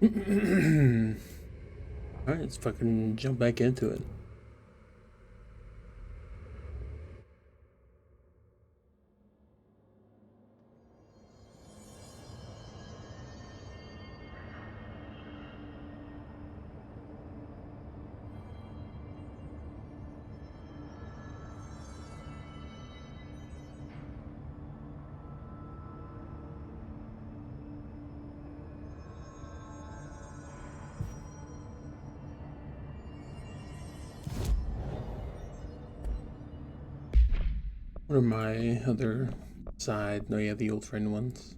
Alright, let's fucking jump back into it. What are my other side? No, yeah, the old friend ones.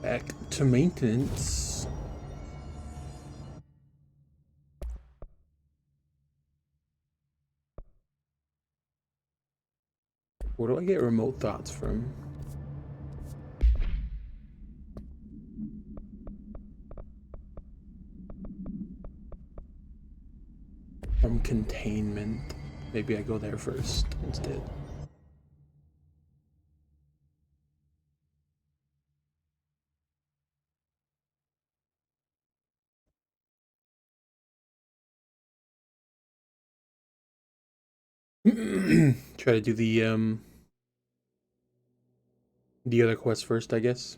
Back to maintenance. Where do I get remote thoughts from? From containment. Maybe I go there first instead. Try to do the other quest first, I guess.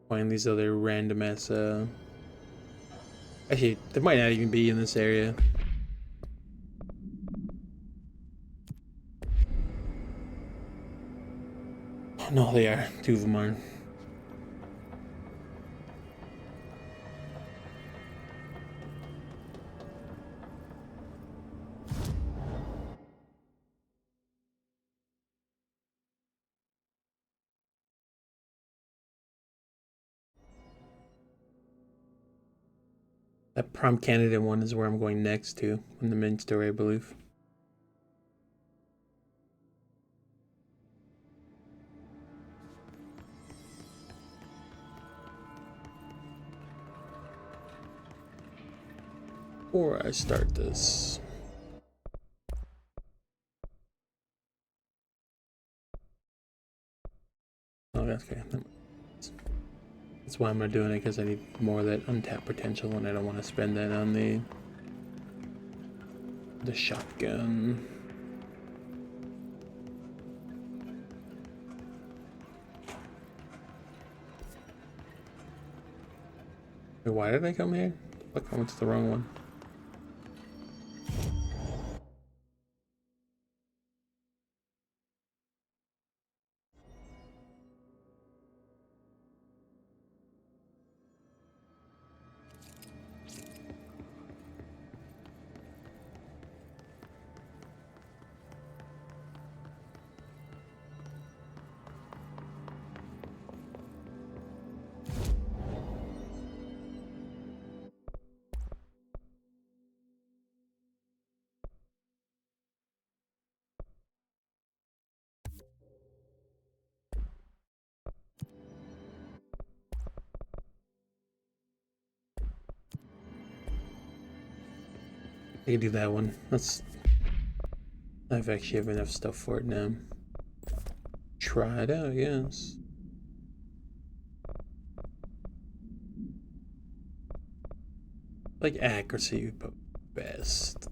Find these other random ass actually, they might not even be in this area. No, they are. Two of them are. That prom candidate one is where I'm going next to, in the main story, I believe. Before I start this. Oh, that's okay. That's why I'm not doing it, because I need more of that untapped potential, and I don't want to spend that on the shotgun. Wait, why did I come here? Look, I went to the wrong one. I can do that one. I've actually have enough stuff for it now. Try it out, yes. Like accuracy, but best.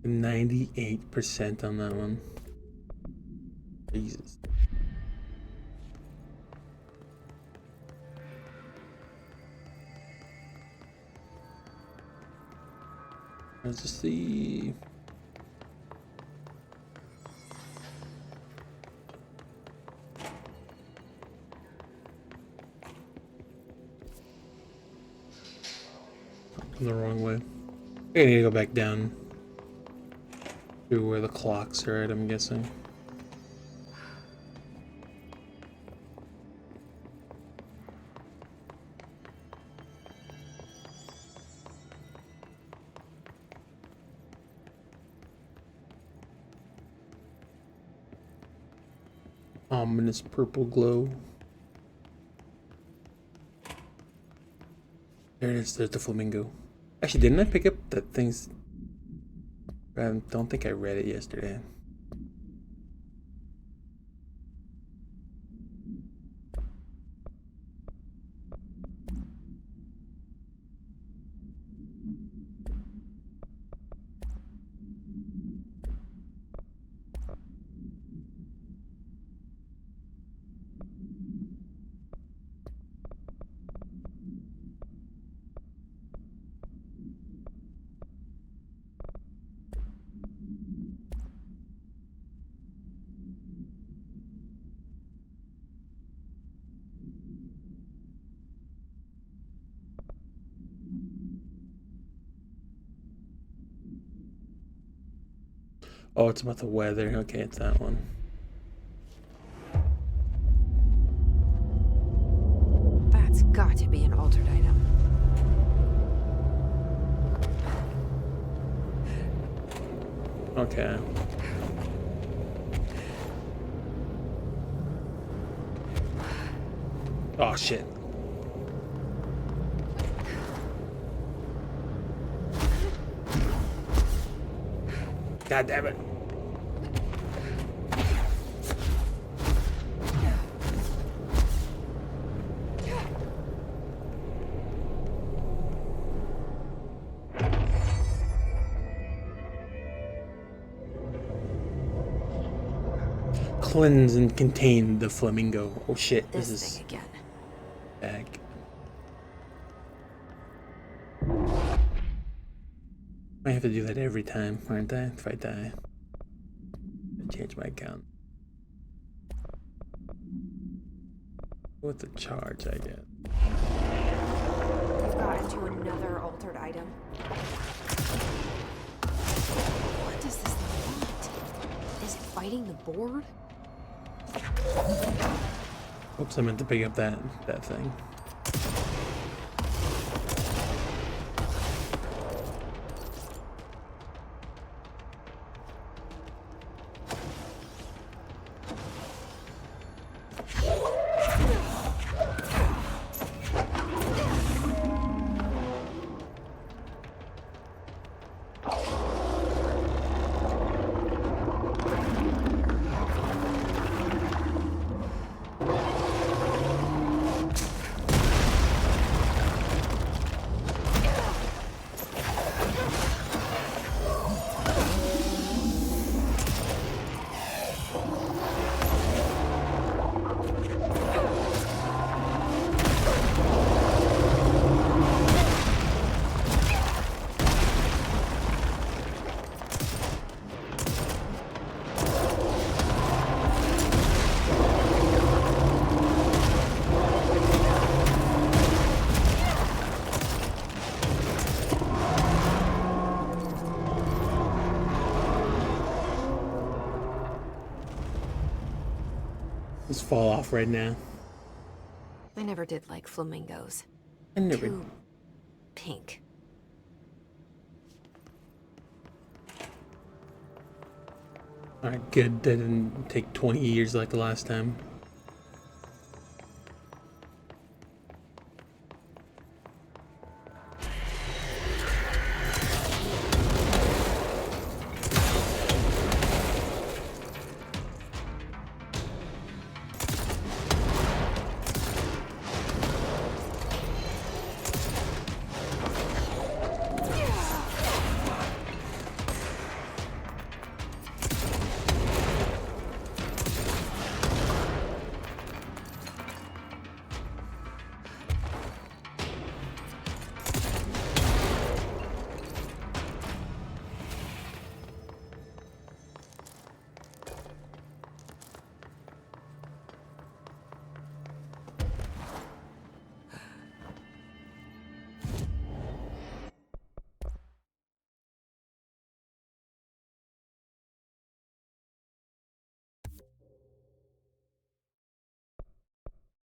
I'm 98% on that one. Jesus. Let's just see. The wrong way. I need to go back down to where the clocks are at, I'm guessing. Ominous purple glow. There it is, there's the flamingo. Actually, didn't I pick up that thing's... I don't think I read it yesterday. Oh, it's about the weather. Okay, it's that one. That's got to be an altered item. Okay. Oh, shit. God damn it. Cleanse and contain the flamingo. Oh shit, this is thing again. bag. I have to do that every time, aren't I? If I die. I change my account. What the charge I get? We've got into another altered item. What does this thing want? Is it fighting the board? Oops, I meant to pick up that thing. Just fall off right now. I never did like flamingos. I never. Too pink. Alright, good. That didn't take 20 years like the last time.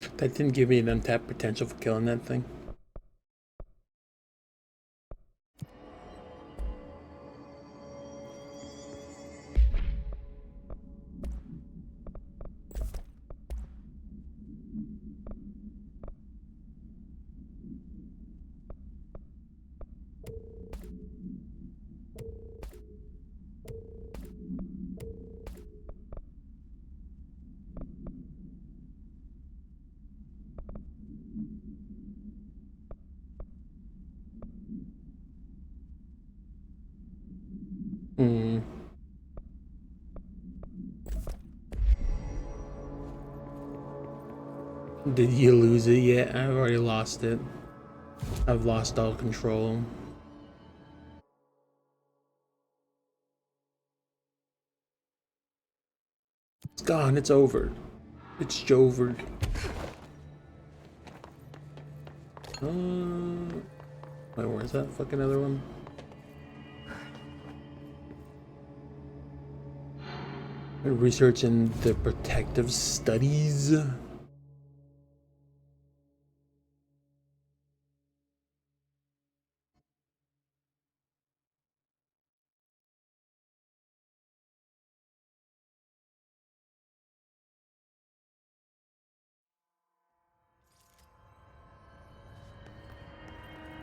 That didn't give me an untapped potential for killing that thing. Hmm. Did you lose it yet? I've already lost it. I've lost all control. It's gone. It's over. It's Jovered. Wait, where's that fucking other one? Researching the protective studies.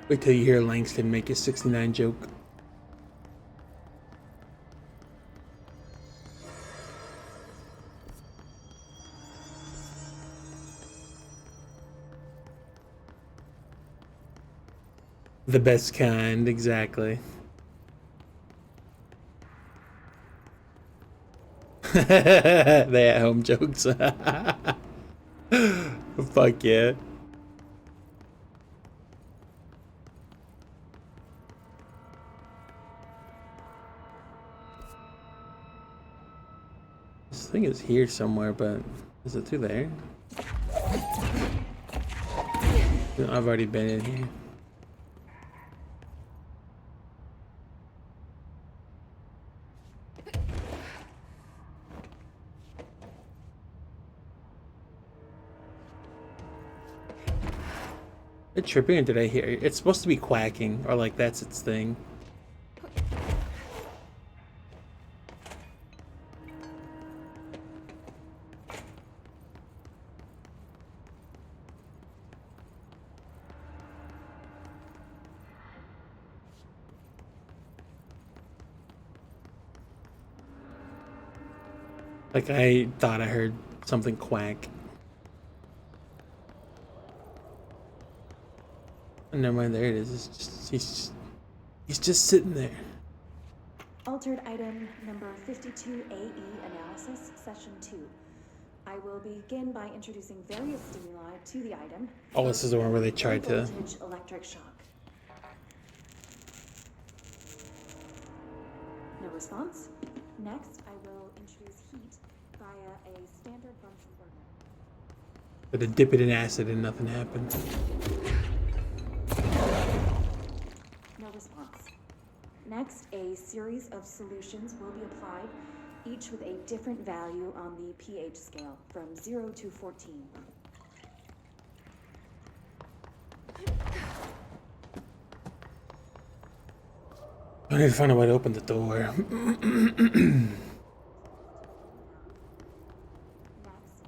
Wait till you hear Langston make his 69 joke. The best kind, exactly. They at home jokes. Fuck yeah. This thing is here somewhere, but is it through there? No, I've already been in here. It's tripping, or did I hear it? It's supposed to be quacking, or like that's its thing. Like I thought I heard something quack. Never mind, there it is. It's just, he's just sitting there. Altered item number 52AE analysis, session 2. I will begin by introducing various stimuli to the item. Oh, this is the one where they tried to. Voltage electric shock. No response. Next, I will introduce heat via a standard Bunsen burner. But to dip it in acid and nothing happened. No response. Next, a series of solutions will be applied, each with a different value on the pH scale, from 0 to 14. I need to find a way to open the door. Next,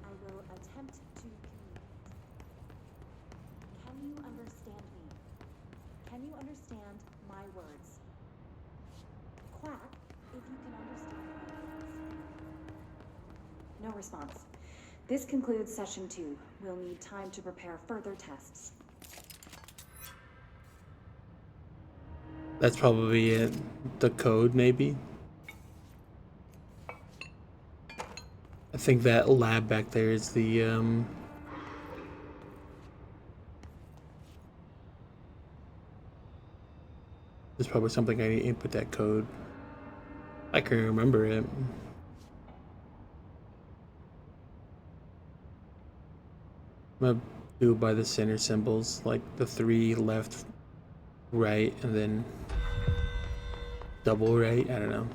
I will attempt to communicate. Can you understand me? Can you understand my words? Quack, if you can understand my words. No response. This concludes session 2. We'll need time to prepare further tests. That's probably it. The code, maybe. I think that lab back there is the There's probably something I need to input that code. I can remember it. I'm gonna do it by the center symbols, like the 3 left, right, and then double right. I don't know.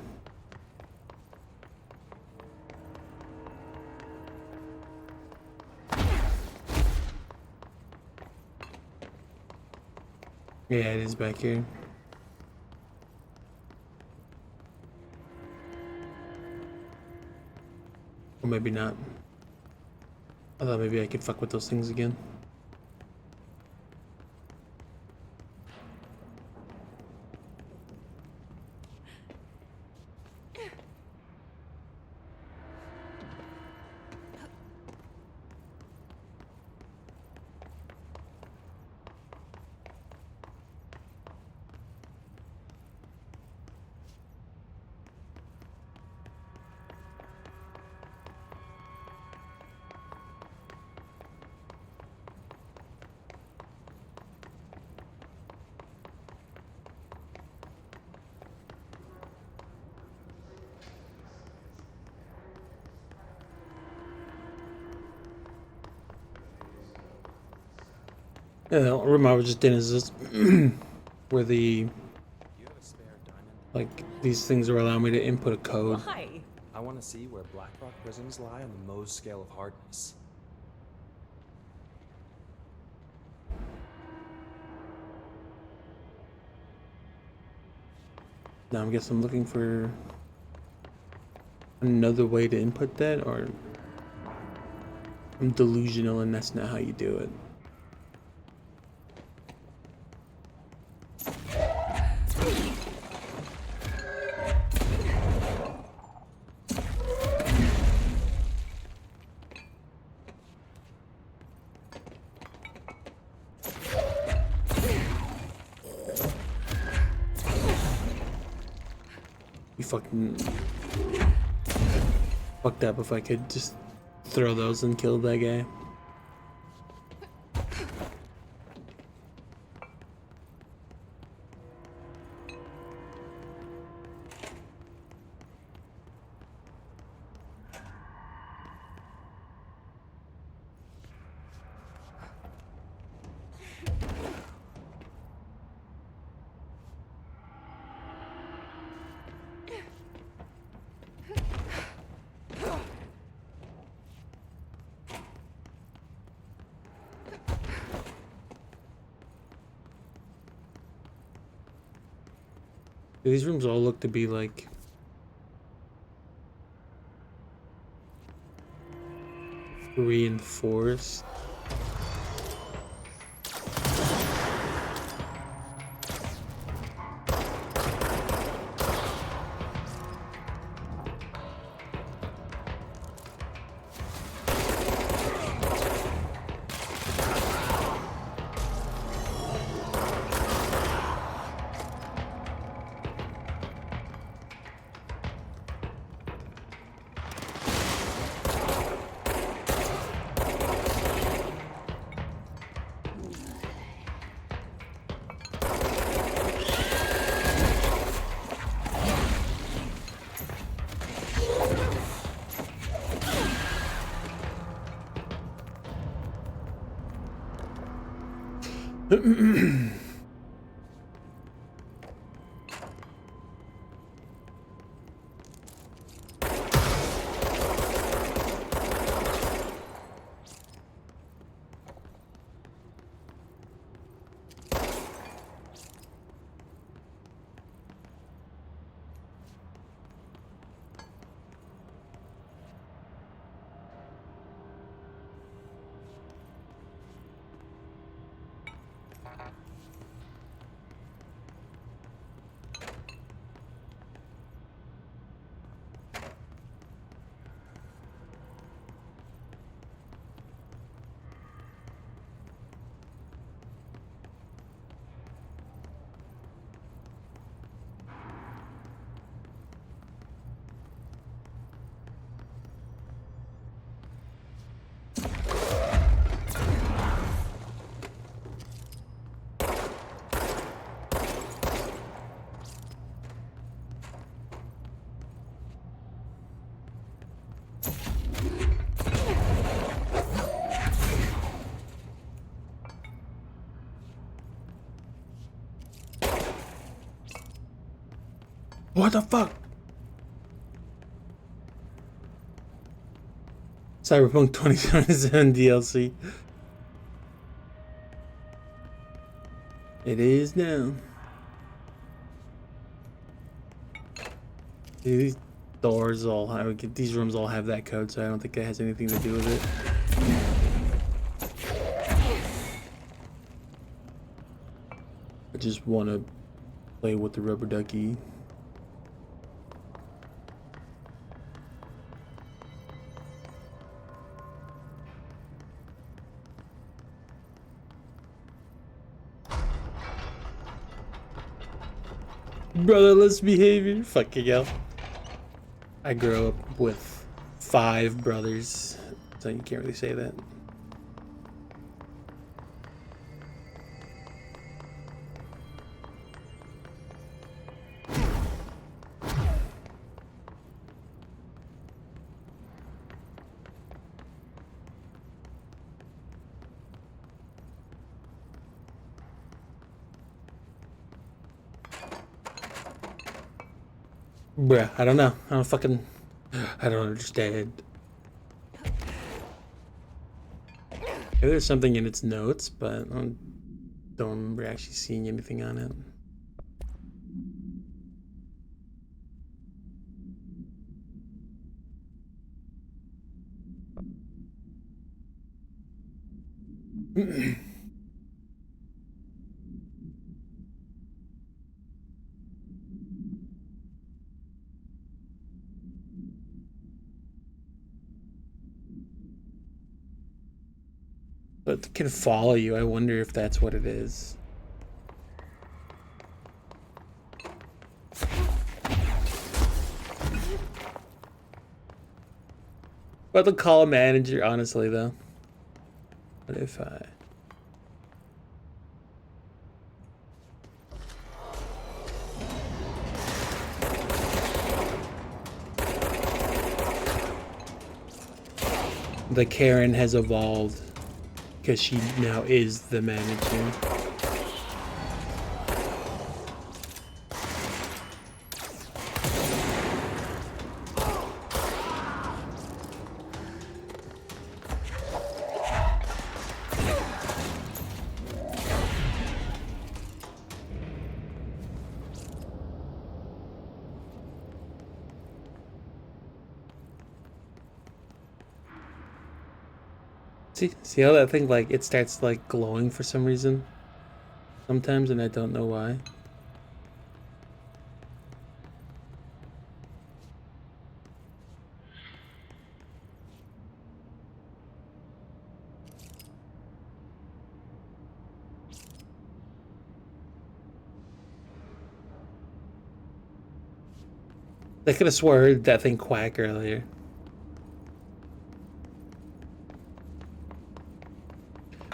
Yeah, it is back here. Or maybe not. I thought maybe I could fuck with those things again. Yeah, the room I was just in is this where the You have a spare diamond? like these things are allowing me to input a code. Why? I want to see where Blackrock prisons lie on the Mohs scale of hardness. Now I guess I'm looking for another way to input that, or I'm delusional and that's not how you do it. Be fucking fucked up if I could just throw those and kill that guy. These rooms all look to be like reinforced. What the fuck? Cyberpunk 2077 DLC. It is now. These doors all have, these rooms all have that code, so I don't think it has anything to do with it. I just want to play with the rubber ducky. Brotherless behavior. Fucking hell. I grew up with 5 brothers, so you can't really say that. Bruh, I don't know. I don't understand. Maybe there's something in its notes, but I don't remember actually seeing anything on it. But it can follow you. I wonder if that's what it is. But the call manager, honestly, though. What if I... The Karen has evolved because she now is the manager. See how that thing, like, it starts like glowing for some reason sometimes, and I don't know why. I could have swore I heard that thing quack earlier.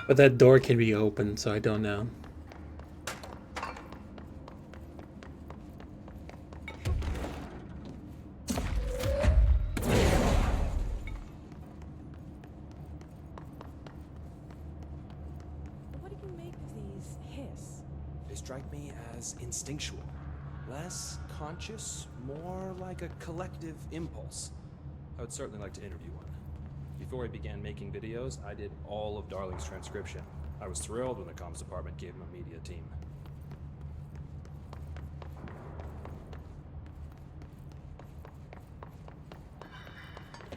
But that door can be open, so I don't know. What do you make of these hiss? They strike me as instinctual. Less conscious, more like a collective impulse. I would certainly like to interview one. Before he began making videos, I did all of Darling's transcription. I was thrilled when the comms department gave him a media team.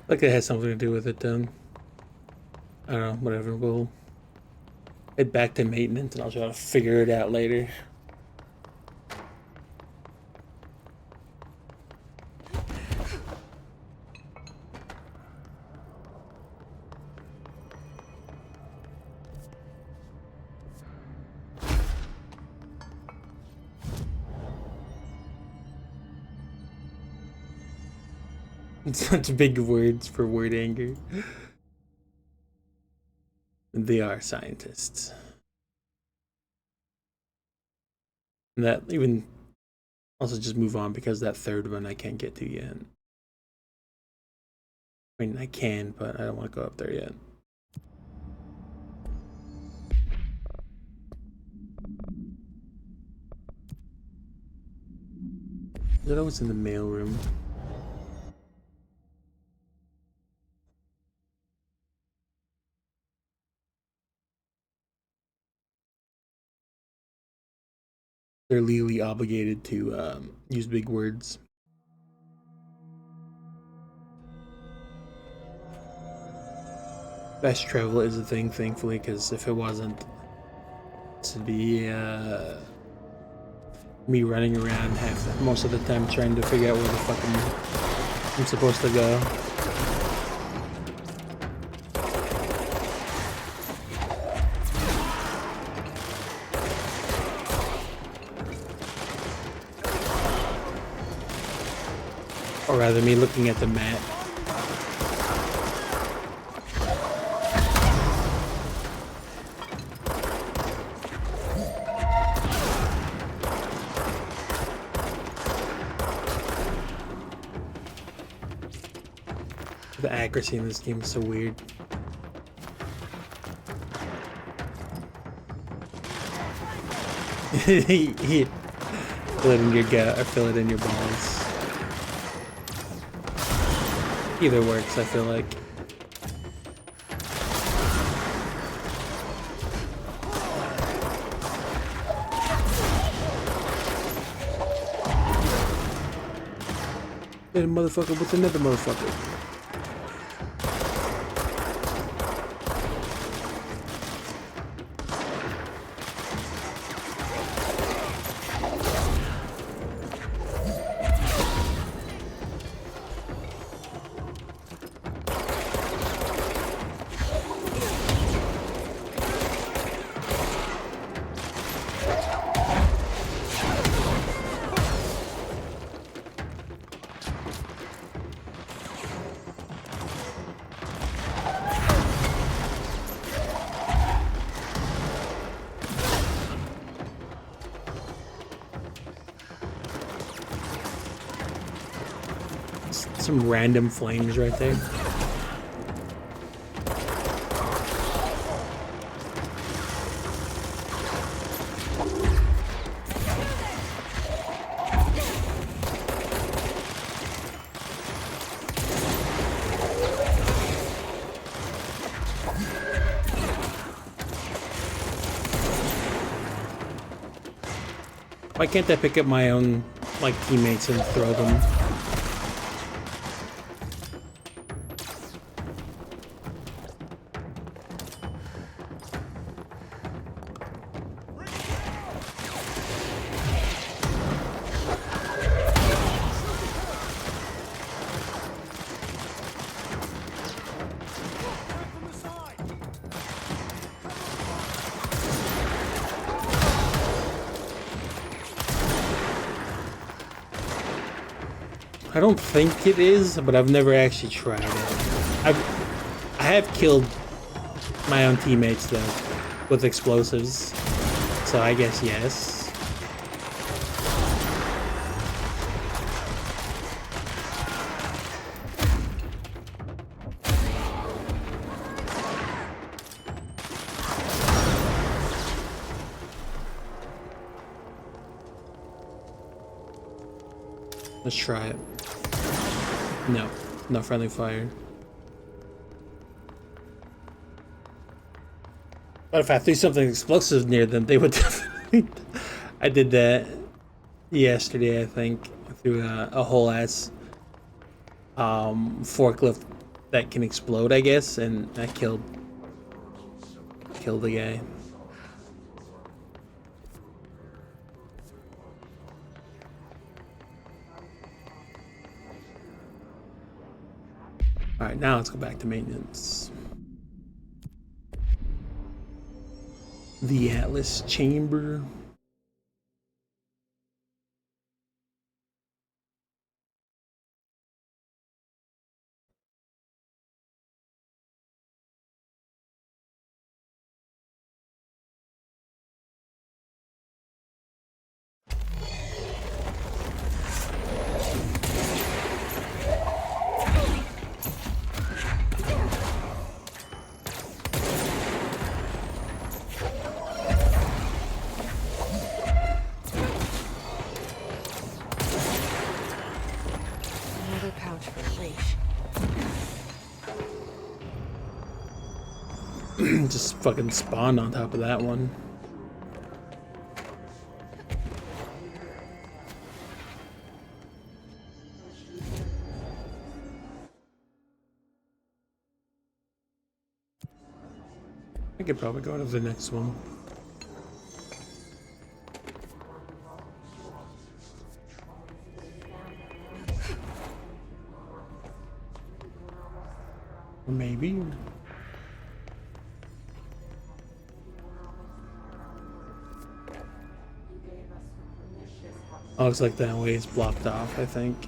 Like it has something to do with it, I don't know, whatever. We'll head back to maintenance and I'll try to figure it out later. Such big words for word anger. They are scientists. And that even also just move on because that third one I can't get to yet. I mean, I can, but I don't want to go up there yet. Is it always in the mail room? they're legally obligated to use big words. Fast travel is a thing, thankfully, because if it wasn't, this would be me running around most of the time trying to figure out where the fuck I'm supposed to go. Or rather, me looking at the map. The accuracy in this game is so weird. Fill it in your gut or fill it in your balls. Either works, I feel like. Hit a motherfucker with another motherfucker. Some random flames right there. Why can't I pick up my own, like, teammates and throw them? I don't think it is, but I've never actually tried it. I have killed my own teammates though with explosives, so I guess yes. Let's try it. No, no friendly fire. But if I threw something explosive near them, they would definitely... I did that yesterday, I think. I threw a whole ass forklift that can explode, I guess, and I killed the guy. Alright, now let's go back to maintenance. The Atlas Chamber. Just fucking spawned on top of that one. I could probably go to the next one. Or maybe. Oh, looks like that way is blocked off, I think.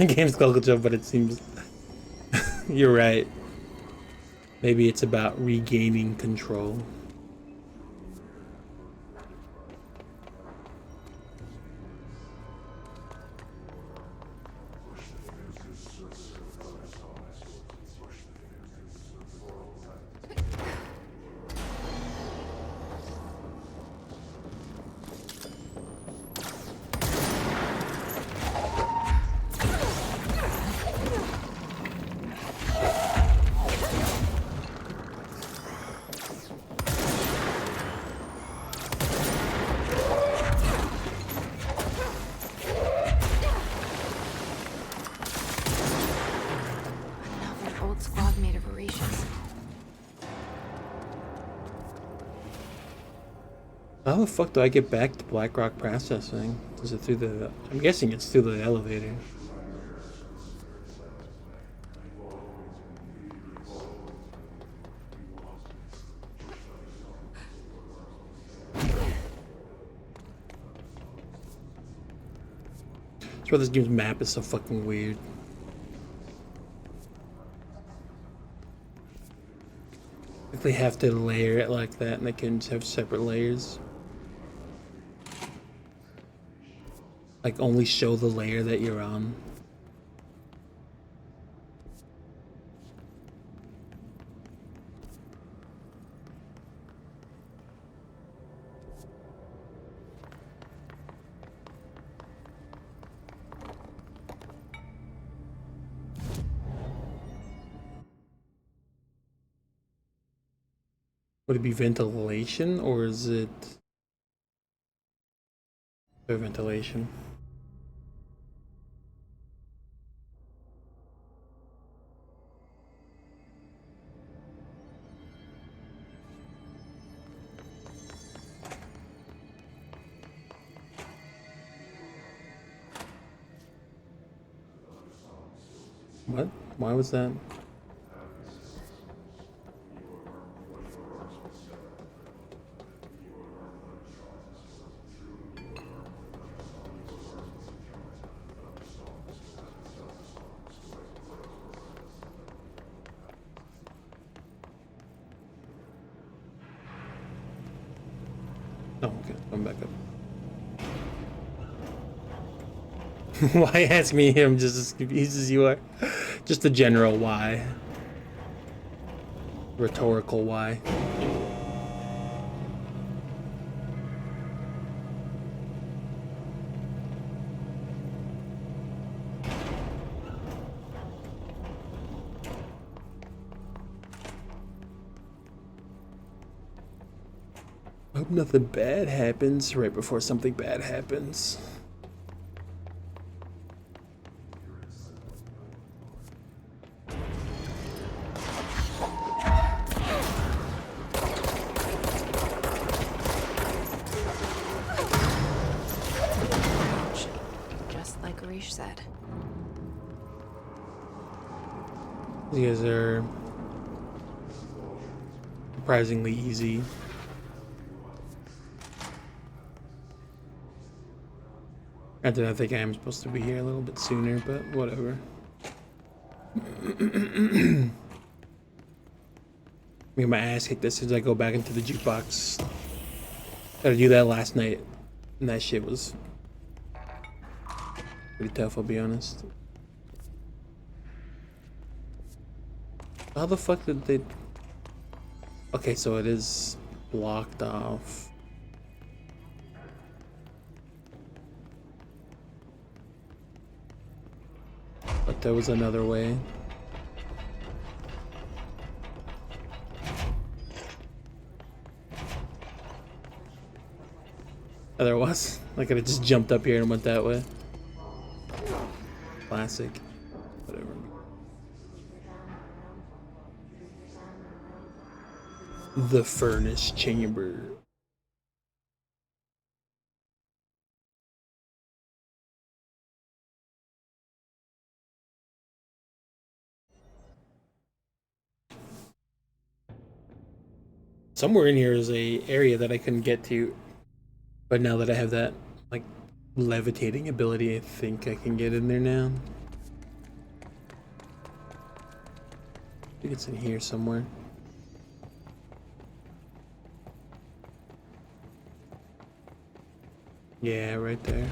Game's called Jump, but it seems you're right. Maybe it's about regaining control. Another old squad made of Horatius. How the fuck do I get back to Blackrock Processing? Is it through the... I'm guessing it's through the elevator. That's why this game's map is so fucking weird. Like they have to layer it like that and they can have separate layers. Like only show the layer that you're on. Would it be ventilation or is it ventilation? What? Why was that? Oh, okay. I'm back up. Why ask me him just as confused as you are? Just a general why. Rhetorical why. I hope nothing bad happens right before something bad happens. Just like Arish said. You guys are surprisingly easy. Granted, I think I am supposed to be here a little bit sooner, but whatever. Get my ass kicked as soon as I go back into the jukebox. Gotta do that last night, and that shit was pretty tough, I'll be honest. How the fuck did they... Okay, so it is blocked off. But there was another way. Oh, there was. I could have just jumped up here and went that way. Classic. Whatever. The furnace chamber. Somewhere in here is a area that I couldn't get to, but now that I have that like levitating ability, I think I can get in there now. I think it's in here somewhere. Yeah, right there.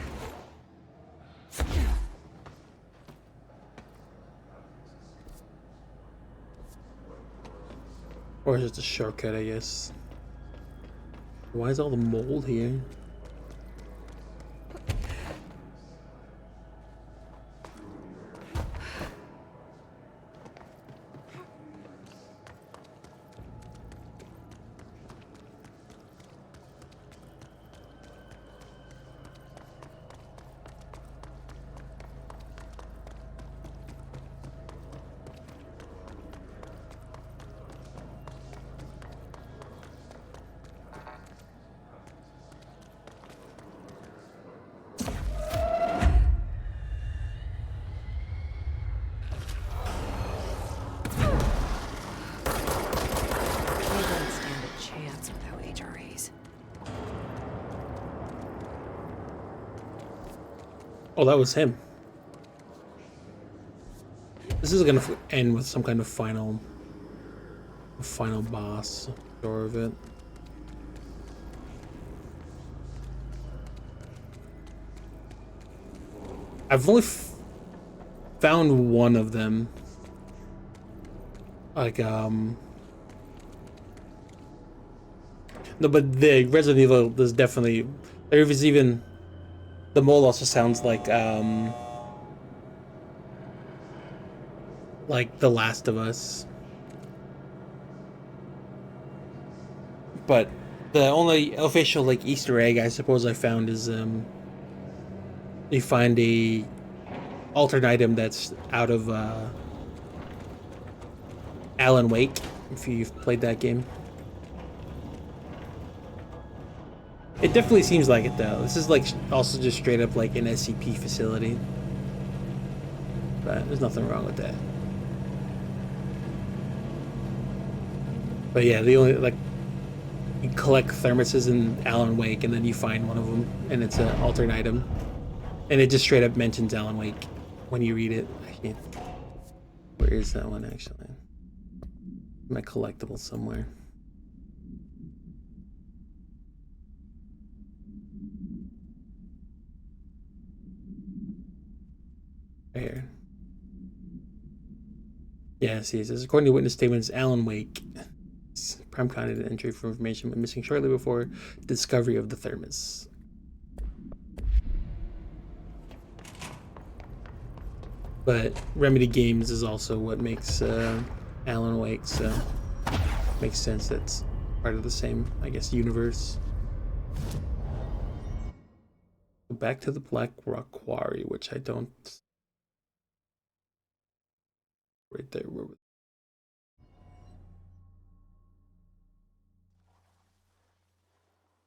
Or is it a shortcut, I guess? Why is all the mold here? Oh, that was him. This is gonna end with some kind of final boss, sure of it. I've only found one of them. Like, no, but the Resident Evil, there's definitely, there is even, the mole also sounds like The Last of Us. But the only official, like, Easter egg I suppose I found is, you find a altered item that's out of, Alan Wake, if you've played that game. It definitely seems like it though. This is like also just straight up like an SCP facility. But there's nothing wrong with that. But yeah, the only, like, you collect thermoses in Alan Wake and then you find one of them and it's an alternate item. And it just straight up mentions Alan Wake when you read it. Where is that one actually? My collectible somewhere. There. Yeah, see, it says, according to witness statements, Alan Wake, prime candidate entry for information went missing shortly before discovery of the thermos. But Remedy Games is also what makes Alan Wake, so makes sense that's part of the same, I guess, universe. Back to the Black Rock Quarry, which I don't... Right there.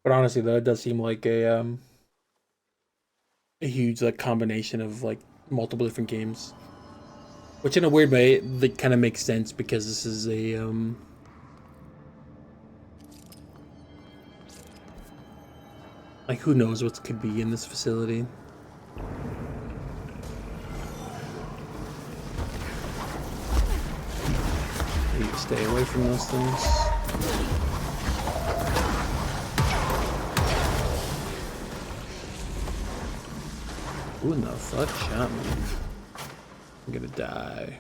But honestly, though, it does seem like a huge like combination of like multiple different games, which in a weird way that kind of makes sense because this is a like who knows what could be in this facility. You stay away from those things. Who in the fuck shot me? I'm gonna die.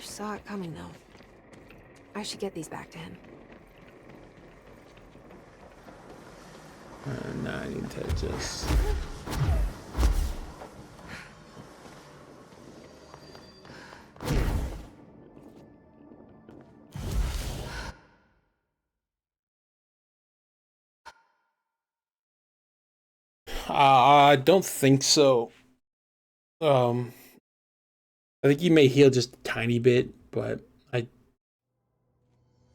Leaf saw it coming, though. I should get these back to him. Nah, I need to just... I don't think so. I think he may heal just a tiny bit, but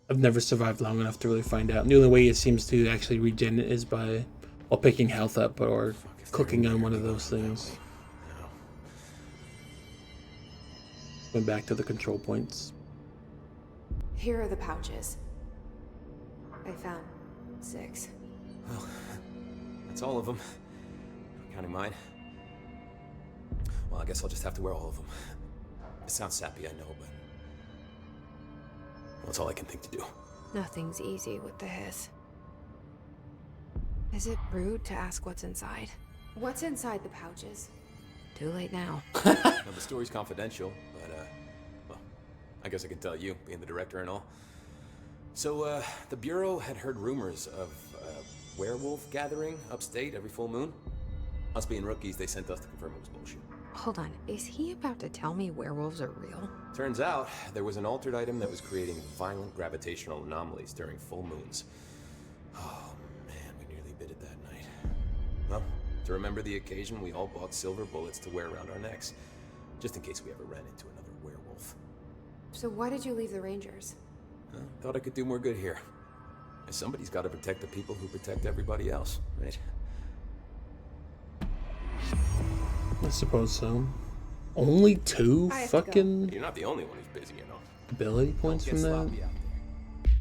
I've never survived long enough to really find out. And the only way it seems to actually regen is by picking health up or clicking on one of those things. Going back to the control points. Here are the pouches. I found 6. Well, that's all of them. Counting mine. Well, I guess I'll just have to wear all of them. It sounds sappy, I know, but... well, that's all I can think to do. Nothing's easy with the hiss. Is it rude to ask what's inside? What's inside the pouches? Too late now. Now, the story's confidential, but, well, I guess I can tell you, being the director and all. So, the Bureau had heard rumors of a werewolf gathering upstate every full moon. Us being rookies, they sent us to confirm it was bullshit. Hold on, is he about to tell me werewolves are real? Turns out, there was an altered item that was creating violent gravitational anomalies during full moons. Oh, man, we nearly bit it that night. Well, to remember the occasion, we all bought silver bullets to wear around our necks, just in case we ever ran into another werewolf. So why did you leave the Rangers? Well, thought I could do more good here. Somebody's got to protect the people who protect everybody else, right? I suppose so. Only 2 I have to go. fucking You're not the only one who's busy, you know. ability points Get from that? sloppy out there.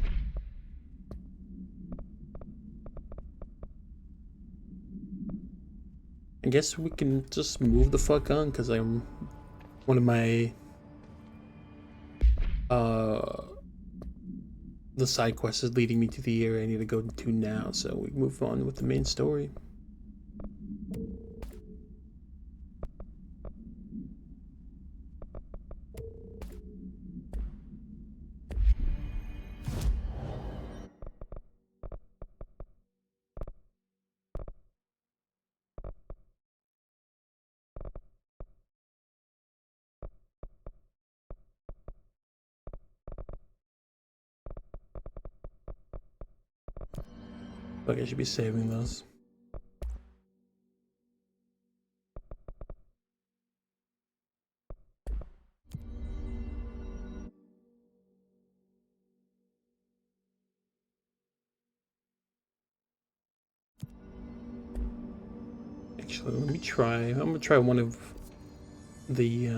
I guess we can just move the fuck on, because I'm one of my the side quest is leading me to the area I need to go to now, so we move on with the main story. Like I should be saving those. Actually, let me try. I'm gonna try one of the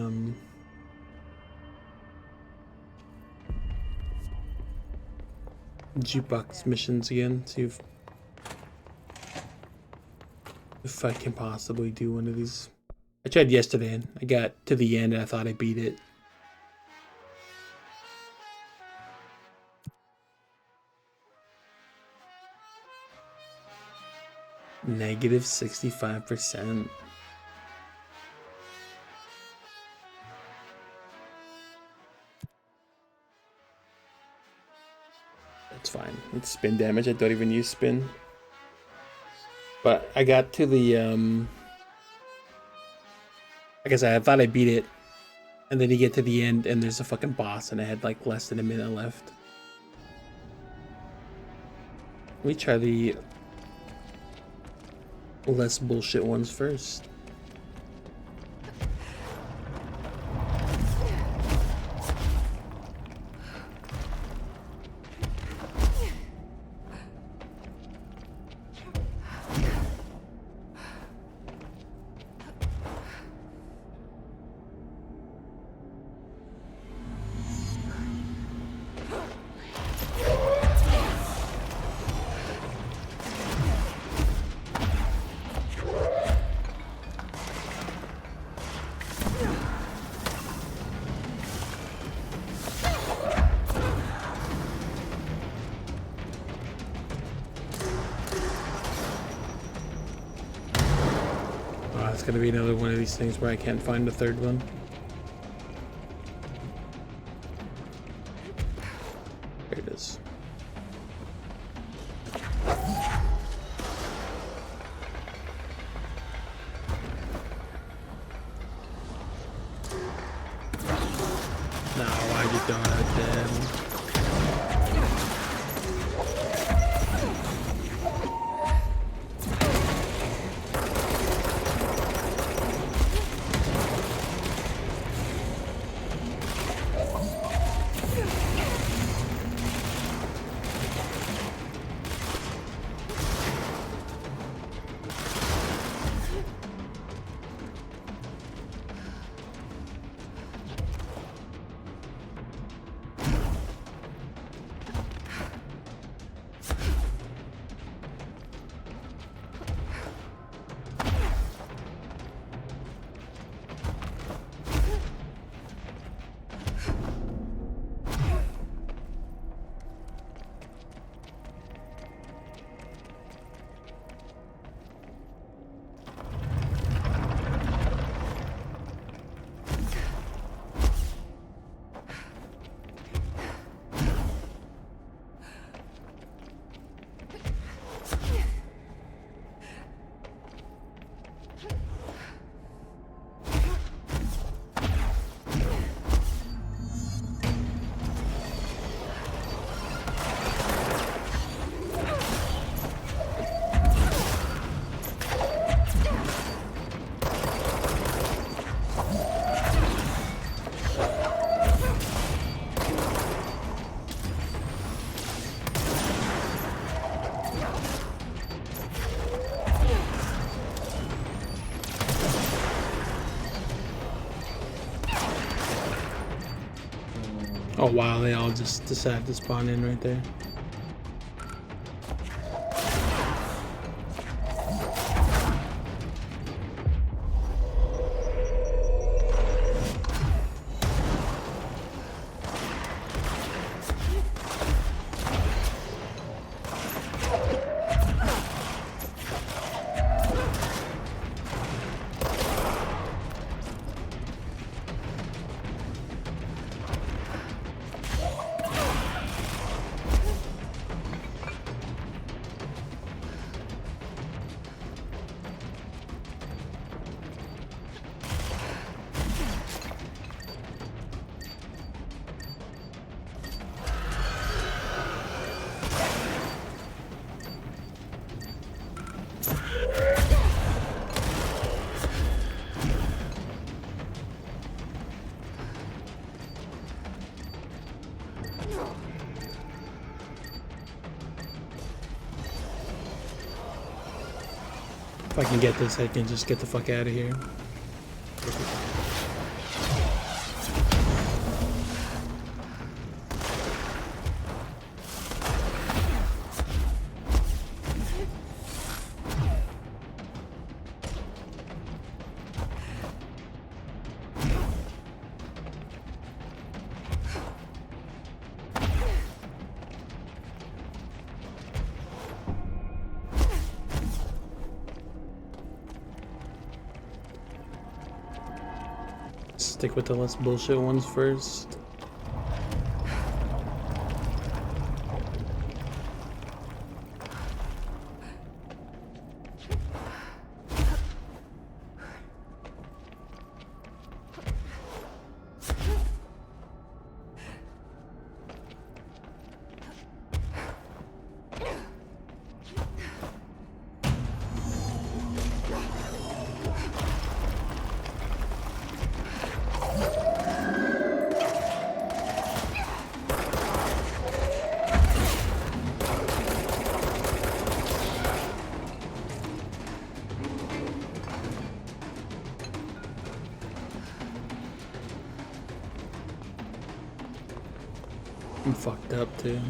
jukebox missions again. See if I can possibly do one of these. I tried yesterday and I got to the end and I thought I beat it. Negative 65%. That's fine. It's spin damage. I don't even use spin. But I got to the like I said, I thought I beat it. And then you get to the end and there's a fucking boss and I had like less than a minute left. Let me try the less bullshit ones first. It's gonna be another one of these things where I can't find the third one. No, why'd you throw it at them? Oh wow, they all just decided to spawn in right there. If I can get this, I can just get the fuck out of here. Stick with the less bullshit ones first. I'm fucked up too.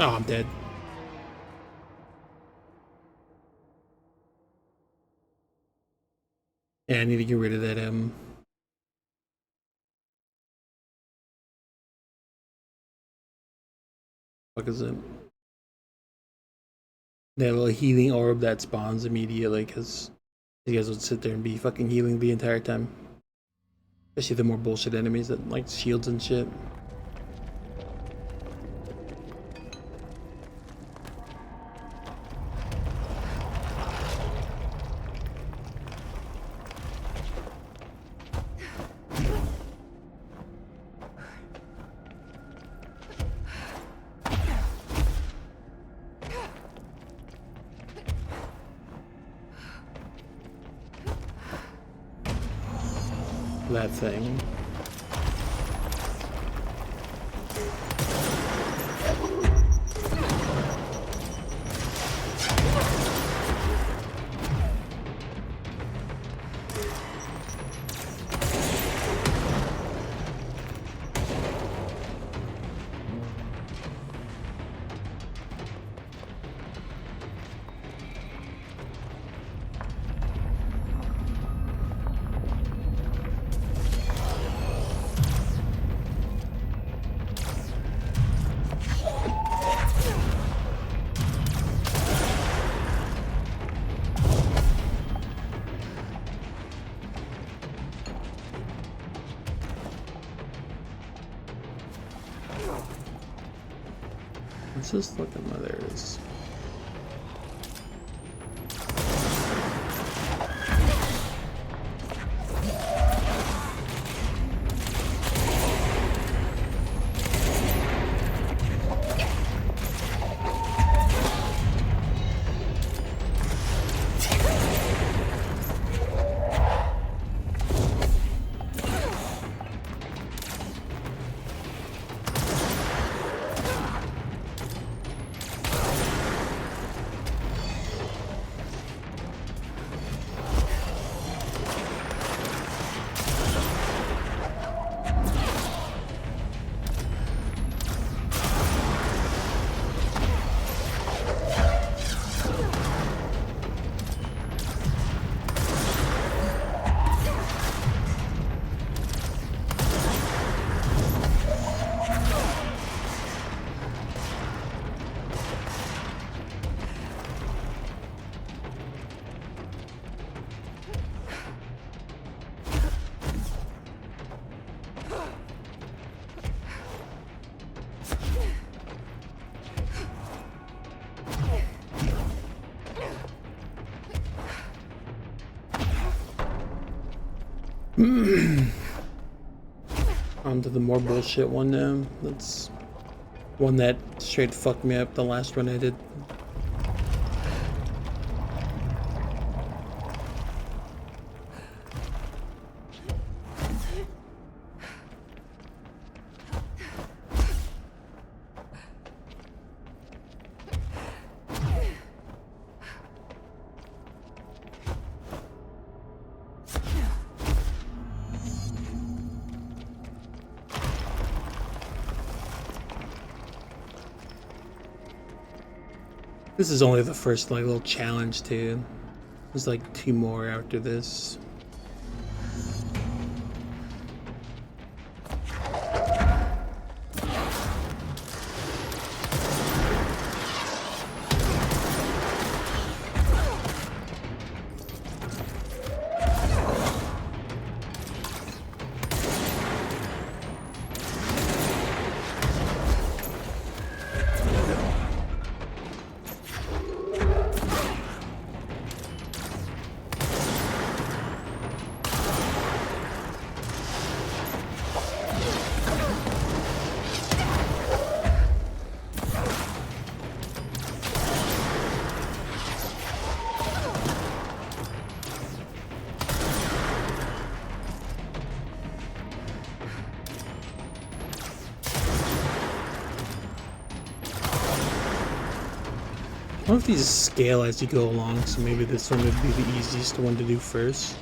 Oh, I'm dead. Yeah, I need to get rid of that what is it? That little healing orb that spawns immediately, because you guys would sit there and be fucking healing the entire time. Especially the more bullshit enemies that like shields and shit. That thing. What's this looking like? There it is. On to the more bullshit one now. That's one that straight fucked me up the last one I did. This is only the first like little challenge too. There's like 2 more after this. I wonder if these scale as you go along, so maybe this one would be the easiest one to do first.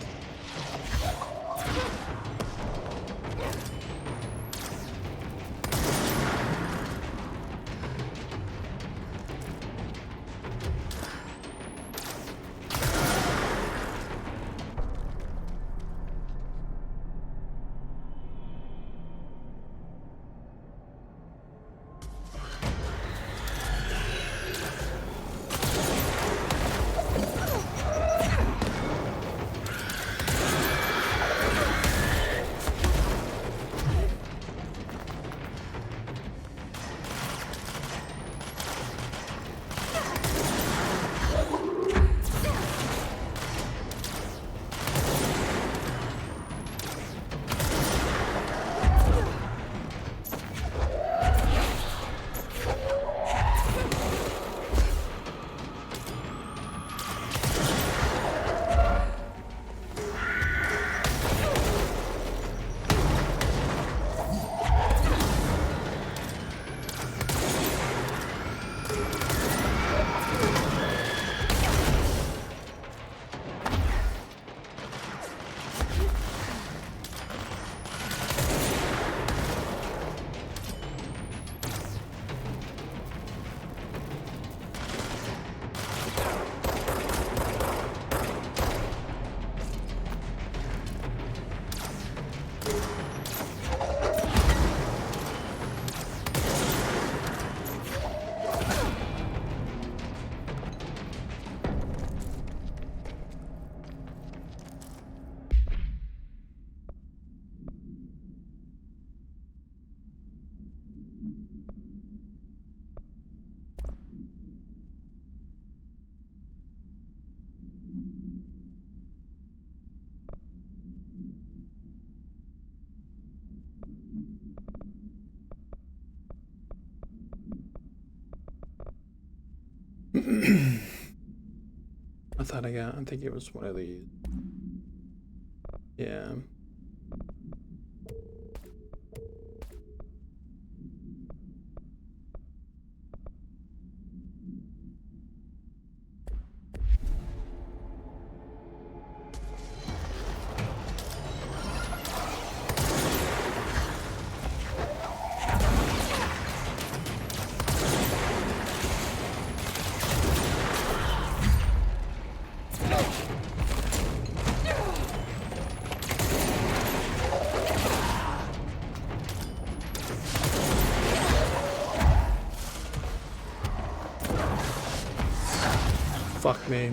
I think it was one of these. Yeah. Fuck me.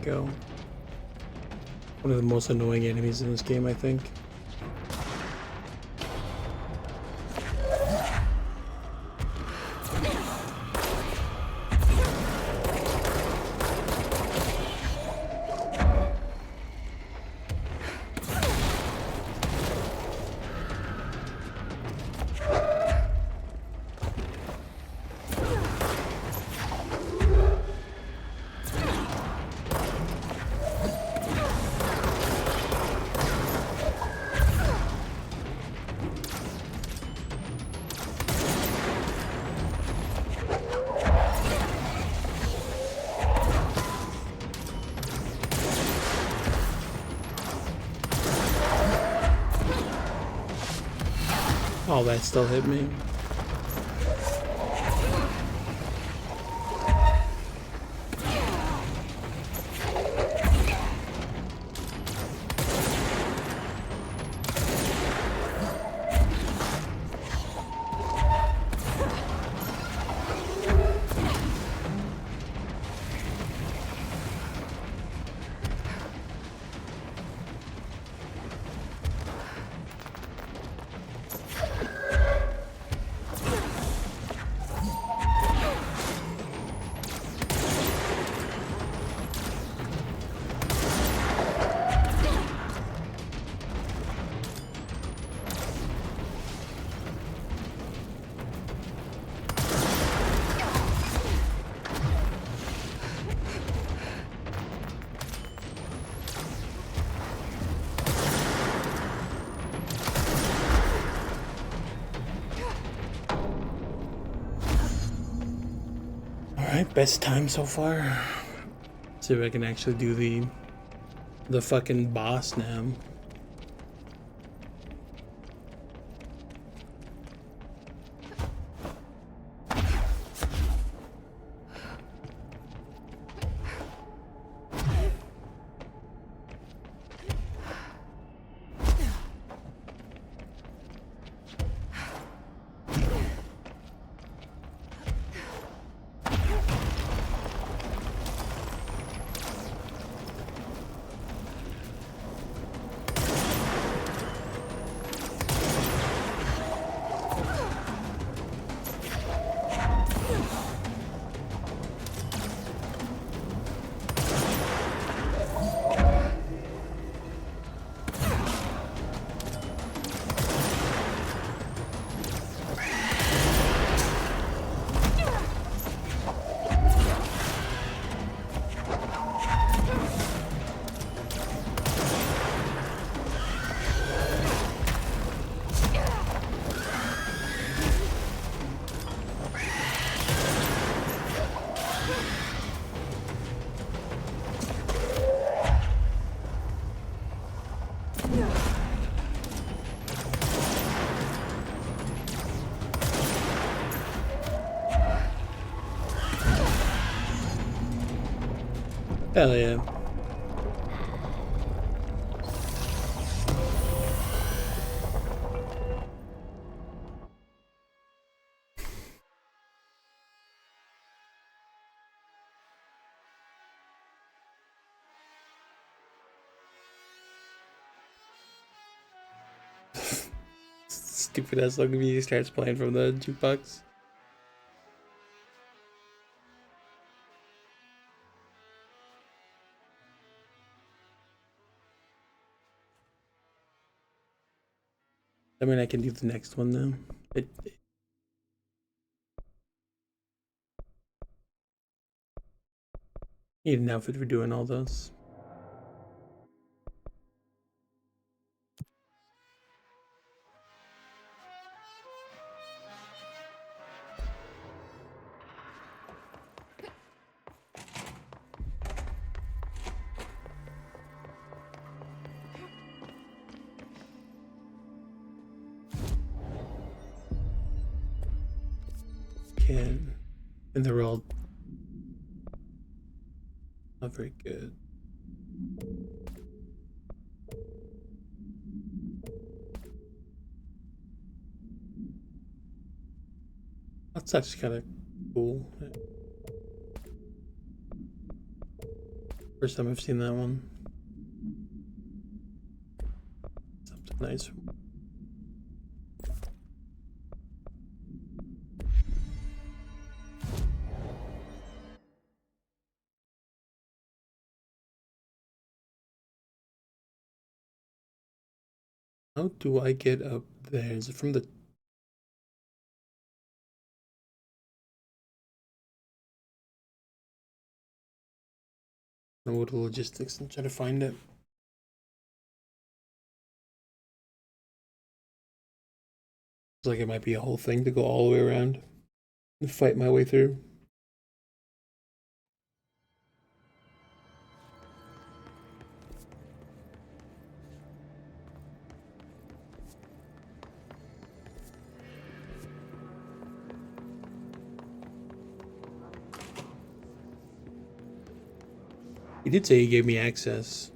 Go. One of the most annoying enemies in this game, I think. Oh, that still hit me. Alright, best time so far. See if I can actually do the fucking boss now. Hell yeah. Stupid ass song music starts playing from the jukebox. I mean, I can do the next one now. Need an outfit for doing all those. Can, and they're all not very good. That's actually kind of cool. First time I've seen that one. Something nice. How do I get up there? Is it from the... Go to logistics and try to find it. Looks like it might be a whole thing to go all the way around and fight my way through. He did say he gave me access.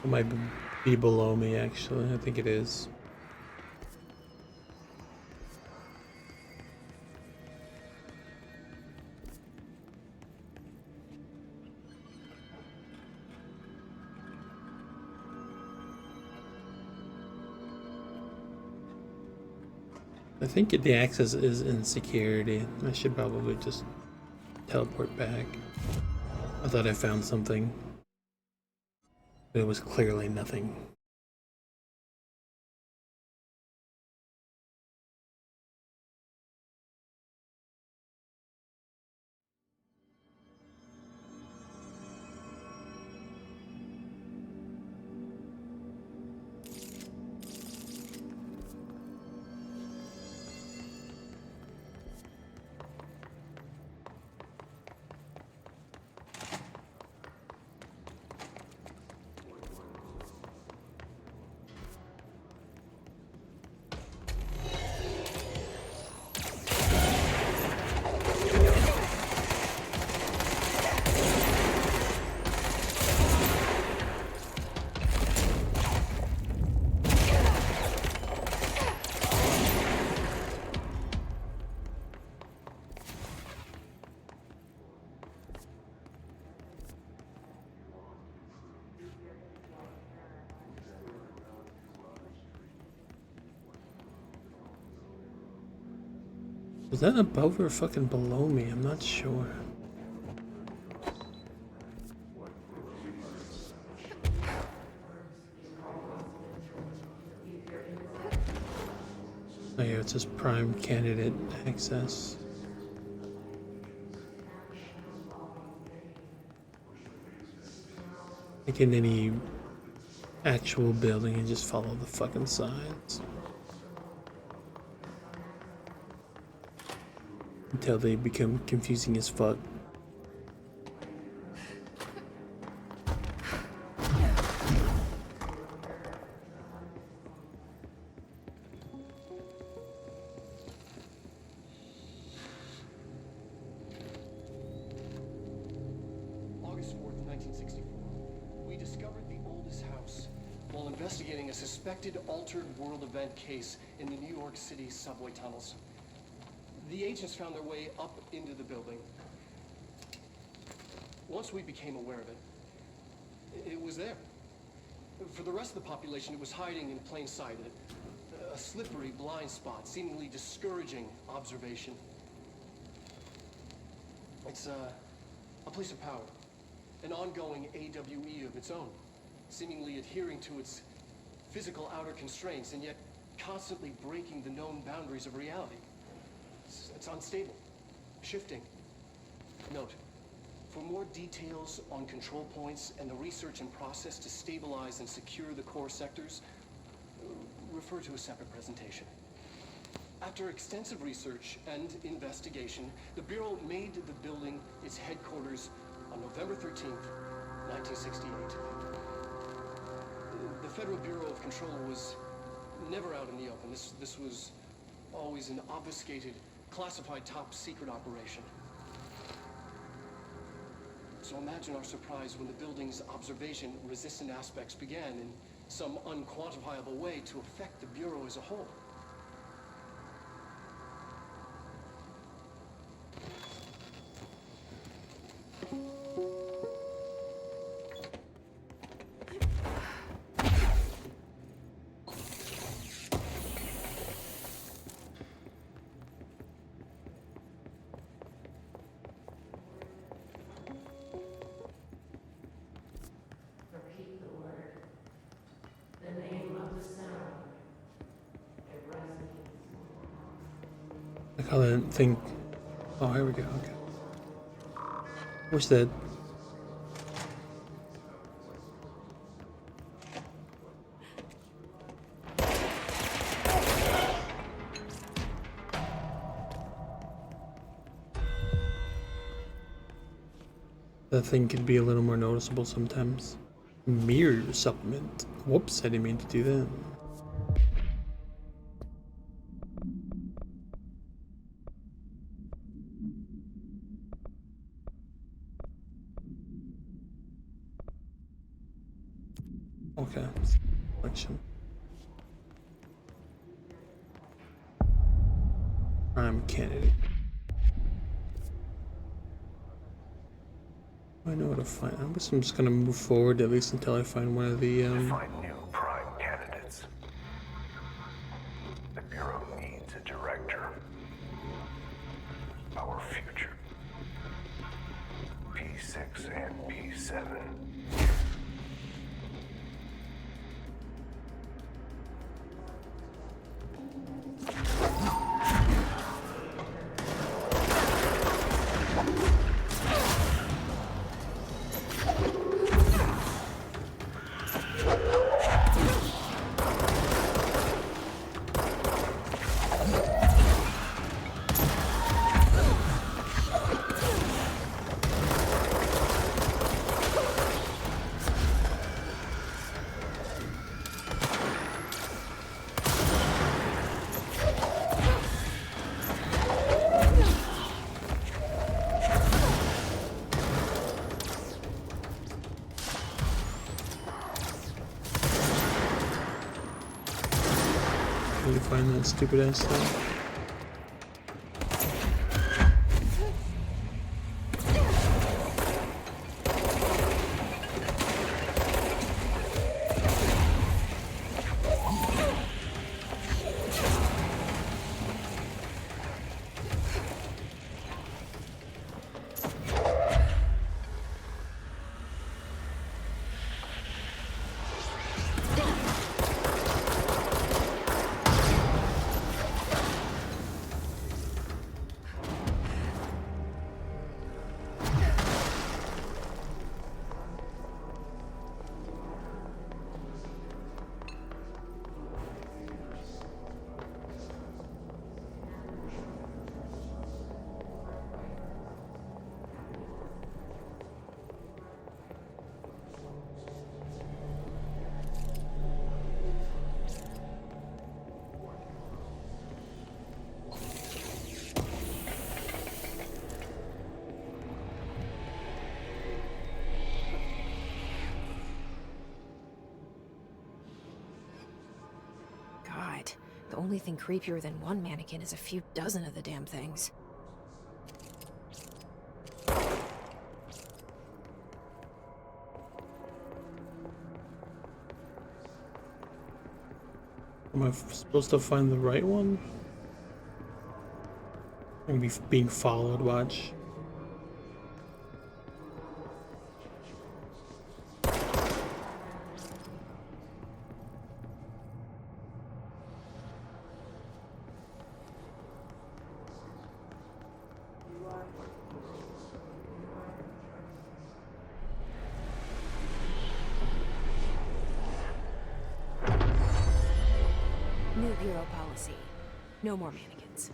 It might be below me, actually. I think it is. I think the access is in security. I should probably just teleport back. I thought I found something. But it was clearly nothing. Was that above or fucking below me? I'm not sure. Oh yeah, it says prime candidate access. Like in any actual building, and just follow the fucking signs until they become confusing as fuck. August 4th, 1964. We discovered the oldest house while investigating a suspected altered world event case in the New York City subway tunnels. The agents found their way up into the building. Once we became aware of it, it was there. For the rest of the population, it was hiding in plain sight, a slippery blind spot, seemingly discouraging observation. It's a place of power, an ongoing AWE of its own, seemingly adhering to its physical outer constraints and yet constantly breaking the known boundaries of reality. It's unstable, shifting. Note, for more details on control points and the research and process to stabilize and secure the core sectors, refer to a separate presentation. After extensive research and investigation, the Bureau made the building its headquarters on November 13th, 1968. The Federal Bureau of Control was never out in the open. This was always an obfuscated, classified top-secret operation. So imagine our surprise when the building's observation-resistant aspects began in some unquantifiable way to affect the Bureau as a whole. Like how that thing. Oh, here we go. Okay. Wish that. That thing could be a little more noticeable sometimes. Mirror supplement. Whoops, I didn't mean to do that. Okay. Selection. Prime candidate. I know what to find. I guess I'm just gonna move forward at least until I find one of the Find new prime candidates. The Bureau needs a director. Our future. P6 and P7. Can you find that stupid ass thing? The only thing creepier than one mannequin is a few dozen of the damn things. Am I supposed to find the right one? I'm gonna be being followed, watch. New bureau policy. No more mannequins.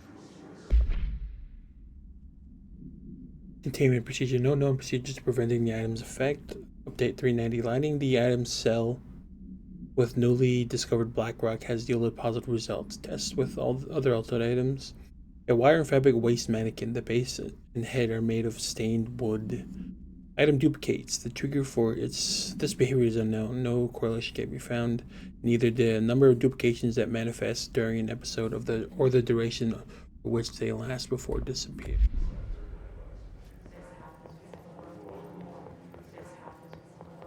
Containment procedure. No known procedures preventing the item's effect. Update 390. Lining the item's cell with newly discovered black rock has yielded positive results. Tests with all the other altered items. A wire and fabric waist mannequin. The base and head are made of stained wood. Item duplicates. The trigger for this behavior is unknown. No correlation can be found. Neither the number of duplications that manifest during an episode of the duration for which they last before disappear.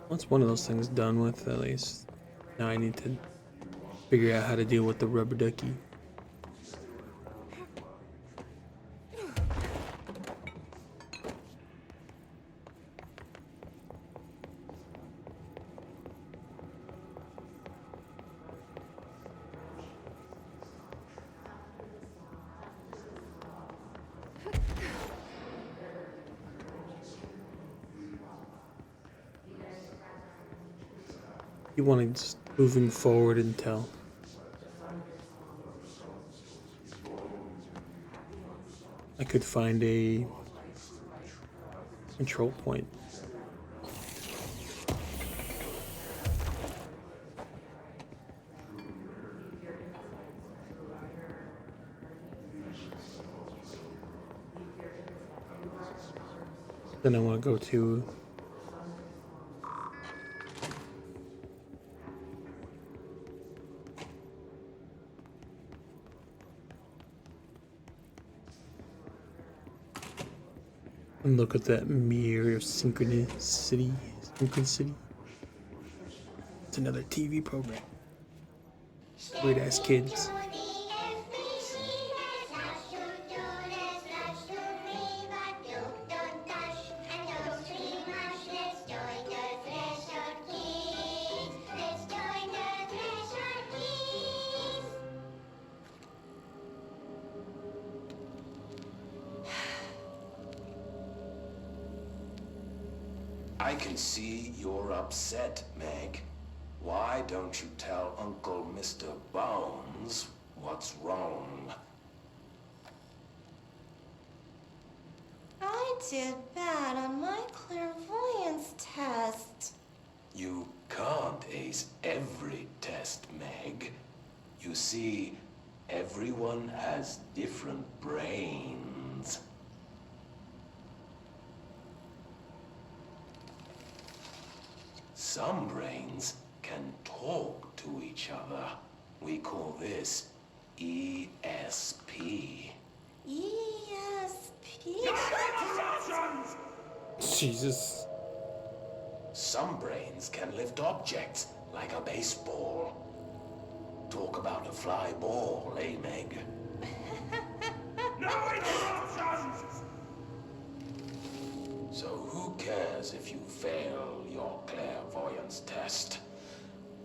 Once one of those things done with, at least, now I need to figure out how to deal with the rubber ducky. You want to just moving forward until I could find a control point. Then I want to go to and look at that mirror of synchronicity. It's another TV program. Weird ass kids. I can see you're upset, Meg. Why don't you tell Uncle Mr. Bones what's wrong? I did bad on my clairvoyance test. You can't ace every test, Meg. You see, everyone has different brains. Some brains can talk to each other. We call this ESP. ESP? Jesus. Some brains can lift objects like a baseball. Talk about a fly ball, eh, Meg? No interruptions! So who cares if you fail your clairvoyance test?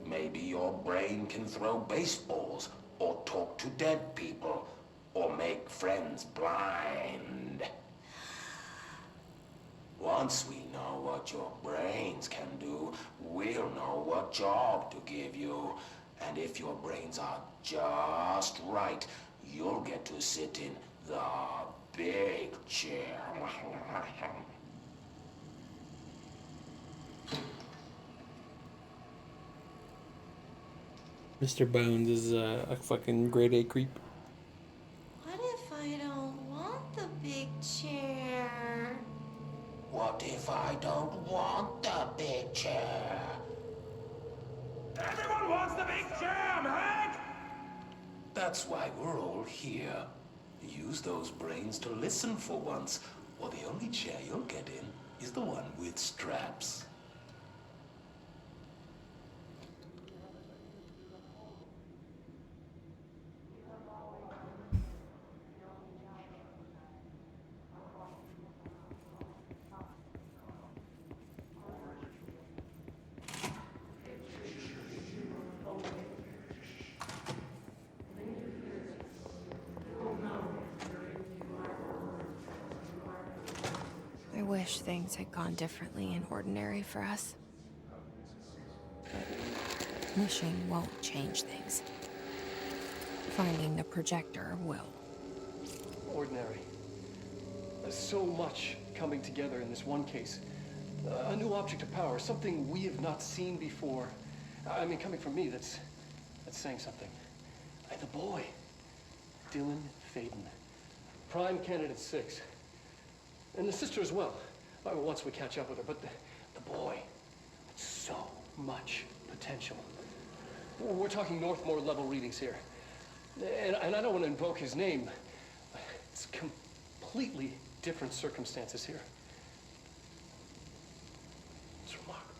Maybe your brain can throw baseballs, or talk to dead people, or make friends blind. Once we know what your brains can do, we'll know what job to give you. And if your brains are just right, you'll get to sit in the big chair. Mr. Bones is a fucking grade A creep. What if I don't want the big chair? What if I don't want the big chair? Everyone wants the big chair, Meg! That's why we're all here. Use those brains to listen for once, or the only chair you'll get in is the one with straps. I wish things had gone differently in Ordinary for us. But wishing won't change things. Finding the projector will. Ordinary. There's so much coming together in this one case. A new object of power, something we have not seen before. I mean, coming from me, that's saying something. The boy, Dylan Faden, prime candidate 6. And the sister as well. Once we catch up with her, but the boy, so much potential. We're talking Northmore level readings here. And I don't want to invoke his name. It's completely different circumstances here. It's remarkable.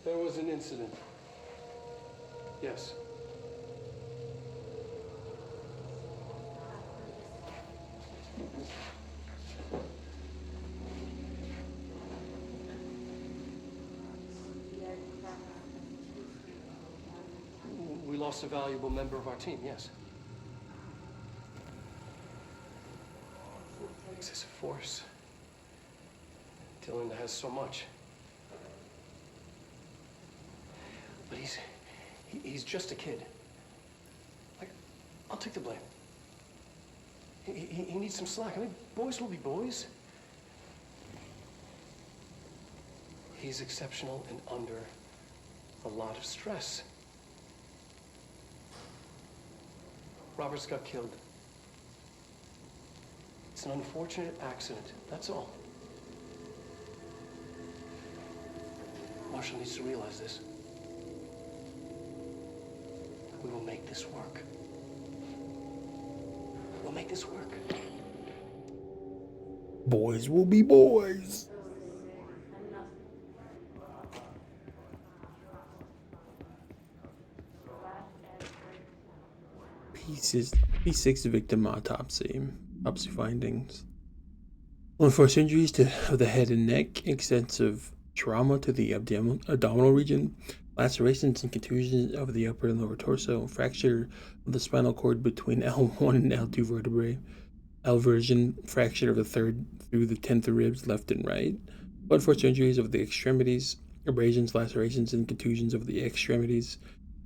There was an incident. Yes. We lost a valuable member of our team, yes. Excessive force. Dylan has so much. But he's just a kid. Like, I'll take the blame. He needs some slack. I mean, boys will be boys. He's exceptional and under a lot of stress. Roberts got killed. It's an unfortunate accident, that's all. Marshall needs to realize this. We will make this work. We'll make this work. Boys will be boys. P6 victim autopsy findings. Unforced injuries to the head and neck, extensive trauma to the abdominal region, lacerations and contusions of the upper and lower torso, fracture of the spinal cord between L1 and L2 vertebrae, L-version, fracture of the 3rd through the 10th ribs, left and right, blood force injuries of the extremities, abrasions, lacerations, and contusions of the extremities,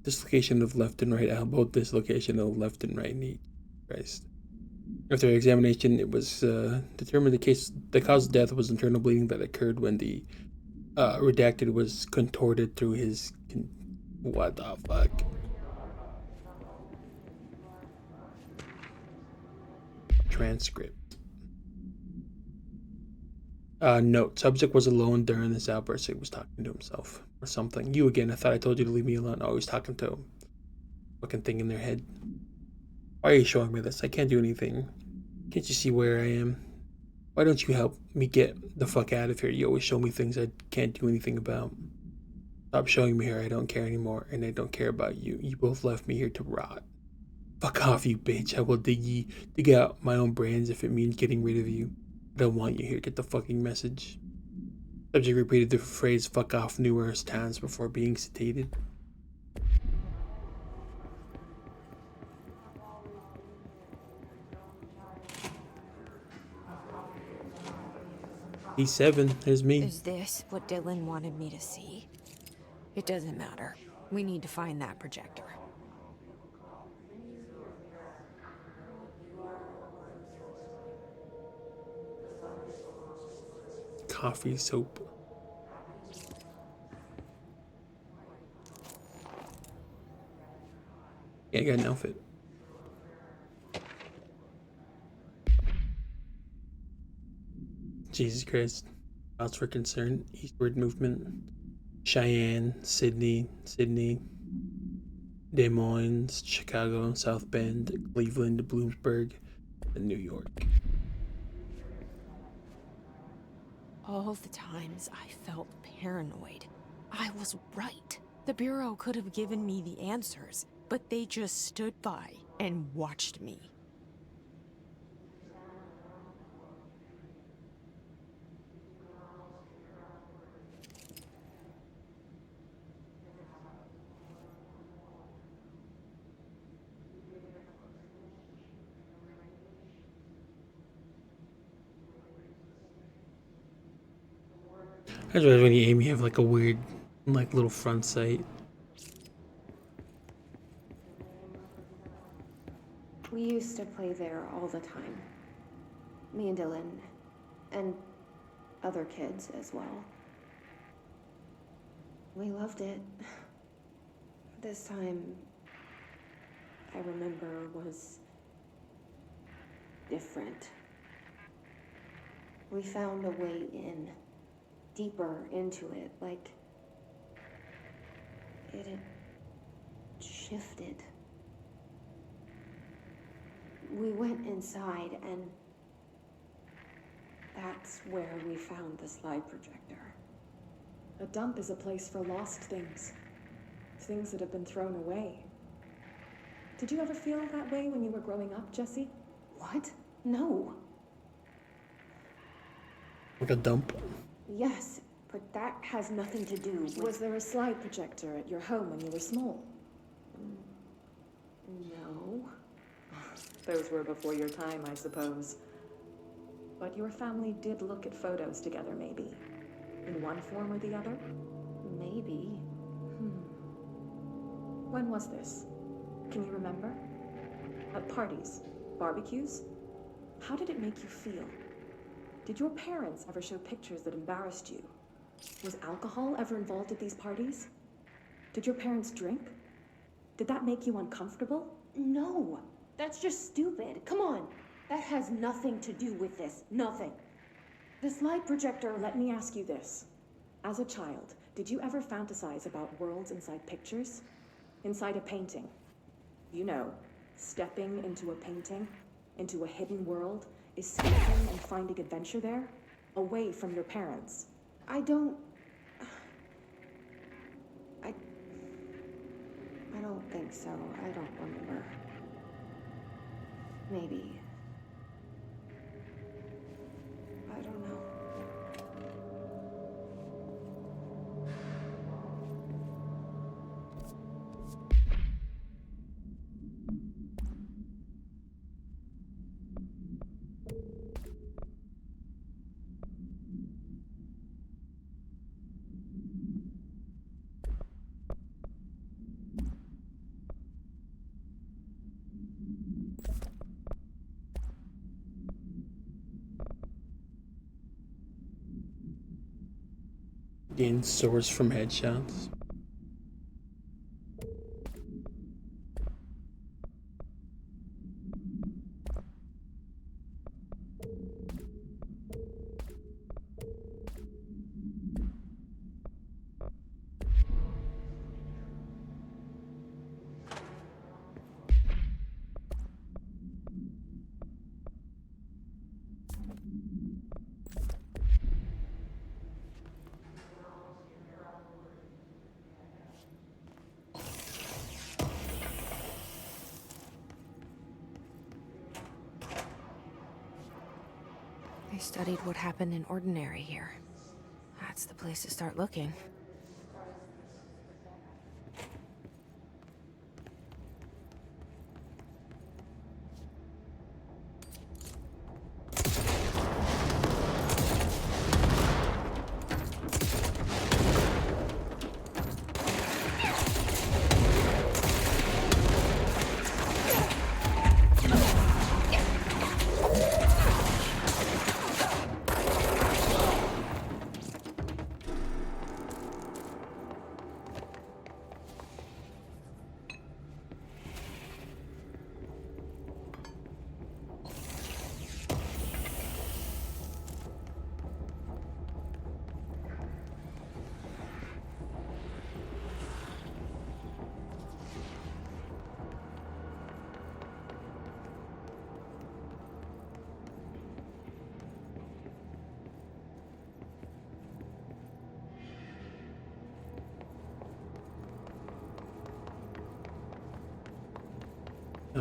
dislocation of left and right elbow, dislocation of left and right knee. Christ. After examination, it was determined the cause of death was internal bleeding that occurred when the redacted was contorted through his... what the fuck? Transcript. Note, subject was alone during this outburst. He was talking to himself or something. You again, I thought I told you to leave me alone. Oh, he's talking to him. Fucking thing in their head. Why are you showing me this? I can't do anything. Can't you see where I am? Why don't you help me get the fuck out of here? You always show me things I can't do anything about. Stop showing me here. I don't care anymore, and I don't care about you. You both left me here to rot. Fuck off, you bitch. I will dig out my own brains if it means getting rid of you. I don't want you here. Get the fucking message. Subject repeated the phrase fuck off numerous times before being sedated. E7, there's me. Is this what Dylan wanted me to see? It doesn't matter. We need to find that projector. Coffee soap. Yeah, I got an outfit. Jesus Christ. Cause for concern. Eastward movement. Cheyenne, Sydney, Des Moines, Chicago, South Bend, Cleveland, Bloomsburg, and New York. All the times I felt paranoid, I was right. The Bureau could have given me the answers, but they just stood by and watched me. I just realized when you aim, you have like a weird, like little front sight. We used to play there all the time. Me and Dylan, and other kids as well. We loved it. This time, I remember, was different. We found a way in, deeper into it, like it had shifted. We went inside, and that's where we found the slide projector. A dump is a place for lost things. Things that have been thrown away. Did you ever feel that way when you were growing up, Jesse? What? No. Like a dump. Yes, but that has nothing to do with... Was there a slide projector at your home when you were small? No. Those were before your time, I suppose. But your family did look at photos together, maybe. In one form or the other? Maybe. When was this? Can you remember? At parties? Barbecues? How did it make you feel? Did your parents ever show pictures that embarrassed you? Was alcohol ever involved at these parties? Did your parents drink? Did that make you uncomfortable? No. That's just stupid. Come on. That has nothing to do with this. Nothing. The slide projector, let me ask you this. As a child, did you ever fantasize about worlds inside pictures? Inside a painting? You know, stepping into a painting, into a hidden world, escaping and finding adventure there, away from your parents. I don't think so. I don't remember. Maybe. I don't know. Gain source from headshots. They studied what happened in Ordinary here. That's the place to start looking.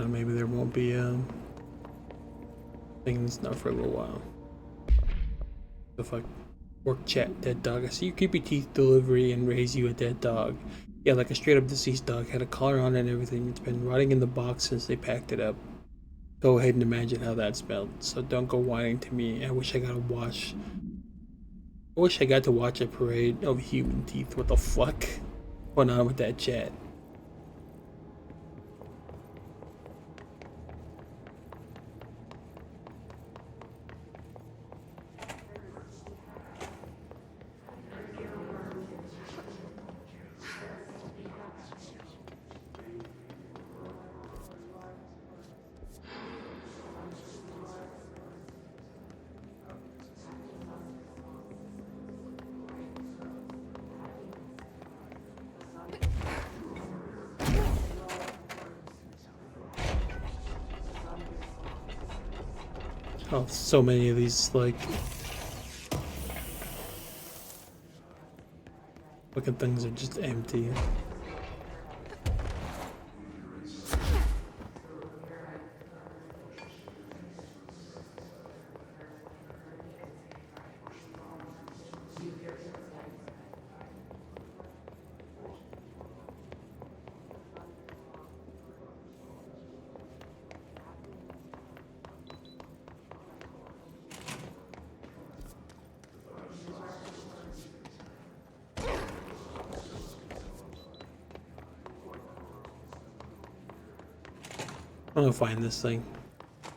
Maybe there won't be things now for a little while. The fuck? Work chat, dead dog. I see your creepy teeth delivery and raise you a dead dog. Yeah, like a straight up deceased dog. Had a collar on it and everything. It's been rotting in the box since they packed it up. Go ahead and imagine how that smelled. So don't go whining to me. I wish I got to watch a parade of human teeth. What the fuck going on with that chat? Oh, so many of these, like, fucking things are just empty. I'm gonna find this thing.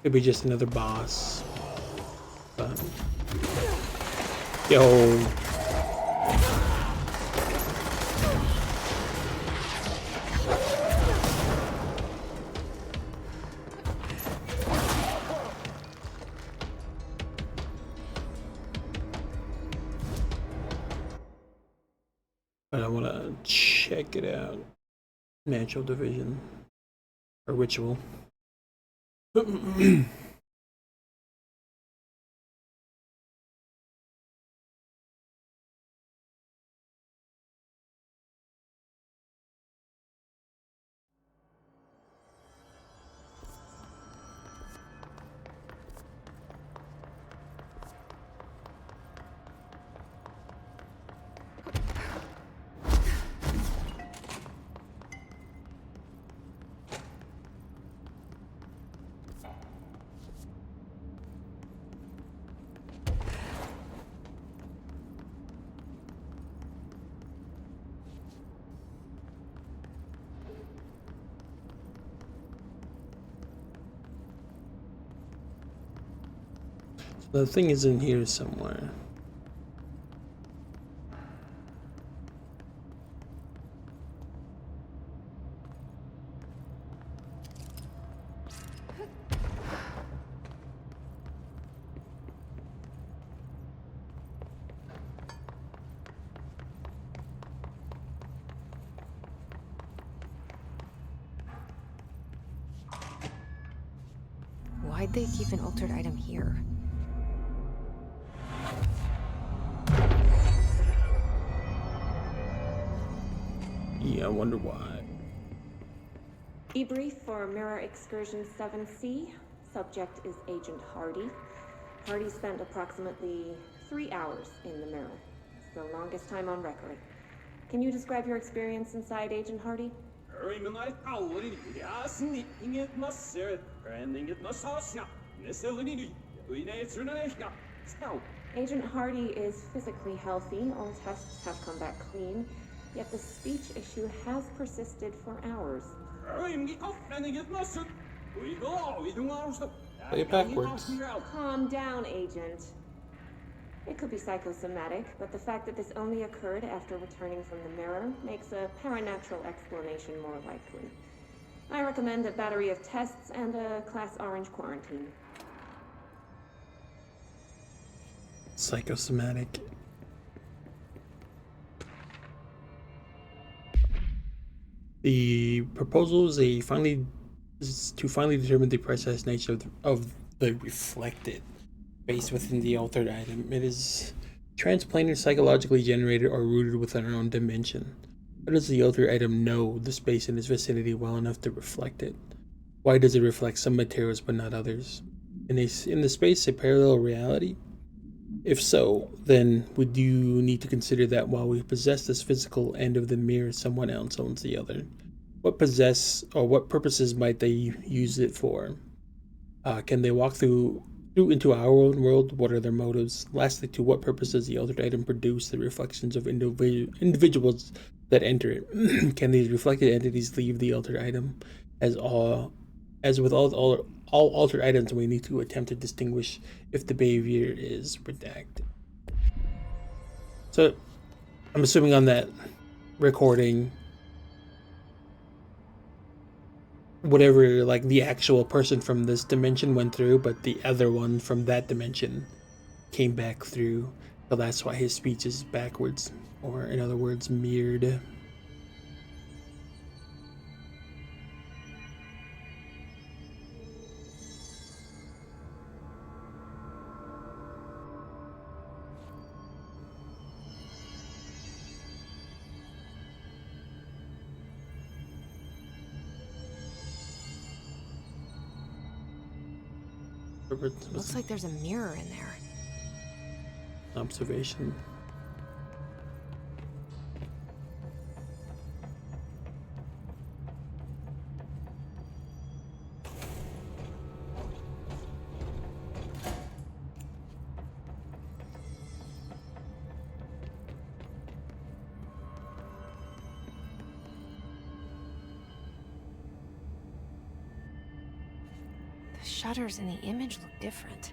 Could be just another boss. But... Yo. But I wanna check it out. Natural division. Or ritual. The thing is in here somewhere. Why'd they keep an altered item here? Yeah, I wonder why. Debrief for Mirror Excursion 7C. Subject is Agent Hardy. Hardy spent approximately 3 hours in the mirror. It's the longest time on record. Can you describe your experience inside, Agent Hardy? Agent Hardy is physically healthy. All tests have come back clean. Yet the speech issue has persisted for hours. Play it backwards. Calm down, Agent. It could be psychosomatic, but the fact that this only occurred after returning from the mirror makes a paranatural explanation more likely. I recommend a battery of tests and a Class Orange quarantine. Psychosomatic. The proposal is to finally determine the precise nature of the reflected space within the altered item. It is transplanar, psychologically generated, or rooted within our own dimension. How does the altered item know the space in its vicinity well enough to reflect it? Why does it reflect some materials but not others? In the space a parallel reality? If so, then would you need to consider that while we possess this physical end of the mirror, someone else owns the other? What purposes might they use it for? Can they walk through into our own world? What are their motives? Lastly, to what purpose does the altered item produce the reflections of individuals that enter it? Can these reflected entities leave the altered item? As with all altered items, we need to attempt to distinguish if the behavior is redacted. So, I'm assuming on that recording, whatever like the actual person from this dimension went through, but the other one from that dimension came back through. So that's why his speech is backwards, or in other words, mirrored. Looks like there's a mirror in there. Observation. The shutters in the image look different.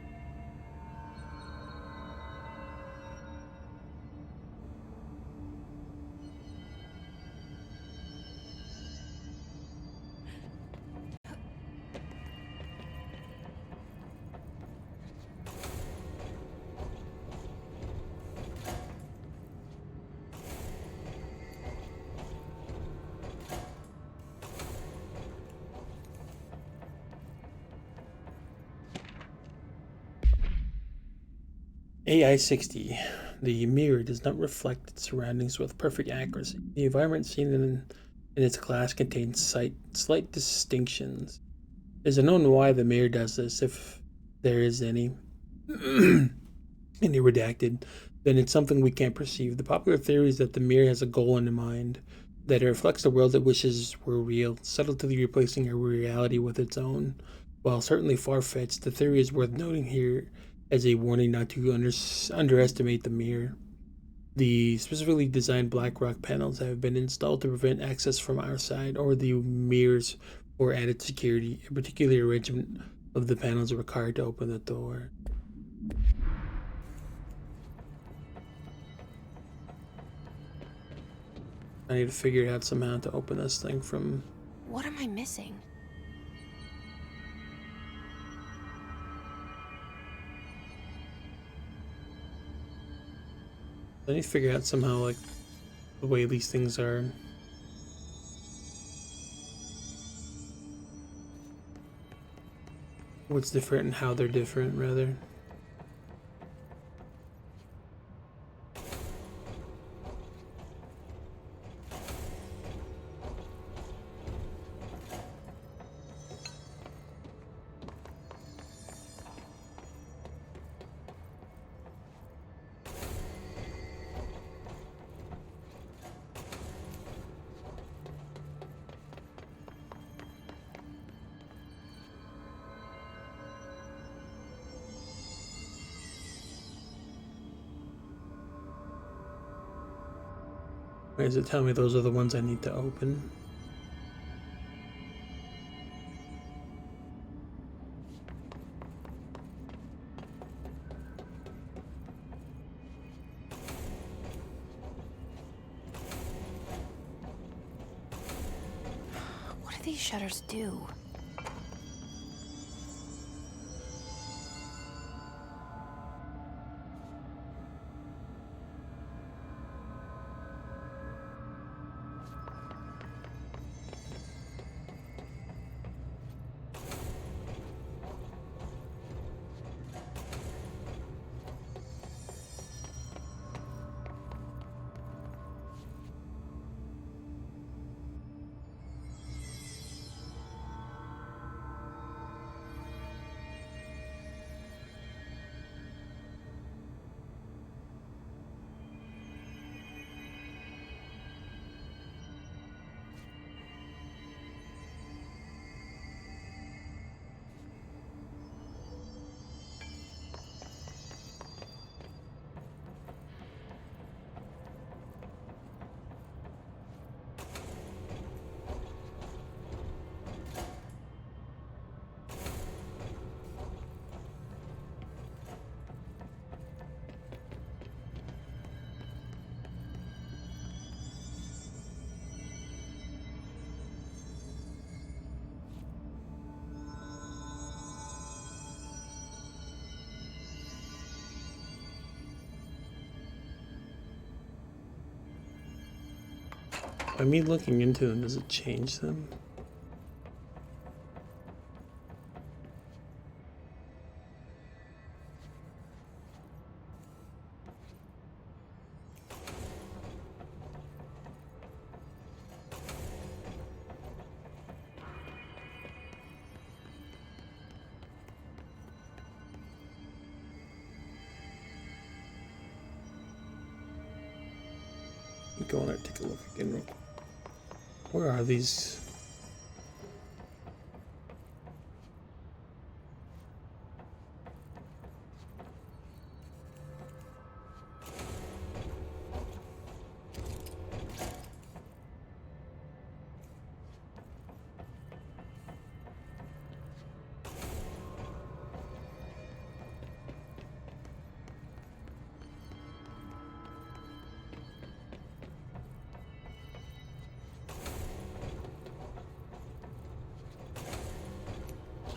AI-60. The mirror does not reflect its surroundings with perfect accuracy. The environment seen in its glass contains slight distinctions. Is it known why the mirror does this, if there is any? Any redacted, then it's something we can't perceive. The popular theory is that the mirror has a goal in mind, that it reflects the world it wishes were real, subtly replacing our reality with its own. While certainly far-fetched, the theory is worth noting here as a warning not to underestimate the mirror. The specifically designed black rock panels have been installed to prevent access from our side, or the mirrors for added security. A particular arrangement of the panels are required to open the door. I need to figure out somehow to open this thing from... What am I missing? I need to figure out somehow, like, the way these things are. What's different and how they're different, rather. Why does it tell me those are the ones I need to open? What do these shutters do? By me looking into them, does it change them? Go on there, take a look again real quick. Where are these?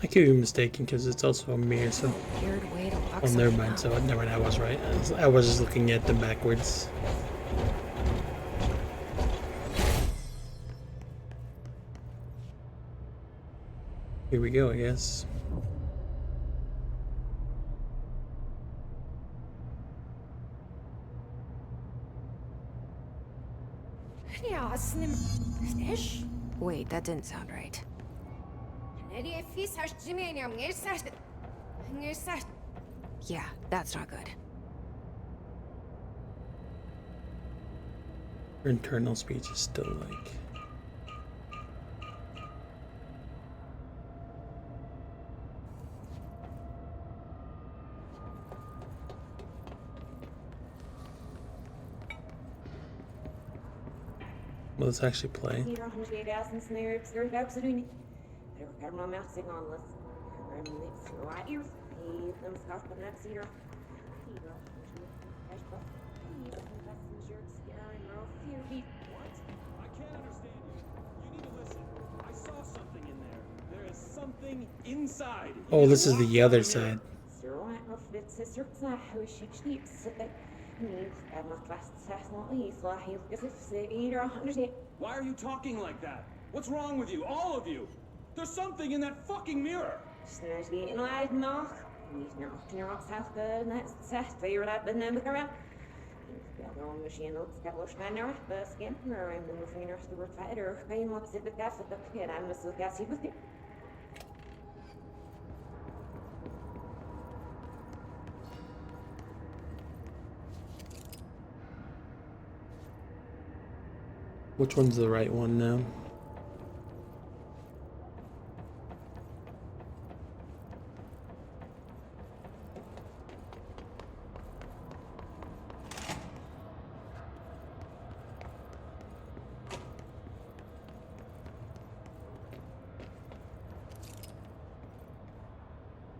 I could be mistaken because it's also a mirror, so. Weird way to walk. Oh, never mind. So never mind. I was right. I was just looking at them backwards. Here we go, I guess. Wait, that didn't sound right. Yeah, that's not good. Her internal speech is still like. Well, let's actually play. I can't understand you. You need to listen. I saw something in there. There is something inside. Oh, this is the other side. Why are you talking like that? What's wrong with you? All of you? There's something in that fucking mirror. Which one's the right one now?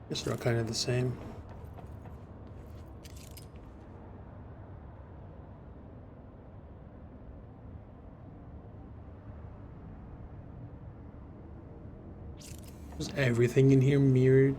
Guess they're all kind of the same. Was everything in here mirrored?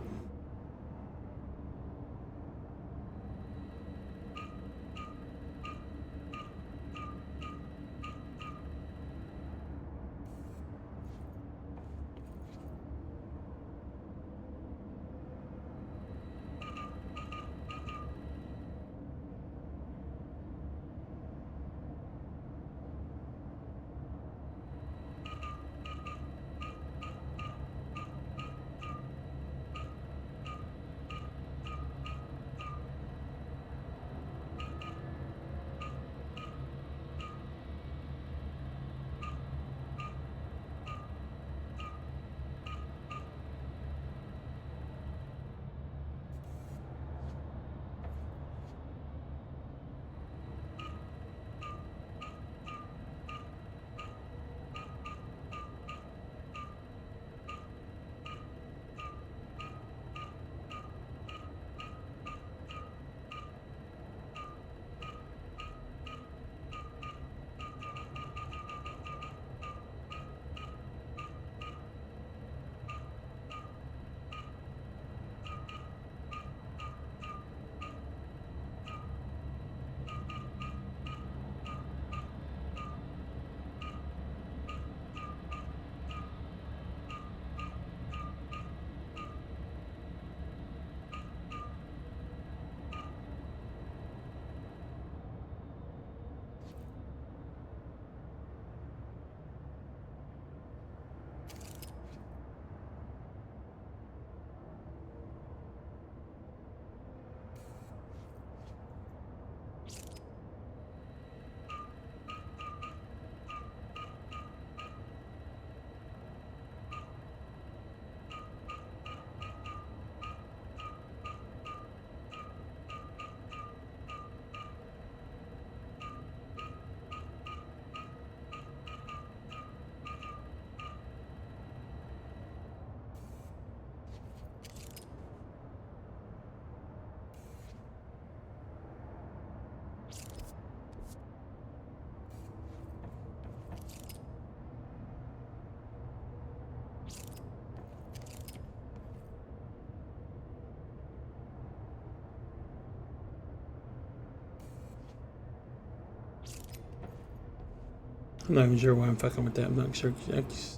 I'm not even sure why I'm fucking with that. I'm not sure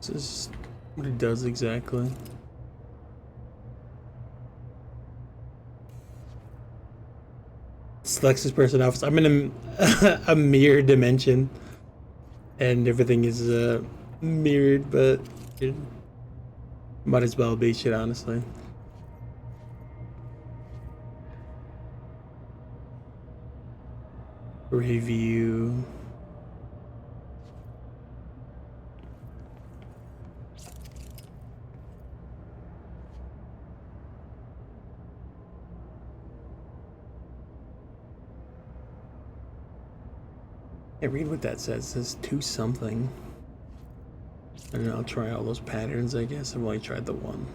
just what it does exactly. Selects this person off. I'm in a mirror dimension, and everything is mirrored, but it might as well be shit, honestly. Review. Yeah, read what that says. It says 2 something. I don't know, I'll try all those patterns, I guess. I've only tried the one.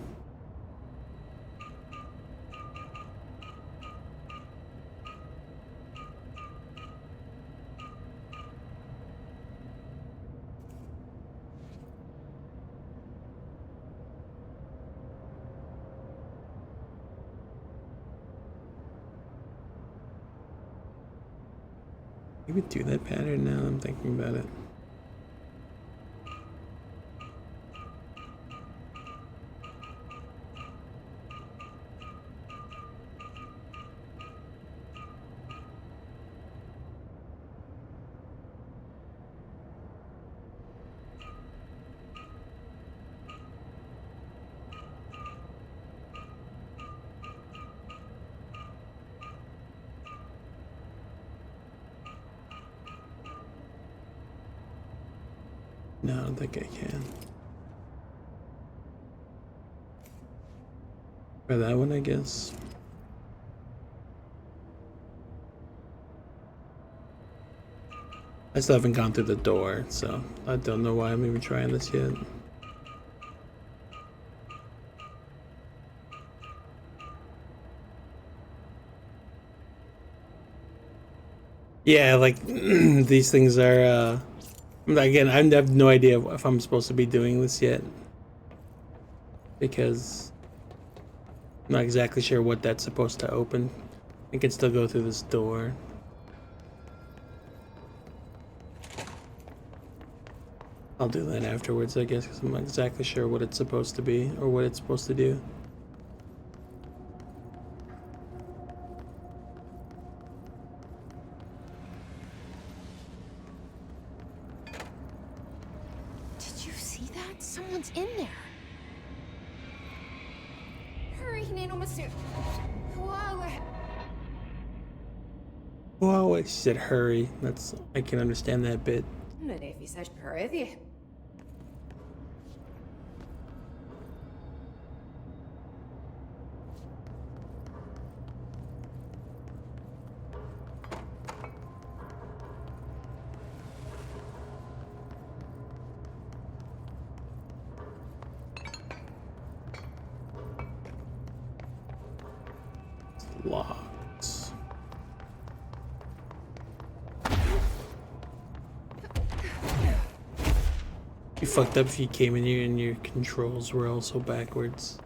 Maybe do that pattern now I'm thinking about it. No, I don't think I can. Try that one, I guess. I still haven't gone through the door, so I don't know why I'm even trying this yet. Yeah, like these things are again, I have no idea if I'm supposed to be doing this yet, because I'm not exactly sure what that's supposed to open. I can still go through this door. I'll do that afterwards, I guess, because I'm not exactly sure what it's supposed to be or what it's supposed to do. Someone's in there. Hurry, Nanomasu. Wow, she said hurry. I can understand that bit. Locked. You fucked up if you came in here and your controls were also backwards.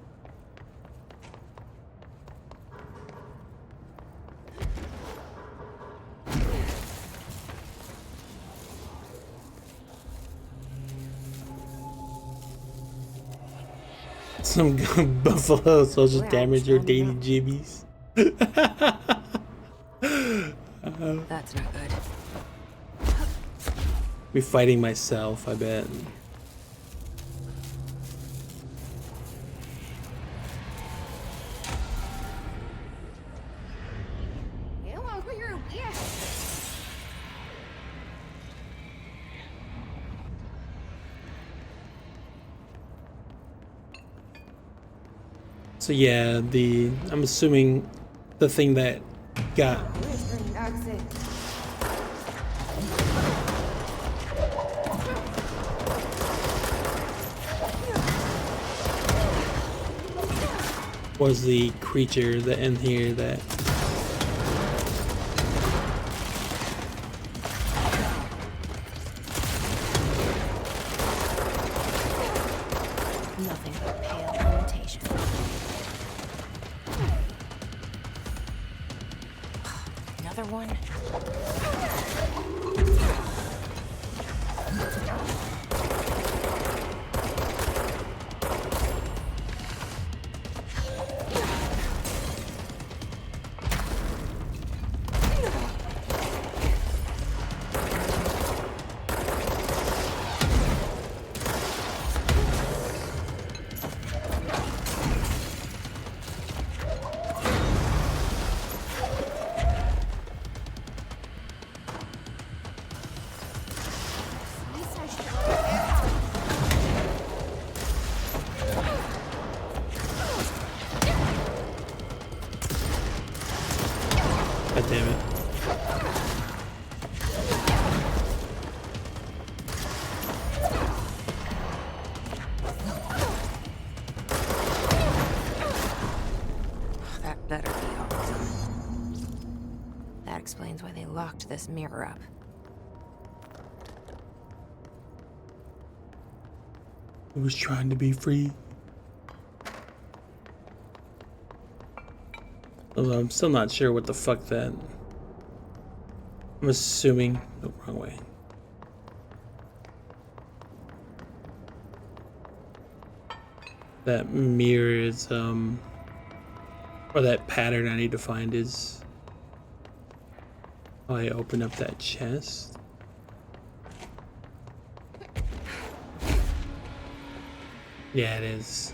Some buffalo social damage your daily jibbies. That's not good. Be fighting myself, I bet. So yeah, I'm assuming the thing that got was the creature that in here that Nothing but pale imitation. Another one. God damn it. That better be all. That explains why they locked this mirror up. He was trying to be free. Although I'm still not sure what the fuck that... I'm assuming... No, wrong way. That mirror is, or that pattern I need to find is... how I open up that chest. Yeah, it is.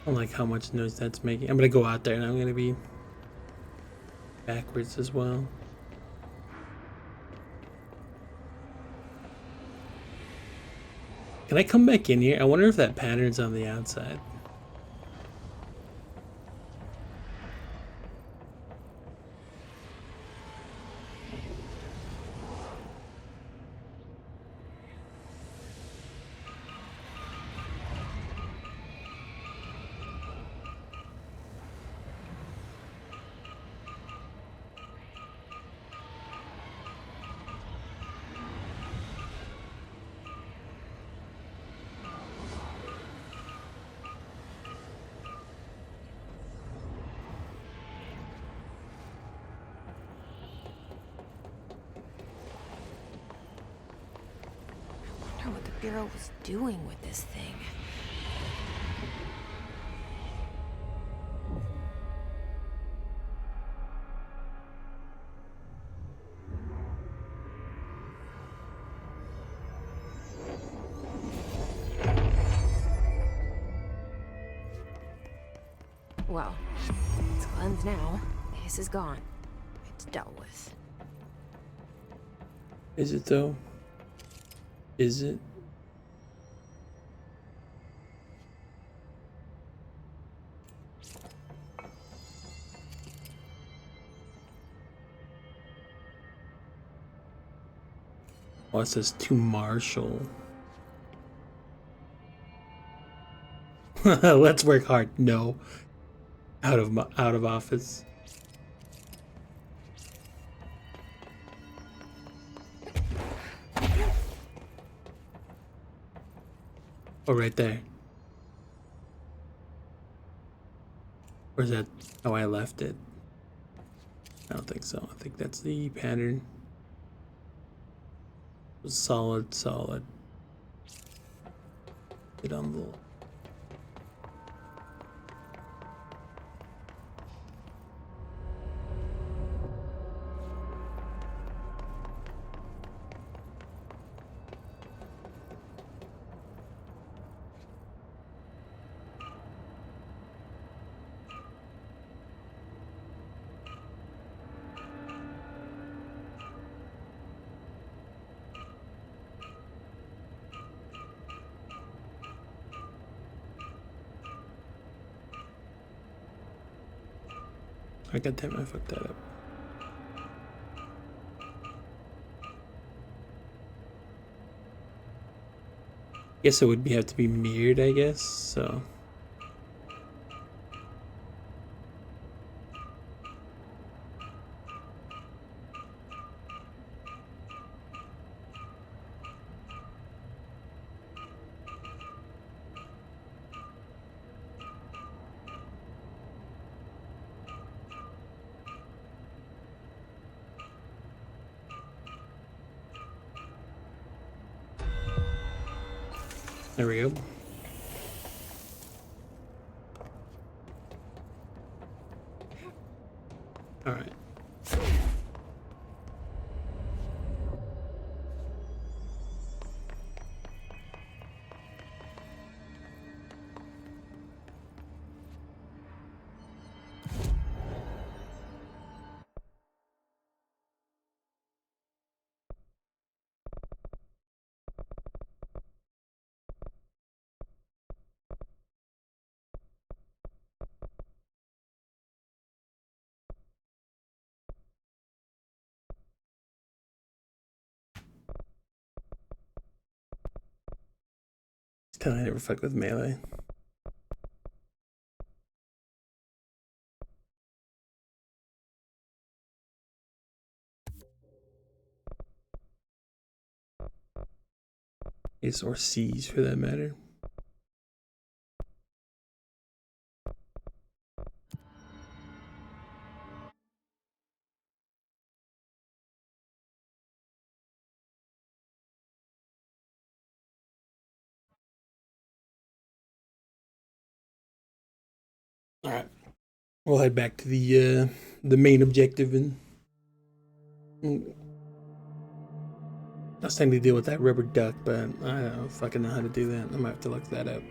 I don't like how much noise that's making. I'm gonna go out there and I'm gonna be backwards as well. Can I come back in here? I wonder if that pattern's on the outside. I wonder what the Bureau was doing with this thing. Well, it's cleansed now. This is gone. It's dealt with. Is it though? Is it? Oh, it says to Marshall. Let's work hard. No. Out of office. Oh, right there. Or is that how I left it? I don't think so. I think that's the pattern. Solid, solid. Get on the... I got damn, I fucked that up. Guess it would have to be mirrored, I guess, so. There we go. All right. Tell I never fuck with melee. Is or C's for that matter. All right, we'll head back to the main objective and I was trying to deal with that rubber duck, but I don't fucking know how to do that. I might have to look that up.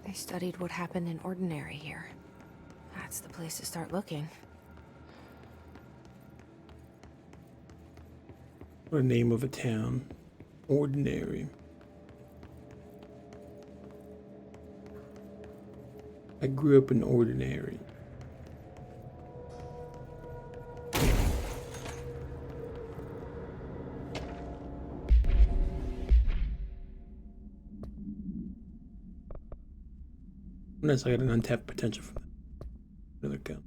They studied what happened in Ordinary here. That's the place to start looking. What a name of a town. Ordinary. I grew up in Ordinary. Unless I got an untapped potential for that. Another count.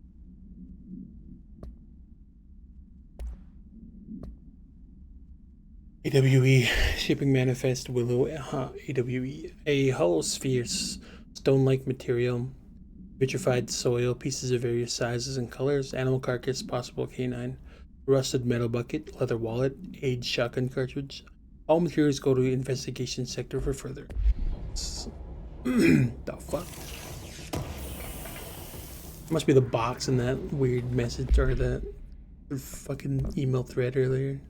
AWE shipping manifest Willow AWE, a hollow sphere, stone-like material, vitrified soil, pieces of various sizes and colors, animal carcass, possible canine, rusted metal bucket, leather wallet, aged shotgun cartridge. All materials go to the investigation sector for further. The fuck? Must be the box in that weird message or that fucking email thread earlier.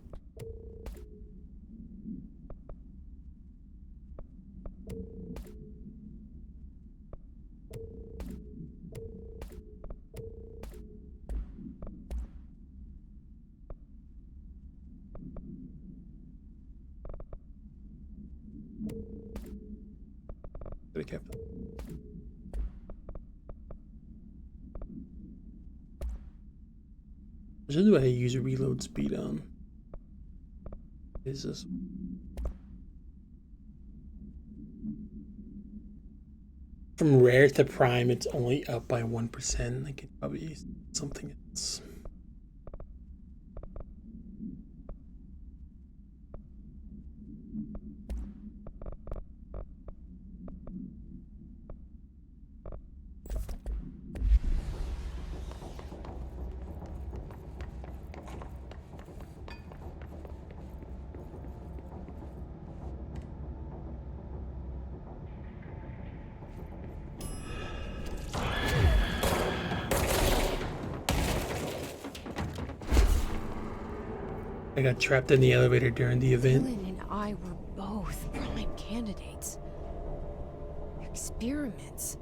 Could have kept it. I should know how to use reload speed on. Is this? From rare to prime, it's only up by 1%. I could probably use something else. I got trapped in the elevator during the event. Dylan and I were both prime candidates. Experiments.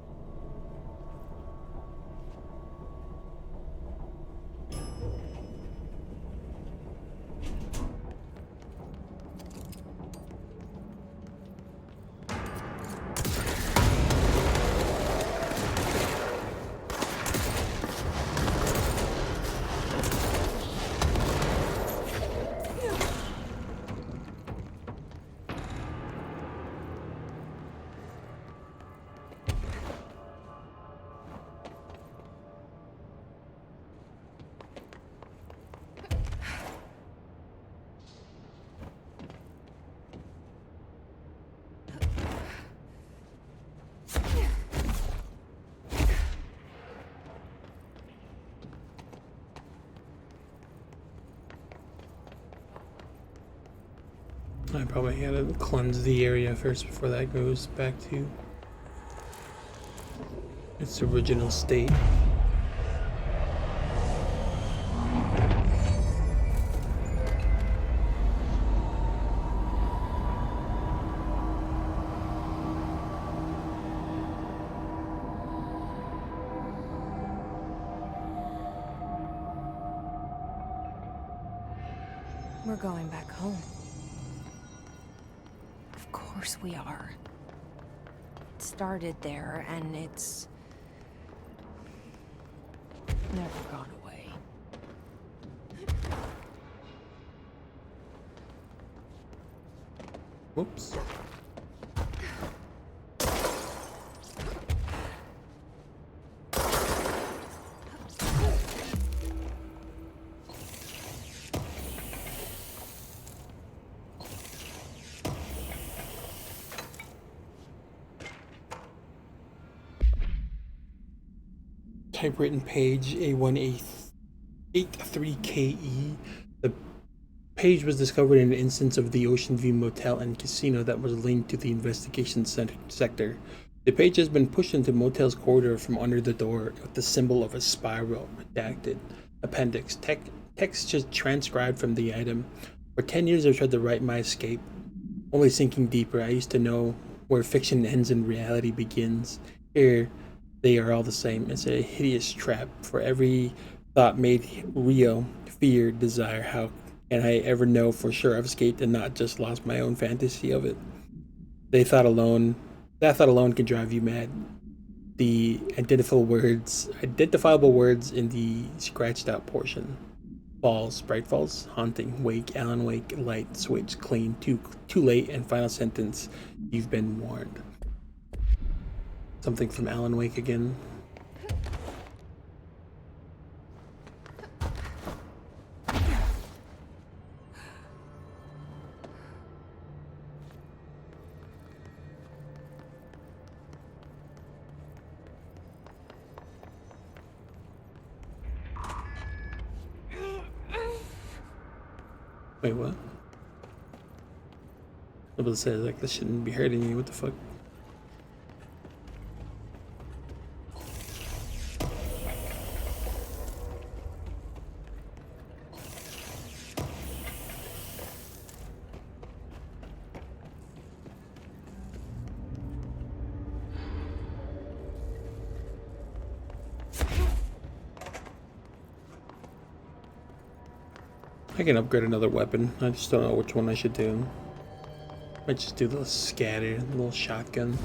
I probably gotta cleanse the area first before that goes back to its original state. We're going back home. Of course we are. It started there, and it's never gone away. Whoops. Typewritten page A183KE. The page was discovered in an instance of the Ocean View Motel and Casino that was linked to the investigation sector. The page has been pushed into motel's corridor from under the door with the symbol of a spiral redacted. Appendix. Text just transcribed from the item. For 10 years I've tried to write my escape, only sinking deeper. I used to know where fiction ends and reality begins. Here, they are all the same. It's a hideous trap. For every thought made real, fear, desire. How can I ever know for sure I've escaped and not just lost my own fantasy of it? That thought alone can drive you mad. The identifiable words in the scratched out portion. Falls, Bright Falls, haunting, wake, Alan Wake, light, switch, clean, too late, and final sentence, you've been warned. Something from Alan Wake again. Wait, what? I was about to say, like, this shouldn't be hurting you. What the fuck? I can upgrade another weapon. I just don't know which one I should do. Might just do the scatter, the little shotgun.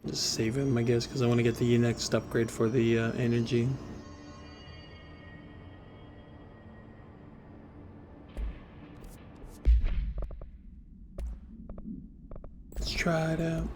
Just save him, I guess, because I want to get the next upgrade for the energy. Let's try it out.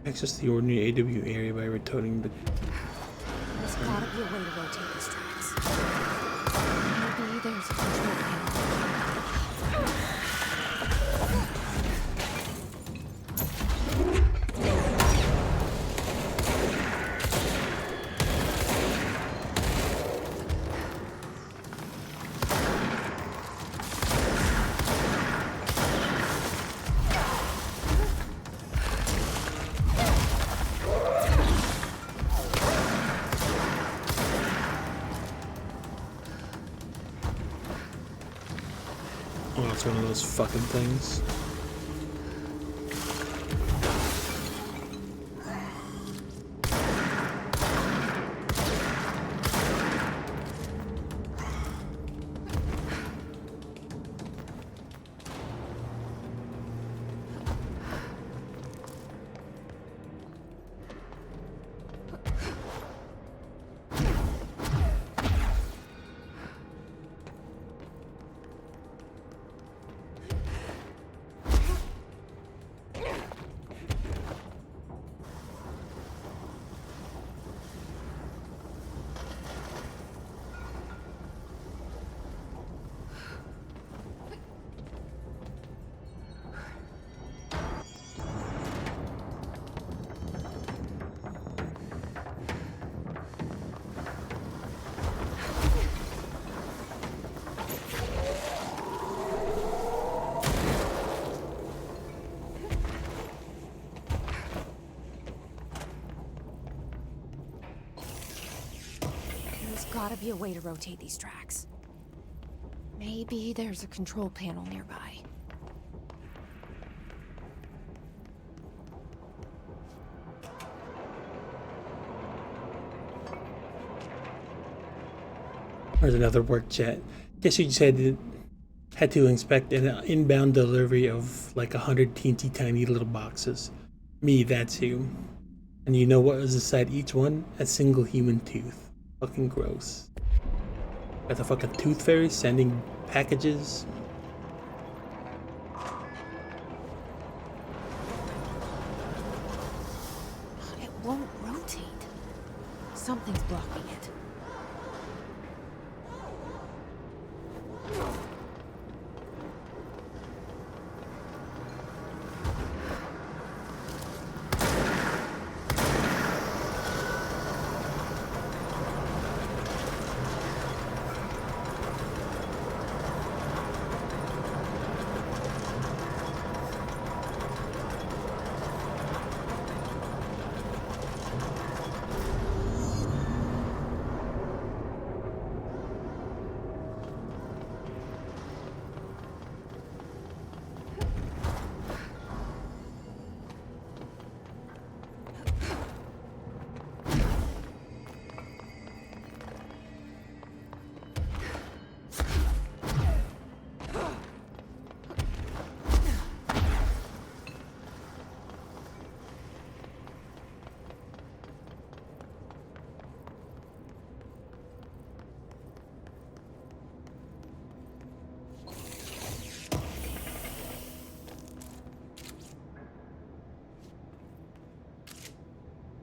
Access the ordinary AW area by returning the. There's gotta be a way to rotate these tracks. Maybe there's a control panel. Oh, it's one of those fucking things. There's gotta be a way to rotate these tracks. Maybe there's a control panel nearby. There's another work jet. Guess you just had to inspect an inbound delivery of like 100 teensy tiny little boxes. Me, that's who. And you know what was inside each one? A single human tooth. Fucking gross. Got the fucking tooth fairy sending packages. It won't rotate. Something's blocking it.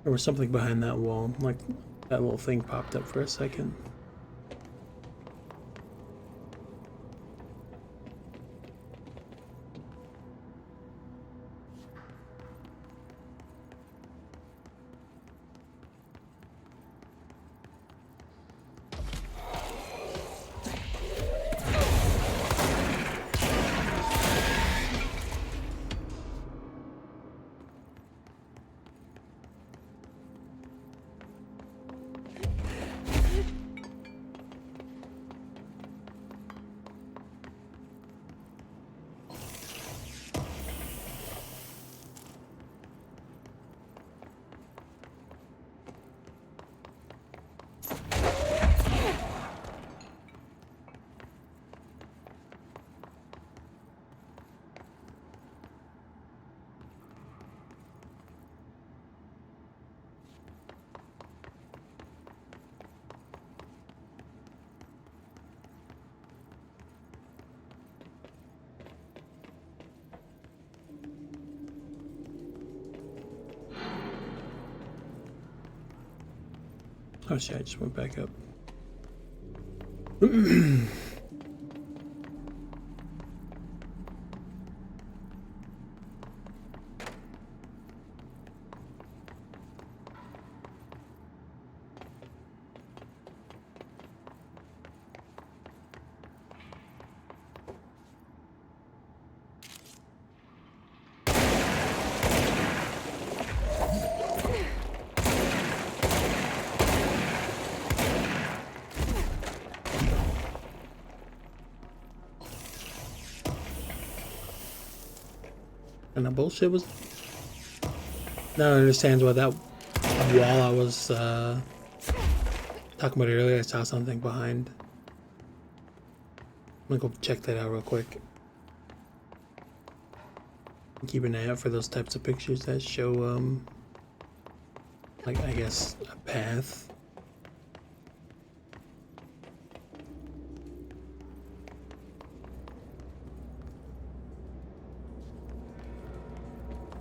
There was something behind that wall, like that little thing popped up for a second. Oh shit, I just went back up. And the bullshit was. Now I understand why that wall I was talking about earlier, I saw something behind. I'm gonna go check that out real quick. Keep an eye out for those types of pictures that show like, I guess, a path.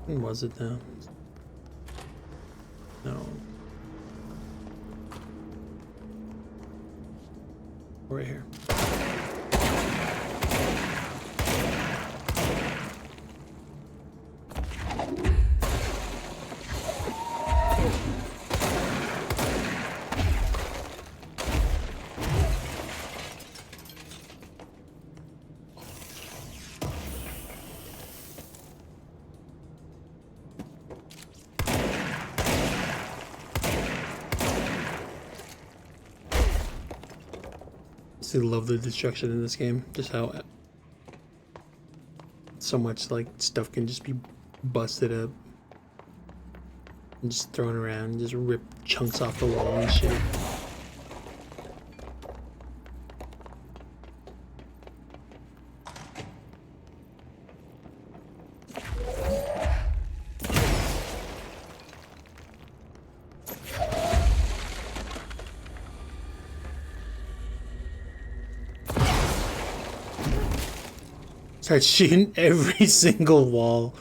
When was it now? No. Right here. I love the destruction in this game. Just how so much like stuff can just be busted up and just thrown around, just rip chunks off the wall and shit. Start shooting every single wall.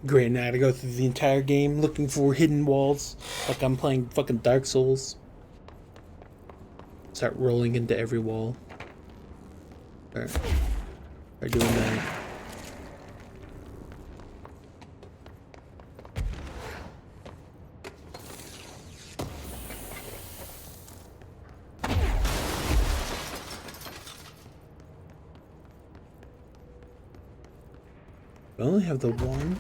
Great, now I gotta go through the entire game looking for hidden walls like I'm playing fucking Dark Souls. Start rolling into every wall. Start doing that. I only have the one.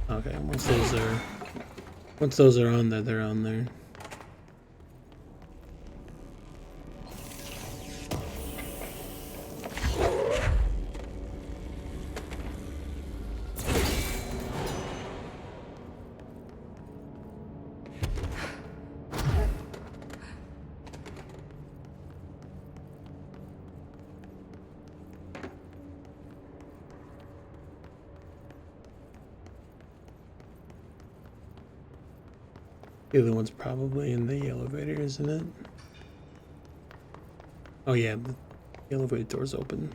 Okay, once those are on there, they're on there. The other one's probably in the elevator, isn't it? Oh yeah, the elevator door's open.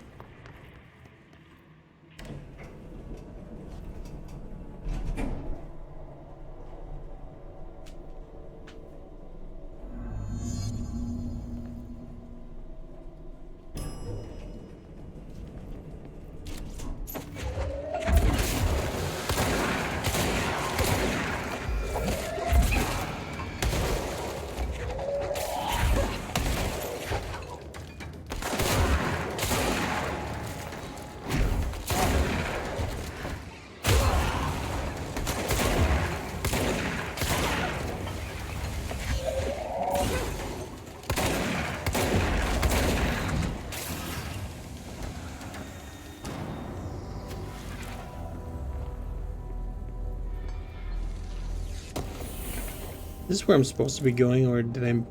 Is this where I'm supposed to be going, or did I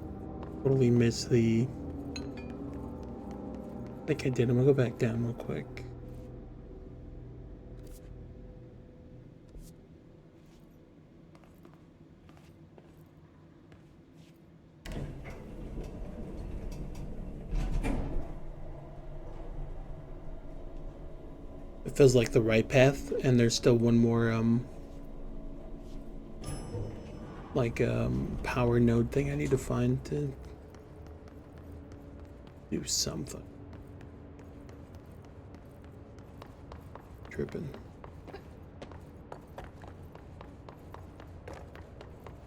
totally miss the... I think I did. I'm gonna go back down real quick. It feels like the right path, and there's still one more power node thing I need to find to do something. Tripping.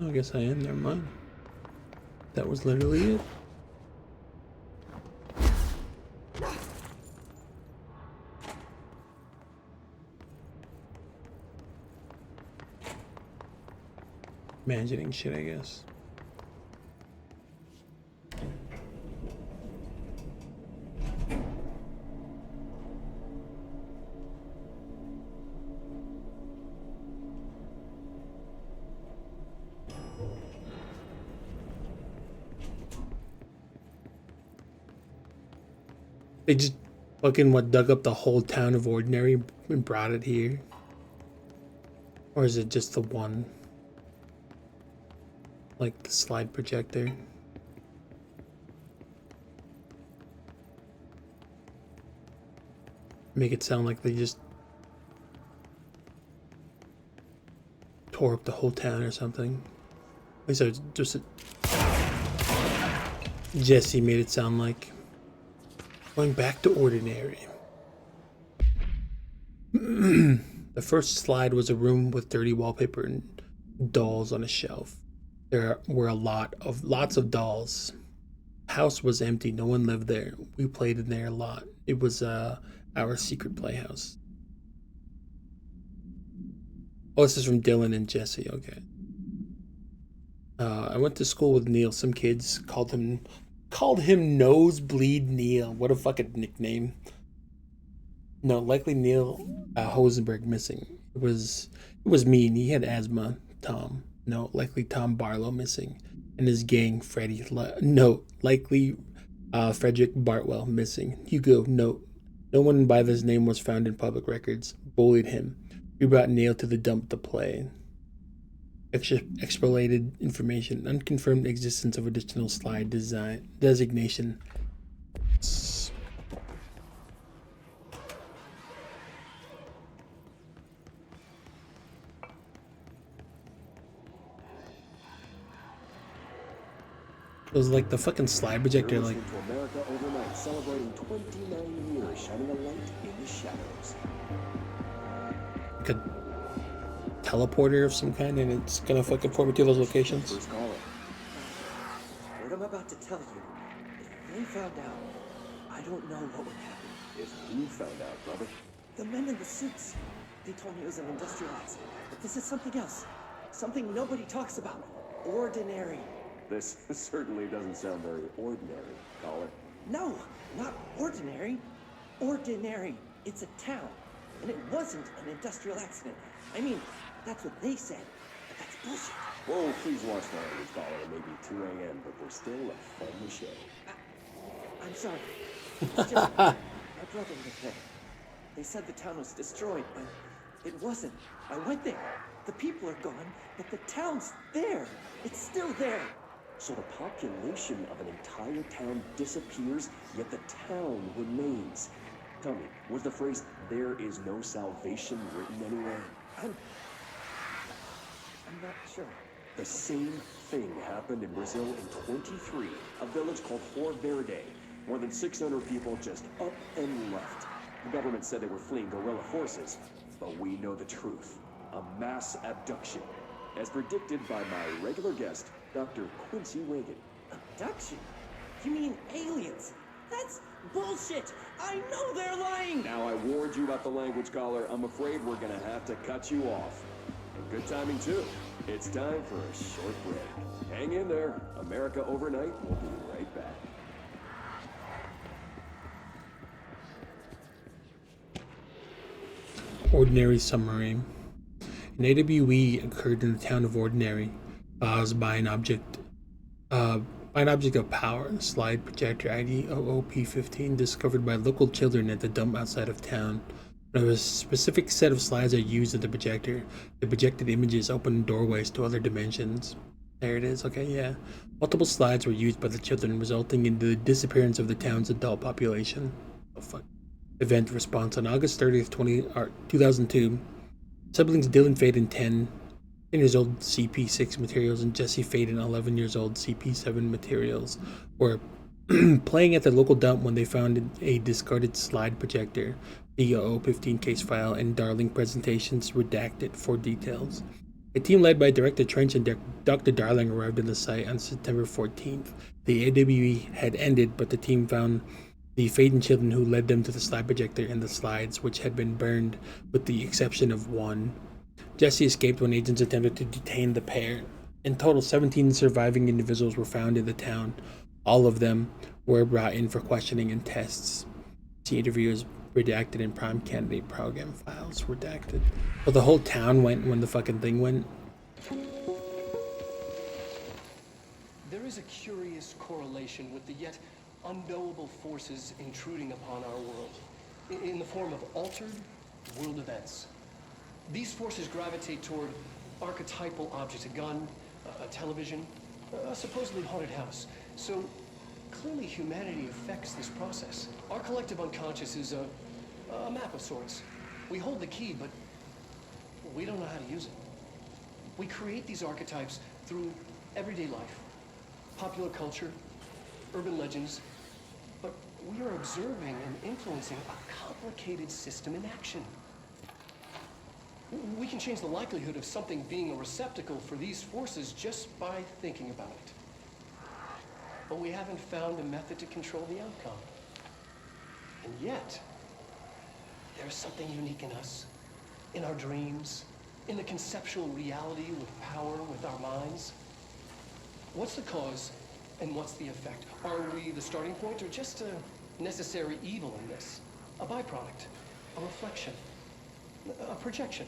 I guess I am. Never mind. That was literally it. Imagining shit, I guess. They just fucking dug up the whole town of Ordinary and brought it here? Or is it just the one? Like the slide projector? Make it sound like they just tore up the whole town or something. At least it's just Jesse made it sound like. Going back to Ordinary. The first slide was a room with dirty wallpaper and dolls on a shelf. There were lots of dolls. The house was empty. No one lived there. We played in there a lot. It was our secret playhouse. Oh, this is from Dylan and Jesse. Okay. I went to school with Neil. Some kids called him Nosebleed Neil. What a fucking nickname. No, likely Neil Hosenberg missing. It was me, and he had asthma. Tom. No, likely Tom Barlow missing. And his gang, Freddie. No, likely Frederick Bartwell missing. Hugo, no. No one by this name was found in public records. Bullied him. We brought Neil to the dump to play. Expurgated information. Unconfirmed existence of additional slide design designation. It was like the fucking slide projector, like. To America Overnight, celebrating 29 years, shining a light in the shadows. Like a teleporter of some kind, and it's gonna fucking port me to those locations. First caller. What I'm about to tell you, if they found out, I don't know what would happen. If who found out, brother? The men in the suits. They told me it was an industrial accident, but this is something else. Something nobody talks about. Ordinary. This certainly doesn't sound very ordinary, caller. No, not ordinary. Ordinary. It's a town. And it wasn't an industrial accident. I mean, that's what they said. But that's bullshit. Whoa, please watch the language, caller. It may be 2 a.m., but we're still a family show. I'm sorry. It's just my brother lived there. They said the town was destroyed, but it wasn't. I went there. The people are gone, but the town's there. It's still there. So the population of an entire town disappears, yet the town remains. Tell me, was the phrase, "there is no salvation," written anywhere? I'm not sure. The same thing happened in Brazil in 23, a village called Flor Verde. More than 600 people just up and left. The government said they were fleeing guerrilla forces, but we know the truth. A mass abduction, as predicted by my regular guest, Dr. Quincy Reagan. Abduction? You mean aliens? That's bullshit! I know they're lying! Now I warned you about the language, caller. I'm afraid we're gonna have to cut you off. And good timing, too. It's time for a short break. Hang in there. America Overnight will be right back. Ordinary submarine. An AWE occurred in the town of Ordinary, caused by an object of power. Slide projector ID OOP15 discovered by local children at the dump outside of town. When a specific set of slides are used at the projector, the projected images open doorways to other dimensions. There it is. Okay, yeah. Multiple slides were used by the children, resulting in the disappearance of the town's adult population. Oh fuck. event response. On August 30th, 2002, siblings Dylan Faden, 10 years old, CP6 materials, and Jesse Faden, 11 years old, CP7 materials, were playing at the local dump when they found a discarded slide projector, PO 15 case file, and Darling presentations redacted for details. A team led by Director Trench and Dr. Darling arrived on the site on September 14th. The AWE had ended, but the team found the Faden children, who led them to the slide projector and the slides, which had been burned with the exception of one. Jesse escaped when agents attempted to detain the pair. In total, 17 surviving individuals were found in the town. All of them were brought in for questioning and tests. See interviews redacted and prime candidate program files redacted. But the whole town went when the fucking thing went. There is a curious correlation with the yet unknowable forces intruding upon our world, in the form of altered world events. These forces gravitate toward archetypal objects, a gun, a television, a supposedly haunted house. So clearly humanity affects this process. Our collective unconscious is a map of sorts. We hold the key, but we don't know how to use it. We create these archetypes through everyday life, popular culture, urban legends, but we are observing and influencing a complicated system in action. We can change the likelihood of something being a receptacle for these forces just by thinking about it. But we haven't found a method to control the outcome. And yet, there's something unique in us, in our dreams, in the conceptual reality with power, with our minds. What's the cause and what's the effect? Are we the starting point or just a necessary evil in this? A byproduct, a reflection, a projection?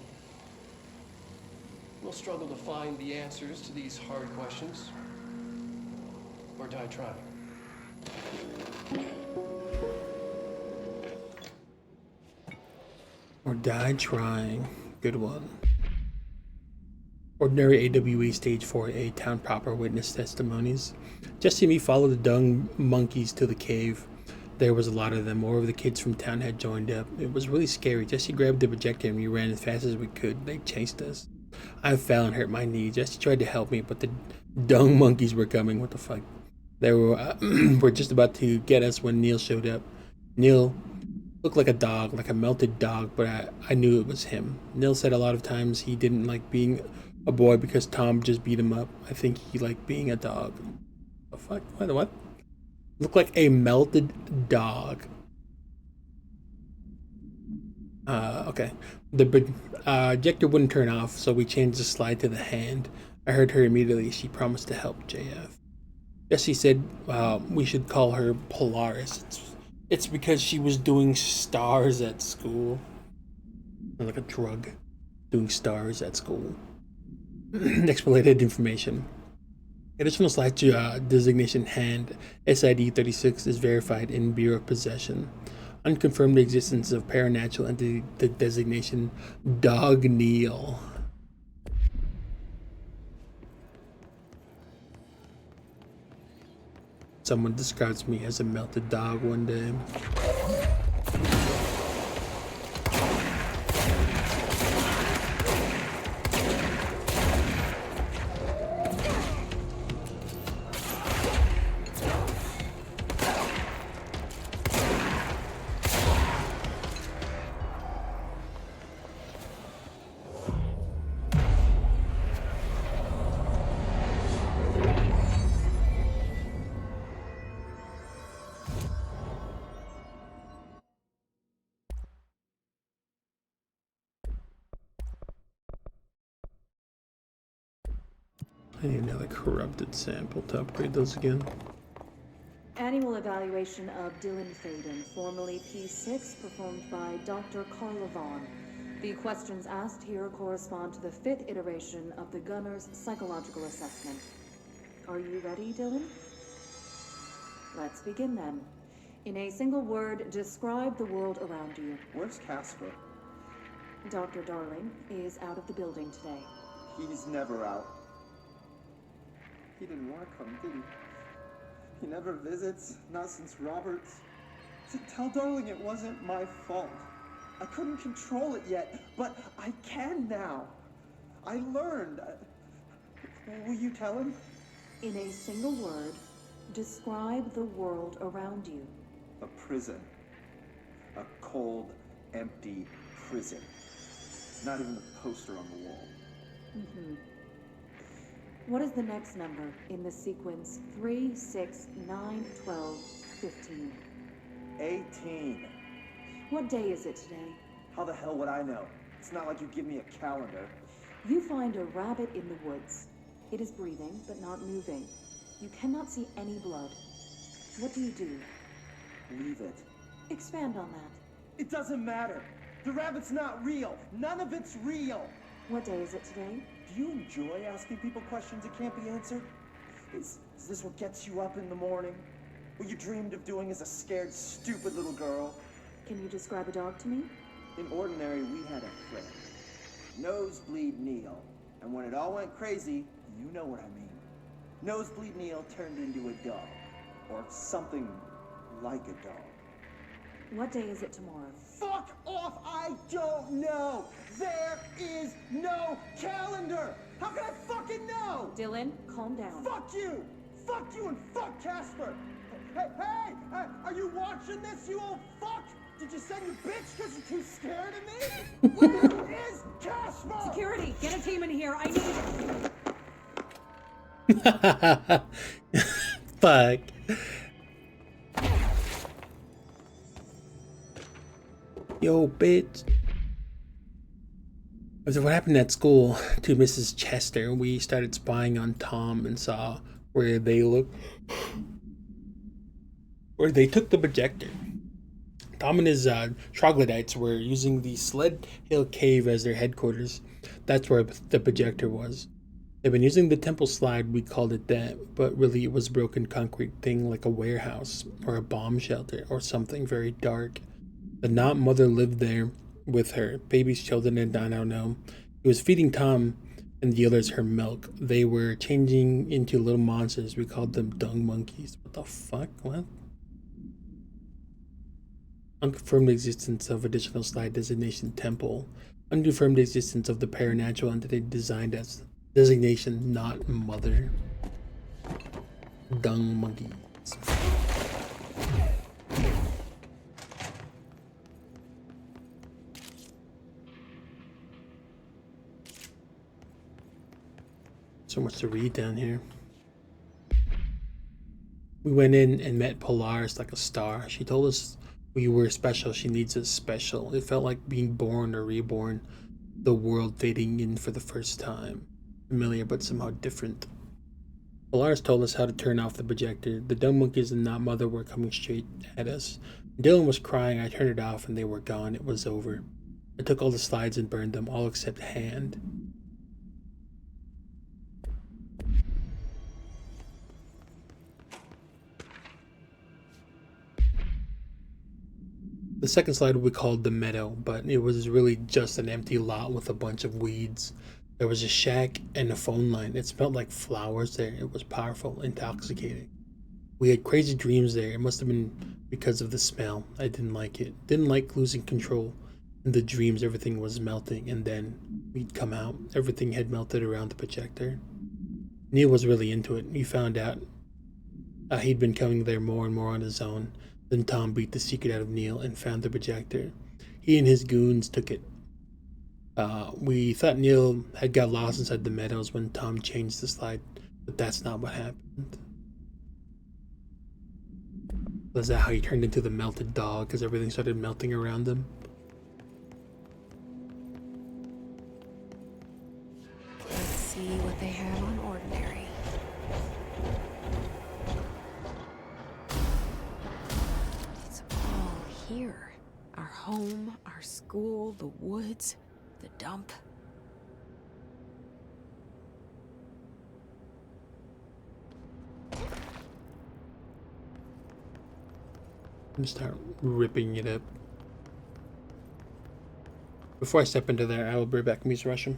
We'll struggle to find the answers to these hard questions, or die trying. Or die trying. Good one. Ordinary AWE Stage 4A Town Proper Witness Testimonies. Jesse and me followed the dung monkeys to the cave. There was a lot of them. More of the kids from town had joined up. It was really scary. Jesse grabbed the projector and we ran as fast as we could. They chased us. I fell and hurt my knee. Jesse tried to help me, but the dung monkeys were coming. What the fuck? They were just about to get us when Neil showed up. Neil looked like a dog, like a melted dog, but I knew it was him. Neil said a lot of times he didn't like being a boy because Tom just beat him up. I think he liked being a dog. The fuck? What? Looked like a melted dog. Okay. The projector wouldn't turn off, so we changed the slide to the hand. I heard her immediately. She promised to help JF. Jesse said we should call her Polaris. It's because she was doing stars at school. Like a drug. Doing stars at school. Explanted information. Additional slide to designation hand. SID 36 is verified in Bureau of Possession. Unconfirmed existence of paranatural entity, the designation Dog Neil. Someone describes me as a melted dog one day. I need another corrupted sample to upgrade those again. Annual evaluation of Dylan Faden, formerly P6, performed by Dr. Carla Vaughn. The questions asked here correspond to the 5th iteration of the Gunner's psychological assessment. Are you ready, Dylan? Let's begin then. In a single word, describe the world around you. Where's Casper? Dr. Darling is out of the building today. He's never out. He didn't want to come, did he? He never visits, not since Roberts. Tell Darling it wasn't my fault. I couldn't control it yet, but I can now. I learned. Will you tell him? In a single word, describe the world around you. A prison. A cold, empty prison. Not even a poster on the wall. What is the next number in the sequence 3, 6, 9, 12, 15? 18. What day is it today? How the hell would I know? It's not like you give me a calendar. You find a rabbit in the woods. It is breathing, but not moving. You cannot see any blood. What do you do? Leave it. Expand on that. It doesn't matter. The rabbit's not real. None of it's real. What day is it today? Do you enjoy asking people questions that can't be answered? Is this what gets you up in the morning? What you dreamed of doing as a scared, stupid little girl? Can you describe a dog to me? In Ordinary, we had a friend. Nosebleed Neil. And when it all went crazy, you know what I mean. Nosebleed Neil turned into a dog. Or something like a dog. What day is it tomorrow? Fuck off! I don't know! There is no calendar! How can I fucking know? Dylan, calm down. Fuck you! Fuck you and fuck Casper! Hey! Are you watching this, you old fuck? Did you send your bitch because you're too scared of me? Where is Casper? Security, get a team in here. I need it. Fuck. Yo, bitch. So what happened at school to Mrs. Chester? We started spying on Tom and saw where they took the projector. Tom and his troglodytes were using the Sled Hill Cave as their headquarters. That's where the projector was. They've been using the temple slide, we called it that, but really it was a broken concrete thing like a warehouse or a bomb shelter or something very dark. The not mother lived there with her baby's children, and I don't know. He was feeding Tom and the others her milk. They were changing into little monsters. We called them dung monkeys. What the fuck? What? Unconfirmed existence of additional slide designation temple. Unconfirmed existence of the paranatural entity designed as designation not mother. Dung monkeys. So much to read down here. We went in and met Polaris like a star. She told us we were special. She needs us special. It felt like being born or reborn. The world fading in for the first time. Familiar but somehow different. Polaris told us how to turn off the projector. The dumb monkeys and not mother were coming straight at us. Dylan was crying. I turned it off and they were gone. It was over. I took all the slides and burned them, all except Hand. The second slide we called the meadow, but it was really just an empty lot with a bunch of weeds. There was a shack and a phone line. It smelled like flowers there. It was powerful, intoxicating. We had crazy dreams there. It must have been because of the smell. I didn't like it. Didn't like losing control. In the dreams, everything was melting, and then we'd come out. Everything had melted around the projector. Neil was really into it. We found out he'd been coming there more and more on his own. Then Tom beat the secret out of Neil and found the projector. He and his goons took it. We thought Neil had got lost inside the meadows when Tom changed the slide, but that's not what happened. Was that how he turned into the melted dog because everything started melting around him? Let's see what they have on Ordinary. Here. Our home, our school, the woods, the dump. I'm gonna start ripping it up. Before I step into there, I will bring back Ms. Russian.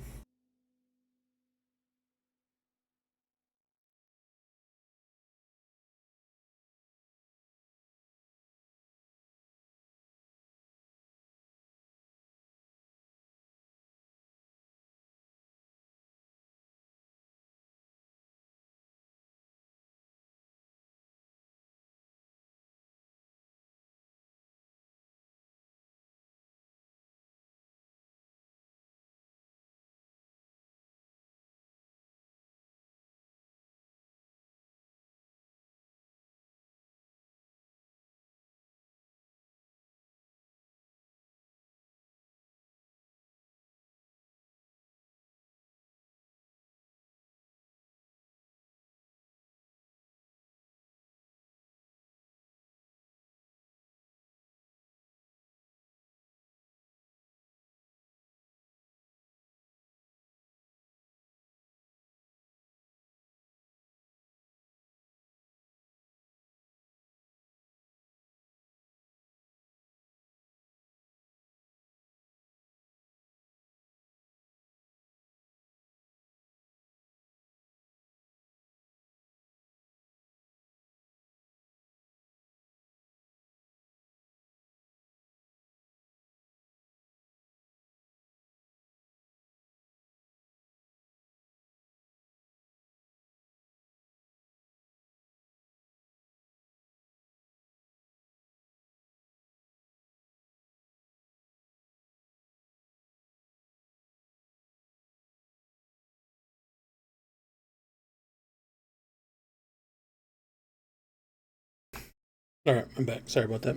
Alright, I'm back. Sorry about that.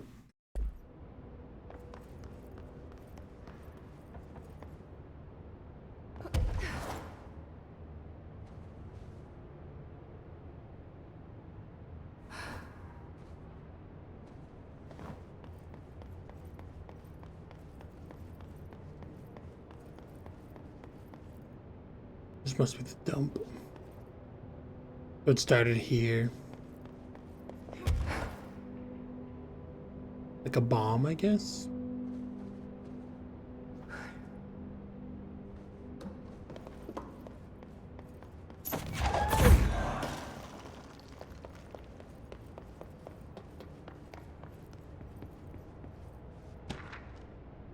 This must be the dump. It started here. Like a bomb, I guess?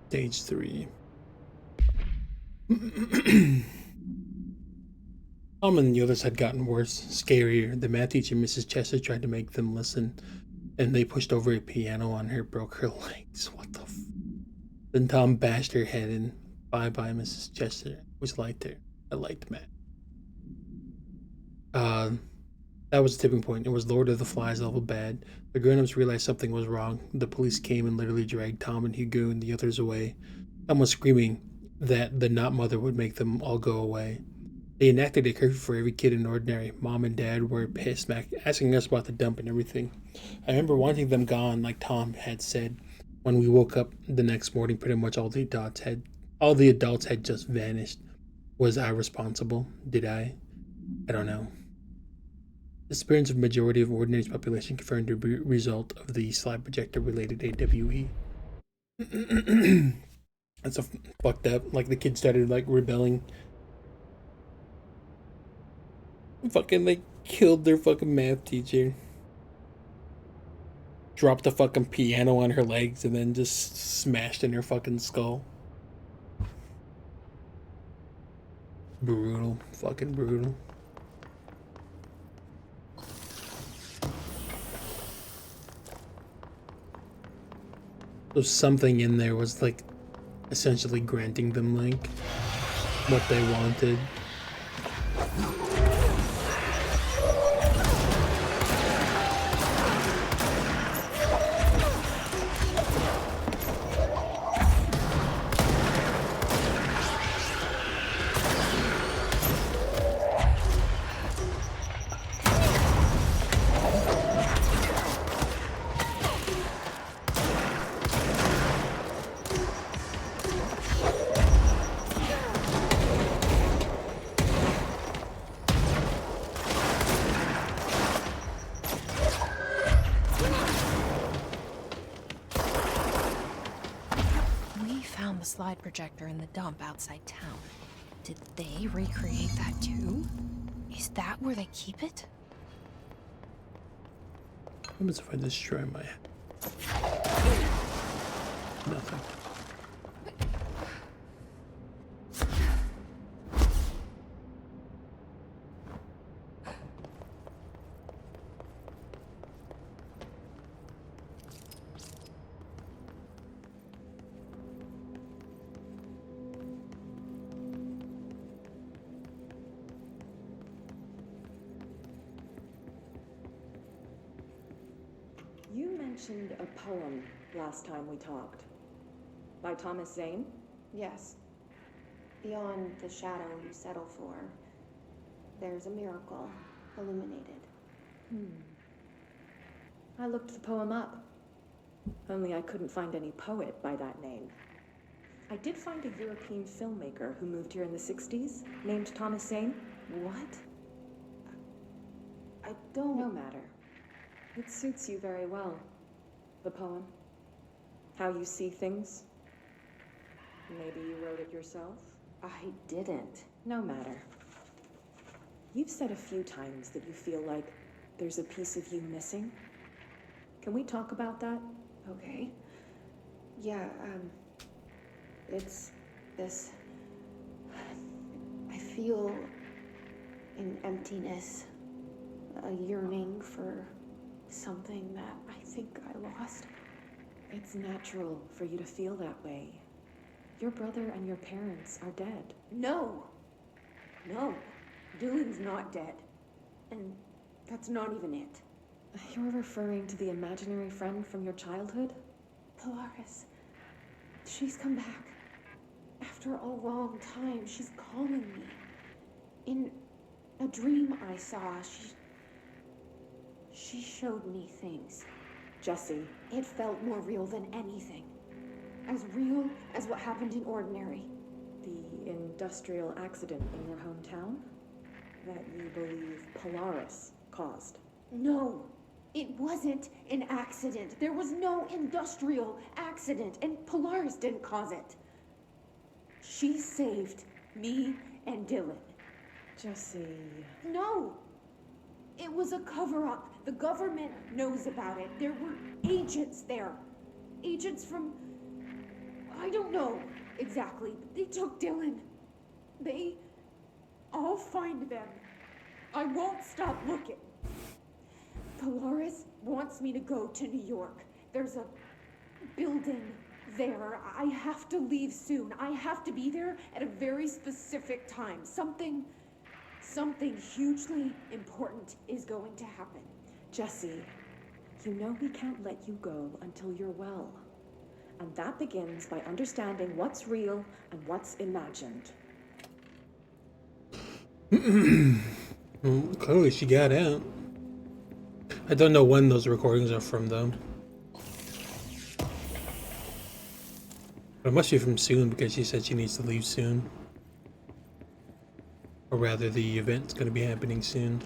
Stage 3. Tom and the others had gotten worse, scarier. The math teacher, Mrs. Chester, tried to make them listen, and they pushed over a piano on her, broke her legs. What the f? Then Tom bashed her head in. Bye-bye, Mrs. Chester. It was light there. I liked math. That was the tipping point. It was Lord of the Flies level bad. The grown-ups realized something was wrong. The police came and literally dragged Tom and Hugo and the others away. Tom was screaming that the not mother would make them all go away. They enacted a curfew for every kid in Ordinary. Mom and Dad were pissed, asking us about the dump and everything. I remember wanting them gone, like Tom had said. When we woke up the next morning, pretty much all the adults had just vanished. Was I responsible? Did I? I don't know. The disappearance of majority of Ordinary's population confirmed the result of the slide projector-related AWE. That's a fucked up. Like, the kids started, like, rebelling. Fucking, they killed their fucking math teacher. Dropped the fucking piano on her legs and then just smashed in her fucking skull. Brutal. Fucking brutal. So something in there was like essentially granting them like what they wanted. The slide projector in the dump outside town. Did they recreate that too? Is that where they keep it? What happens if I destroy my... Nothing. You mentioned a poem last time we talked. By Thomas Zane? Yes. Beyond the shadow you settle for, there's a miracle illuminated. I looked the poem up. Only I couldn't find any poet by that name. I did find a European filmmaker who moved here in the 60s, named Thomas Zane. What? I don't... No matter. It suits you very well. The poem. How you see things. Maybe you wrote it yourself? I didn't. No matter. You've said a few times that you feel like there's a piece of you missing. Can we talk about that? Okay. Yeah, it's this... I feel an emptiness, a yearning for something that I think I lost. It's natural for you to feel that way. Your brother and your parents are dead. No! No. Dylan's not dead. And that's not even it. You're referring to the imaginary friend from your childhood? Polaris. She's come back. After a long time, she's calling me. In a dream I saw, she showed me things. Jesse. It felt more real than anything. As real as what happened in Ordinary. The industrial accident in your hometown? That you believe Polaris caused? No, it wasn't an accident. There was no industrial accident, and Polaris didn't cause it. She saved me and Dylan. Jesse... No! It was a cover-up. The government knows about it. There were agents there. Agents from... I don't know exactly, but they took Dylan. I'll find them. I won't stop looking. Polaris wants me to go to New York. There's a building there. I have to leave soon. I have to be there at a very specific time. Something hugely important is going to happen. Jesse, you know we can't let you go until you're well. And that begins by understanding what's real and what's imagined. Well, clearly she got out. I don't know when those recordings are from, though. But it must be from soon, because she said she needs to leave soon. Or rather, the event's going to be happening soon.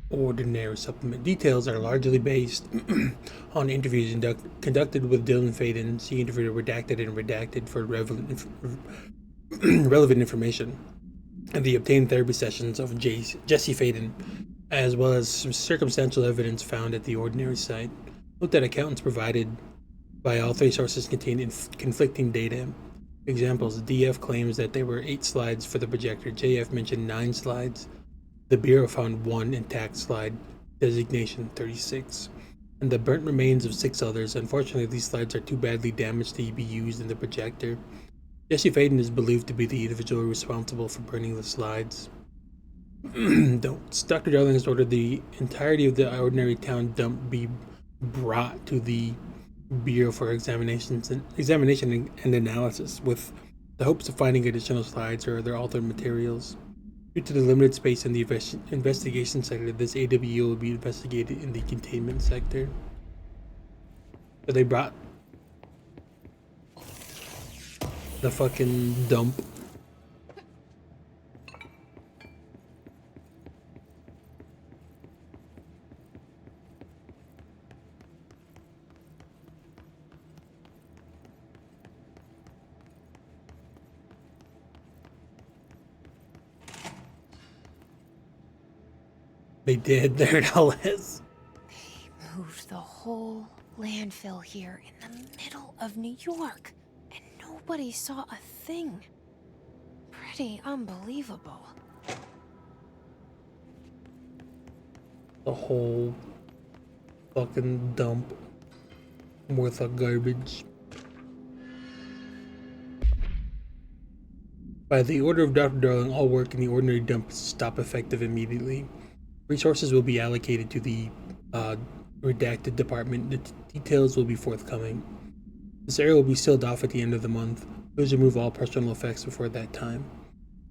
Ordinary supplement details are largely based on interviews conducted with Dylan Faden. See interview redacted and redacted for relevant information. And the obtained therapy sessions of Jesse Faden, as well as some circumstantial evidence found at the Ordinary site. Note that accountants provided by all three sources contain conflicting data. Examples: DF claims that there were 8 slides for the projector. JF mentioned 9 slides. The Bureau found 1 intact slide, designation 36, and the burnt remains of 6 others. Unfortunately, these slides are too badly damaged to be used in the projector. Jesse Faden is believed to be the individual responsible for burning the slides. Dr. Darling has ordered the entirety of the Ordinary Town dump be brought to the Bureau for examination and analysis, with the hopes of finding additional slides or other altered materials. Due to the limited space in the investigation sector, this AWE will be investigated in the containment sector. So they brought the fucking dump. They did. There it all is. They moved the whole landfill here in the middle of New York, and nobody saw a thing. Pretty unbelievable. The whole fucking dump worth of garbage. By the order of Dr. Darling, all work in the Ordinary dump stop effective immediately. Resources will be allocated to the redacted department. The details will be forthcoming. This area will be sealed off at the end of the month. Please remove all personal effects before that time.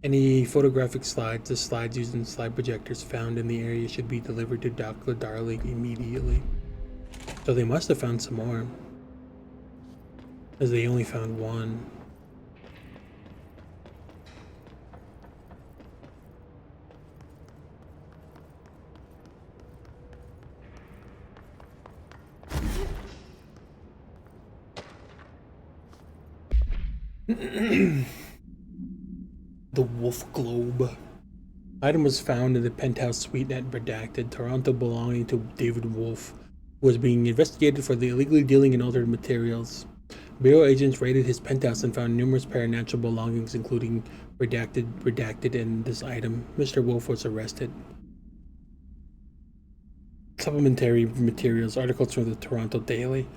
Any photographic slides, the slides used in slide projectors found in the area should be delivered to Dr. Darling immediately. So they must have found some more, as they only found 1. The Wolf Globe. Item was found in the penthouse suite at Redacted, Toronto, belonging to David Wolf, who was being investigated for the illegally dealing in altered materials. Bureau agents raided his penthouse and found numerous paranatural belongings, including redacted, and this item. Mr. Wolf was arrested. Supplementary materials, articles from the Toronto Daily.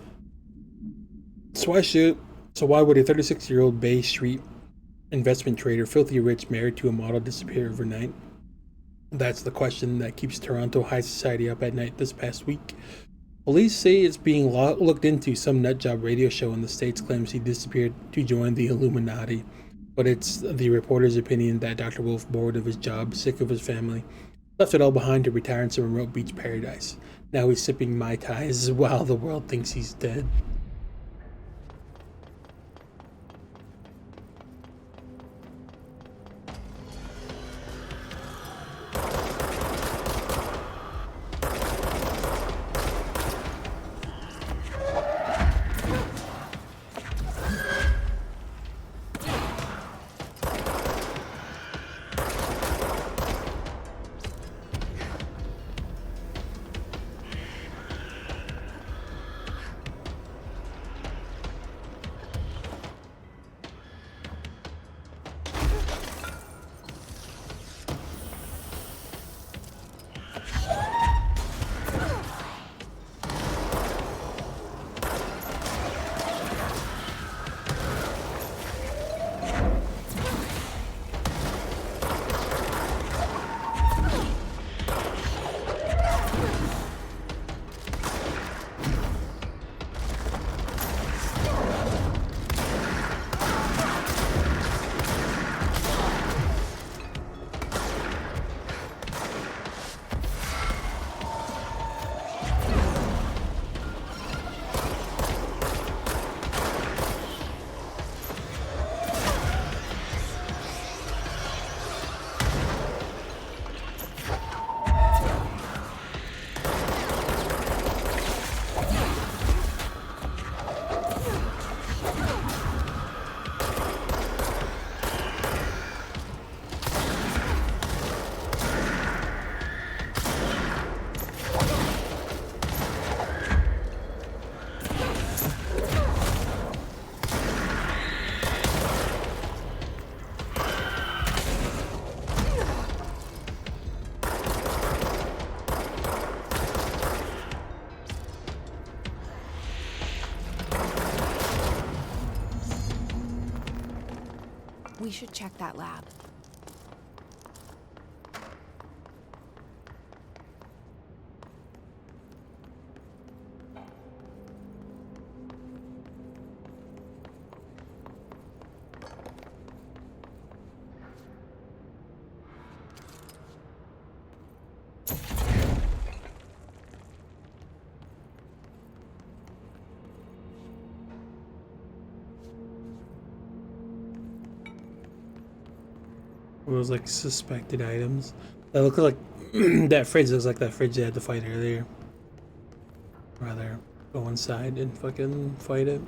So why would a 36-year-old Bay Street investment trader, filthy rich, married to a model, disappear overnight? That's the question that keeps Toronto high society up at night this past week. Police say it's being looked into. Some nutjob radio show in the States claims he disappeared to join the Illuminati. But it's the reporter's opinion that Dr. Wolf, bored of his job, sick of his family, left it all behind to retire in some remote beach paradise. Now he's sipping Mai Tais while the world thinks he's dead. We should check that lab. Those like suspected items. That look like that fridge looks like that fridge they had to fight earlier. Rather go inside and fucking fight it.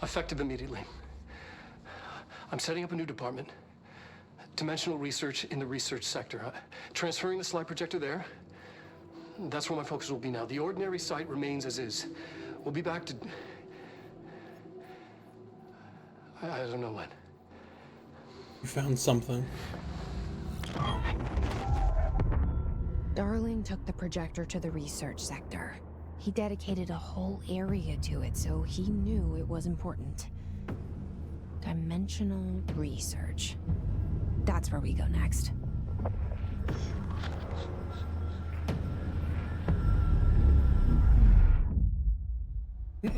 Effective immediately. I'm setting up a new department. Dimensional research in the research sector. Transferring the slide projector there. That's where my focus will be now. The ordinary site remains as is. We'll be back to... I don't know when. You found something. Darling took the projector to the research sector. He dedicated a whole area to it, so he knew it was important. Dimensional research. That's where we go next. The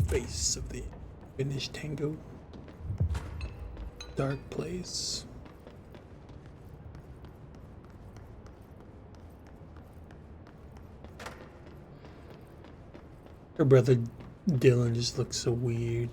face of the finished tango. Dark place. Her brother Dylan just looks so weird.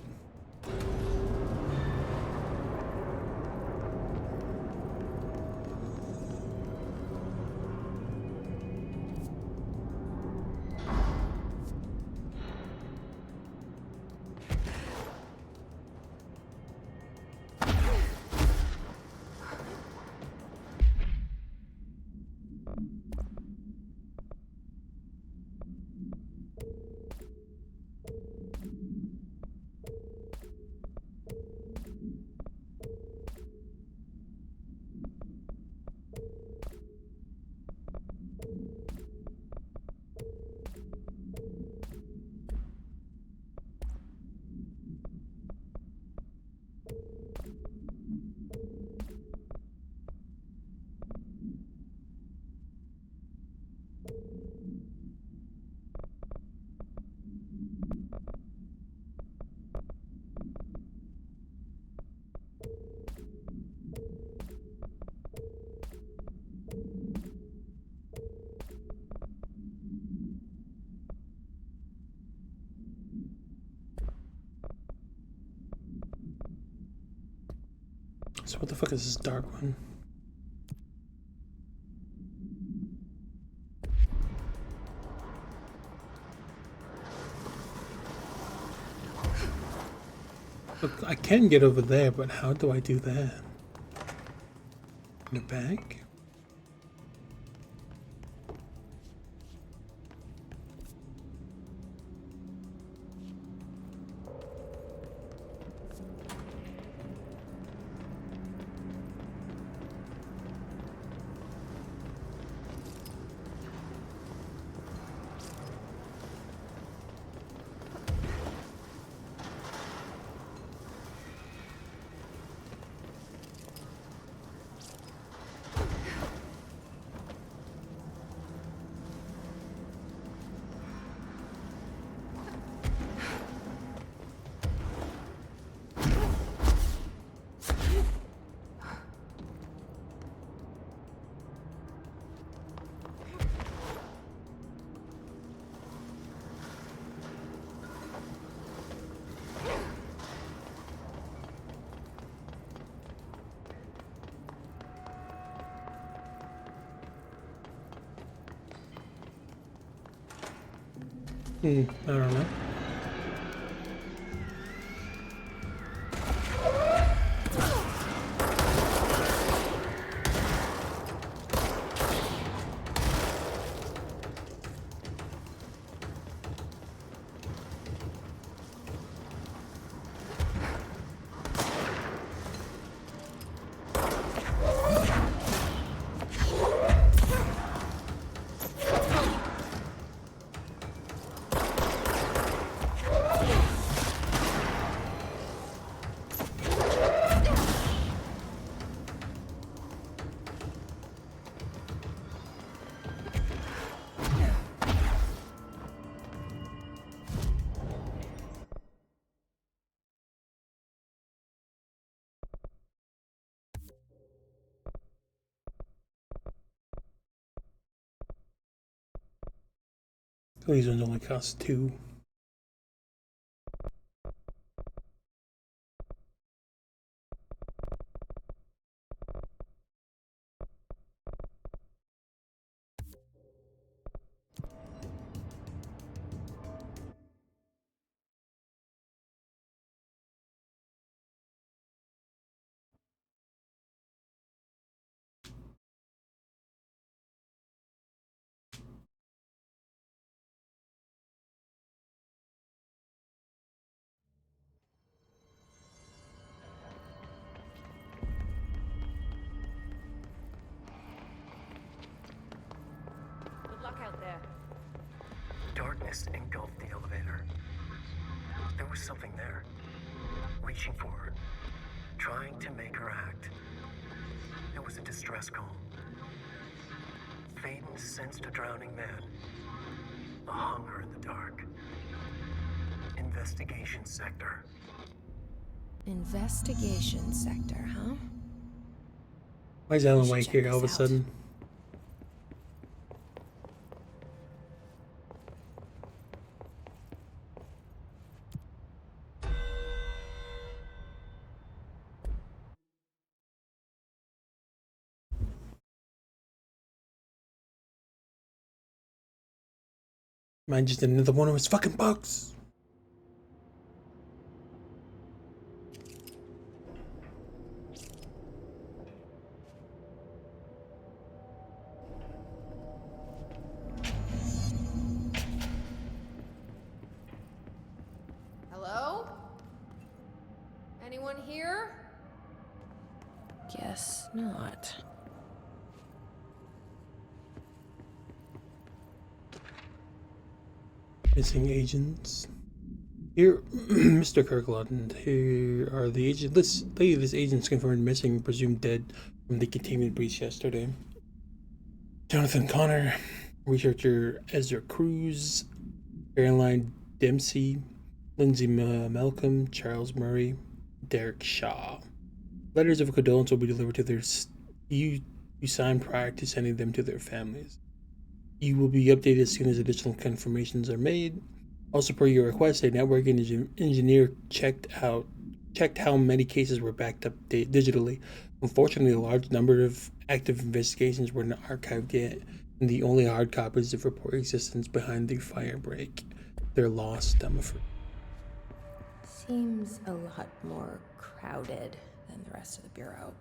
So what the fuck is this dark one? Look, I can get over there, but how do I do that? In the back? I don't know. These ones only cost 2. Darkness engulfed the elevator. There was something there, reaching for her, trying to make her act. It was a distress call. Faden sensed a drowning man, a hunger in the dark. Investigation sector. Investigation sector, huh? Why is Alan should Wake check here all of a this out. sudden? Mine just another one of his fucking bugs. Hello? Anyone here? Guess not. Missing agents. Here, Mr. Kirkland, here are the agents. Let's tell you this agent's confirmed missing, presumed dead from the containment breach yesterday. Jonathan Connor, researcher Ezra Cruz, Caroline Dempsey, Lindsay Malcolm, Charles Murray, Derek Shaw. Letters of condolence will be delivered to their you sign prior to sending them to their families. You will be updated as soon as additional confirmations are made. Also, per your request, a network engineer checked how many cases were backed up digitally. Unfortunately, a large number of active investigations were not archived yet, and the only hard copies of report existence behind the fire break. They're lost, I'm afraid. Seems a lot more crowded than the rest of the Bureau.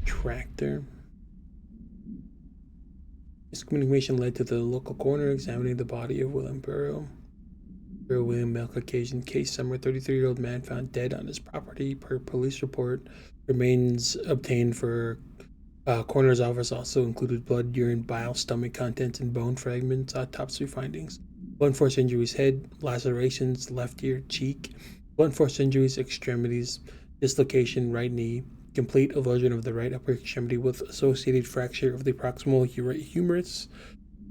Tractor. This communication led to the local coroner examining the body of William Burrow. William Male Caucasian case summer 33-year-old man found dead on his property per police report. Remains obtained for coroner's office also included blood, urine, bile, stomach contents, and bone fragments. Autopsy findings: blunt force injuries, head lacerations, left ear, cheek, blunt force injuries, extremities, dislocation, right knee, complete avulsion of the right upper extremity with associated fracture of the proximal humerus,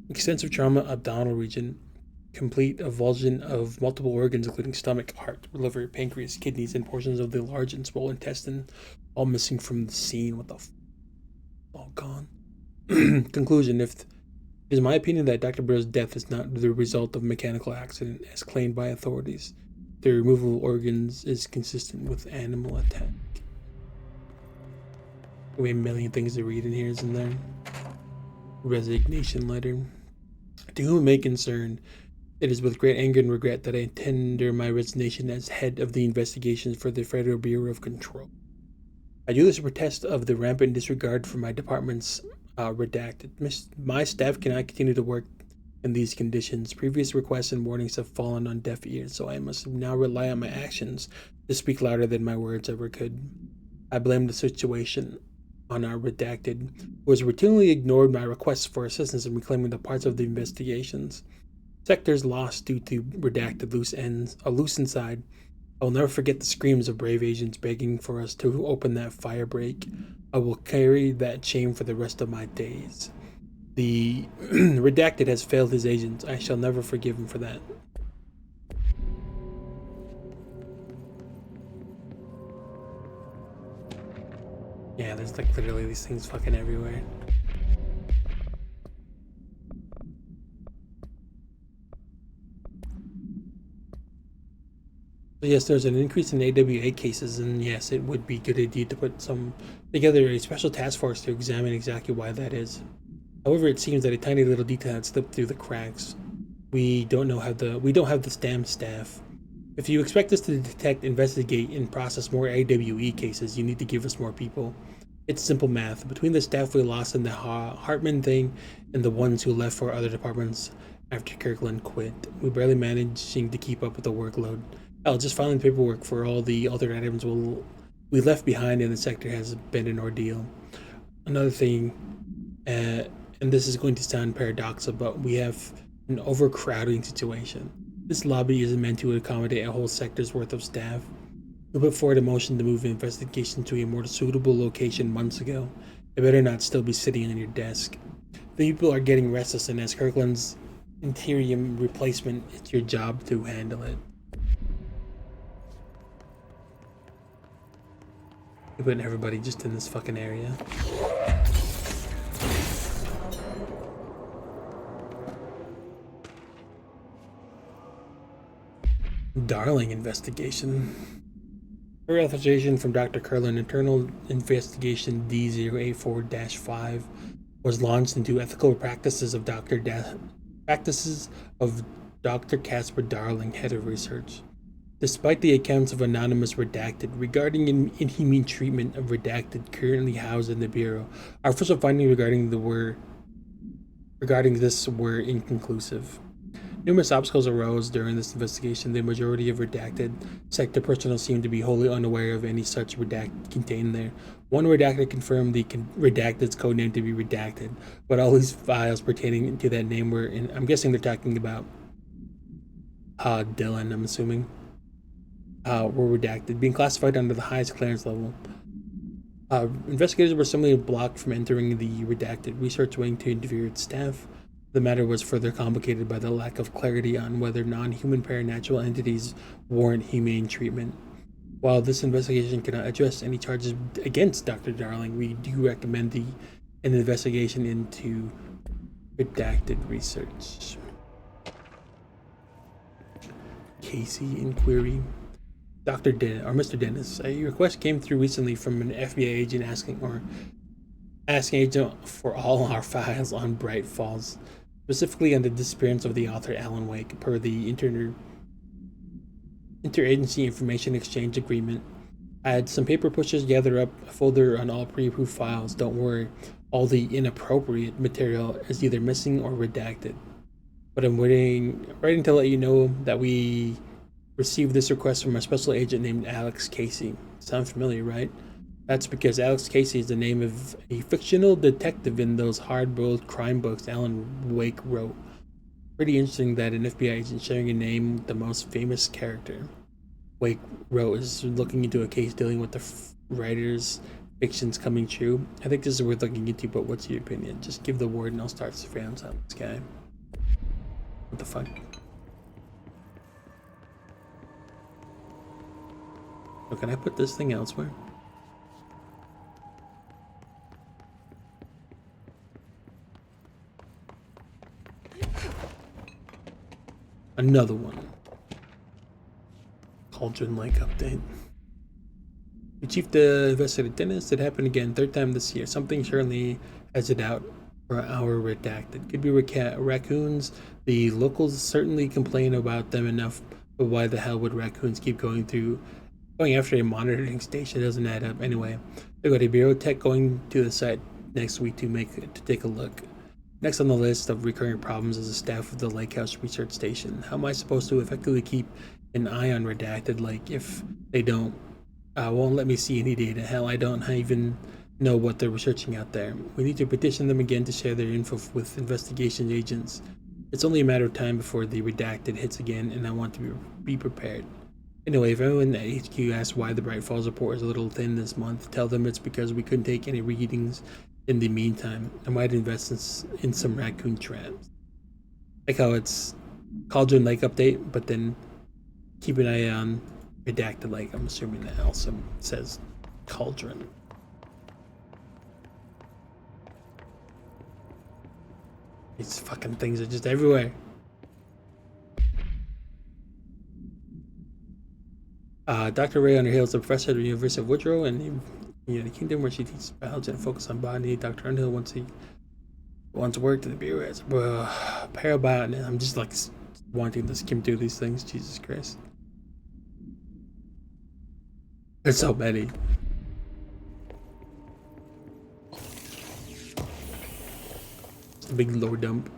extensive trauma abdominal region, complete avulsion of multiple organs including stomach, heart, liver, pancreas, kidneys, and portions of the large and small intestine, all missing from the scene. What the all gone. Conclusion: it is my opinion that Dr. Burrow's death is not the result of mechanical accident as claimed by authorities. The removal of organs is consistent with animal attack. We have a million things to read in here, isn't there? Resignation letter. To whom it may concern, it is with great anger and regret that I tender my resignation as head of the investigations for the Federal Bureau of Control. I do this in protest of the rampant disregard for my department's redacted. My staff cannot continue to work in these conditions. Previous requests and warnings have fallen on deaf ears, so I must now rely on my actions to speak louder than my words ever could. I blame the situation on our redacted, who has routinely ignored my requests for assistance in reclaiming the parts of the investigations. Sectors lost due to redacted loose ends, a loose inside. I will never forget the screams of brave agents begging for us to open that fire break. I will carry that shame for the rest of my days. The redacted has failed his agents. I shall never forgive him for that. Yeah, there's like literally these things fucking everywhere. So yes, there's an increase in AWA cases, and yes, it would be good indeed to put together a special task force to examine exactly why that is. However, it seems that a tiny little detail had slipped through the cracks. We don't have the STAM staff. If you expect us to detect, investigate, and process more AWE cases, you need to give us more people. It's simple math. Between the staff we lost in the Hartman thing and the ones who left for other departments after Kirkland quit, we're barely managing to keep up with the workload. Hell, just filing paperwork for all the altered items we left behind in the sector has been an ordeal. Another thing, and this is going to sound paradoxical, but we have an overcrowding situation. This lobby isn't meant to accommodate a whole sector's worth of staff. We put forward a motion to move the investigation to a more suitable location months ago. It better not still be sitting on your desk. The people are getting restless, and as Kirkland's interim replacement, it's your job to handle it. You're putting everybody just in this fucking area. Darling investigation. Per authorization from Dr. Curlin, internal investigation D084-5 was launched into ethical practices of Dr. Casper Darling, head of research. Despite the accounts of anonymous redacted regarding inhumane treatment of redacted currently housed in the Bureau, our official findings regarding this were inconclusive. Numerous obstacles arose during this investigation. The majority of redacted sector personnel seemed to be wholly unaware of any such redacted contained there. One redacted confirmed the redacted's codename to be redacted, but all these files pertaining to that name were in. I'm guessing they're talking about Dylan, I'm assuming. Were redacted, being classified under the highest clearance level. Investigators were similarly blocked from entering the redacted research wing to interview its staff. The matter was further complicated by the lack of clarity on whether non-human paranatural entities warrant humane treatment. While this investigation cannot address any charges against Dr. Darling, we do recommend an investigation into redacted research. Casey inquiry. Dr. Dennis, or Mr. Dennis, a request came through recently from an FBI agent asking agent for all our files on Bright Falls, specifically on the disappearance of the author Alan Wake, per the Interagency Information Exchange Agreement. I had some paper pushers gather up a folder on all pre-approved files. Don't worry, all the inappropriate material is either missing or redacted. But I'm writing to let you know that we received this request from a special agent named Alex Casey. Sound familiar, right? That's because Alex Casey is the name of a fictional detective in those hard-boiled crime books Alan Wake wrote. Pretty interesting that an FBI agent sharing a name with the most famous character Wake wrote is looking into a case dealing with the writer's fictions coming true. I think this is worth looking into, but what's your opinion? Just give the word and I'll start surveillance on this guy. What the fuck? Oh, can I put this thing elsewhere? Another one. Cauldron Lake update. The chief investigated Dennis. It happened again, third time this year. Something certainly has it out for our redacted. Could be raccoons. The locals certainly complain about them enough, but why the hell would raccoons keep going after a monitoring station? Doesn't add up. Anyway, they got a Bureau tech going to the site next week to take a look. Next on the list of recurring problems is the staff of the Lake House Research Station. How am I supposed to effectively keep an eye on redacted? Like, if they won't let me see any data. Hell, I don't even know what they're researching out there. We need to petition them again to share their info with investigation agents. It's only a matter of time before the redacted hits again, and I want to be prepared. Anyway, if anyone at HQ asks why the Bright Falls report is a little thin this month, tell them it's because we couldn't take any readings in the meantime. I might invest in some raccoon traps. Like how it's Cauldron Lake update, but then keep an eye on redacted lake. I'm assuming that also says Cauldron. These fucking things are just everywhere. Dr. Ray Underhill is a professor at the University of Woodrow and the United Kingdom, where she teaches biology and focus on botany. Dr. Underhill once worked at the Bureau as parabiotic. I'm just like wanting to skim through these things. Jesus Christ. There's so many. It's a big lore dump.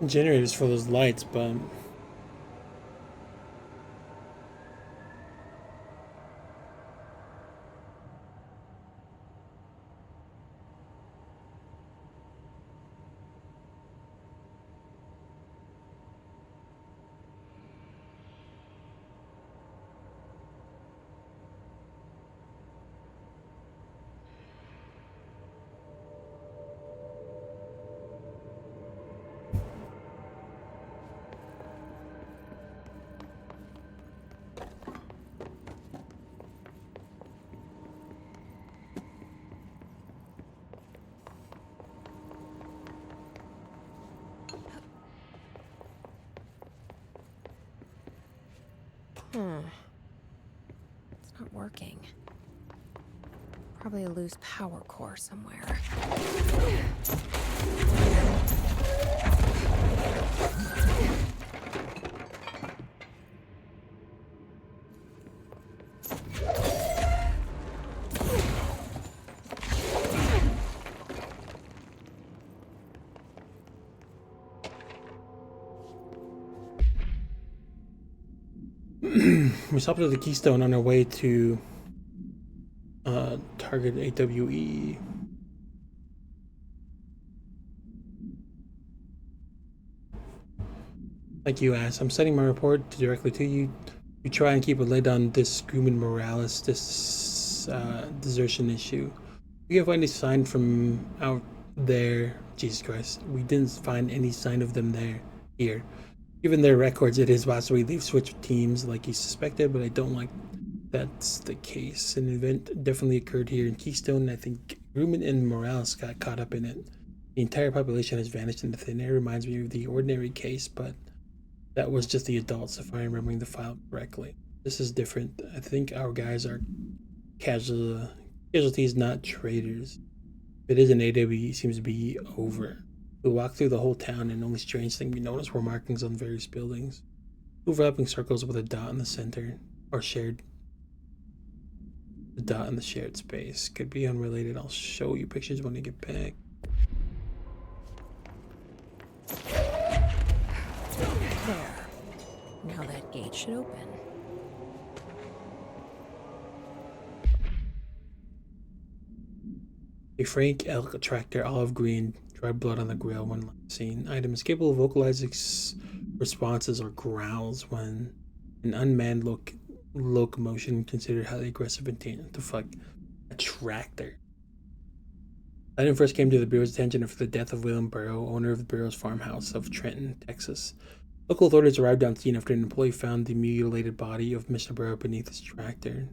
generators for those lights, but It's not working. Probably a loose power core somewhere. we stopped at the Keystone on our way to target AWE. Like you asked, I'm sending my report directly to you. You try and keep a lid on this Grumman Morales, this desertion issue. We can find a sign from out there. Jesus Christ, we didn't find any sign of them here. Given their records, it is possible they've switched teams like you suspected, but I don't like that's the case. An event definitely occurred here in Keystone, and I think Grumman and Morales got caught up in it. The entire population has vanished into thin air. Reminds me of the ordinary case, but that was just the adults, if I'm remembering the file correctly. This is different. I think our guys are casualties, not traitors. If it is an AWE, it seems to be over. We walked through the whole town, and the only strange thing we noticed were markings on various buildings. Overlapping circles with a dot in the center, or shared. The dot in the shared space. Could be unrelated. I'll show you pictures when I get back. There. Now that gate should open. A Frank Elk tractor, olive green, dried blood on the grill when last seen. Item is capable of vocalizing responses or growls when an unmanned locomotion considered highly aggressive and dangerous. The fuck? A tractor. Item first came to the Bureau's attention after the death of William Burrow, owner of the Bureau's farmhouse of Trenton, Texas. Local authorities arrived on scene after an employee found the mutilated body of Mr. Burrow beneath his tractor.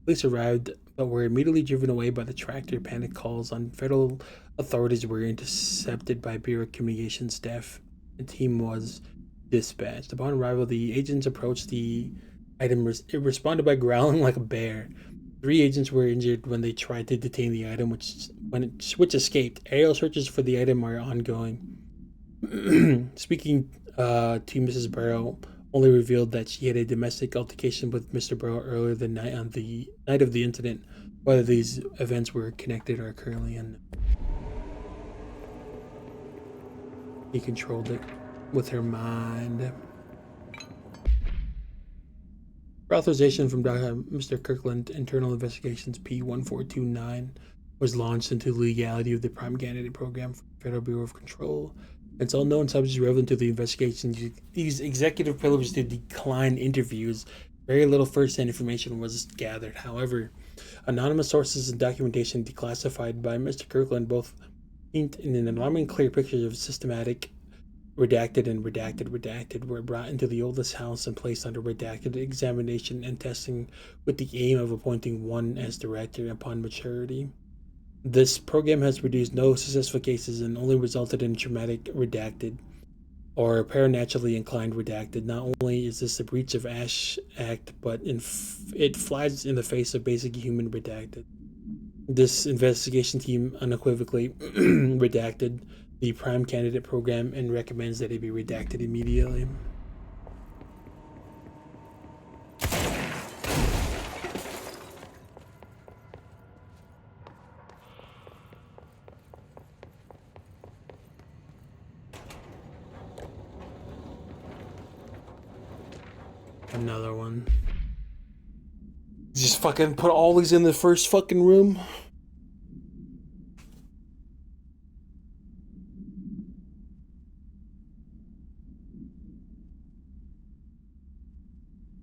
Police arrived, but were immediately driven away by the tractor. Panic calls on federal authorities were intercepted by Bureau communications staff. A team was dispatched. Upon arrival, the agents approached the item. It responded by growling like a bear. 3 agents were injured when they tried to detain the item, which escaped. Aerial searches for the item are ongoing. Speaking to Mrs. Burrow, only revealed that she had a domestic altercation with Mr. Burrow earlier the night on the night of the incident. Whether these events were connected are currently unknown. He controlled it with her mind. For authorization from Mr. Kirkland, Internal Investigations P1429 was launched into the legality of the Prime Candidate Program for the Federal Bureau of Control. It's all known subjects relevant to the investigation. These executive privileges to decline interviews. Very little first-hand information was gathered. However, anonymous sources and documentation declassified by Mr. Kirkland both paint in an alarming clear picture of systematic redacted and redacted were brought into the oldest house and placed under redacted examination and testing with the aim of appointing one as director upon maturity. This program has produced no successful cases and only resulted in traumatic redacted or paranaturally inclined redacted. Not only is this a breach of ASH Act, but it flies in the face of basic human redacted. This investigation team unequivocally redacted the Prime Candidate Program and recommends that it be redacted immediately. Another one. Just fucking put all these in the first fucking room.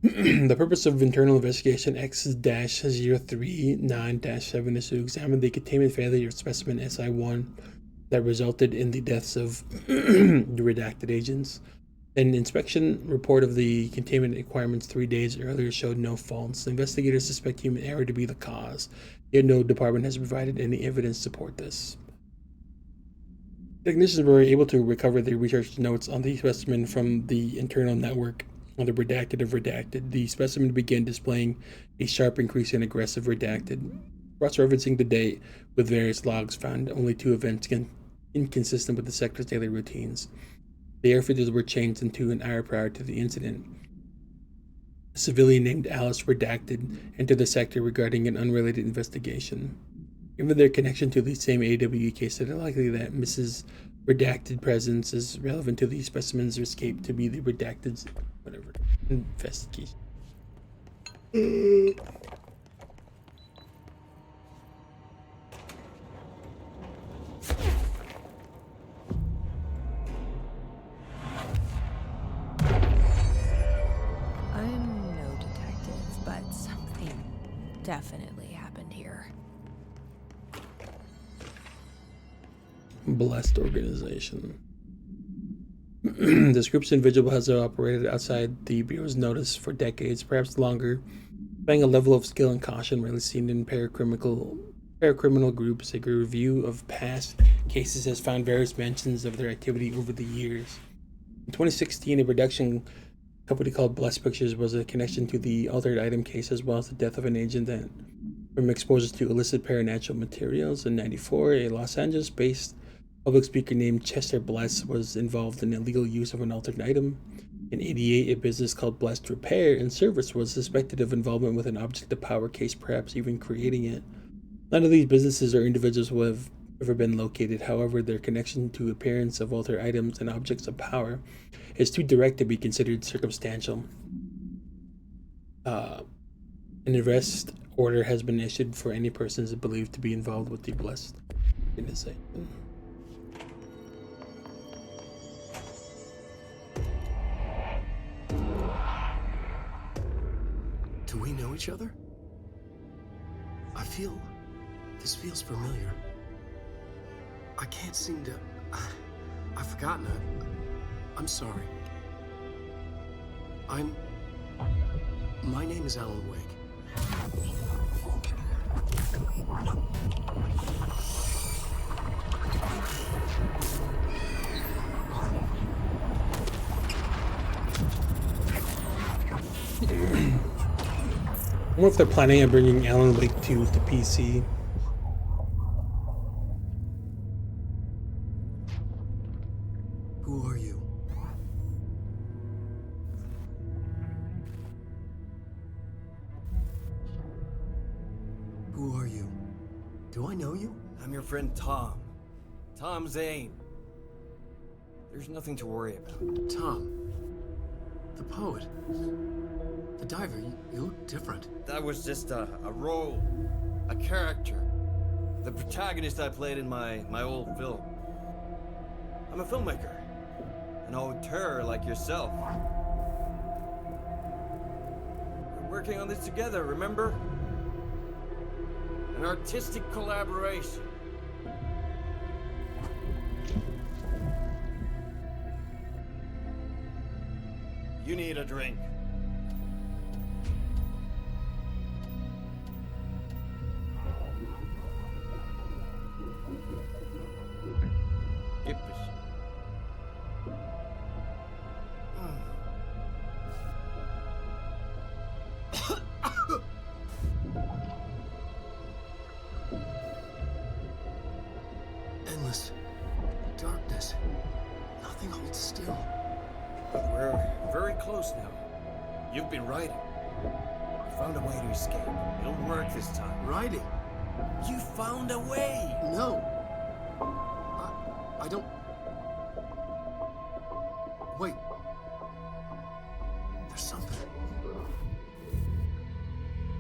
The purpose of internal investigation X-039-7 is to examine the containment failure of specimen SI-1 that resulted in the deaths of the redacted agents. An inspection report of the containment requirements 3 days earlier showed no faults. Investigators suspect human error to be the cause, yet no department has provided any evidence to support this. Technicians were able to recover the research notes on the specimen from the internal network on the redacted of redacted. The specimen began displaying a sharp increase in aggressive redacted. Cross-referencing the date with various logs found only 2 events inconsistent with the sector's daily routines. The air filters were changed into an hour prior to the incident. A civilian named Alice Redacted entered the sector regarding an unrelated investigation. Given their connection to the same AWE case, it is likely that Mrs. Redacted presence is relevant to the specimen's escape to be the Redacted's investigation. I'm no detective, but something definitely happened here. Blessed organization. This group's individual has operated outside the Bureau's notice for decades, perhaps longer, displaying a level of skill and caution rarely seen in paracriminal groups. A review of past cases has found various mentions of their activity over the years. In 2016, a production company called Blessed Pictures was a connection to the altered item case, as well as the death of an agent that from exposure to illicit paranatural materials. In 1994, a Los Angeles-based public speaker named Chester Bless was involved in illegal use of an altered item. In 1988, a business called Blessed Repair and Service was suspected of involvement with an object of power case, perhaps even creating it. None of these businesses or individuals will have ever been located. However, their connection to appearance of altered items and objects of power is too direct to be considered circumstantial. An arrest order has been issued for any persons believed to be involved with the Blessed organization. Do we know each other? This feels familiar. I can't seem to... I've forgotten it. I'm sorry. My name is Alan Wake. I wonder if they're planning on bringing Alan Wake 2 to PC. Who are you? Who are you? Do I know you? I'm your friend Tom. Tom Zane. There's nothing to worry about. Tom. The poet. The diver. You look different. That was just a role. A character. The protagonist I played in my old film. I'm a filmmaker. An auteur like yourself. We're working on this together, remember? An artistic collaboration. You need a drink. Endless darkness. Nothing holds still. But we're very close now. You've been writing. You found a way to escape. It'll work this time. Writing? You found a way! No. I don't... Wait. There's something.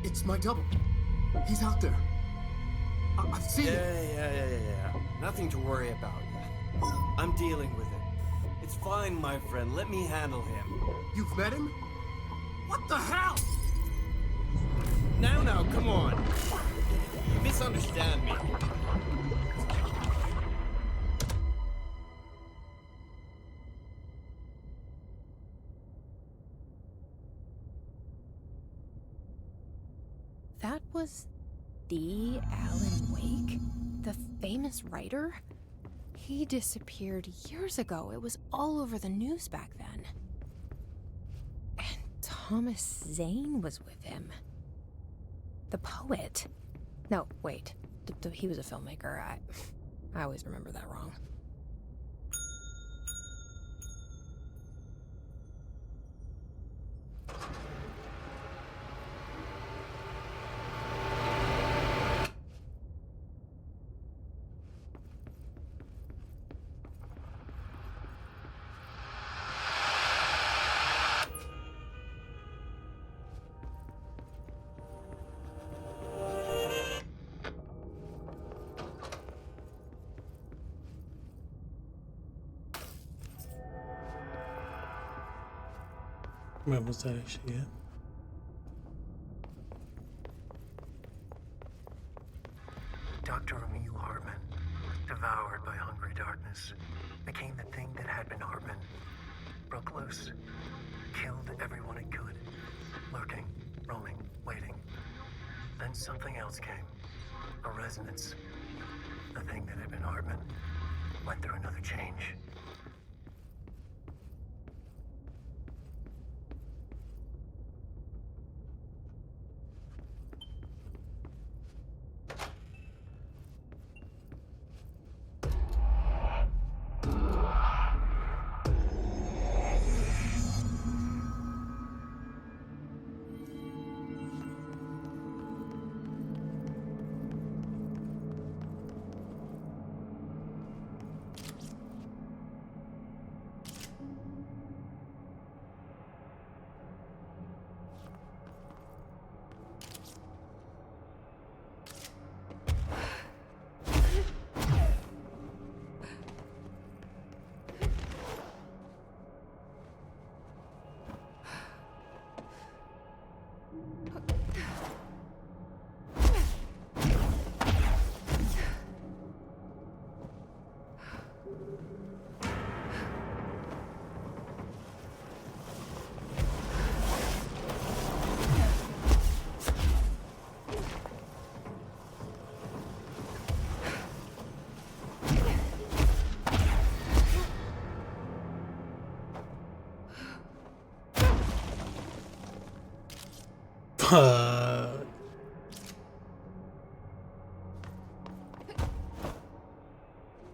It's my double. He's out there. I've seen him. Yeah. Nothing to worry about. I'm dealing with it. It's fine, my friend. Let me handle him. You've met him? What the hell? Now, come on. You misunderstand me. That was the Alan Wake? The famous writer? He disappeared years ago. It was all over the news back then. And Thomas Zane was with him. The poet. No, wait. He was a filmmaker. I always remember that wrong. Where was that actually at? Dr. Emil Hartman, devoured by hungry darkness, became the thing that had been Hartman. Broke loose, killed everyone it could, lurking, roaming, waiting. Then something else came, a resonance. The thing that had been Hartman went through another change.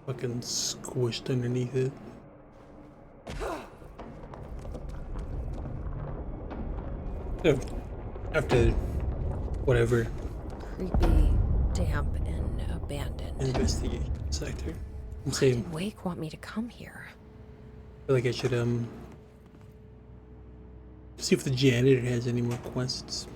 Fucking squished underneath it. After whatever. Creepy, damp, and abandoned. Investigation sector. I'm Why saying, did Wake want me to come here? I feel like I should see if the janitor has any more quests.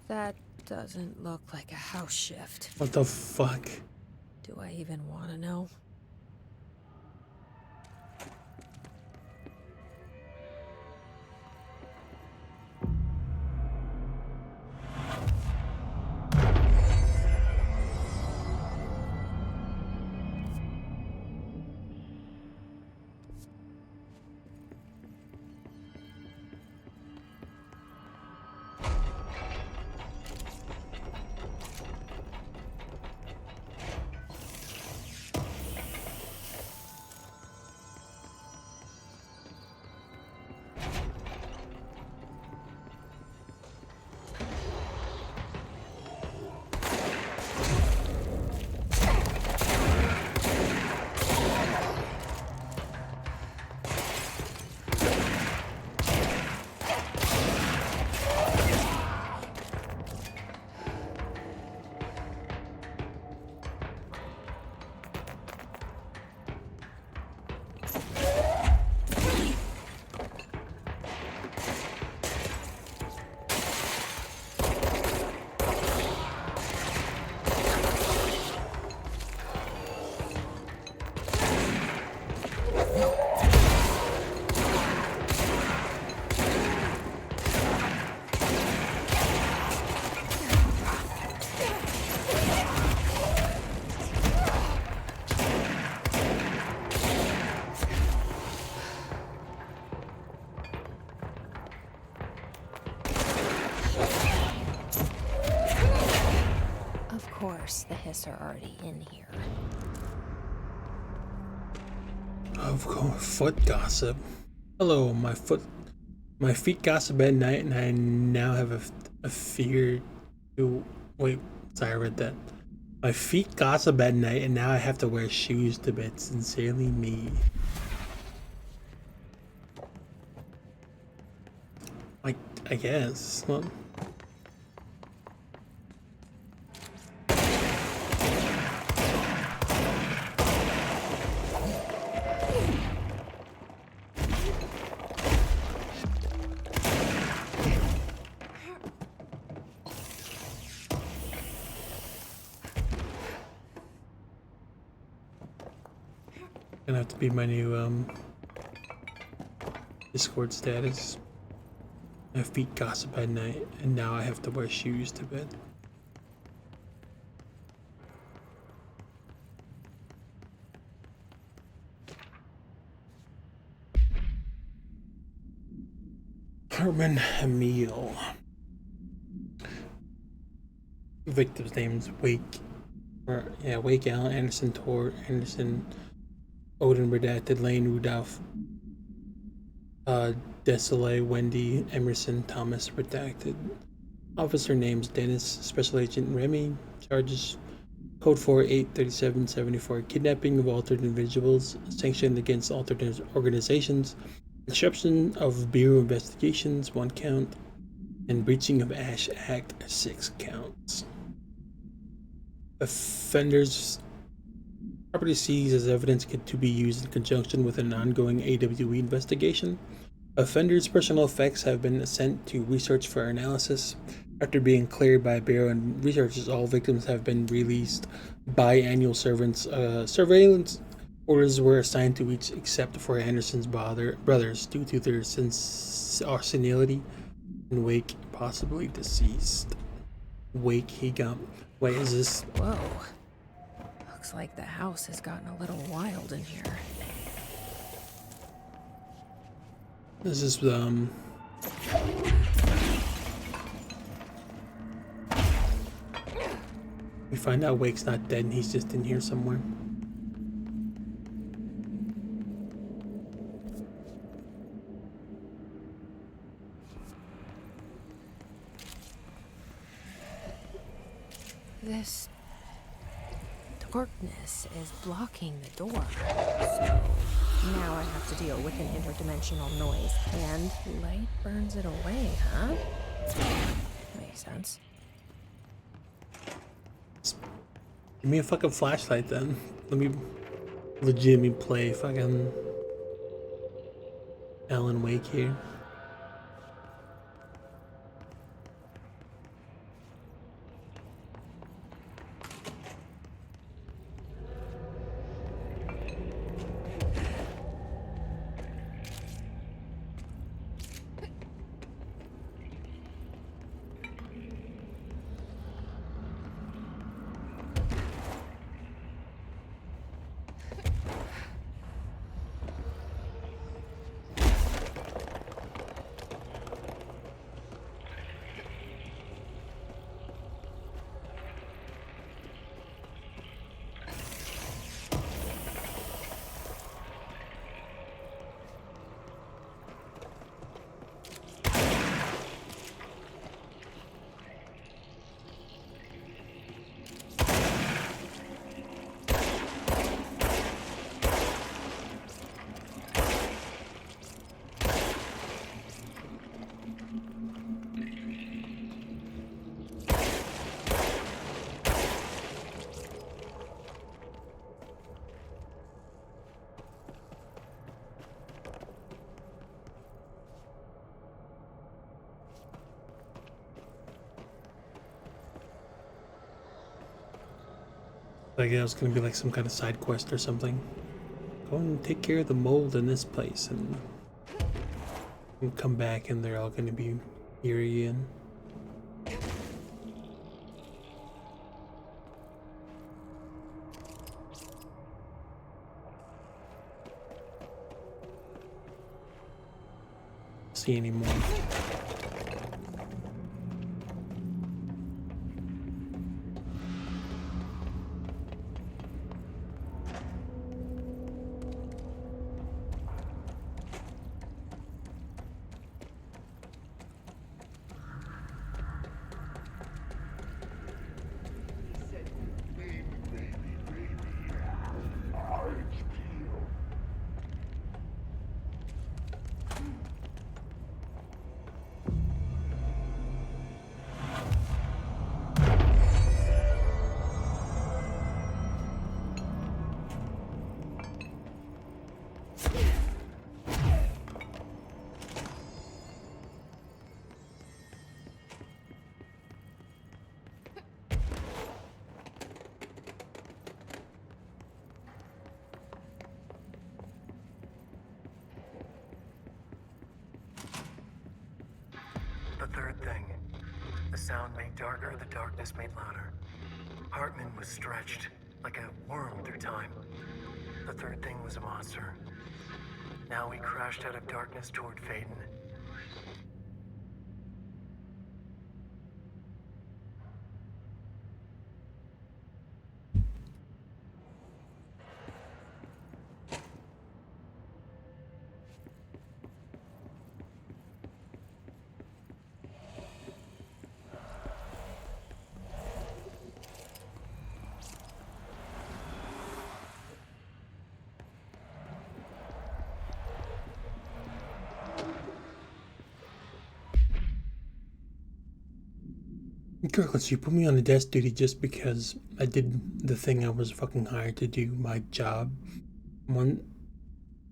That doesn't look like a house shift. What the fuck? Do I even want to know? Hiss are already in here. Of course, foot gossip. Hello, my feet gossip at night, and I now have a fear to wait. Sorry, I read that. My feet gossip at night, and now I have to wear shoes to bed. Sincerely, me. I guess. Well, gonna have to be my new Discord status. My feet gossip at night, and now I have to wear shoes to bed. Herman Emil. Victim's names Wake. Wake, Allen, Anderson, Tor, Anderson, Odin, Redacted, Lane, Rudolph, Desolé, Wendy, Emerson, Thomas, Redacted. Officer names Dennis, Special Agent Remy. Charges Code 483774. Kidnapping of altered individuals. Sanctioned against altered organizations. Disruption of Bureau investigations, 1 count. And breaching of Ash Act, 6 counts. Offenders property seized as evidence to be used in conjunction with an ongoing AWE investigation. Offenders' personal effects have been sent to research for analysis. After being cleared by Bureau and researchers, all victims have been released. Biannual surveillance orders were assigned to each except for Anderson's brothers due to their senility, and Wake possibly deceased. Wake, he got... Wait, is this... Whoa. Looks like the house has gotten a little wild in here. This is, we find out Wake's not dead and he's just in here somewhere. This darkness is blocking the door. So now I have to deal with an interdimensional noise. And light burns it away, huh? Makes sense. Give me a fucking flashlight then. Let me legitimately play fucking Alan Wake here. Like it was gonna be like some kind of side quest or something. Go and take care of the mold in this place and come back and they're all gonna be here again. See anymore. darker the darkness made louder. Hartman was stretched, like a worm through time. The third thing was a monster. Now we crashed out of darkness toward Phaeton. Kirkless, you put me on the desk duty just because I did the thing I was fucking hired to do, my job. Want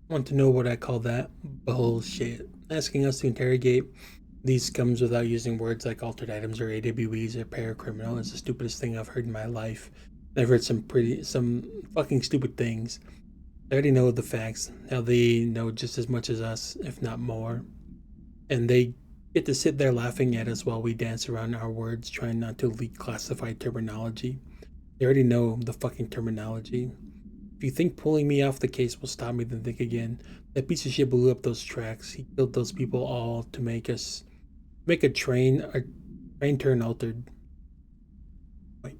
to know what I call that? Bullshit. Asking us to interrogate these scums without using words like altered items or AWEs or paracriminal is the stupidest thing I've heard in my life. I've heard some fucking stupid things. They already know the facts. Now they know just as much as us, if not more. And they get to sit there laughing at us while we dance around our words, trying not to leak classified terminology. They already know the fucking terminology. If you think pulling me off the case will stop me, then think again. That piece of shit blew up those tracks. He killed those people all to make a train turn altered. Wait.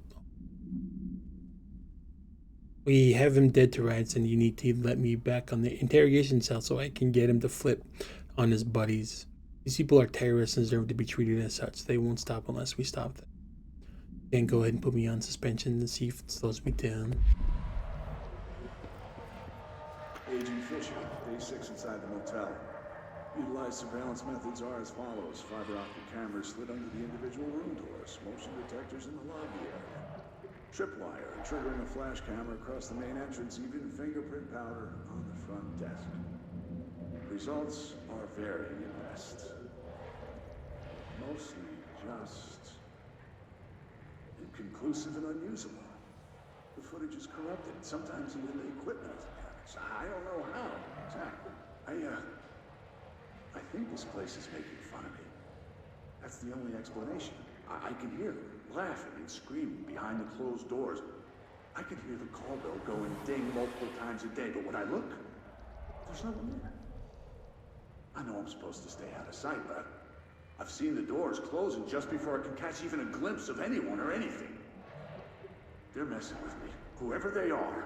We have him dead to rights, and you need to let me back on the interrogation cell so I can get him to flip on his buddies. These people are terrorists and deserve to be treated as such. They won't stop unless we stop them. Then go ahead and put me on suspension and see if it slows me down. Agent Fisher, day 6 inside the motel. Utilized surveillance methods are as follows. Fiber optic cameras slid under the individual room doors. Motion detectors in the lobby area. Tripwire, triggering a flash camera across the main entrance. Even fingerprint powder on the front desk. Results are very mixed. Mostly just inconclusive and unusable. The footage is corrupted. Sometimes even the equipment is damaged. I don't know how exactly. I think this place is making fun of me. That's the only explanation. I can hear them laughing and screaming behind the closed doors. I can hear the call bell go and ding multiple times a day, but when I look, there's no one there. I know I'm supposed to stay out of sight, but I've seen the doors closing just before I can catch even a glimpse of anyone or anything. They're messing with me, whoever they are.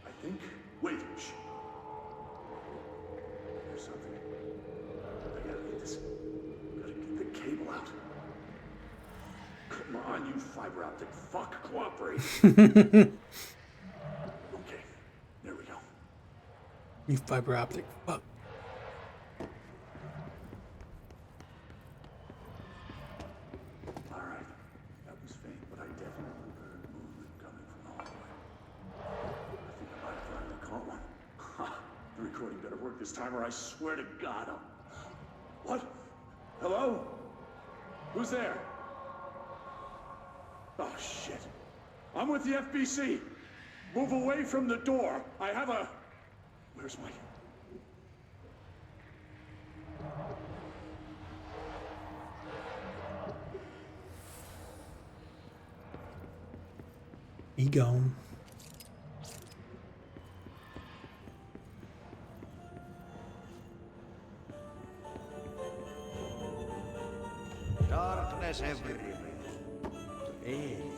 I think... Wait, shh. There's something. I gotta get this. Gotta get the cable out. Come on, you fiber optic fuck, cooperate. Okay, there we go. You fiber optic fuck. Alright, that was faint, but I definitely heard movement coming from the hallway. I think I might have finally caught one. Ha! The recording better work this time, or I swear to God I'll... What? Hello? Who's there? Oh, shit. I'm with the FBC. Move away from the door. I have a... Where's my... He gone. Darkness everywhere. And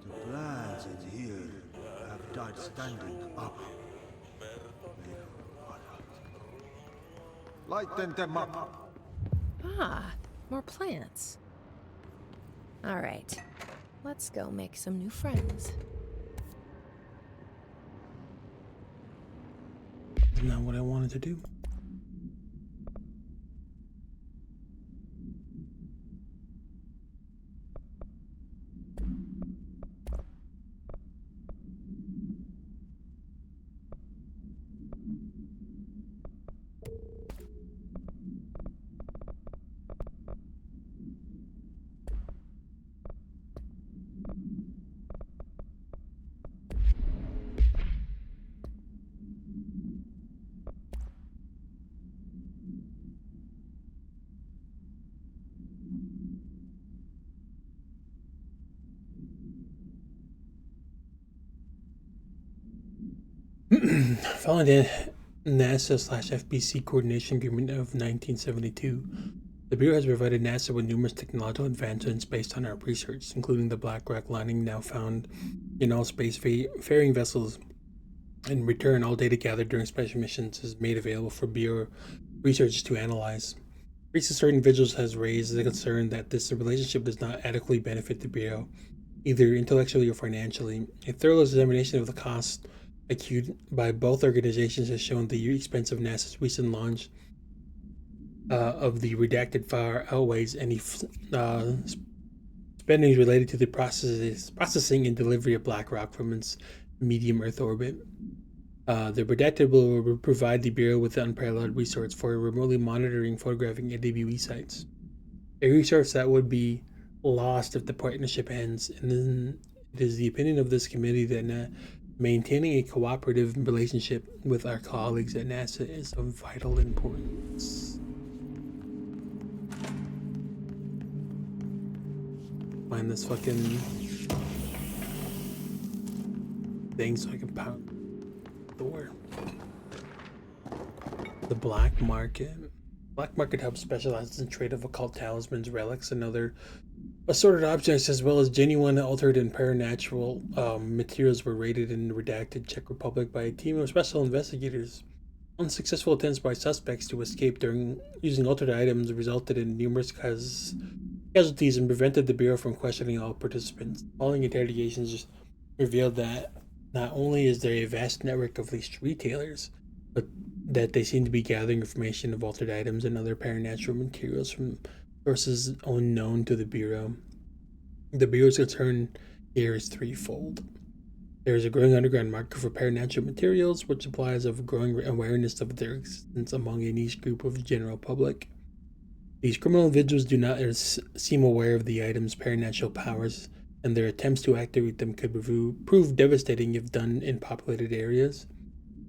the plants in here have died standing up. Lighten them up. Ah, more plants. All right, let's go make some new friends. Isn't that what I wanted to do? Following the NASA/FBC Coordination Agreement of 1972, the Bureau has provided NASA with numerous technological advancements based on our research, including the Black Rock lining now found in all space-faring vessels. In return, all data gathered during special missions is made available for Bureau researchers to analyze. Recent certain individuals has raised the concern that this relationship does not adequately benefit the Bureau, either intellectually or financially. A thorough examination of the costs accrued by both organizations has shown the expense of NASA's recent launch of the redacted file outweighs any spending related to the processing and delivery of Black Rock from its medium Earth orbit. The redacted will provide the Bureau with an unparalleled resource for remotely monitoring, photographing AWE sites. A resource that would be lost if the partnership ends, and then it is the opinion of this committee that maintaining a cooperative relationship with our colleagues at NASA is of vital importance. Find this fucking thing so I can pound the door. The black market. Black market hub specializes in trade of occult talismans, relics, and other assorted objects, as well as genuine, altered, and paranatural materials were raided in the redacted Czech Republic by a team of special investigators. Unsuccessful attempts by suspects to escape during using altered items resulted in numerous casualties and prevented the Bureau from questioning all participants. Following interrogations revealed that not only is there a vast network of leased retailers, but that they seem to be gathering information of altered items and other paranatural materials from sources unknown to the Bureau. The Bureau's concern here is threefold. There is a growing underground market for paranatural materials, which implies of growing awareness of their existence among a niche group of the general public. These criminal individuals do not seem aware of the item's paranatural powers, and their attempts to activate them could prove devastating if done in populated areas.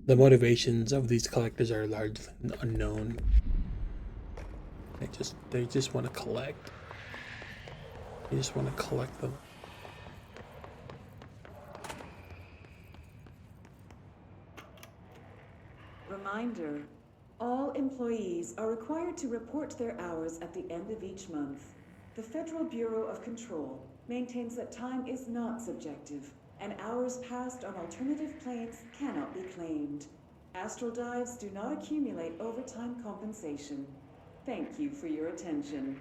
The motivations of these collectors are largely unknown. They just want to collect. They just want to collect them. Reminder, all employees are required to report their hours at the end of each month. The Federal Bureau of Control maintains that time is not subjective, and hours passed on alternative planes cannot be claimed. Astral dives do not accumulate overtime compensation. Thank you for your attention.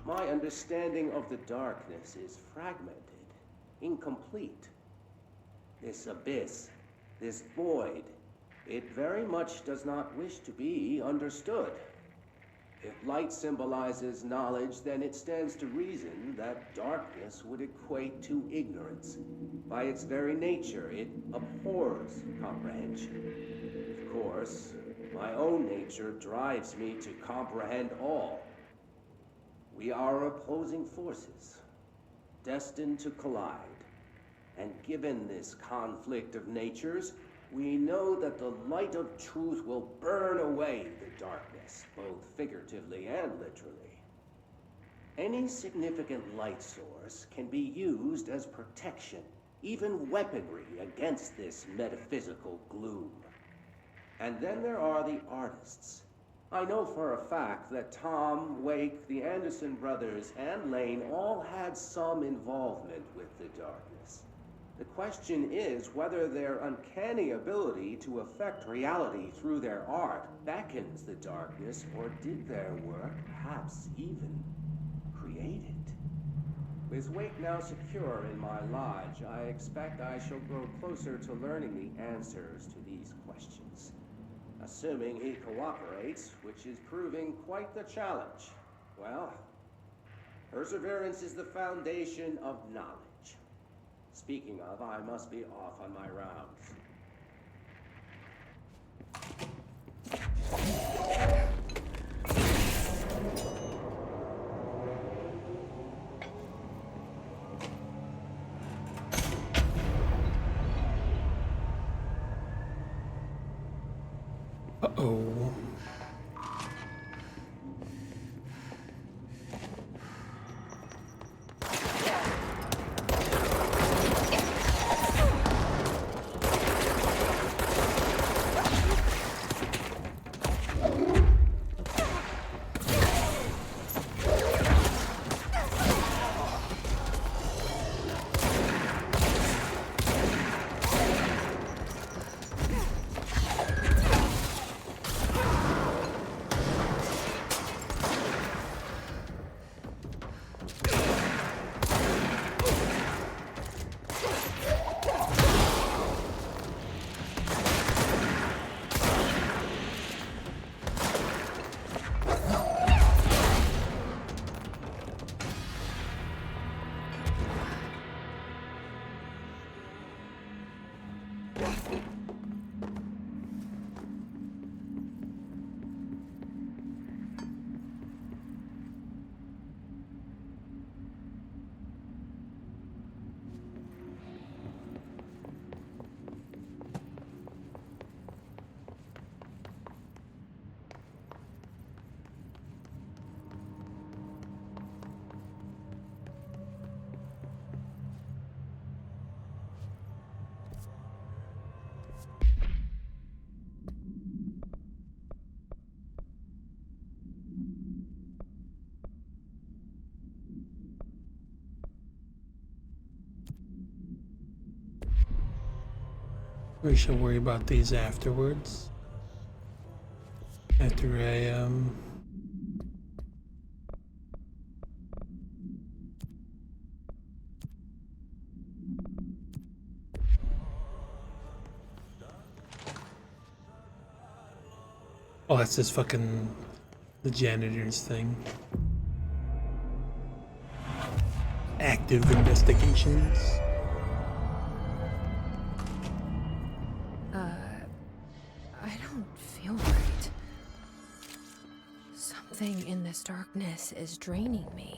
My understanding of the darkness is fragmented, incomplete. This abyss, this void, it very much does not wish to be understood. If light symbolizes knowledge, then it stands to reason that darkness would equate to ignorance. By its very nature, it abhors comprehension. Of course, My own nature drives me to comprehend all. We are opposing forces, destined to collide. And given this conflict of natures, we know that the light of truth will burn away the darkness, both figuratively and literally. Any significant light source can be used as protection, even weaponry against this metaphysical gloom. And then there are the artists. I know for a fact that Tom, Wake, the Anderson brothers, and Lane all had some involvement with the darkness. The question is whether their uncanny ability to affect reality through their art beckons the darkness, or did their work perhaps even create it? With Wake now secure in my lodge, I expect I shall grow closer to learning the answers to these questions. Assuming he cooperates, which is proving quite the challenge. Well, perseverance is the foundation of knowledge. Speaking of, I must be off on my rounds. Uh-oh. We should worry about these afterwards. After I, Oh, that's this fucking... the janitor's thing. Active investigations. I don't feel right. Something in this darkness is draining me.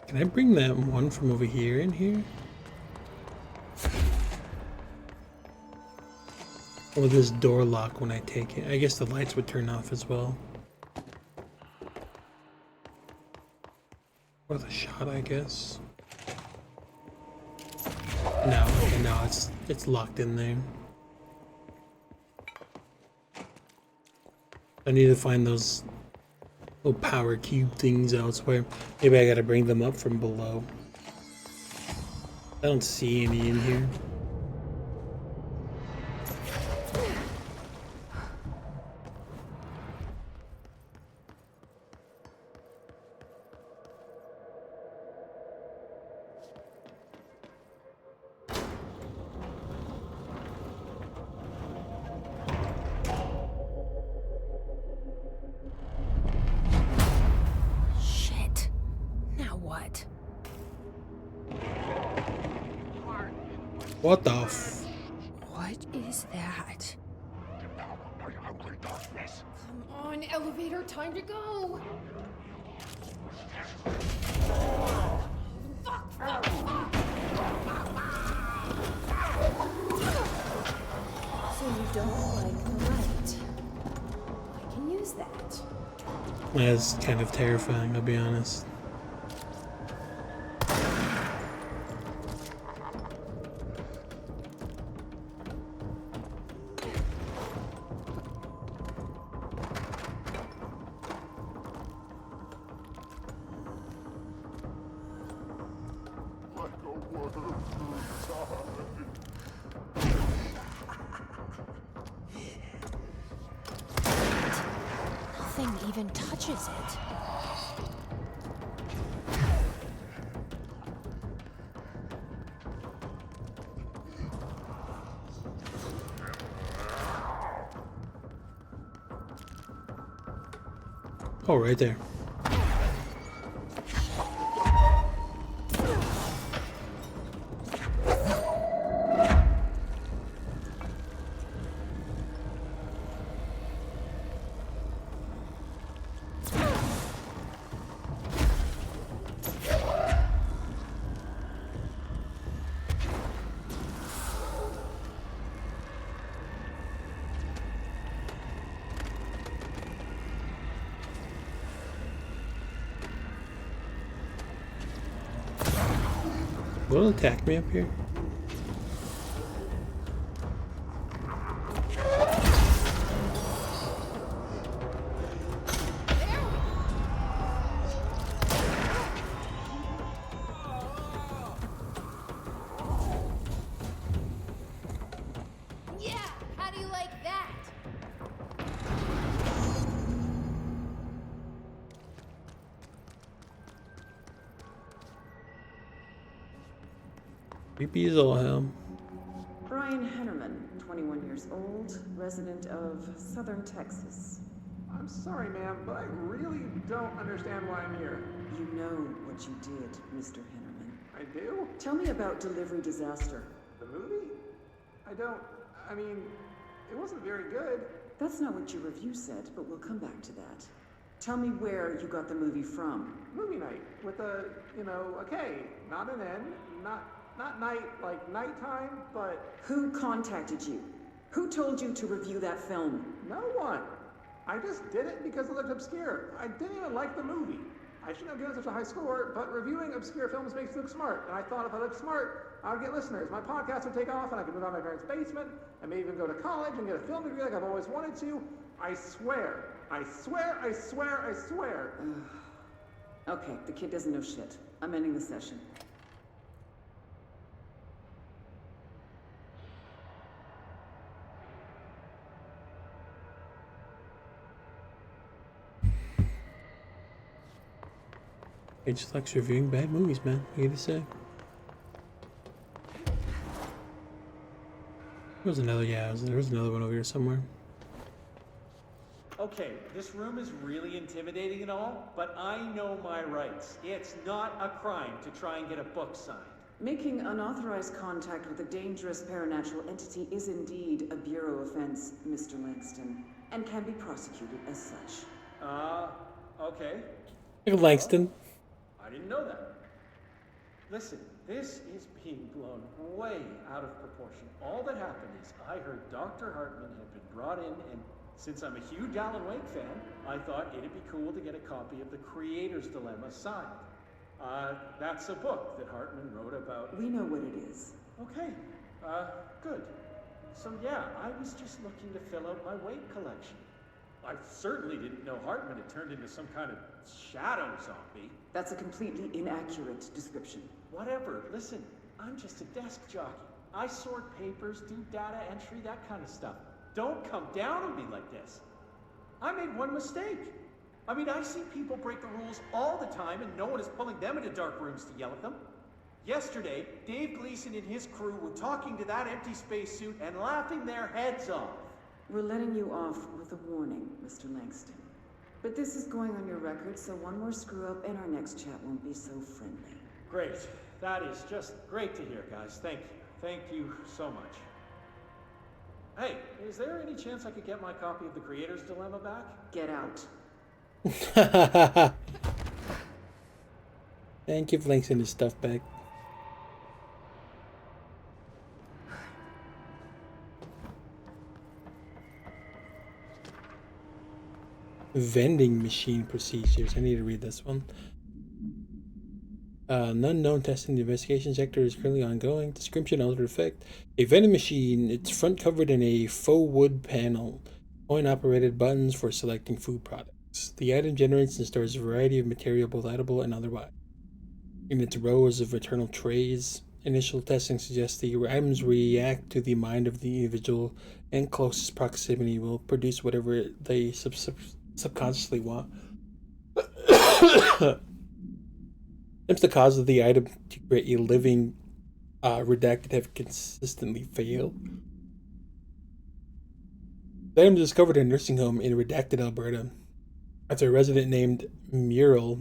Can I bring that one from over here in here? Or will this door lock when I take it? I guess the lights would turn off as well. Worth a shot, I guess. No, okay, no, it's locked in there. I need to find those little power cube things elsewhere. Maybe I gotta bring them up from below. I don't see any in here. Shit. Now what? What the f? What is that? Come on, elevator, time to go. Fuck, fuck, fuck. So you don't like the light? I can use that. That's kind of terrifying, I'll be honest. Nothing even touches it. Oh, right there. Will it attack me up here? Yeah, how do you like that? Creepy as all hell. Brian Hennerman, 21 years old, resident of Southern Texas. I'm sorry, ma'am, but I really don't understand why I'm here. You know what you did, Mr. Hennerman. I do? Tell me about Delivery Disaster. The movie? I mean, it wasn't very good. That's not what your review said, but we'll come back to that. Tell me where you got the movie from. Movie night with a, a K, not an N, not night like nighttime, but... Who contacted you? Who told you to review that film? No one. I just did it because it looked obscure. I didn't even like the movie. I shouldn't have given such a high score, but reviewing obscure films makes you look smart. And I thought if I looked smart, I would get listeners. My podcast would take off, and I could move out of my parents' basement, and maybe even go to college and get a film degree like I've always wanted to. I swear. I swear, I swear, I swear. Okay, the kid doesn't know shit. I'm ending the session. He just likes reviewing bad movies, man. What do you say? There was another, there was another one over here somewhere. Okay, this room is really intimidating and all, but I know my rights. It's not a crime to try and get a book signed. Making unauthorized contact with a dangerous paranatural entity is indeed a Bureau offense, Mr. Langston, and can be prosecuted as such. Okay. Look at Langston. I didn't know that. Listen, this is being blown way out of proportion. All that happened is I heard Dr. Hartman had been brought in, and since I'm a huge Alan Wake fan, I thought it'd be cool to get a copy of The Creator's Dilemma signed. That's a book that Hartman wrote about... We know what it is. Okay, good. So yeah, I was just looking to fill out my weight collection. I certainly didn't know Hartman had turned into some kind of shadow zombie. That's a completely inaccurate description. Whatever, listen, I'm just a desk jockey. I sort papers, do data entry, that kind of stuff. Don't come down on me like this. I made one mistake. I mean, I see people break the rules all the time and no one is pulling them into dark rooms to yell at them. Yesterday, Dave Gleason and his crew were talking to that empty spacesuit and laughing their heads off. We're letting you off with a warning, Mr. Langston. But this is going on your record, so one more screw-up and our next chat won't be so friendly. Great. That is just great to hear, guys. Thank you. Thank you so much. Hey, is there any chance I could get my copy of The Creator's Dilemma back? Get out. And give Langston his stuff back. Vending machine procedures. I need to read this one. An unknown testing the investigation sector is currently ongoing. Description: altered effect. A vending machine. Its front covered in a faux wood panel. Coin-operated buttons for selecting food products. The item generates and stores a variety of material, both edible and otherwise. In its rows of eternal trays, initial testing suggests the items react to the mind of the individual, and closest proximity will produce whatever they subconsciously want. Attempts to cause the item to create a living redacted have consistently failed. The item was discovered in a nursing home in redacted Alberta after a resident named Muriel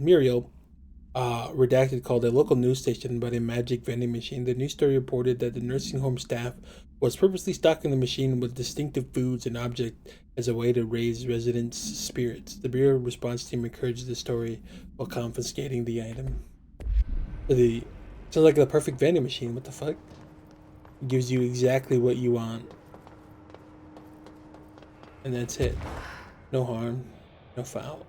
redacted called a local news station about a magic vending machine. The news story reported that the nursing home staff was purposely stocking the machine with distinctive foods and objects as a way to raise residents' spirits. The Bureau response team encouraged the story while confiscating the item. Sounds like the perfect vending machine. What the fuck? It gives you exactly what you want. And that's it. No harm, no foul.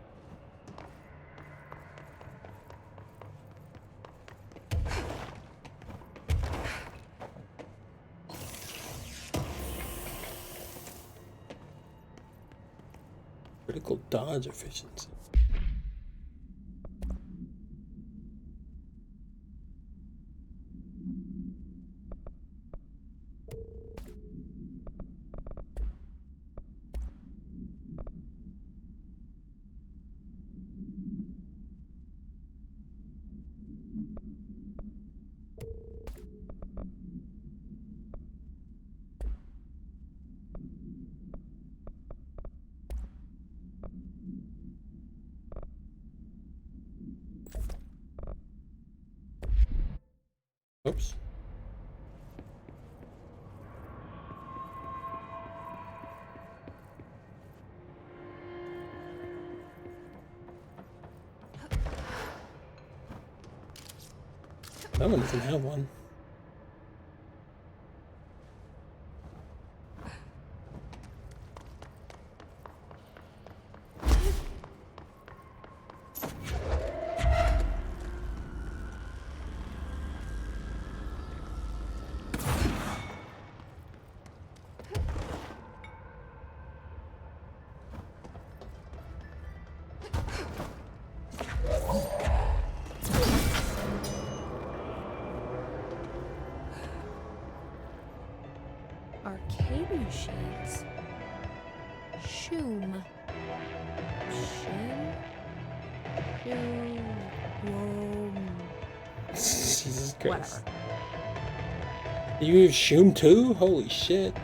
Critical dodge efficiency. Oops. That one doesn't have one. Arcade machines. Shoom. Jesus Christ. Whatever. You use Shoom too? Holy shit.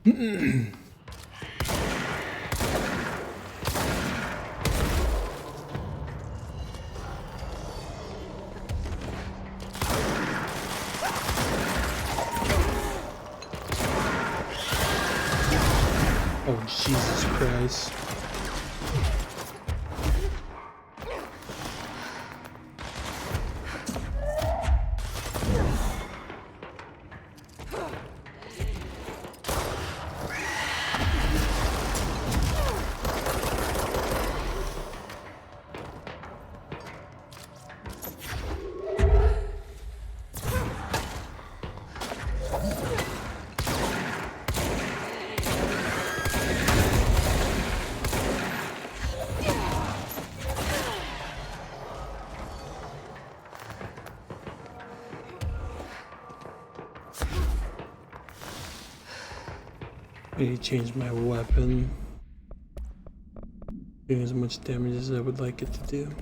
Oh, Jesus Christ. I need to change my weapon. Doing as much damage as I would like it to do.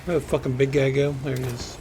Where'd the fucking big guy go? There he is.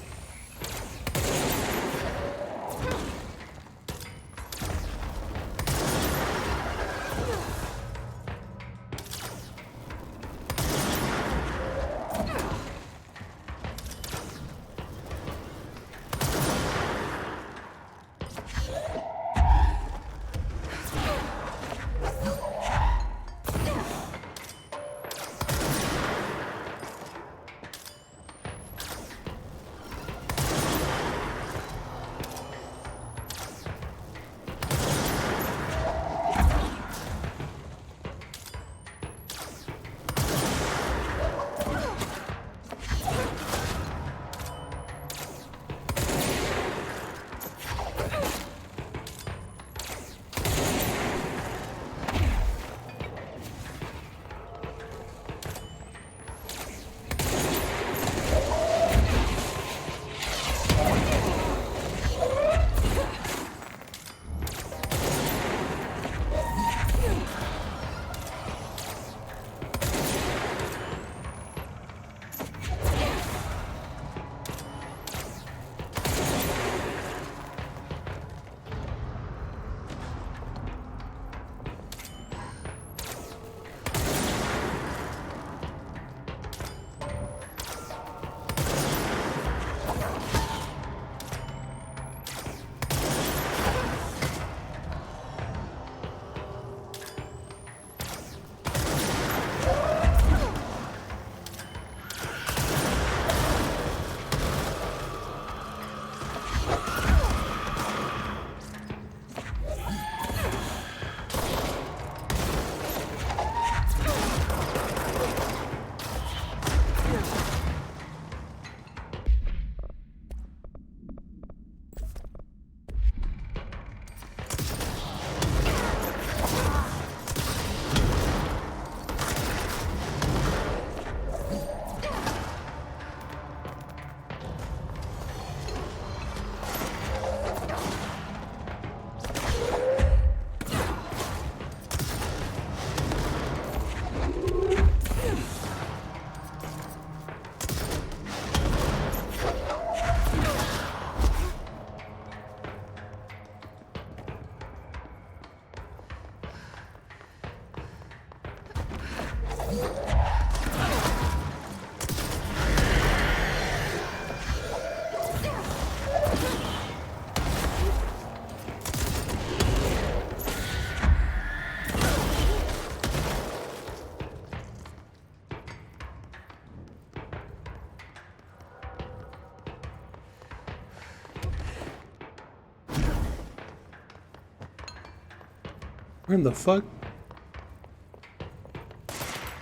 Where in the fuck?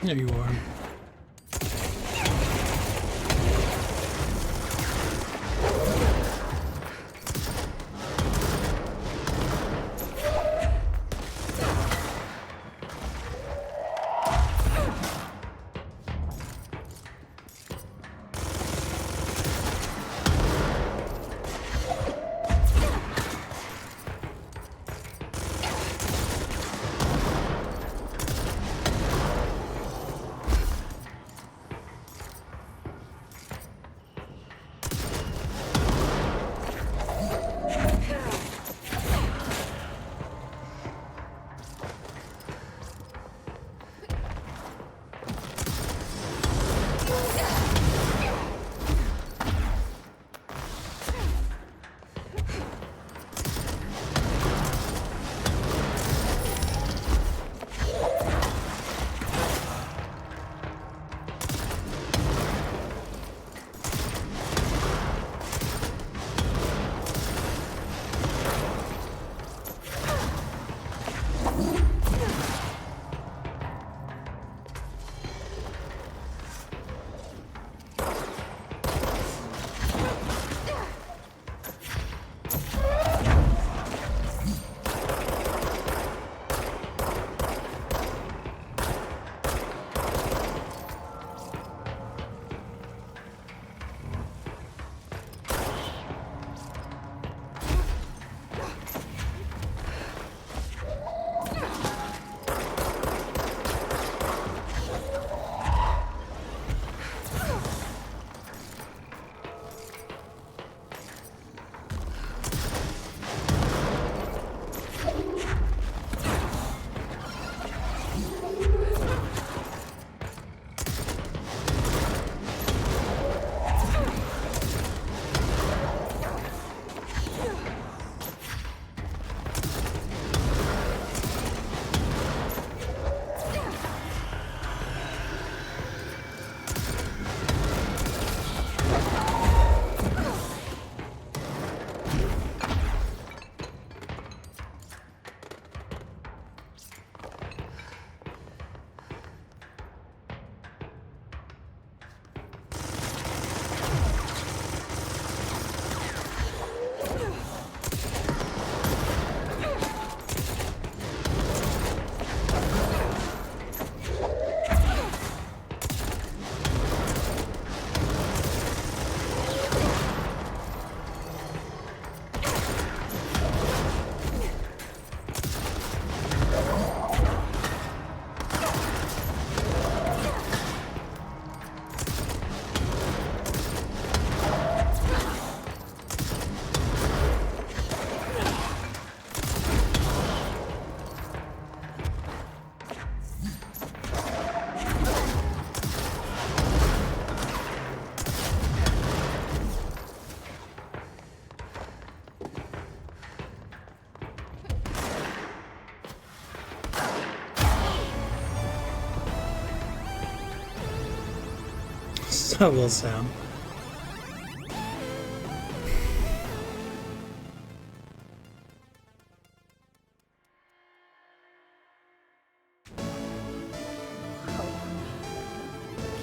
There you are. That will sound.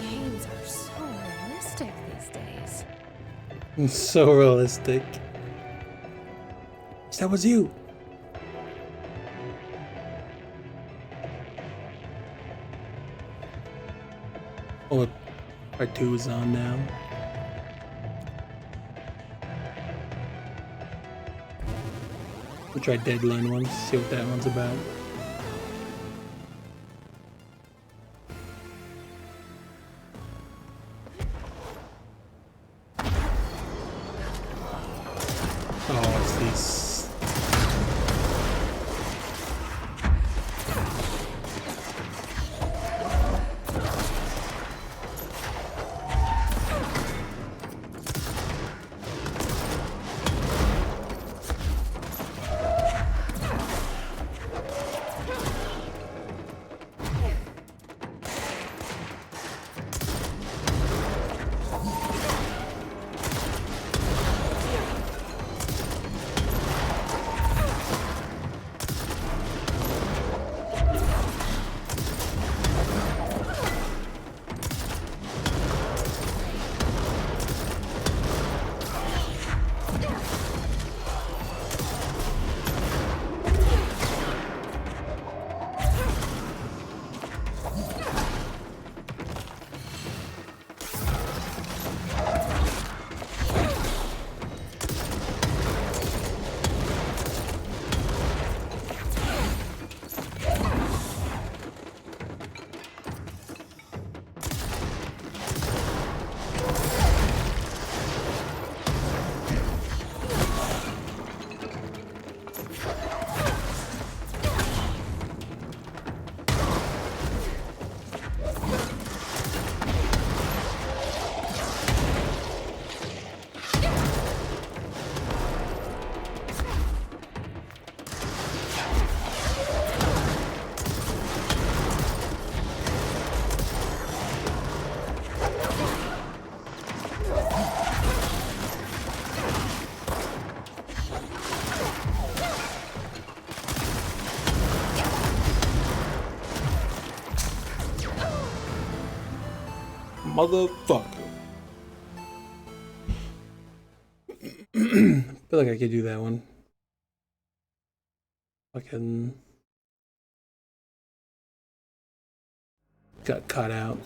Games are so realistic these days. It's so realistic. That was you. Oh, part 2 is on now. We'll try Deadline once, see what that one's about. Oh, it's these. Motherfucker. Feel like I could do that one. Fucking got caught out.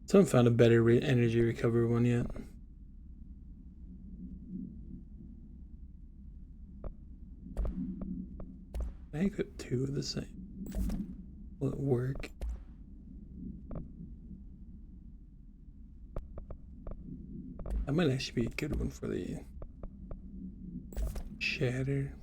Someone found a better energy recovery one yet. I equip 2 of the same. Will it work? That might actually be a good one for the shatter.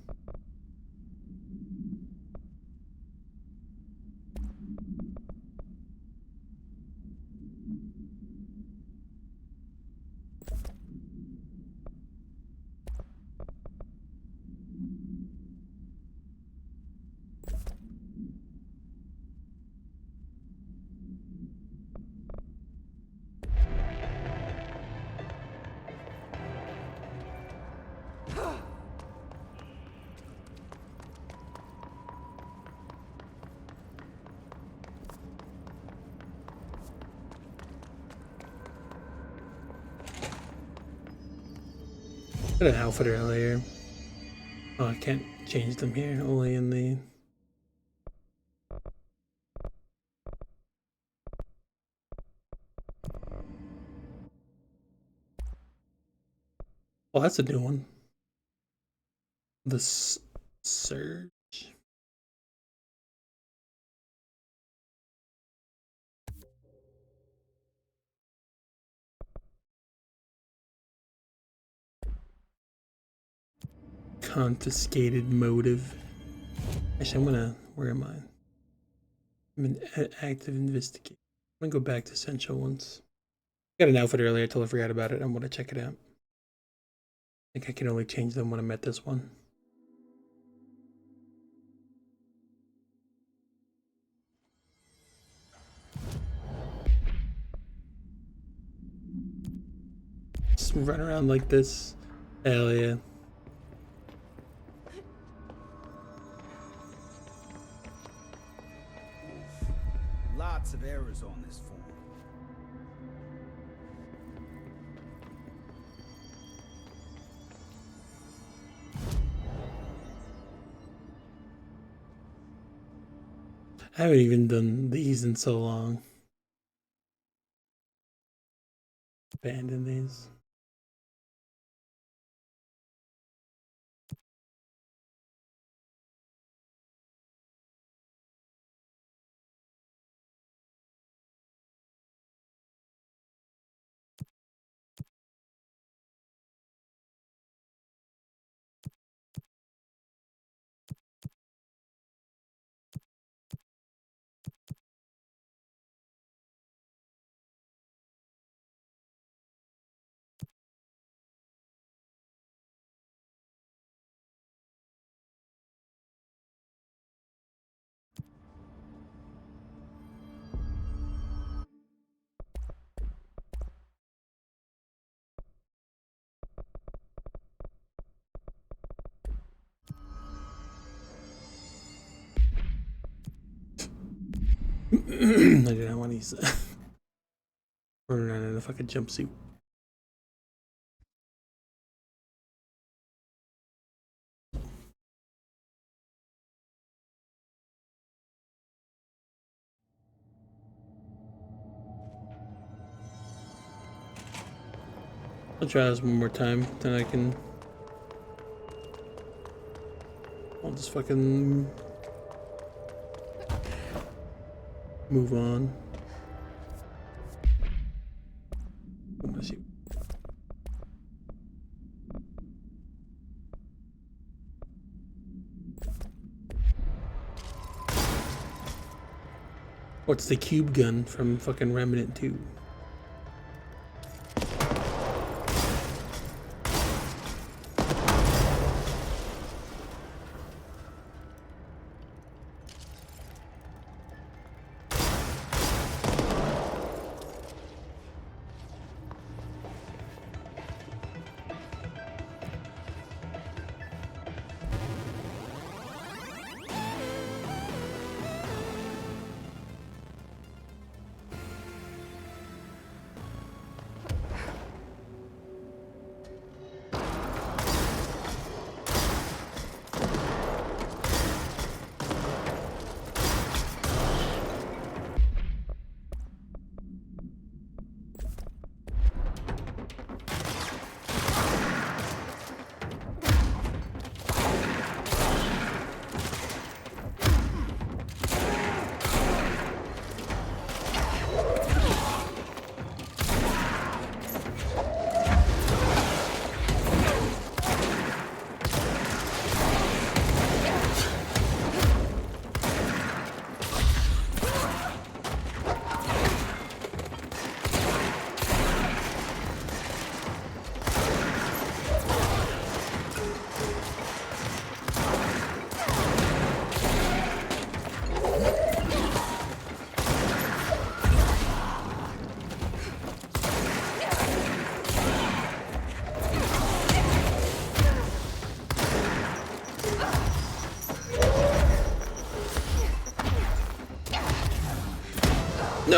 Got an outfit earlier. Oh, I can't change them here, only in the... Oh, that's a new one. The Surge. Confiscated motive. Actually, I'm gonna. Where am I? I'm in active investigation. I'm gonna go back to essential ones. Got an outfit earlier. I totally forgot about it. I'm gonna check it out. I think I can only change them when I'm at this one. Just run around like this. Hell yeah. Lots of errors on this form. I haven't even done these in so long. Abandon these. I did not want to use that. Running around in a fucking jumpsuit. I'll try this one more time, then I can... I'll just fucking... move on. I'm gonna see. What's the cube gun from fucking Remnant 2?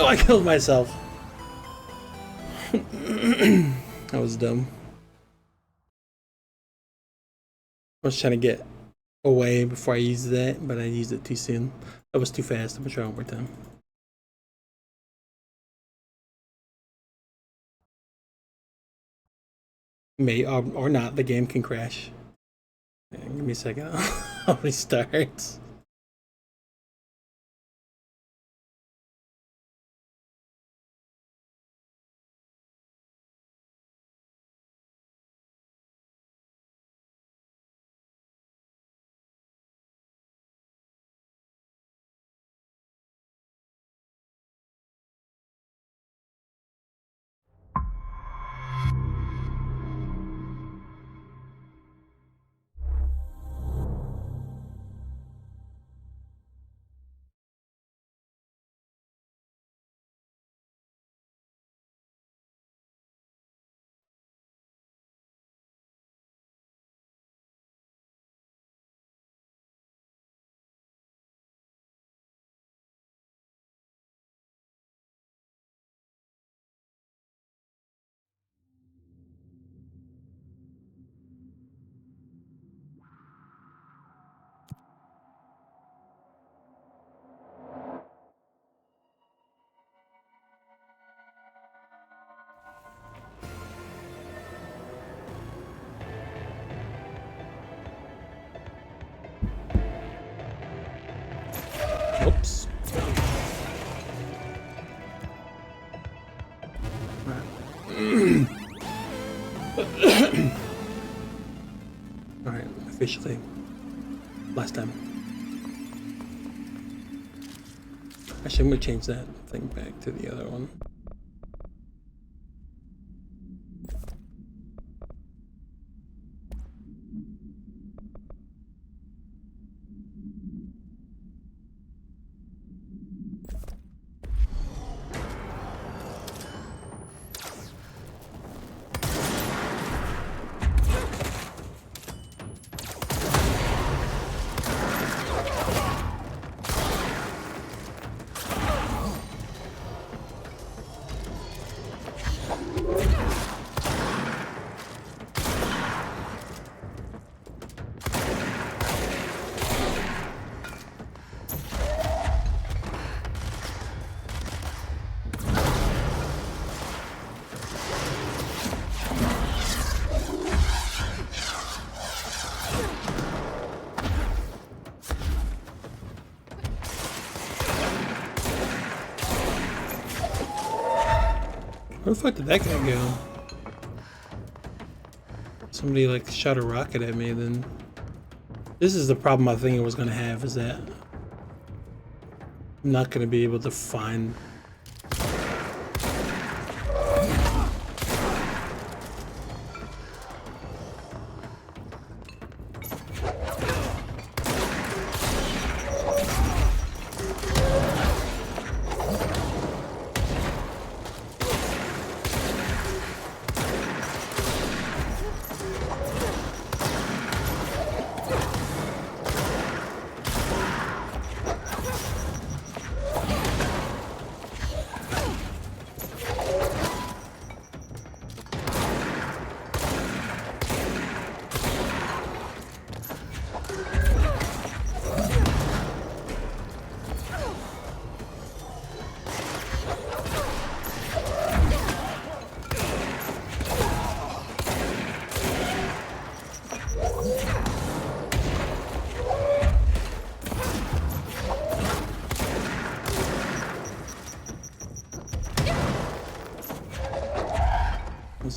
I killed myself. That was dumb. I was trying to get away before I used that, but I used it too soon. That was too fast. I'm gonna try one more time. May or not, the game can crash. Give me a second. I'll restart. Oops. Alright, officially. Last time. Actually, I'm gonna change that thing back to the other one. Where the fuck did that guy go? Somebody like shot a rocket at me then. This is the problem I think I was gonna have, is that I'm not gonna be able to find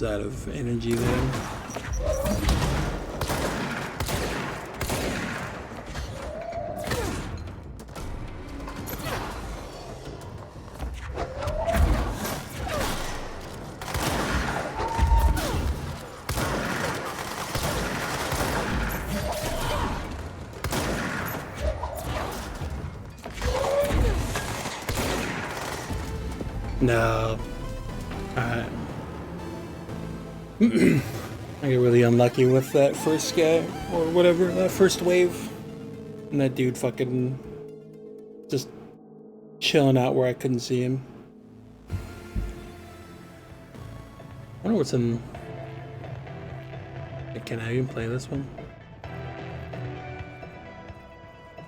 out of energy there. No. Alright. I get really unlucky with that first guy, or whatever, that first wave. And that dude fucking just chilling out where I couldn't see him. I wonder what's in... Can I even play this one?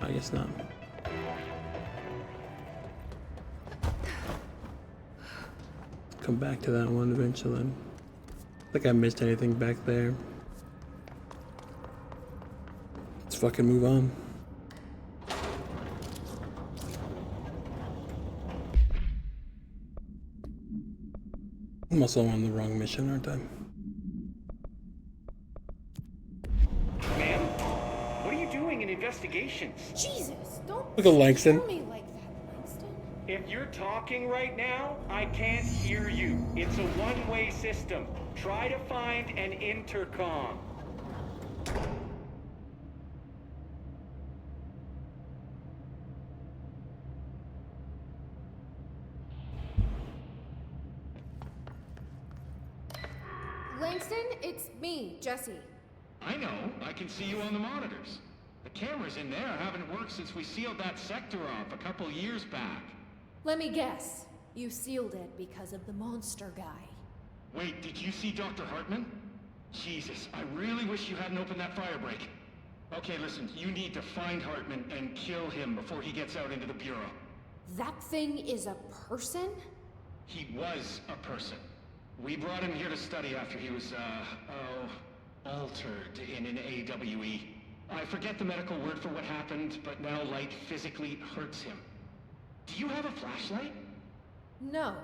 I guess not. Come back to that one eventually. I think I missed anything back there. Let's fucking move on. I'm also on the wrong mission, aren't I? Ma'am, what are you doing in investigations? Jesus, don't Look at Langston. scare me like that, Langston. If you're talking right now, I can't hear you. It's a one-way system. Try to find an intercom. Langston, it's me, Jesse. I know. I can see you on the monitors. The cameras in there haven't worked since we sealed that sector off a couple years back. Let me guess. You sealed it because of the monster guy. Wait, did you see Dr. Hartman? Jesus, I really wish you hadn't opened that fire break. Okay, listen, you need to find Hartman and kill him before he gets out into the Bureau. That thing is a person? He was a person. We brought him here to study after he was, altered in an AWE. I forget the medical word for what happened, but now light physically hurts him. Do you have a flashlight? No.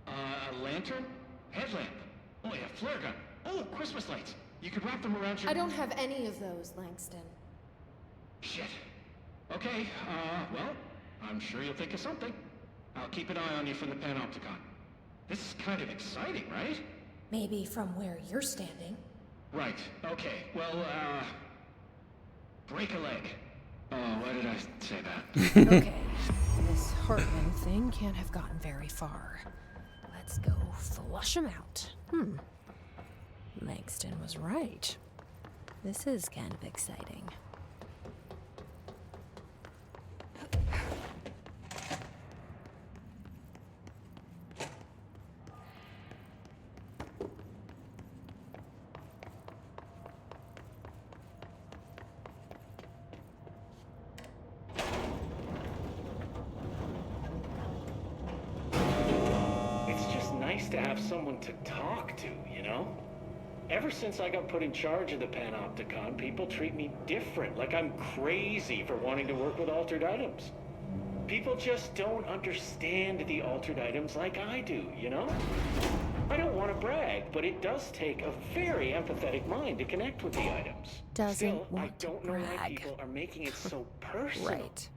A lantern? Headlamp? Oh yeah, flare gun. Oh, Christmas lights. You could wrap them around your... I don't have any of those, Langston. Shit. Okay, well, I'm sure you'll think of something. I'll keep an eye on you from the Panopticon. This is kind of exciting, right? Maybe from where you're standing. Right, okay. Well, break a leg. Oh, why did I say that? Okay, this Hartman thing can't have gotten very far. Let's go flush him out. Langston was right. This is kind of exciting. To have someone to talk to, you know? Ever since I got put in charge of the Panopticon, people treat me different, like I'm crazy for wanting to work with altered items. People just don't understand the altered items like I do, you know? I don't want to brag, but it does take a very empathetic mind to connect with the items. Still, I don't know why people are making it so personal. Right.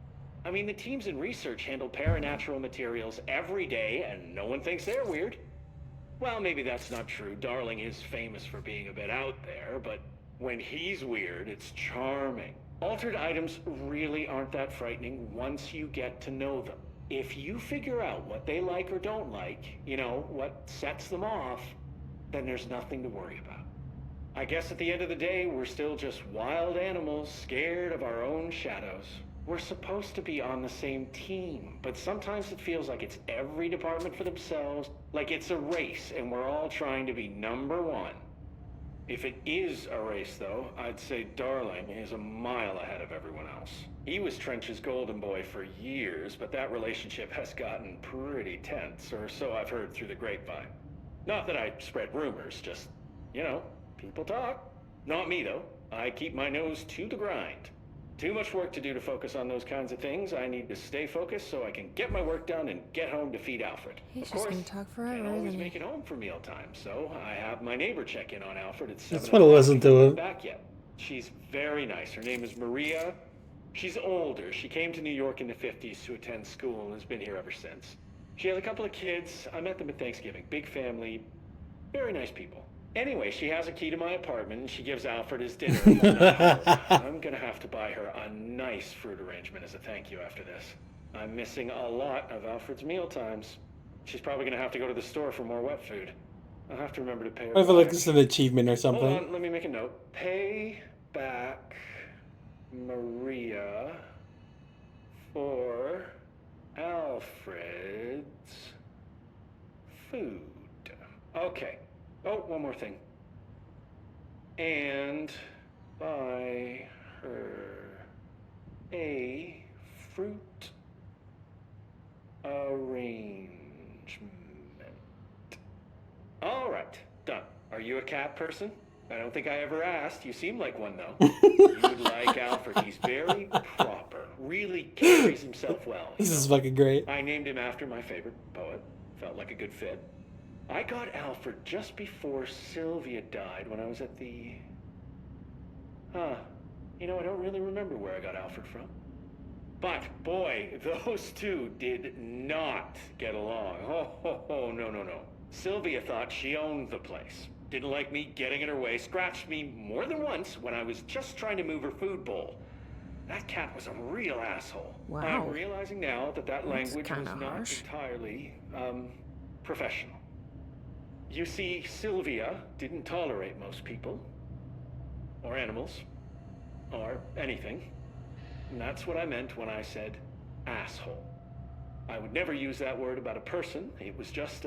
I mean, the teams in research handle paranatural materials every day, and no one thinks they're weird. Well, maybe that's not true. Darling is famous for being a bit out there, but when he's weird, it's charming. Altered items really aren't that frightening once you get to know them. If you figure out what they like or don't like, you know, what sets them off, then there's nothing to worry about. I guess at the end of the day, we're still just wild animals scared of our own shadows. We're supposed to be on the same team, but sometimes it feels like it's every department for themselves, like it's a race and we're all trying to be number one. If it is a race, though, I'd say Darling is a mile ahead of everyone else. He was Trench's golden boy for years, but that relationship has gotten pretty tense, or so I've heard through the grapevine. Not that I spread rumors, just, you know, people talk. Not me, though. I keep my nose to the grind. Too much work to do to focus on those kinds of things. I need to stay focused so I can get my work done and get home to feed Alfred. He's of just course, gonna talk forever, can't always isn't he? make it home for mealtime, so I have my neighbor check in on Alfred at 7 That's what I listened to o'clock. it. Back yet. She's very nice. Her name is Maria. She's older. She came to New York in the 50s to attend school and has been here ever since. She has a couple of kids. I met them at Thanksgiving. Big family. Very nice people. Anyway, she has a key to my apartment, and she gives Alfred his dinner. I'm gonna have to buy her a nice fruit arrangement as a thank you after this. I'm missing a lot of Alfred's meal times. She's probably gonna have to go to the store for more wet food. I'll have to remember to pay her I feel back. like it's an achievement or something. Hold on, let me make a note. Pay back Maria for Alfred's food. Okay. Oh, one more thing. And buy her a fruit arrangement. All right, done. Are you a cat person? I don't think I ever asked. You seem like one, though. You'd like Alfred. He's very proper. Really carries himself well. This is fucking great. I named him after my favorite poet. Felt like a good fit. I got Alfred just before Sylvia died when I was at the... You know, I don't really remember where I got Alfred from. But, boy, those two did not get along. Oh, no. Sylvia thought she owned the place. Didn't like me getting in her way, scratched me more than once when I was just trying to move her food bowl. That cat was a real asshole. Wow. I'm realizing now that That's language was kinda not harsh. entirely, professional. You see, Sylvia didn't tolerate most people, or animals, or anything. And that's what I meant when I said asshole. I would never use that word about a person. It was just,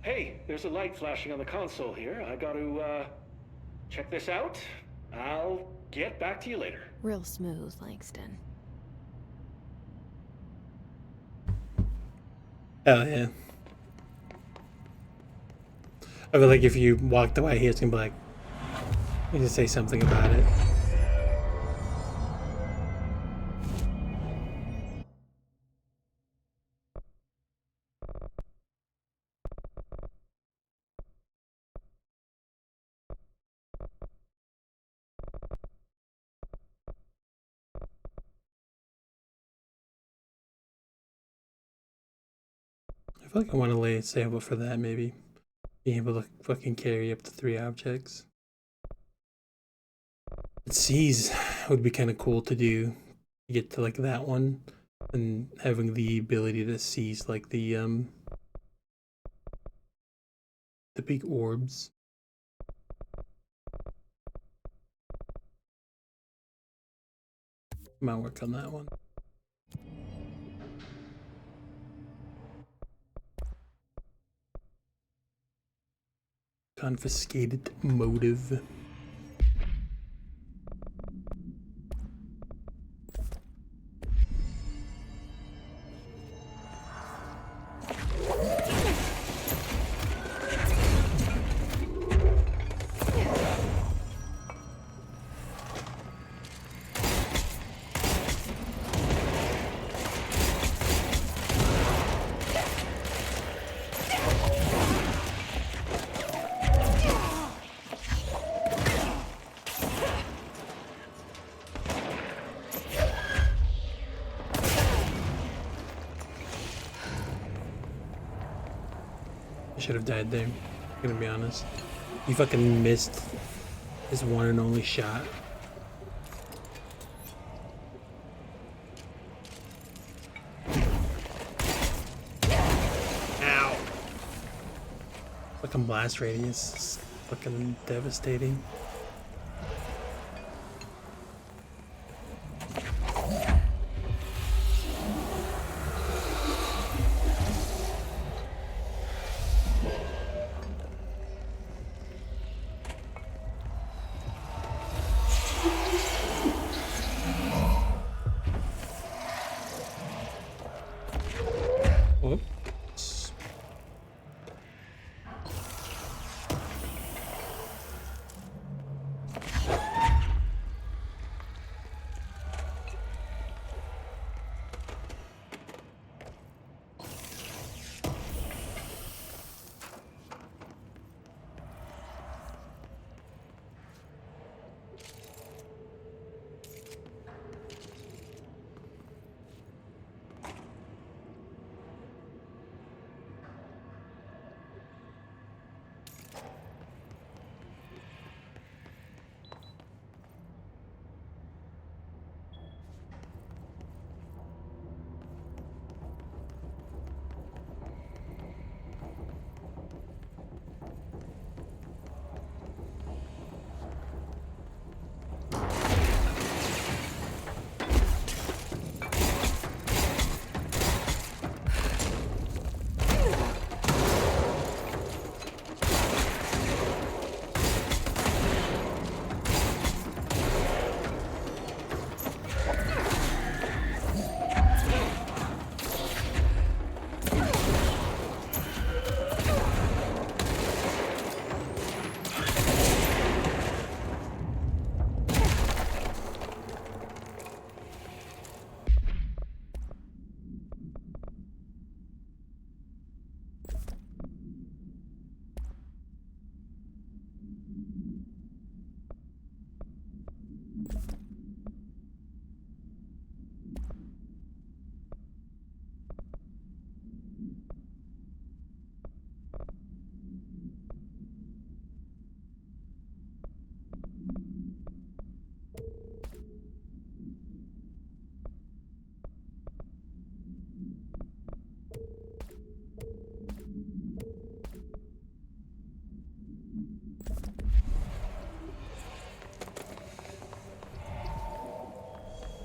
hey, there's a light flashing on the console here. I got to, check this out. I'll get back to you later. Real smooth, Langston. Hell yeah. I feel like if you walked away, he was gonna be like, you need to say something about it. I feel like I want to lay a sample for that, maybe. Being able to fucking carry up to 3 objects. But C's would be kind of cool to do. To get to like that one. And having the ability to seize like the big orbs. Might work on that one. Confiscated motive. Should have died there, gonna be honest. He fucking missed his one and only shot. Ow! Fucking blast radius is fucking devastating. Whoops.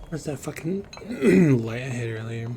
Where's that fucking light I hit earlier?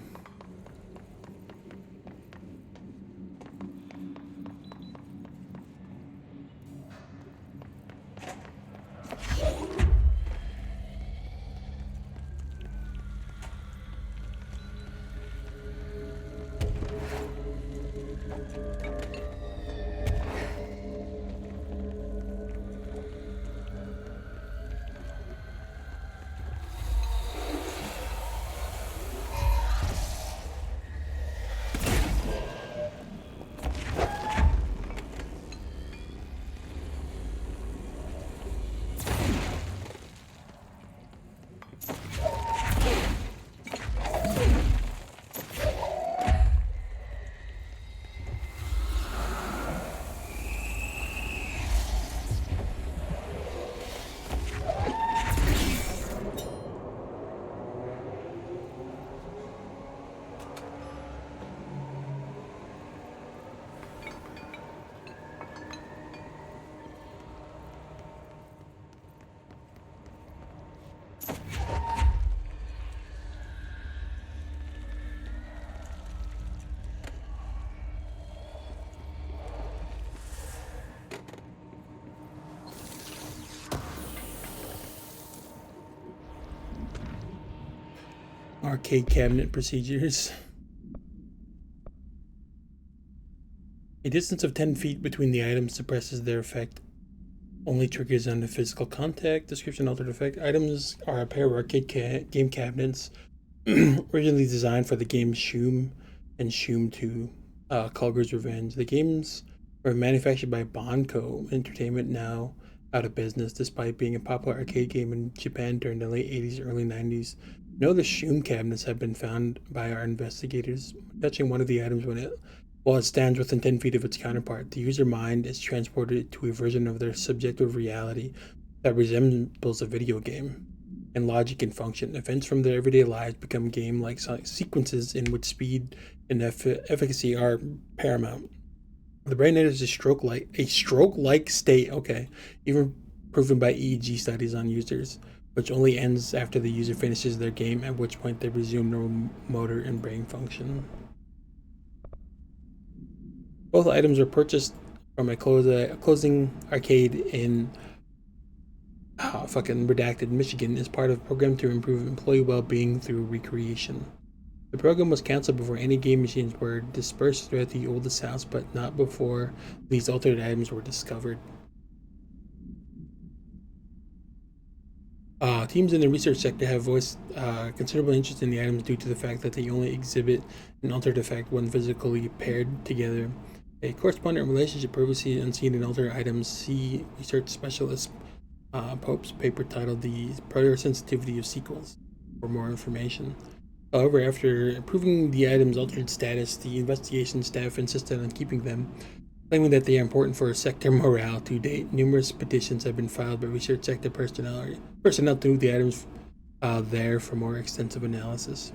Arcade cabinet procedures. A distance of 10 feet between the items suppresses their effect. Only triggers under physical contact. Description: altered effect. Items are a pair of arcade game cabinets originally designed for the games Shoom and Shoom 2, Kulger's Revenge. The games were manufactured by Banco Entertainment, now out of business despite being a popular arcade game in Japan during the late 80s, early 90s. No other Shoom cabinets have been found by our investigators. Touching one of the items while it stands within 10 feet of its counterpart, the user mind is transported to a version of their subjective reality that resembles a video game in logic and function. Events from their everyday lives become game-like sequences in which speed and efficacy are paramount. The brain enters a stroke-like state, okay, even proven by EEG studies on users, which only ends after the user finishes their game, at which point they resume normal motor and brain function. Both items were purchased from a closing arcade in fucking redacted Michigan as part of a program to improve employee well-being through recreation. The program was canceled before any game machines were dispersed throughout the oldest house, but not before these altered items were discovered. Teams in the research sector have voiced considerable interest in the items due to the fact that they only exhibit an altered effect when physically paired together. A correspondent relationship previously unseen in altered items. See research specialist Pope's paper titled "The Protosensitivity of Sequels" for more information. However, after proving the item's altered status, the investigation staff insisted on keeping them, claiming that they are important for sector morale. To date, numerous petitions have been filed by research sector personnel to move the items there for more extensive analysis.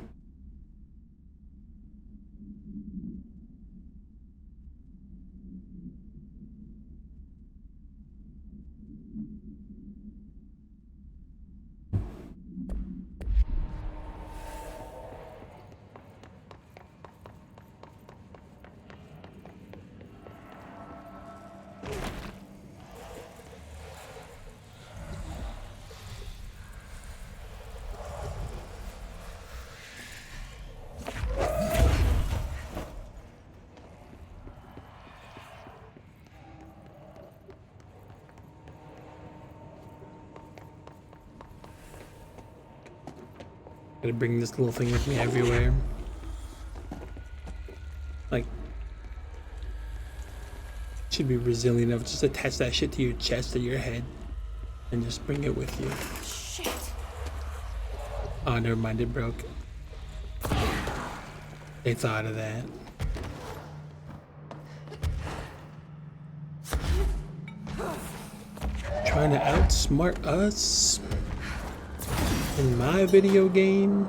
Gotta bring this little thing with me everywhere. Like, should be resilient enough. Just attach that shit to your chest or your head and just bring it with you. Shit. Oh, never mind, it broke. They thought of that. Trying to outsmart us in my video game.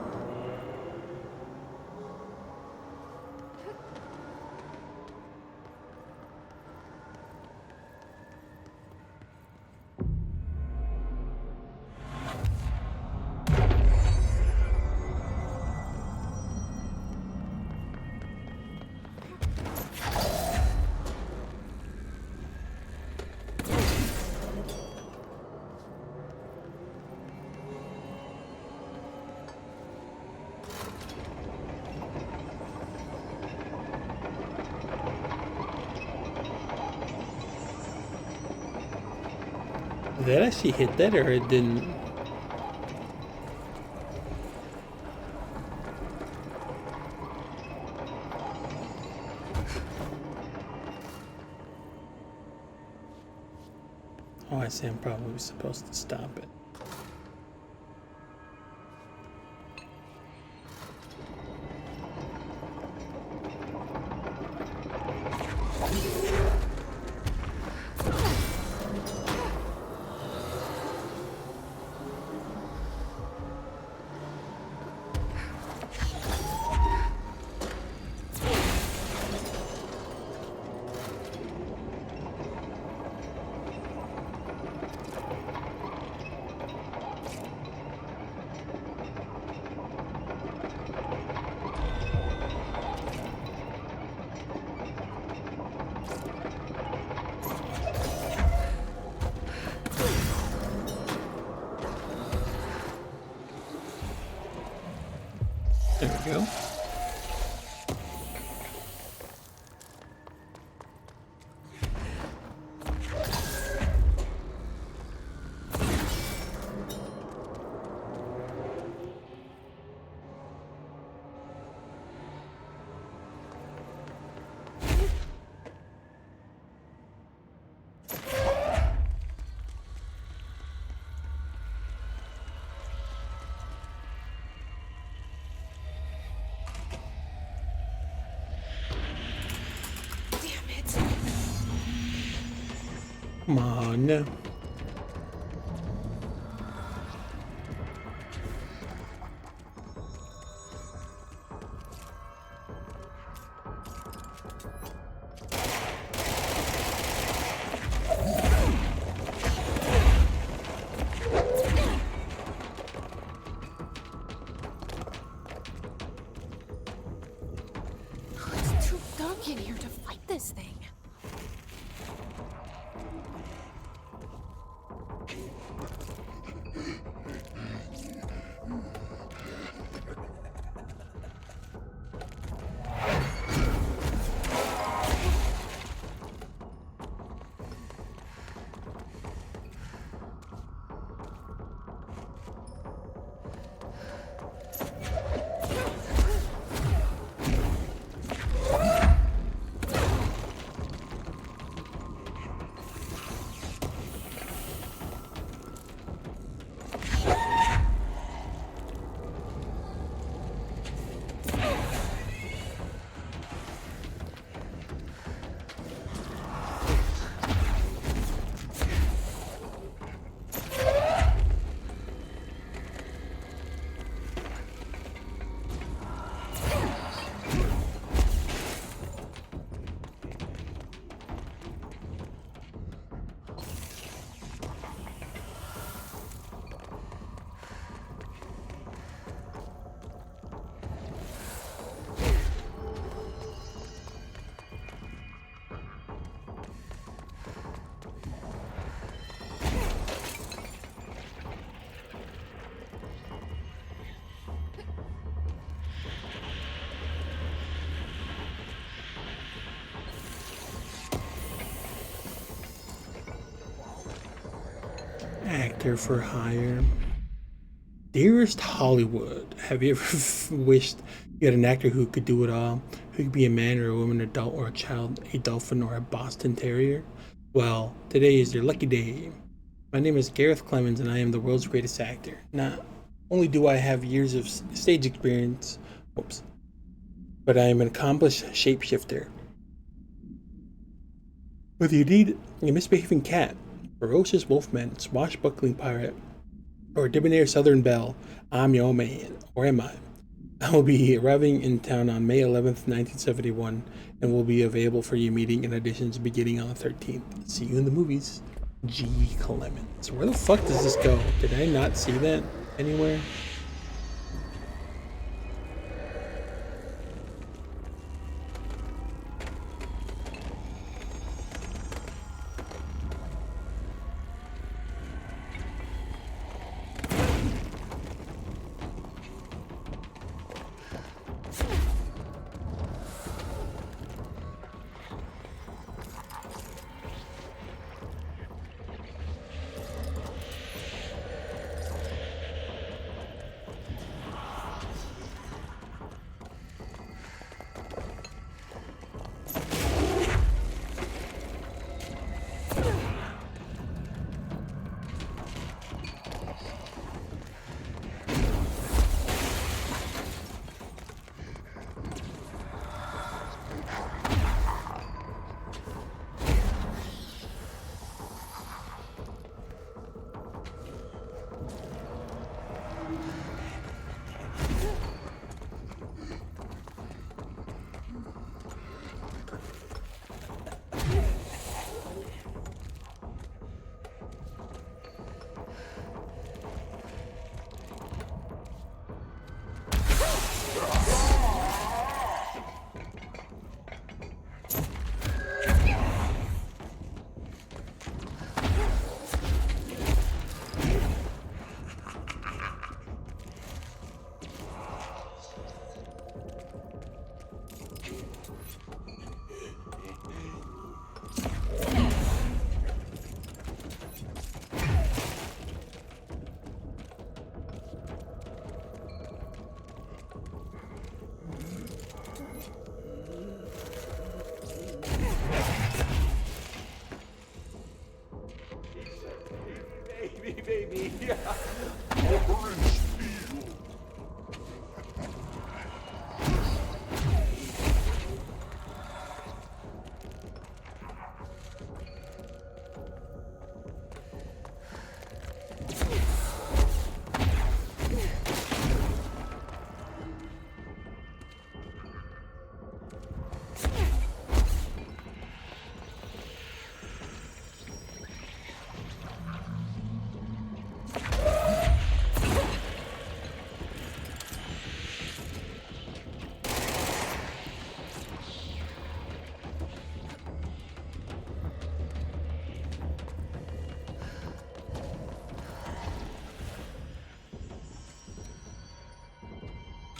Did that actually hit that or it didn't? Oh, I see. I'm probably supposed to stop it. There we go. Come on. No. It's too dark in here to fight this thing. Actor for hire. Dearest Hollywood, have you ever wished you had an actor who could do it all? Who could be a man or a woman, adult or a child, a dolphin or a Boston Terrier? Well, today is your lucky day. My name is Gareth Clemens and I am the world's greatest actor. Not only do I have years of stage experience, but I am an accomplished shapeshifter. Whether you need a misbehaving cat, ferocious wolfman, swashbuckling pirate, or debonair southern belle, I'm your man, or am I? I will be arriving in town on May 11th, 1971, and will be available for your meeting and auditions beginning on the 13th. See you in the movies. G. Clemens. Where the fuck does this go? Did I not see that anywhere? baby. Operation Eagle.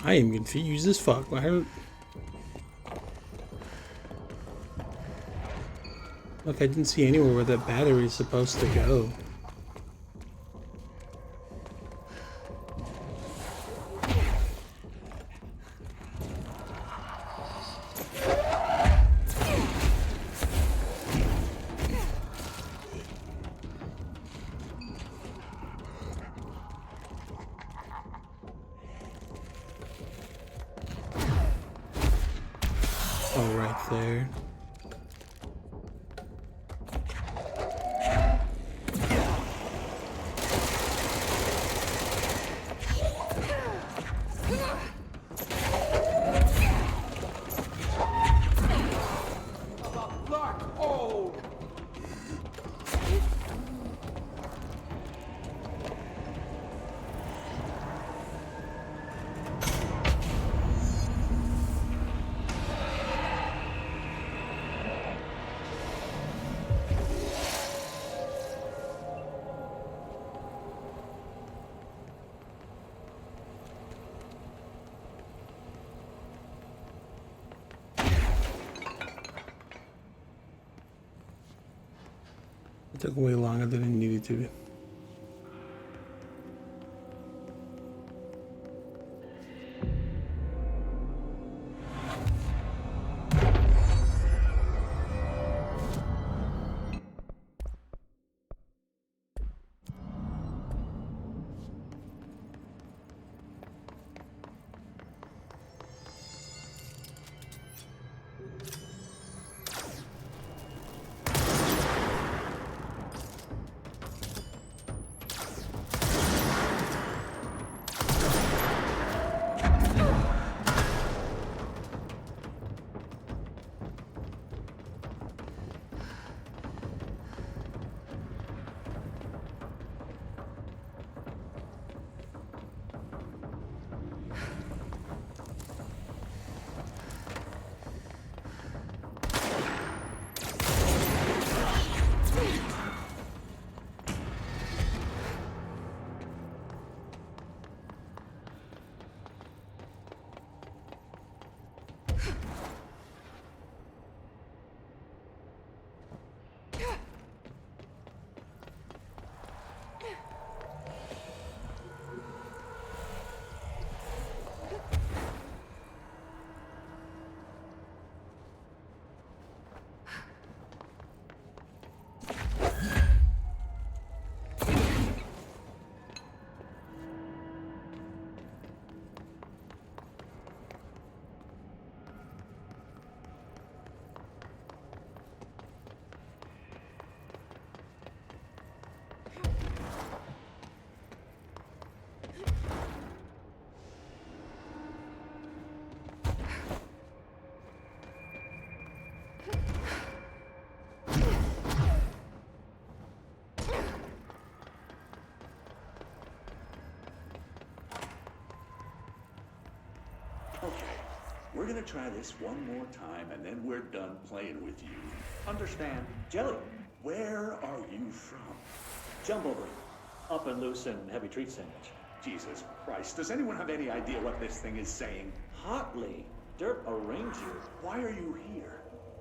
I am confused as fuck. Look, I didn't see anywhere where that battery is supposed to go. Oh, right there. It took way longer than it needed to. Okay, we're gonna try this one more time, and then we're done playing with you. Understand. Jelly. Where are you from? Jumbleberry. Up and loose and heavy treat sandwich. Jesus Christ, does anyone have any idea what this thing is saying? Hotly. Derp, arrange you. Why are you here?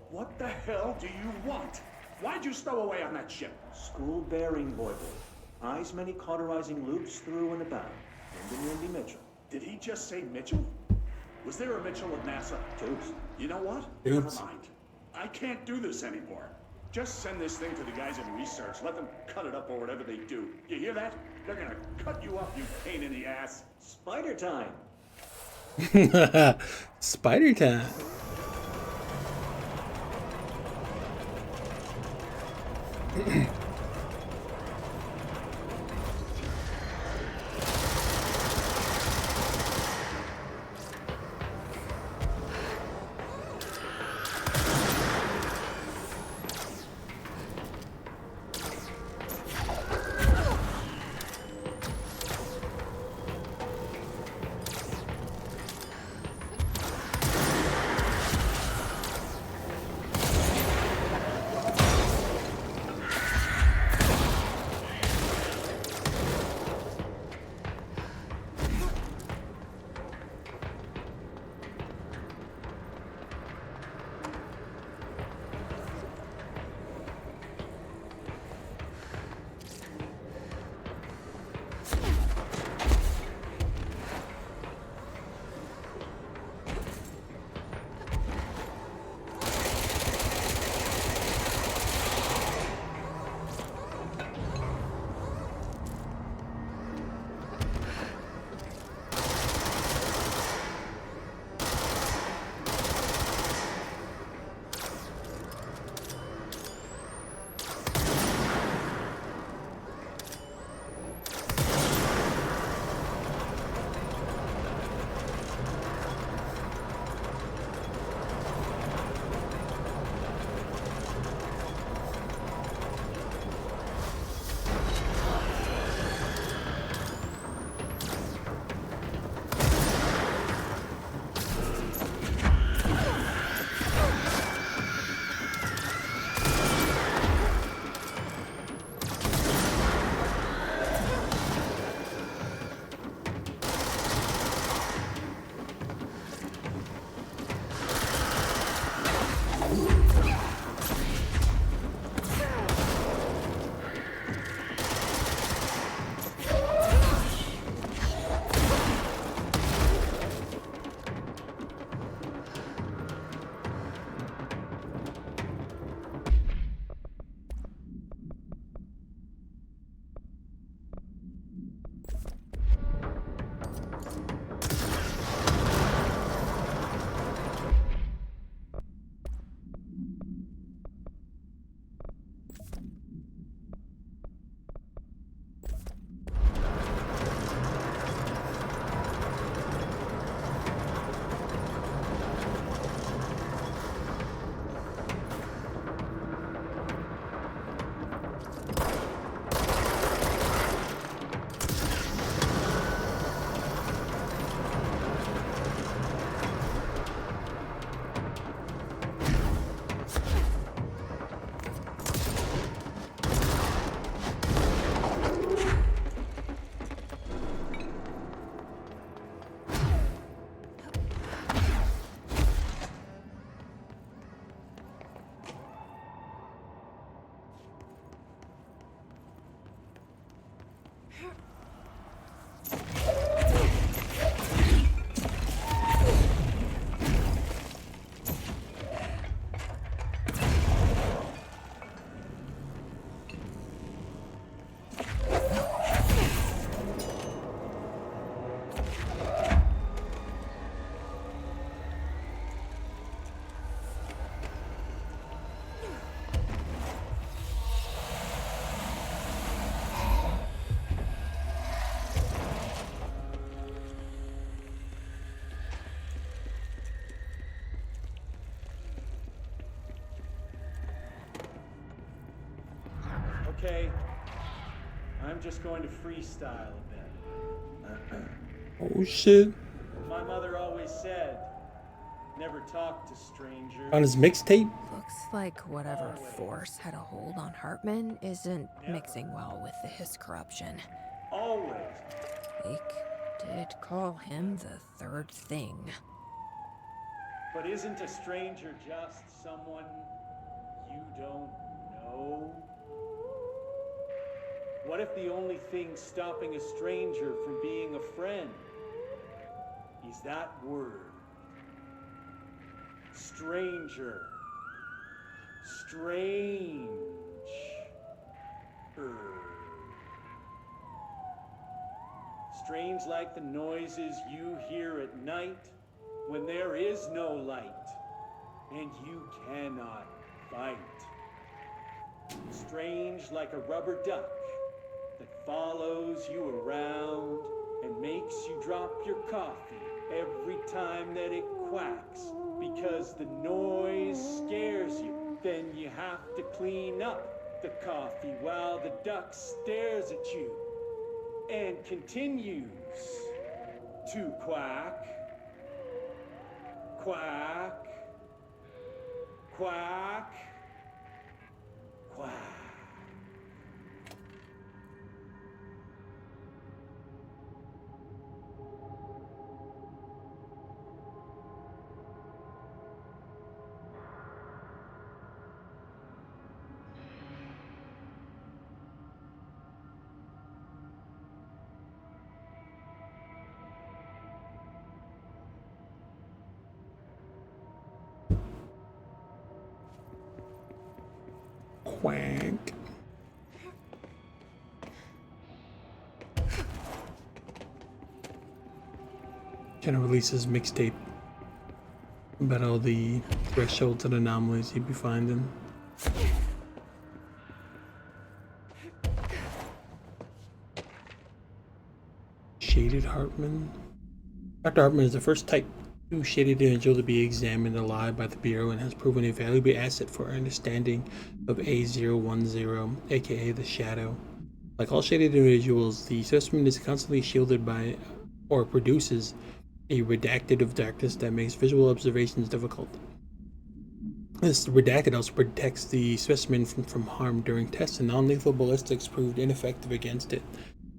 What the hell do you want? Why'd you stow away on that ship? School bearing, boy. Eyes many cauterizing loops through and about. Mindy Mitchell. Did he just say Mitchell? Was there a Mitchell at NASA? Tubes. You know what? Tubes. Never mind. I can't do this anymore. Just send this thing to the guys in research. Let them cut it up or whatever they do. You hear that? They're gonna cut you up, you pain in the ass. Spider time. Spider time. Okay, I'm just going to freestyle a bit. Oh shit. My mother always said, never talk to strangers. On his mixtape? Looks like whatever force had a hold on Hartman isn't mixing well with his corruption. Always. Blake did call him the third thing. But isn't a stranger just someone you don't know? What if the only thing stopping a stranger from being a friend is that word? Stranger. Strange. Strange like the noises you hear at night when there is no light and you cannot fight. Strange like a rubber duck that follows you around and makes you drop your coffee every time that it quacks because the noise scares you. Then you have to clean up the coffee while the duck stares at you and continues to quack, quack, quack, quack. Quack. Kind of releases mixtape about all the thresholds and anomalies you'd be finding. Shaded Hartman. Dr. Hartman is the first Type 2 shaded individual to be examined alive by the Bureau and has proven a valuable asset for our understanding of A010, aka the Shadow. Like all shaded individuals, the specimen is constantly shielded by, or produces, a redacted of darkness that makes visual observations difficult. This redacted also protects the specimen from harm during tests, and non-lethal ballistics proved ineffective against it.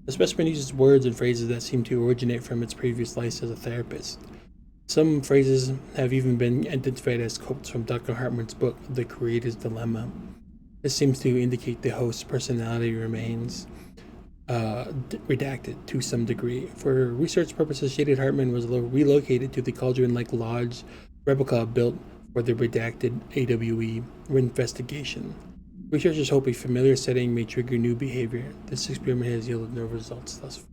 The specimen uses words and phrases that seem to originate from its previous life as a therapist. Some phrases have even been identified as quotes from Dr. Hartman's book, The Creator's Dilemma. This seems to indicate the host's personality remains redacted to some degree. For research purposes, Shaded Hartman was relocated to the Cauldron-like lodge replica built for the redacted AWE investigation. Researchers hope a familiar setting may trigger new behavior. This experiment has yielded no results thus far.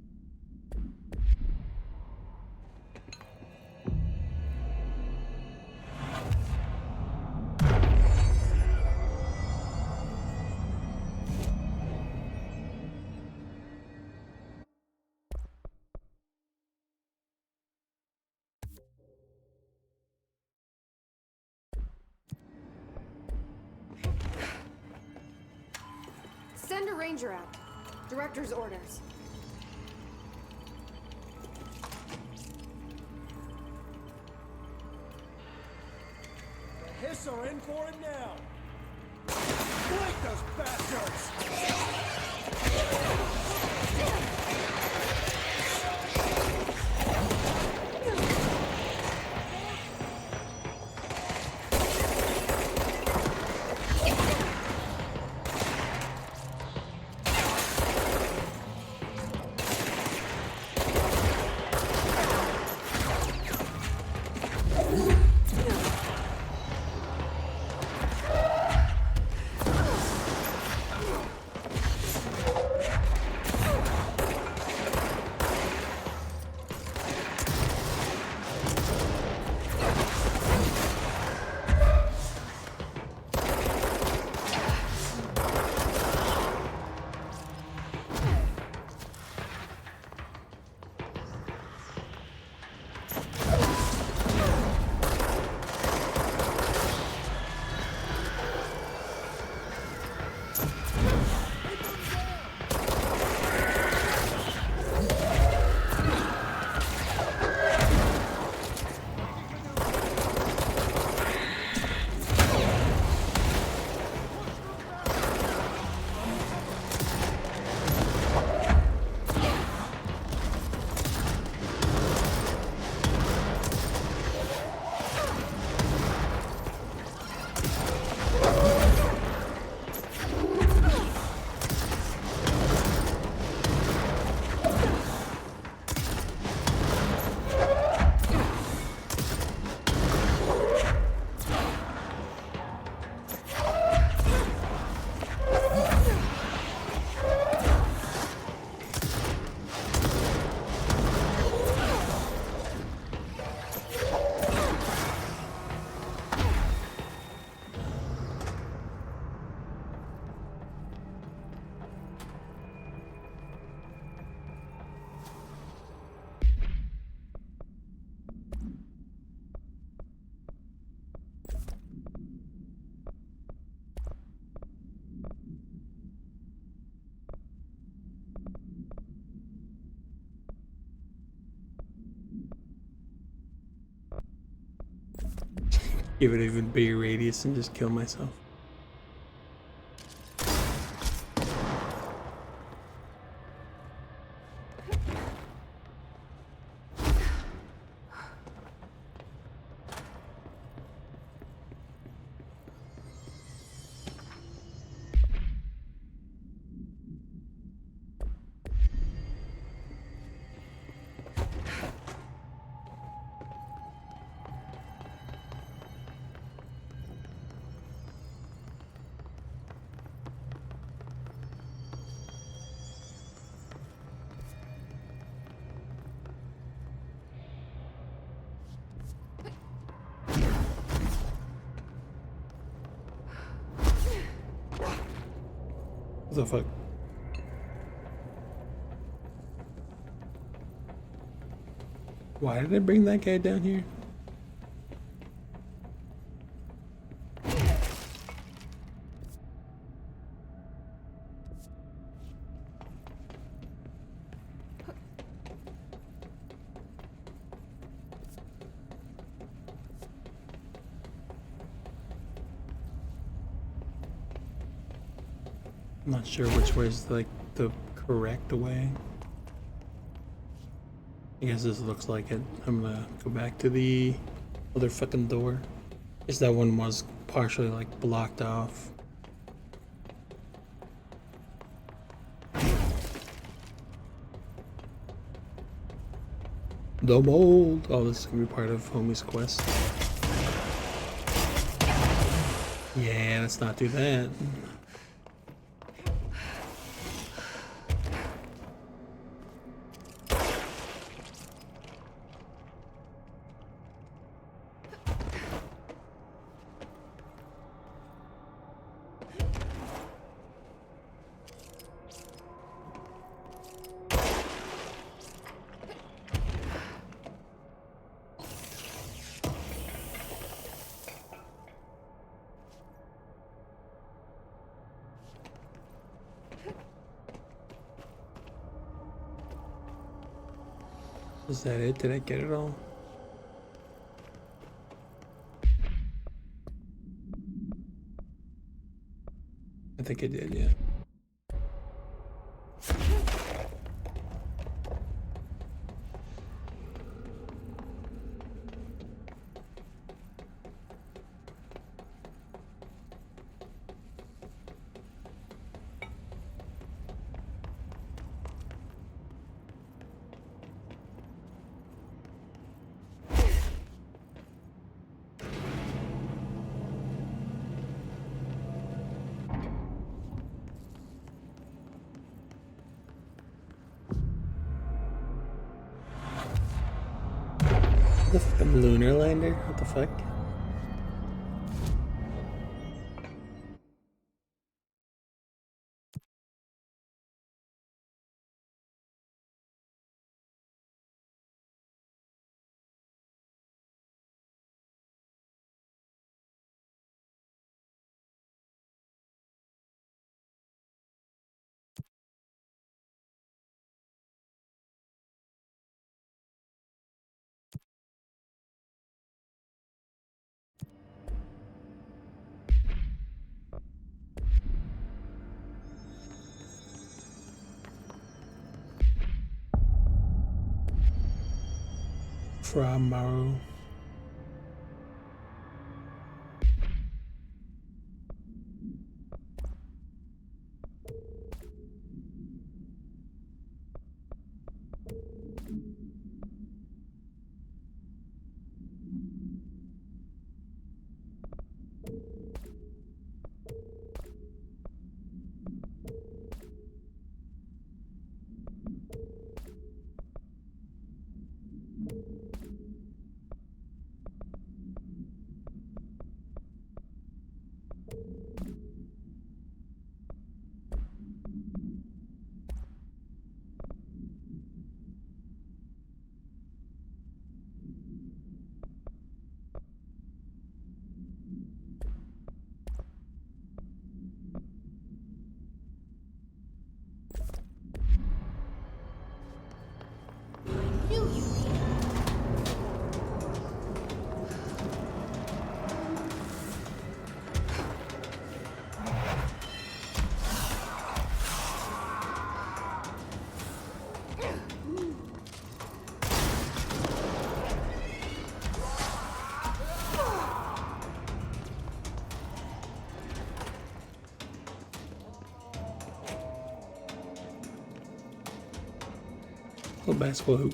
Send a ranger out. Director's orders. The Hiss are in for it now. Blake those bastards! give it an even bigger radius and just kill myself. What the fuck? Why did I bring that guy down here? I'm not sure which way is like the correct way. I guess this looks like it. I'm gonna go back to the other fucking door. Guess that one was partially like blocked off. The mold. Oh, this is gonna be part of Homie's quest. Yeah, let's not do that. Is that it? Did I get it all? I think I did, yeah. The fucking lunar lander? What the fuck? From Maru. Little basketball hoop.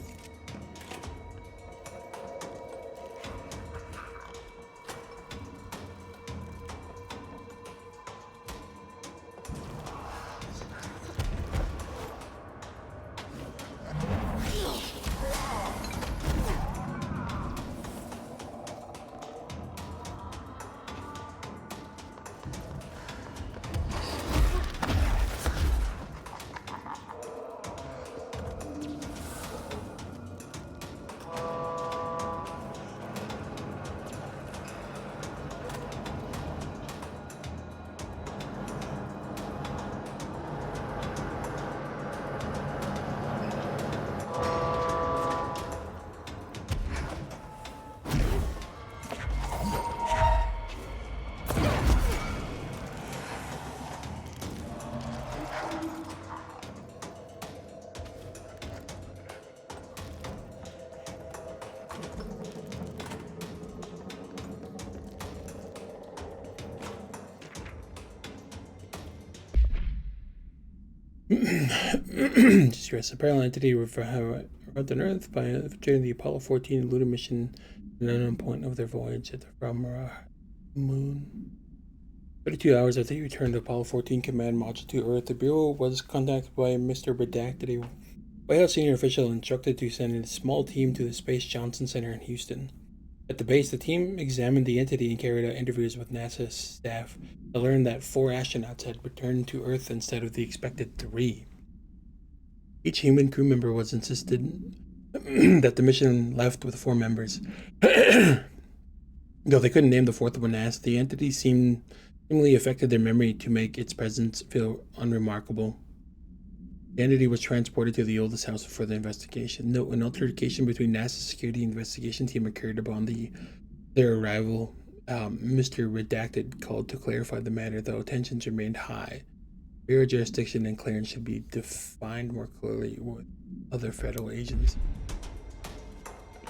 Distress. A parallel entity arrived on Earth by infiltrating the Apollo 14 lunar mission at an unknown point of their voyage at the Ramara moon. 32 hours after they returned to Apollo 14 command module to Earth, the Bureau was contacted by Mr. Redacted, a White House senior official instructed to send a small team to the Space Johnson Center in Houston. At the base, the team examined the entity and carried out interviews with NASA staff to learn that 4 astronauts had returned to Earth instead of the expected 3. Each human crew member was insisted that the mission left with 4 members. Though they couldn't name the 4th when asked, the entity seemingly affected their memory to make its presence feel unremarkable. The entity was transported to the oldest house for further investigation. Note, an altercation between NASA's security investigation team occurred upon their arrival. Mr. Redacted called to clarify the matter, though tensions remained high. Bureau jurisdiction and clearance should be defined more clearly with other federal agents.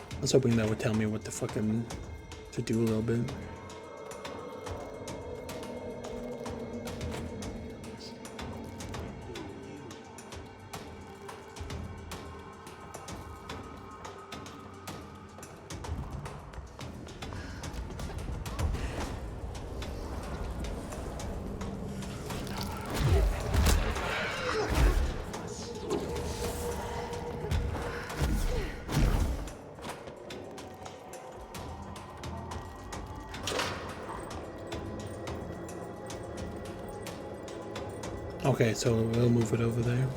I was hoping that would tell me what the fucking to do a little bit. Okay, so we'll move it over there.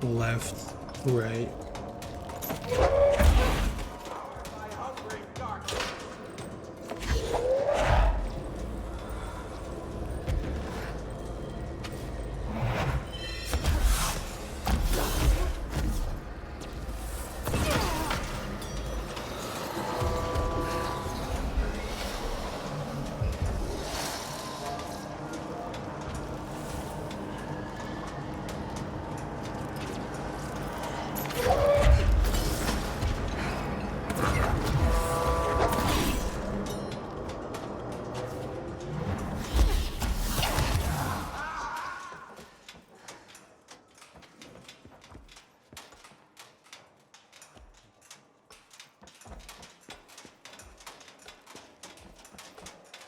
Left, right.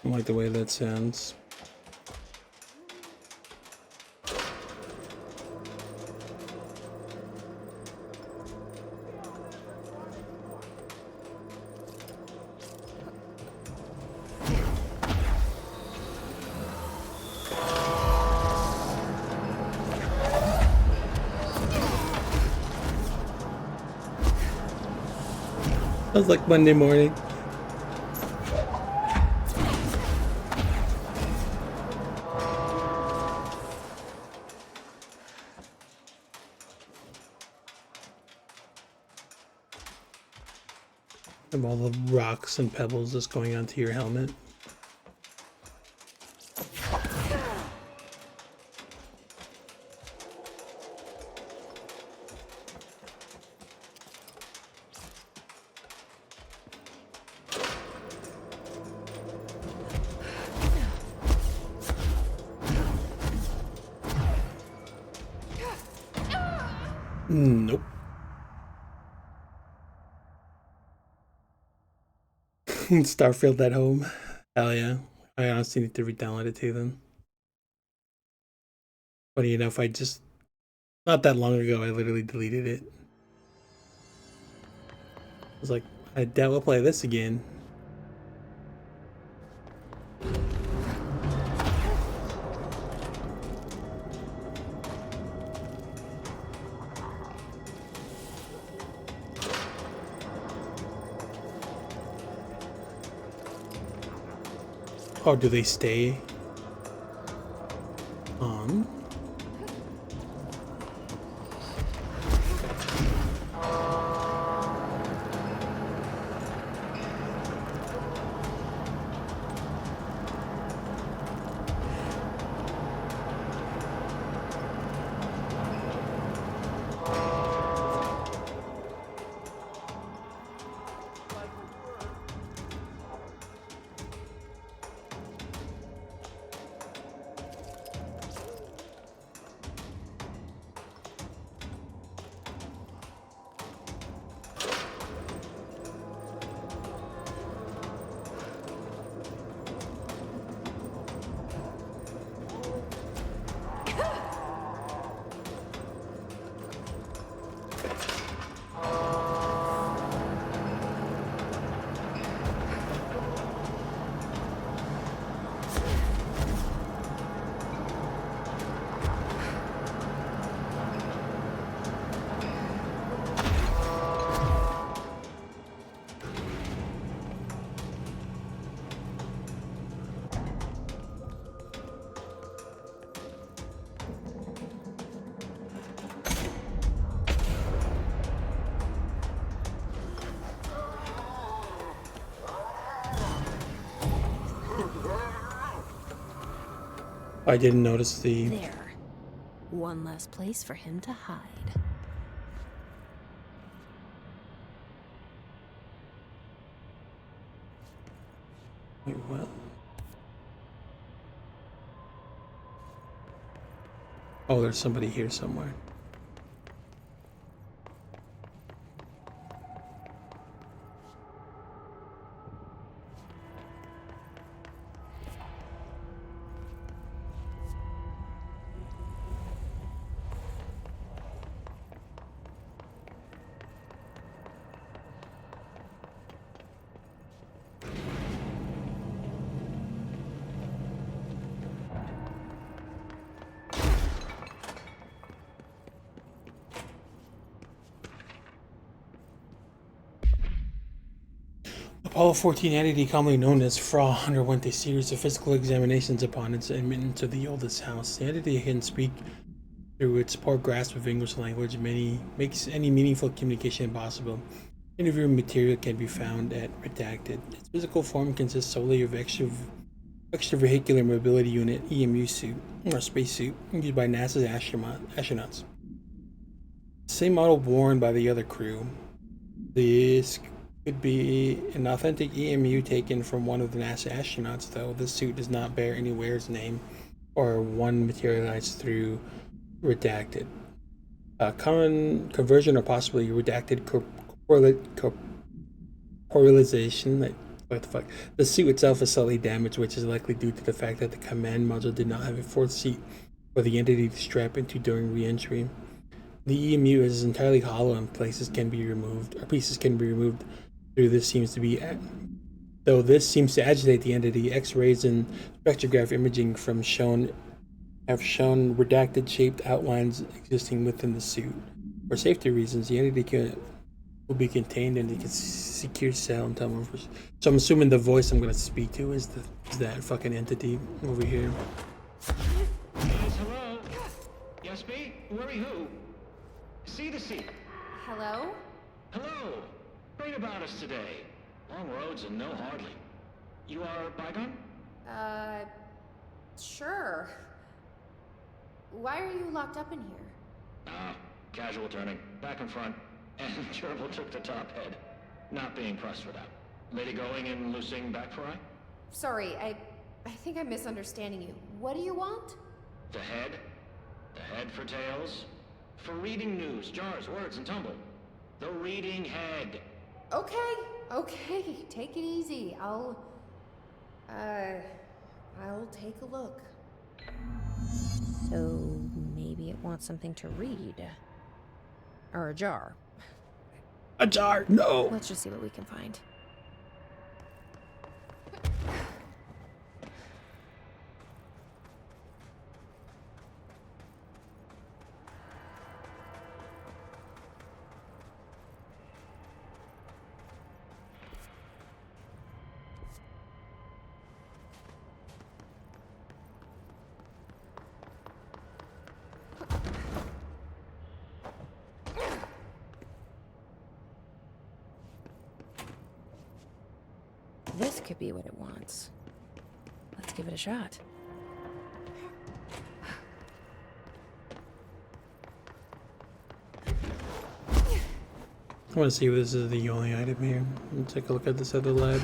I like the way that sounds. Sounds like Monday morning. Of all the rocks and pebbles just going onto your helmet. Nope. Starfield at home. Hell yeah. I honestly need to re-download it too then. Funny enough, I just, not that long ago, I literally deleted it. I was like, I doubt we'll play this again. Oh, do they stay on? I didn't notice the... There. One less place for him to hide. Wait, what? Oh, there's somebody here somewhere. Apollo 14 entity, commonly known as Fra, underwent a series of physical examinations upon its admittance to the oldest house. The entity can speak through its poor grasp of English language, makes any meaningful communication impossible. Interview material can be found at Redacted. Its physical form consists solely of extravehicular mobility unit (EMU) suit or spacesuit used by NASA's astronauts. Same model worn by the other crew. This could be an authentic EMU taken from one of the NASA astronauts, though this suit does not bear any wearer's name or one materialized through Redacted. Common conversion or possibly Redacted corporealization. Like, what the fuck? The suit itself is slightly damaged, which is likely due to the fact that the command module did not have a fourth seat for the entity to strap into during re-entry. The EMU is entirely hollow and pieces can be removed through this seems to agitate the entity. X-rays and spectrograph imaging have shown redacted shaped outlines existing within the suit. For safety reasons, the entity will be contained in a secure cell until more. So I'm assuming the voice I'm going to speak to is that fucking entity over here. Yes, hello? Yes, me? Worry who? See the seat. Hello? Hello. Read about us today. Long roads and no hardly. You are Bygone? Sure. Why are you locked up in here? Casual turning. Back and front. And Gerbil took the top head. Not being pressed for that. Lady going and loosing back for eye? Sorry, I think I'm misunderstanding you. What do you want? The head. The head for tales. For reading news, jars, words, and tumble. The reading head. Okay, take it easy. I'll take a look. So maybe it wants something to read. Or a jar. A jar, no! Let's just see what we can find. This could be what it wants. Let's give it a shot. I want to see if this is the only item here. Let's take a look at this other lab.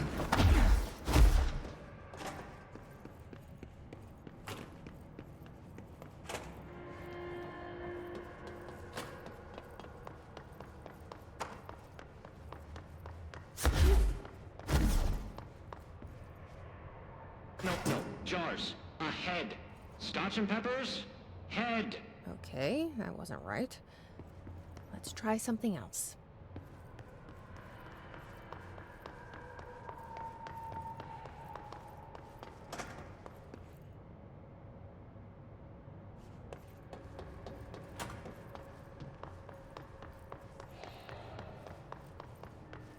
No. Jars. A head. Scotch and peppers? Head. Okay, that wasn't right. Let's try something else.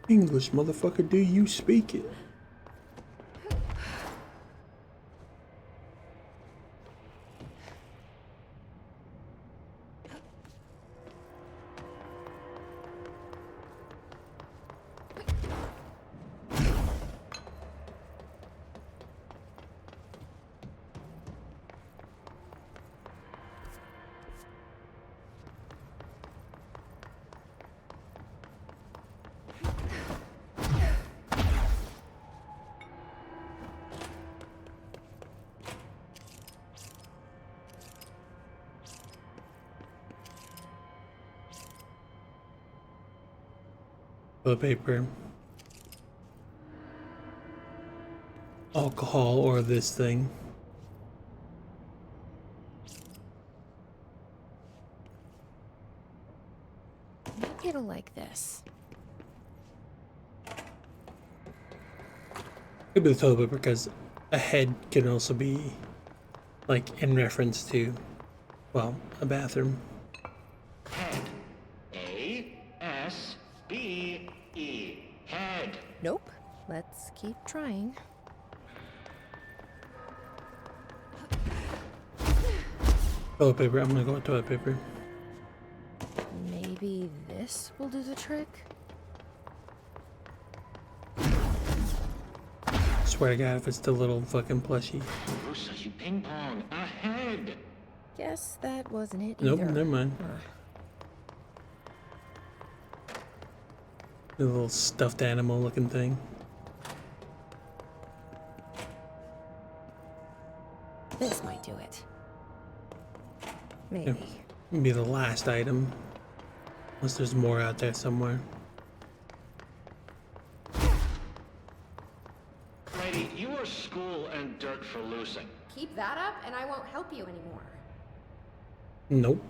English, motherfucker, do you speak it? Toilet paper, alcohol, or this thing. Maybe it'll like this. Could be the toilet paper because a head can also be like in reference to, well, a bathroom. Head. A-S-B-E. Head. Nope. Let's keep trying. Toilet paper. I'm gonna go with toilet paper. Maybe this will do the trick? Swear to God, if it's the little fucking plushie. Rusa, you ping pong. A head. Guess that wasn't it Nope, either. never mind. The little stuffed animal looking thing. This might do it. Maybe. Be the last item. Unless there's more out there somewhere. Lady, you are school and dirt for loosing. Keep that up and I won't help you anymore. Nope.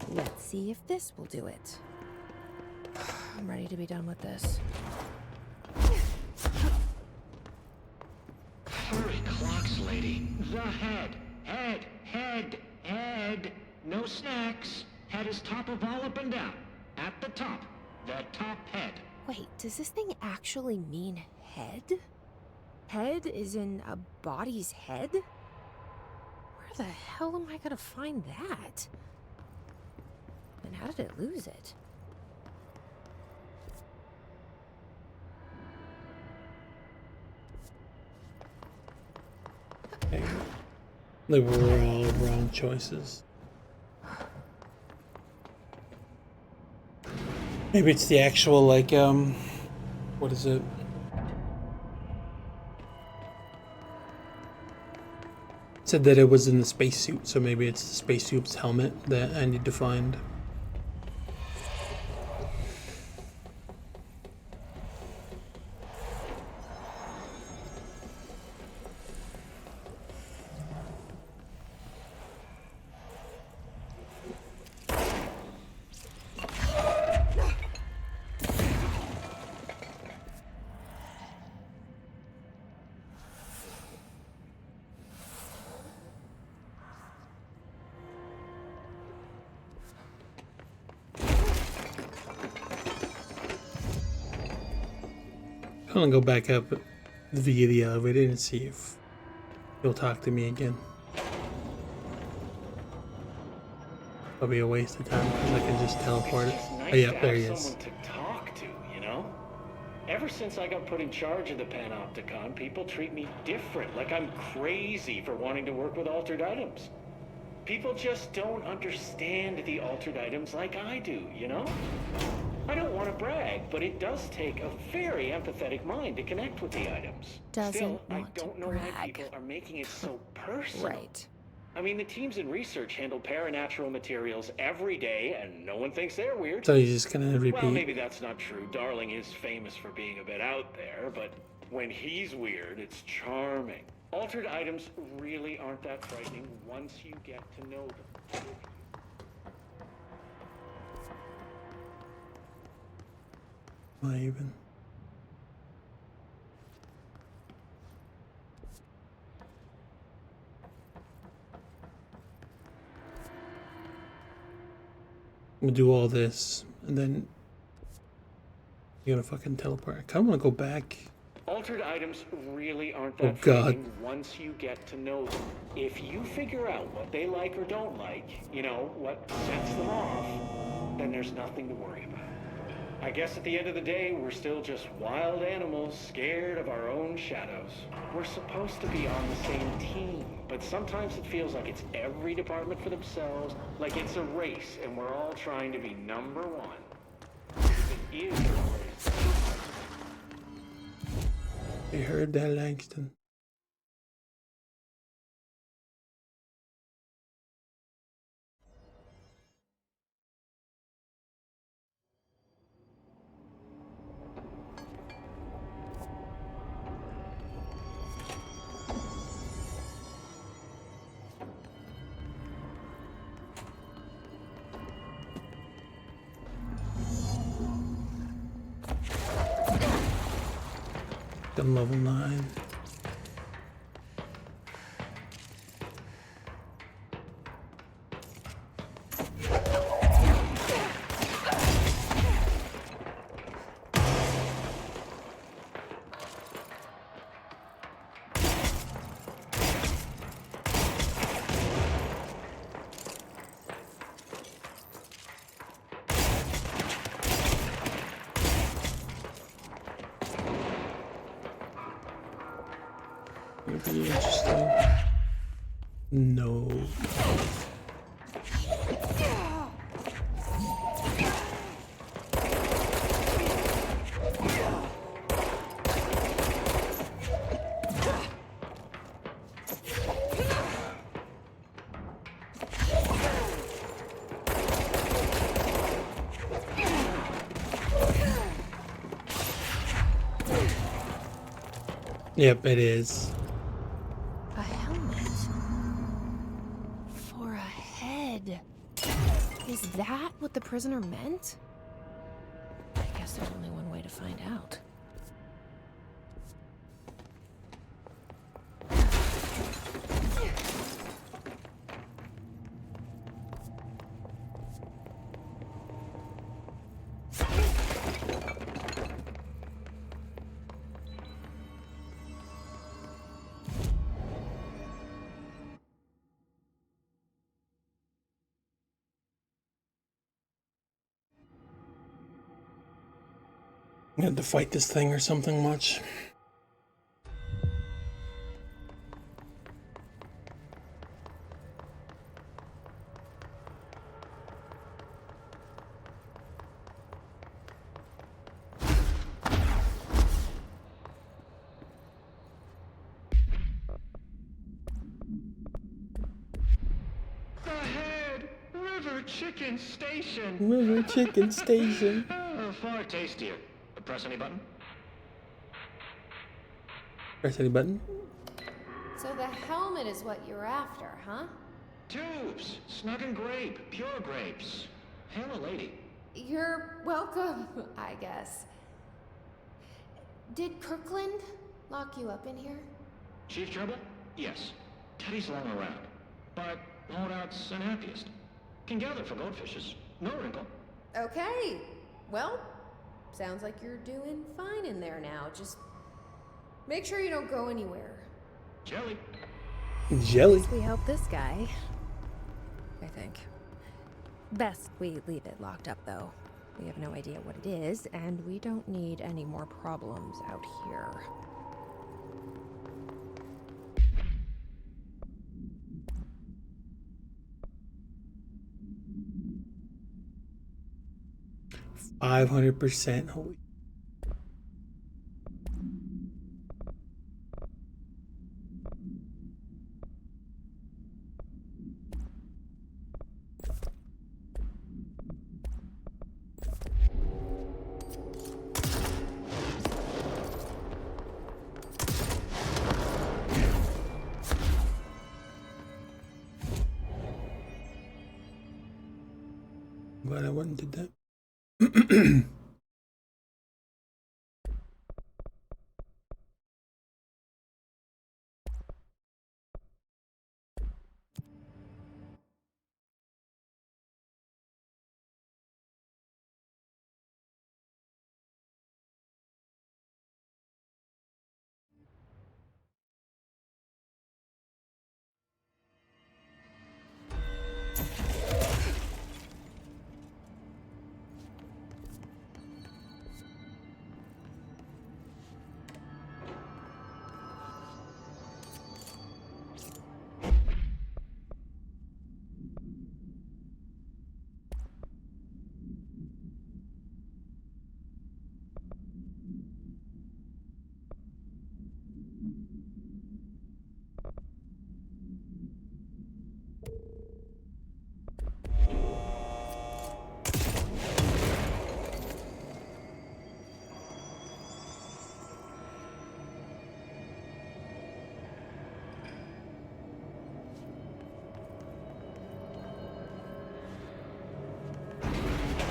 Let's see if this will do it. I'm ready to be done with this. Hurry clocks, lady. The head. Head. Head. Head. No snacks. Head is top of all up and down. At the top. The top head. Wait, does this thing actually mean head? head is in a body's head? Where the hell am I gonna find that? And how did it lose it? They were all wrong choices. Maybe it's the actual, like, what is it? It said that it was in the spacesuit, so maybe it's the spacesuit's helmet that I need to find. I'm gonna go back up via the elevator and see if he'll talk to me again. Probably a waste of time because I can just teleport it. Nice Oh, yeah, to there he have is. someone to talk to, you know? Ever since I got put in charge of the Panopticon, people treat me different, like I'm crazy for wanting to work with altered items. People just don't understand the altered items like I do, you know? I don't want to brag, but it does take a very empathetic mind to connect with the items. Still, I don't know why people are making it so personal. Right. I mean, the teams in research handle paranatural materials every day, and no one thinks they're weird. So he's just gonna repeat. Well, maybe that's not true. Darling is famous for being a bit out there, but when he's weird, it's charming. Altered items really aren't that frightening once you get to know them. Not even. We'll do all this, and then you're gonna fucking teleport. I kinda wanna go back. Altered items really aren't Oh, that God. frightening once you get to know them. If you figure out what they like or don't like, you know, what sets them off, then there's nothing to worry about. I guess at the end of the day, we're still just wild animals scared of our own shadows. We're supposed to be on the same team, but sometimes it feels like it's every department for themselves, like it's a race and we're all trying to be number one. It is a race. I heard that, Langston. Gun level 9. It'll be interesting. No. Yep, it is. A helmet. For a head. Is that what the prisoner meant? I guess there's only one way to find out. I had to fight this thing or something much. Ahead! River Chicken Station! River Chicken Station. Far tastier. Press any button? Press any button? So the helmet is what you're after, huh? Tubes! Snug and grape. Pure grapes. Hail a lady. You're welcome, I guess. Did Kirkland lock you up in here? Chief Trouble? Yes. Teddy's long around. But holdout's unhappiest. Can gather for goldfishes. No wrinkle. Okay. Well, sounds like you're doing fine in there now. Just make sure you don't go anywhere. Jelly. Jelly. We help this guy. I think. Best we leave it locked up, though. We have no idea what it is, and we don't need any more problems out here. %500. Holy. Glad I went and did that.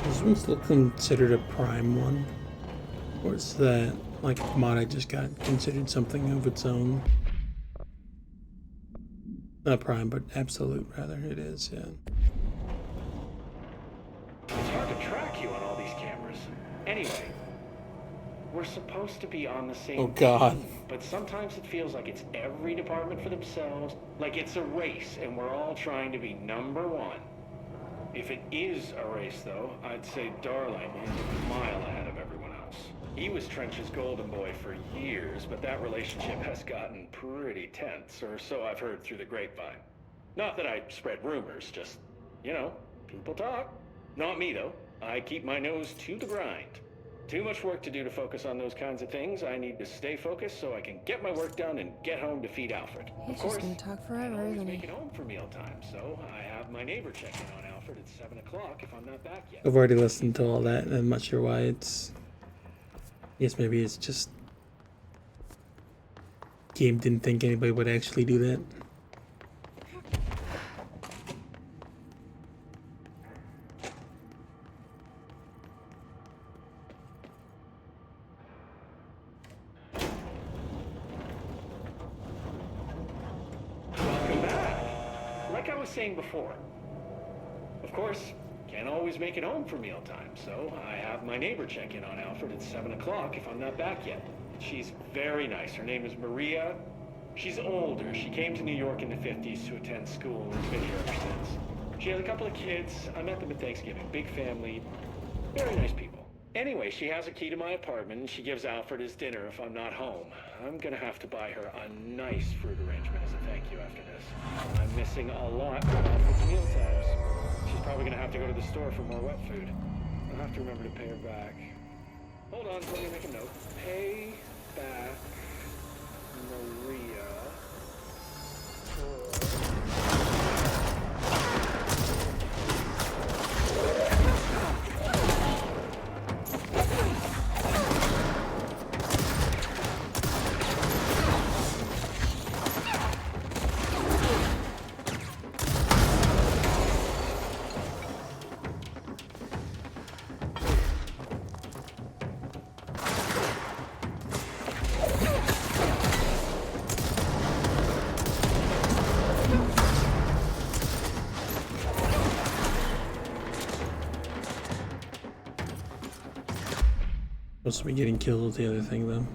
Is this one still considered a prime one? Or is that, like, mod I just got considered something of its own? Not prime, but absolute, rather. It is, yeah. It's hard to track you on all these cameras. Anyway, we're supposed to be on the same Oh, God. team, but sometimes it feels like it's every department for themselves, like it's a race, and we're all trying to be number one. If it is a race, though, I'd say Darling is a mile ahead of everyone else. He was Trench's golden boy for years, but that relationship has gotten pretty tense, or so I've heard through the grapevine. Not that I spread rumors, just, you know, people talk. Not me, though. I keep my nose to the grind. Too much work to do to focus on those kinds of things. I need to stay focused so I can get my work done and get home to feed Alfred. He's just gonna talk forever, isn't he? Make it home for mealtime, so I have my neighbor check in on Alfred at 7 o'clock if I'm not back yet. I've already listened to all that, and I'm not sure why it's... Yes, maybe it's just... Game didn't think anybody would actually do that. Welcome back. Like I was saying before. Of course, can't always make it home for mealtime, so I have my neighbor check in on Alfred at 7 o'clock if I'm not back yet. She's very nice. Her name is Maria. She's older. She came to New York in the 50s to attend school and has been here ever since. She has a couple of kids. I met them at Thanksgiving. Big family. Very nice people. Anyway, she has a key to my apartment, and she gives Alfred his dinner if I'm not home. I'm gonna have to buy her a nice fruit arrangement as a thank you after this. I'm missing a lot of Alfred's meal times. She's probably gonna have to go to the store for more wet food. I'll have to remember to pay her back. Hold on, let me make a note. Pay back Maria for... Supposed to be getting killed with the other thing though.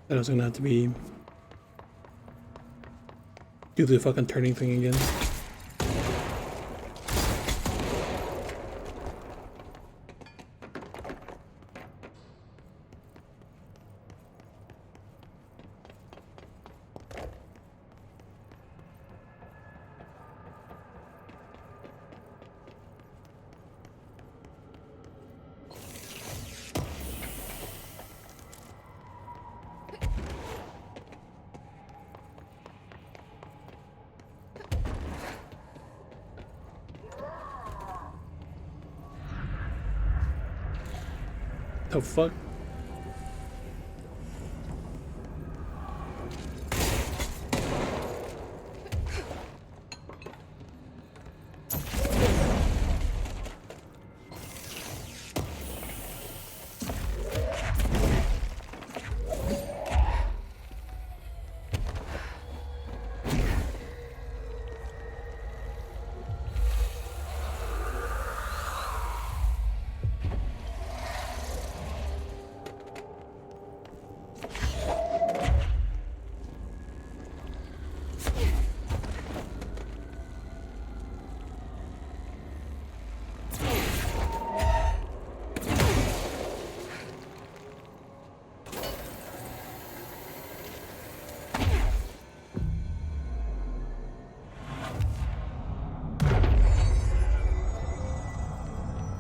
That was gonna have to be do the fucking turning thing again. The fuck?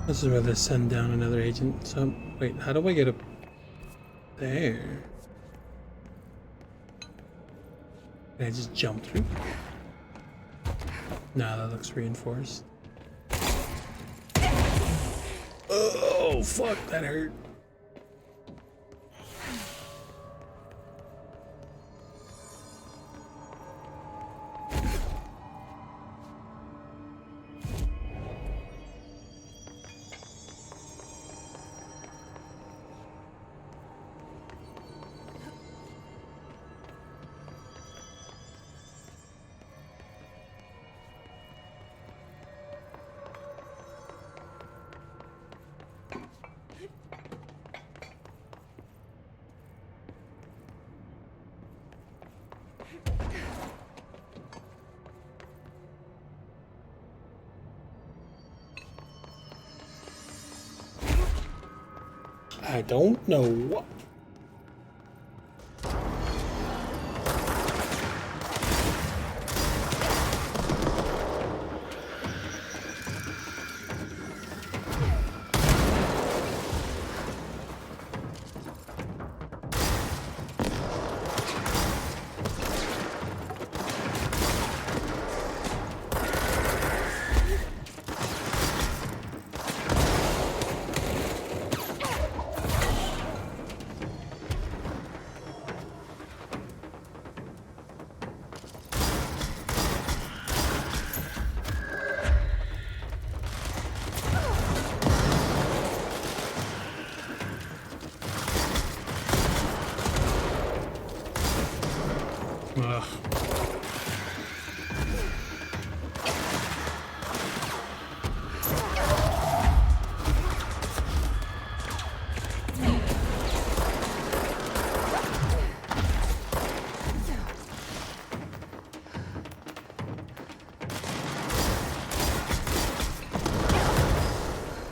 This is where they send down another agent. So, wait, how do I get up there? Can I just jump through? Nah, that looks reinforced. Oh, fuck, that hurt. I don't know. Ugh.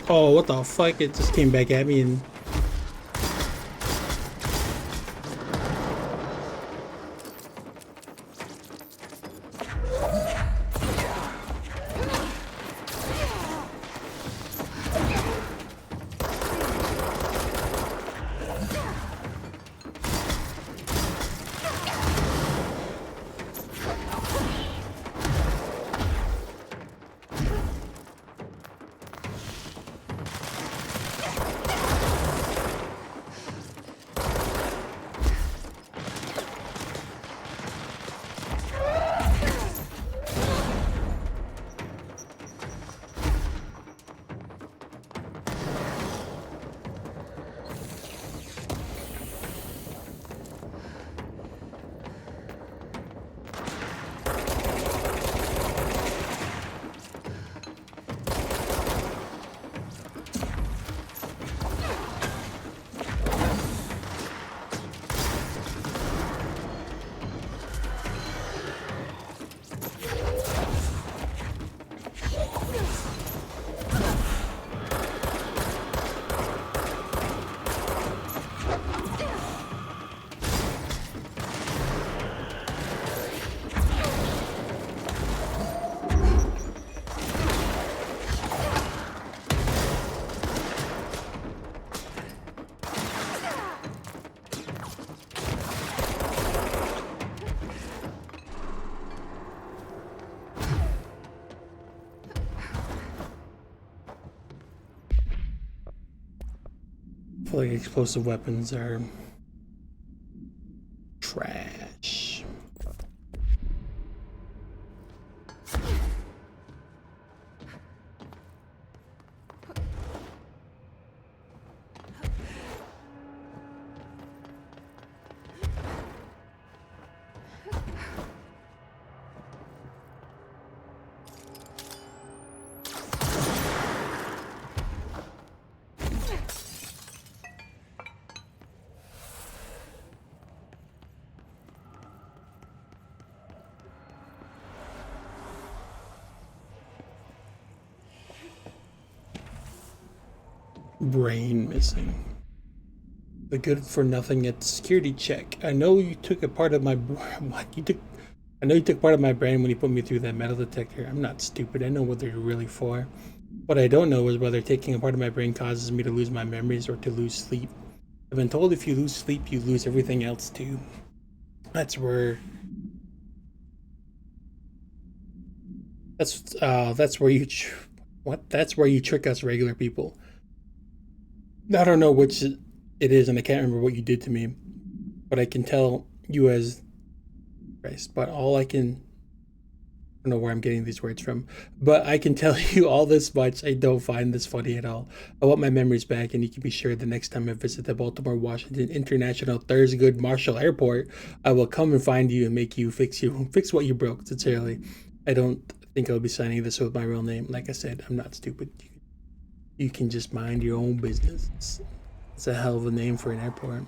Oh, what the fuck? It just came back at me and... I feel like explosive weapons are trash. Brain missing. The good for nothing at security check. I know you took a part of my what you took. I know you took part of my brain when you put me through that metal detector. I'm not stupid. I know what they're really for. What I don't know is whether taking a part of my brain causes me to lose my memories or to lose sleep. I've been told if you lose sleep, you lose everything else too. That's where that's where you that's where you trick us regular people. I don't know which it is, and I can't remember what you did to me, but I can tell you as Christ. But all I don't know where I'm getting these words from, but I can tell you all this much. I don't find this funny at all. I want my memories back, and you can be sure the next time I visit the Baltimore Washington International Thurgood Marshall Airport, I will come and find you and make you fix what you broke. Sincerely, I don't think I'll be signing this with my real name. Like I said, I'm not stupid. You can just mind your own business. It's a hell of a name for an airport.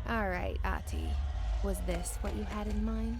All right, Ahti. Was this what you had in mind?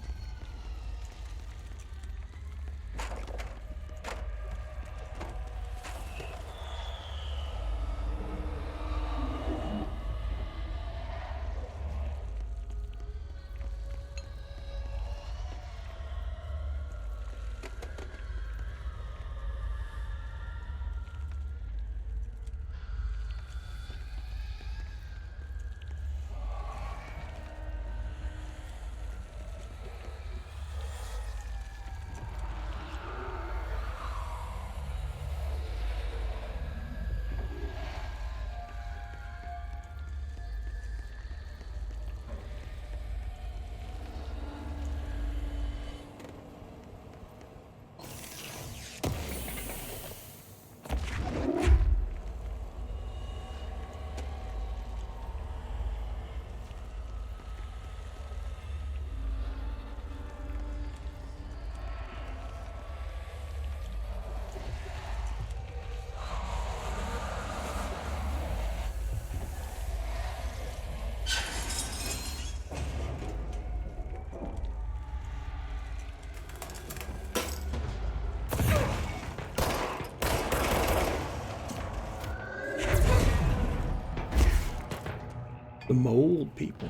The mold people.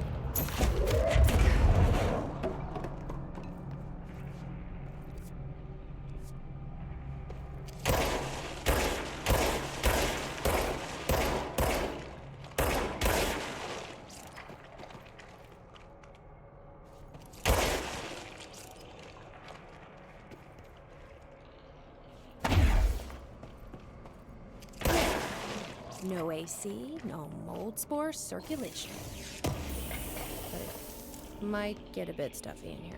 No AC, no mold spore circulation. But it might get a bit stuffy in here.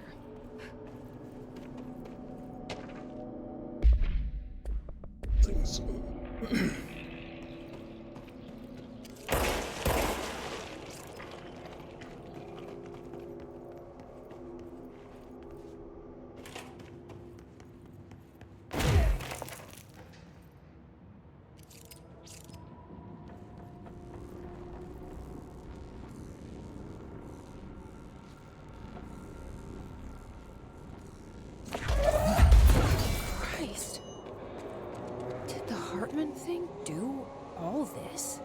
Christ. Did the Hartman thing do all this?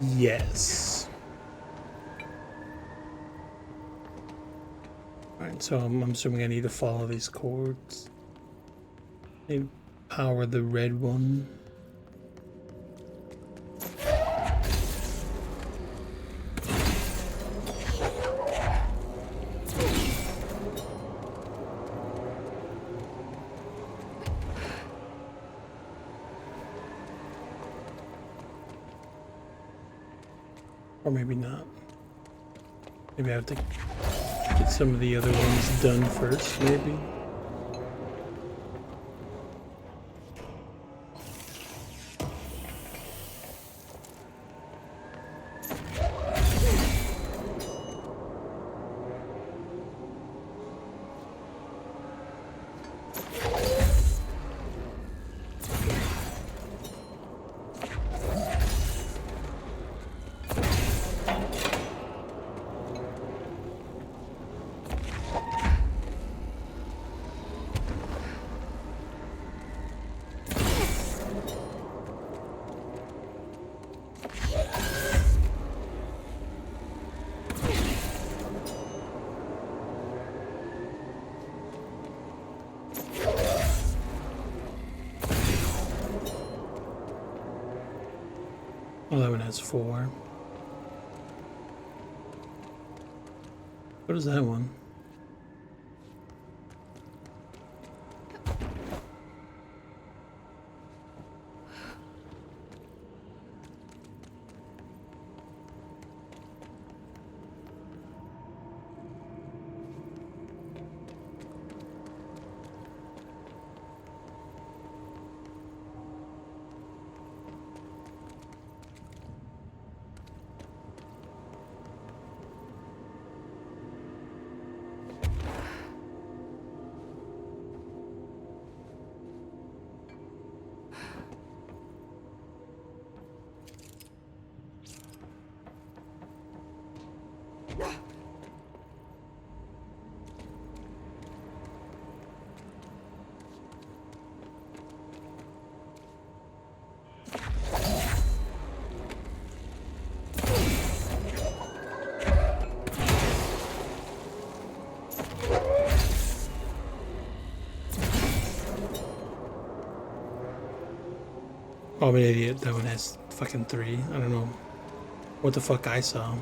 Yes. Alright, so I'm assuming I need to follow these cords. Maybe power the red one. Or maybe not. Maybe I have to get some of the other ones done first, maybe. Well, that one has 4. What is that one? Oh, I'm an idiot. That one has fucking 3. I don't know what the fuck I saw.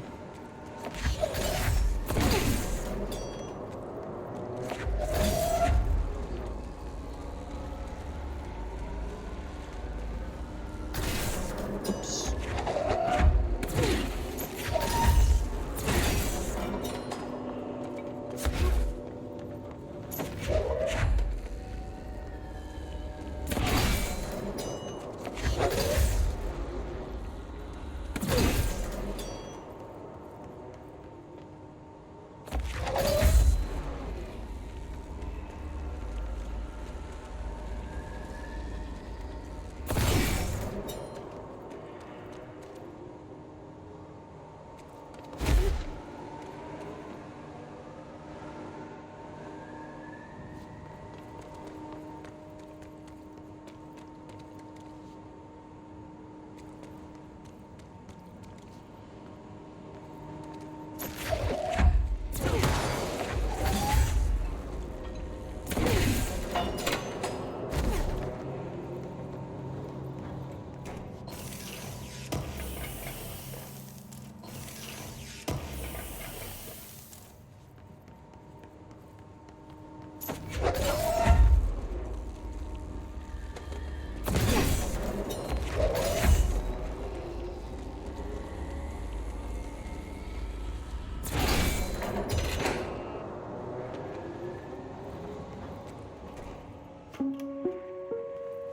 Oops.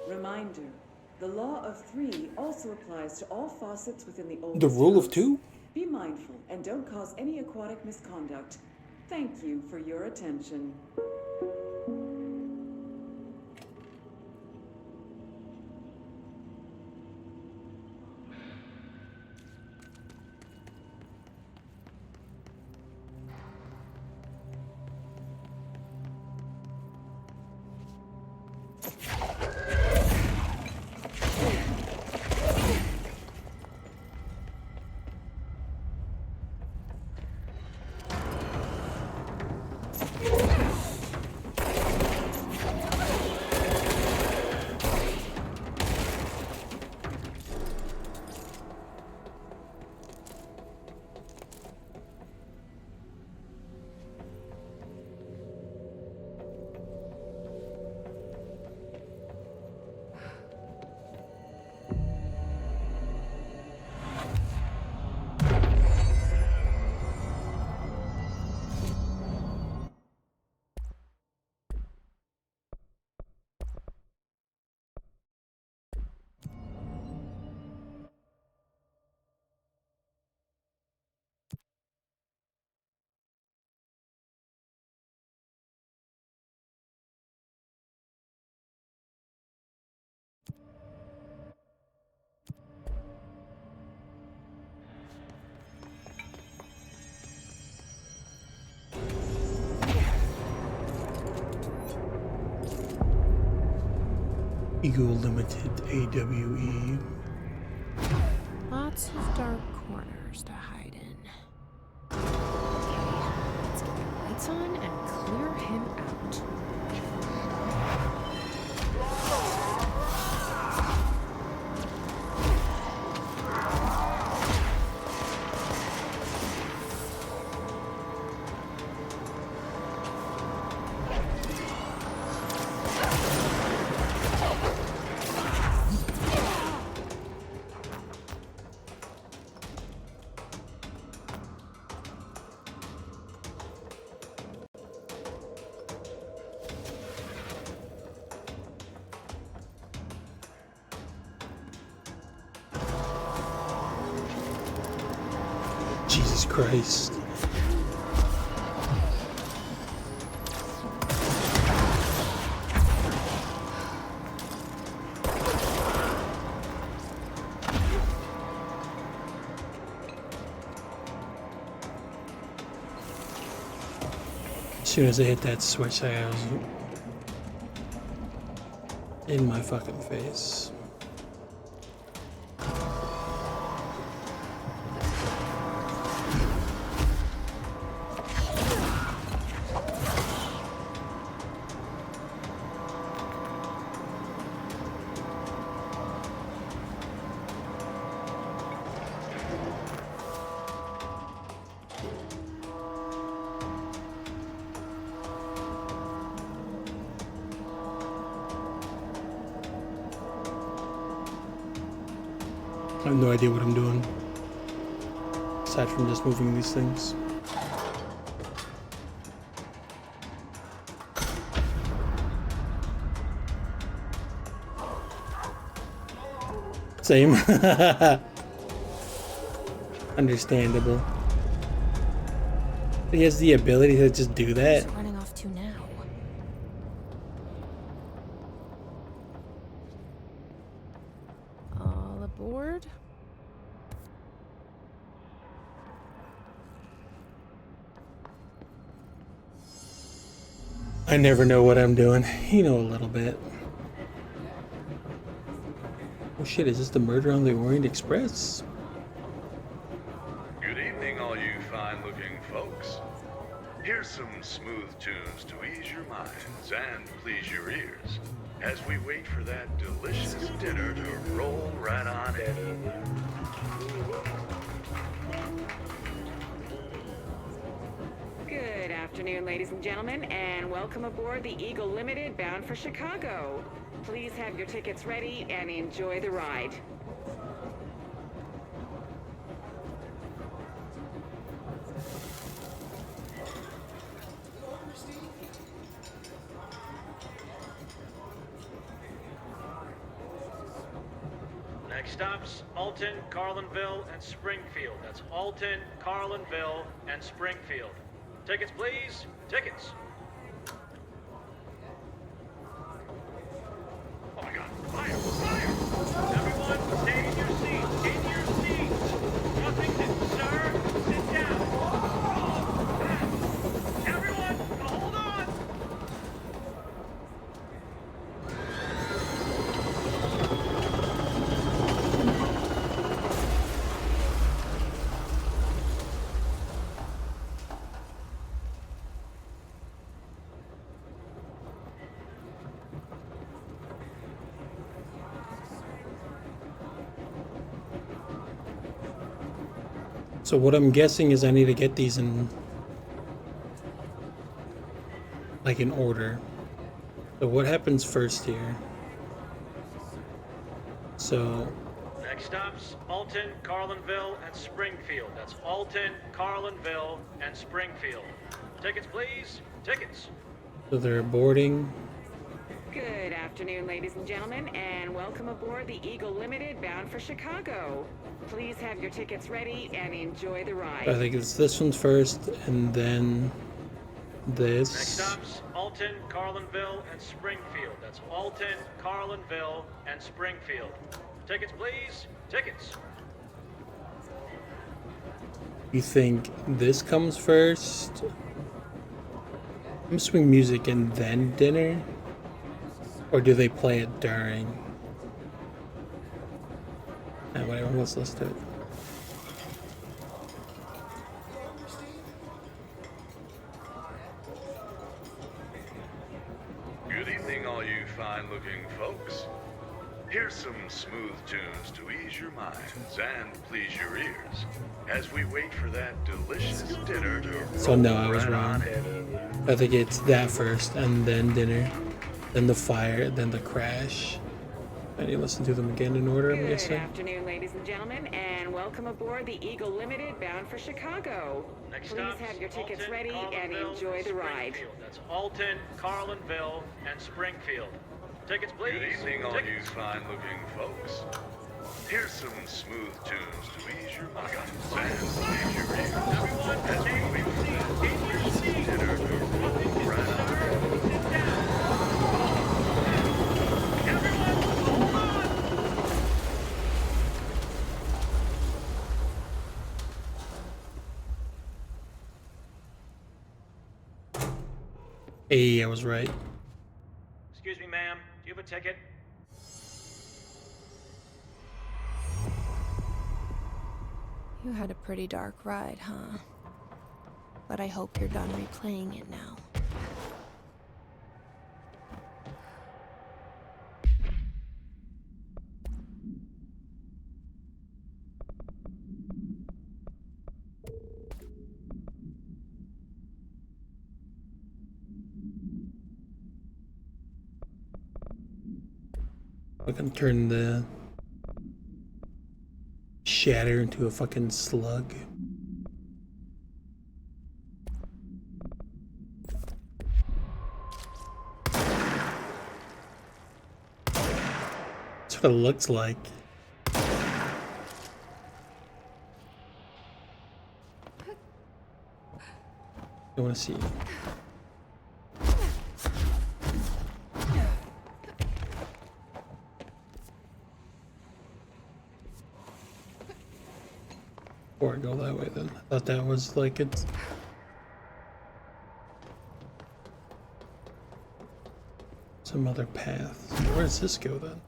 Reminder, the law of 3 also applies to all faucets within the old. The rule of 2? Be mindful and don't cause any aquatic misconduct. Thank you for your attention. Eagle Limited AWE. Lots of dark corners to hide in. Okay, let's get the lights on and clear him out. Jesus Christ. As soon as I hit that switch, I was in my fucking face. I have no idea what I'm doing. Aside from just moving these things. Same. Understandable. He has the ability to just do that. Who's running off to now? All aboard? I never know what I'm doing. You know, a little bit. Oh shit, is this the murder on the Orient Express? Good evening, all you fine-looking folks. Here's some smooth tunes to ease your minds and please your ears as we wait for that delicious dinner to roll right on in. Good afternoon, ladies and gentlemen, and welcome aboard the Eagle Limited bound for Chicago. Please have your tickets ready and enjoy the ride. Next stops, Alton, Carlinville, and Springfield. That's Alton, Carlinville, and Springfield. Tickets, please. Tickets. Oh my God! Fire! Fire! Everyone, stay in your seats. In your seats. Nothing to sir. Sit down. Everyone, hold on. So what I'm guessing is I need to get these in like in order. So what happens first here? So Next stops, Alton, Carlinville, and Springfield. That's Alton, Carlinville, and Springfield. Tickets, please. Tickets. they're boarding. Good afternoon, ladies and gentlemen, and welcome aboard the Eagle Limited bound for Chicago. Please have your tickets ready and enjoy the ride. I think it's this one's first and then this. Next stops, Alton, Carlinville, and Springfield. That's Alton, Carlinville, and Springfield. Tickets, please. Tickets. You think this comes first? I'm assuming music and then dinner? Or do they play it during? Whatever, let's list it. Good evening, all you fine-looking folks. Here's some smooth tunes to ease your minds and please your ears as we wait for that delicious dinner to roll So no, I was right wrong. on in. I think it's that first and then dinner. Then the fire, then the crash. I need to listen to them again in order, I'm Good guessing. afternoon, ladies and gentlemen, and welcome aboard the Eagle Limited bound for Chicago. Next Please stops, have your tickets Alton, ready and Carlinville, enjoy the ride. Springfield. That's Alton, Carlinville, and Springfield. Tickets, please. Good evening, all Tickets. you fine-looking folks. Here's some smooth tunes to ease your minds and please your ears. Everyone, stay in your seats. In your seats. Dinner to roll right on. Sit down. Everyone, hold on. Hey, I was right. Excuse me, ma'am. Do you have a ticket? You had a pretty dark ride, huh? But I hope you're done replaying it now. I can turn the shatter into a fucking slug. That's what it looks like. I want to see. Before I go that way then. I thought that was like it's some other path. Where does this go then?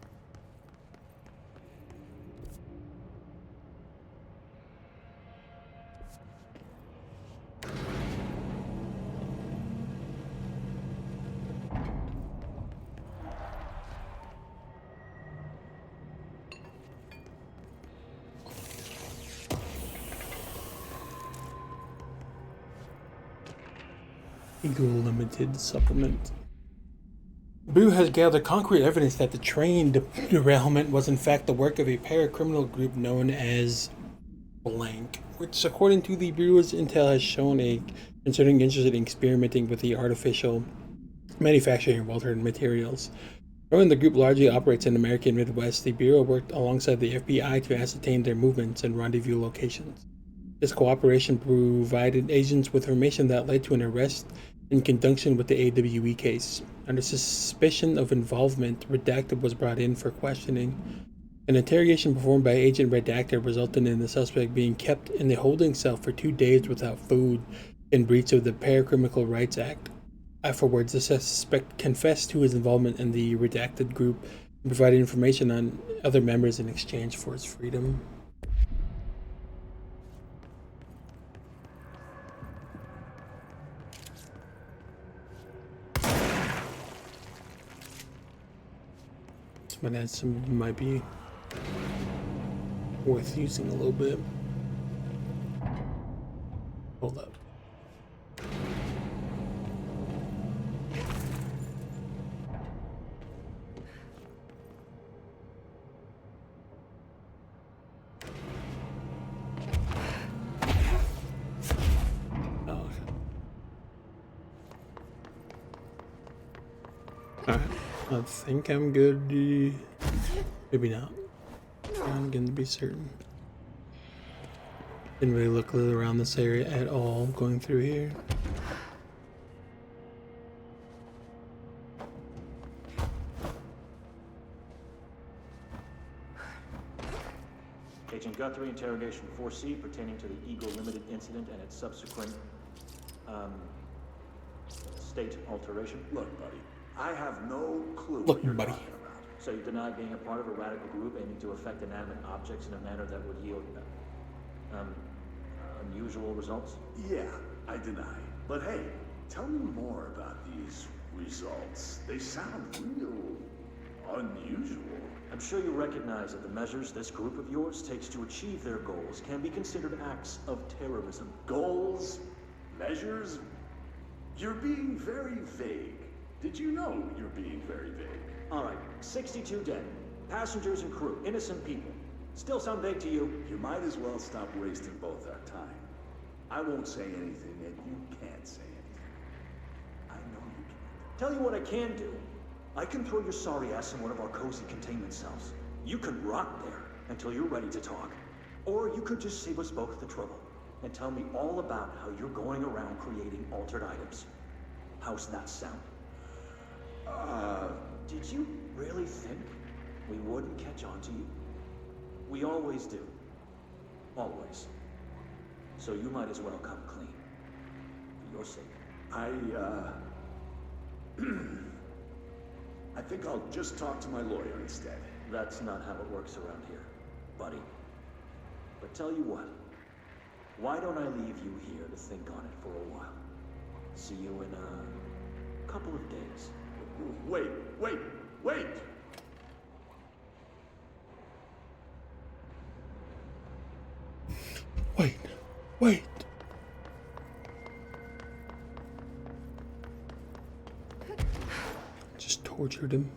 Eagle Limited supplement. Brew has gathered concrete evidence that the train derailment was in fact the work of a paracriminal group known as Blank, which according to the Brew's intel has shown a concerning interest in experimenting with the artificial manufacturing of altered materials. Knowing the group largely operates in the American Midwest, the Bureau worked alongside the FBI to ascertain their movements and rendezvous locations. This cooperation provided agents with information that led to an arrest in conjunction with the AWE case. Under suspicion of involvement, Redacted was brought in for questioning. An interrogation performed by Agent Redacted resulted in the suspect being kept in the holding cell for 2 days without food in breach of the Paracriminal Rights Act. Afterwards, the suspect confessed to his involvement in the Redacted group and provided information on other members in exchange for his freedom. But that some might be worth using a little bit. Hold up. Oh, okay. Alright. I think I'm good. Maybe not. I'm gonna be certain. Didn't really look around this area at all going through here. Agent Guthrie, interrogation 4C pertaining to the Eagle Limited incident and its subsequent, state alteration. Look, buddy, I have no clue Look, what you're buddy. talking about. So you deny being a part of a radical group aiming to affect inanimate objects in a manner that would yield, unusual results? Yeah, I deny. But hey, tell me more about these results. They sound real unusual. I'm sure you recognize that the measures this group of yours takes to achieve their goals can be considered acts of terrorism. Goals? Measures? You're being very vague. Did you know you're being very vague? All right, 62 dead. Passengers and crew, innocent people. Still sound vague to you? You might as well stop wasting both our time. I won't say anything, and you can't say anything. I know you can't. Tell you what I can do. I can throw your sorry ass in one of our cozy containment cells. You can rot there until you're ready to talk. Or you could just save us both the trouble and tell me all about how you're going around creating altered items. How's that sound? Did you really think we wouldn't catch on to you? We always do. Always. So you might as well come clean. For your sake. I think I'll just talk to my lawyer instead. That's not how it works around here, buddy. But tell you what, why don't I leave you here to think on it for a while? See you in a couple of days. Wait. Wait. Just tortured him.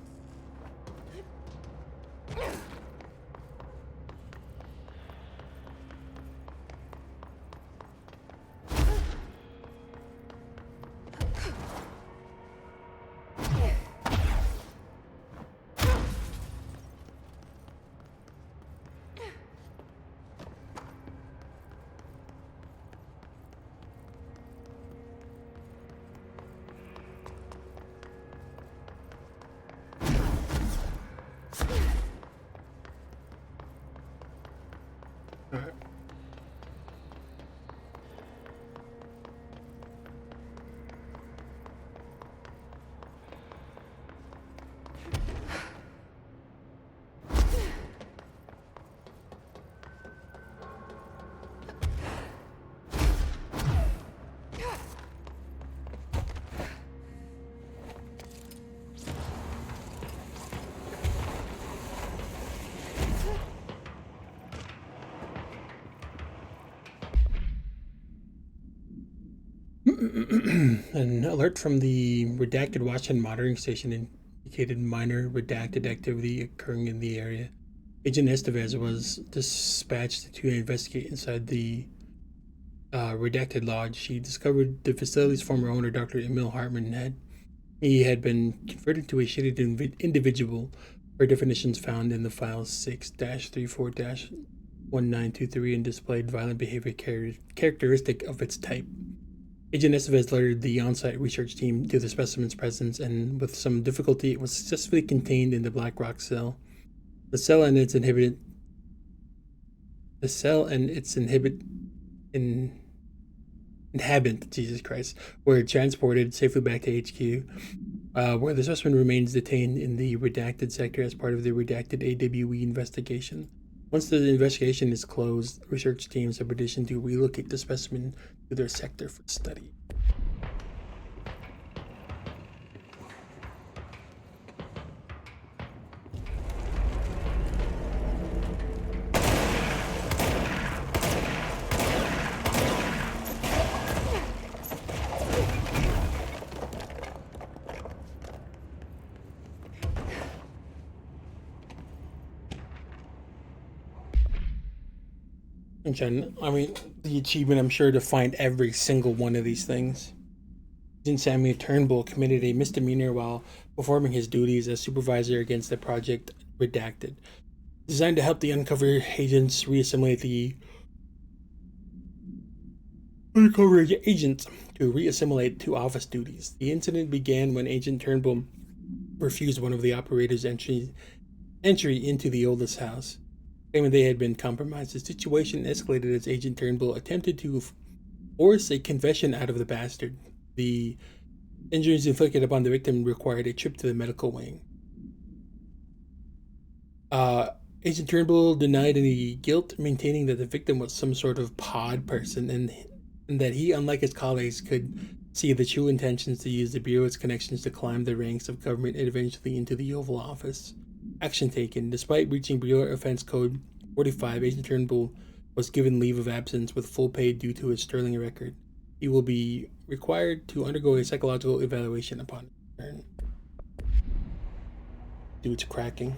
An alert from the redacted Washington monitoring station indicated minor redacted activity occurring in the area. Agent Estevez was dispatched to investigate inside the redacted lodge. She discovered the facility's former owner, Dr. Emil Hartman, had been converted to a shaded individual per definitions found in the file 6-34-1923 and displayed violent behavior characteristic of its type. Agent Estevez alerted the on-site research team to the specimen's presence, and with some difficulty, it was successfully contained in the Black Rock cell. The cell and its inhabitant, Jesus Christ, were transported safely back to HQ, where the specimen remains detained in the redacted sector as part of the redacted AWE investigation. Once the investigation is closed, research teams have petitioned to relocate the specimen to their sector for study. The achievement, I'm sure, to find every single one of these things. Agent Samuel Turnbull committed a misdemeanor while performing his duties as supervisor against the Project Redacted, designed to help the undercover agents reassimilate to office duties. The incident began when Agent Turnbull refused one of the operators' entry into the oldest house. Claiming they had been compromised, the situation escalated as Agent Turnbull attempted to force a confession out of the bastard. The injuries inflicted upon the victim required a trip to the medical wing. Agent Turnbull denied any guilt, maintaining that the victim was some sort of pod person and that he, unlike his colleagues, could see the true intentions to use the Bureau's connections to climb the ranks of government and eventually into the Oval Office. Action taken. Despite breaching Bureau Offense Code 45, Agent Turnbull was given leave of absence with full pay due to his sterling record. He will be required to undergo a psychological evaluation upon return. Dude's cracking.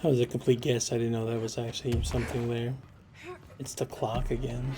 That was a complete guess. I didn't know that was actually something there. It's the clock again.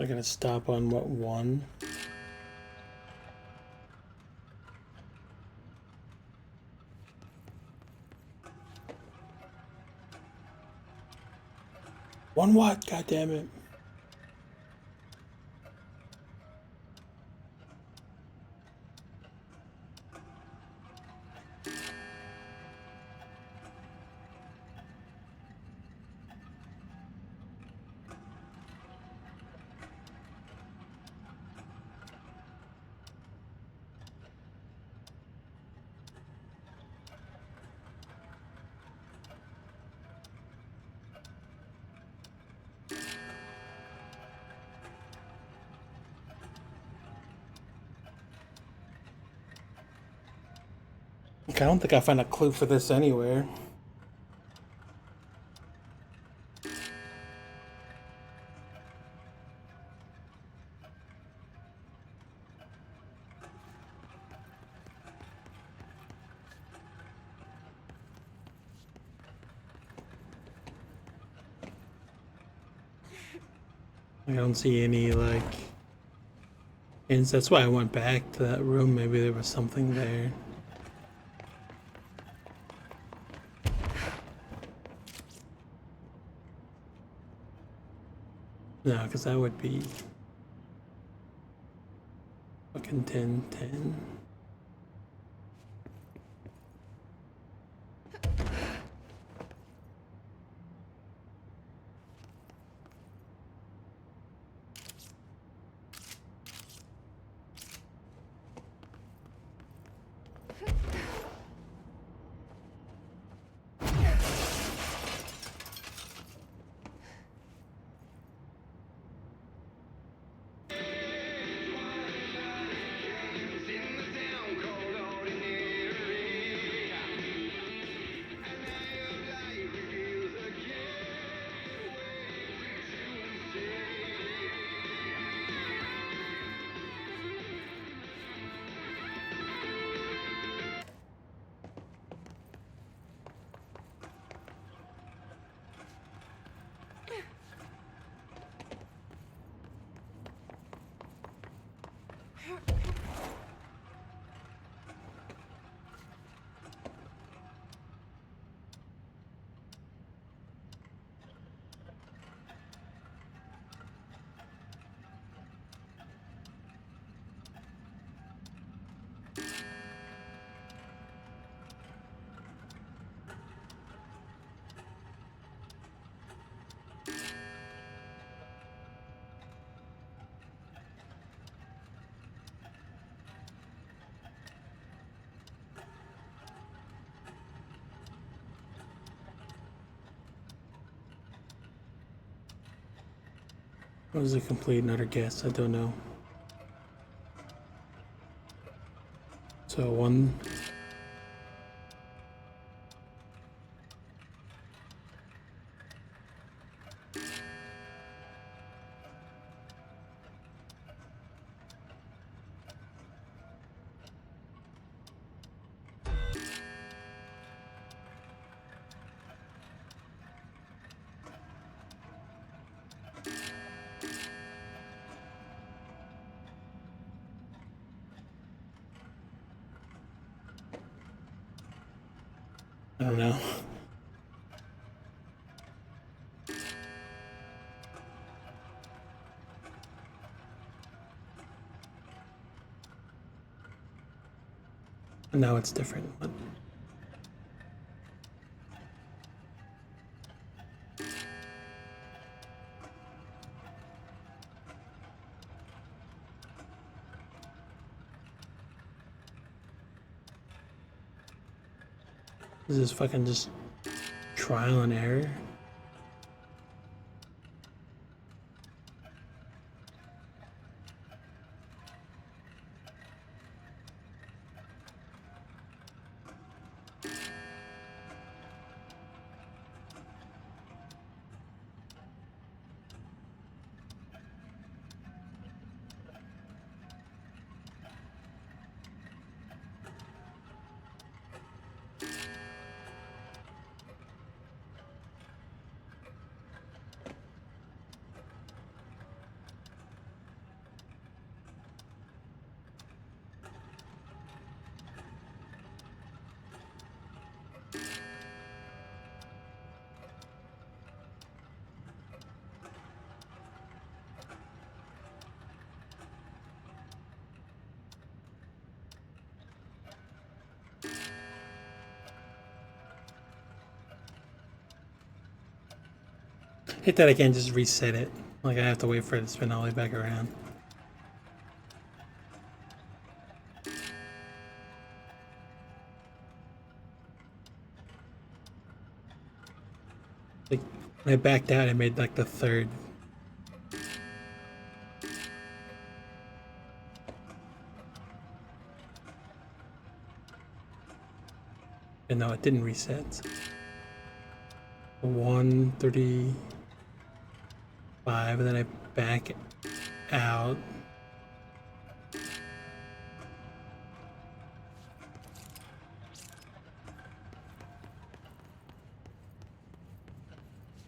They're gonna stop on what, 1? One what? God damn it. I don't think I found a clue for this anywhere. I don't see any, like, hints. That's why I went back to that room. Maybe there was something there. No, because that would be fucking 10-10. What was a complete and utter guess? I don't know. So 1. I don't know. And now it's different. But is this fucking just trial and error? Hate that I can't just reset it. Like, I have to wait for it to spin all the way back around. Like, when I backed out, I made like the third. And no, it didn't reset. 135, and then I back out.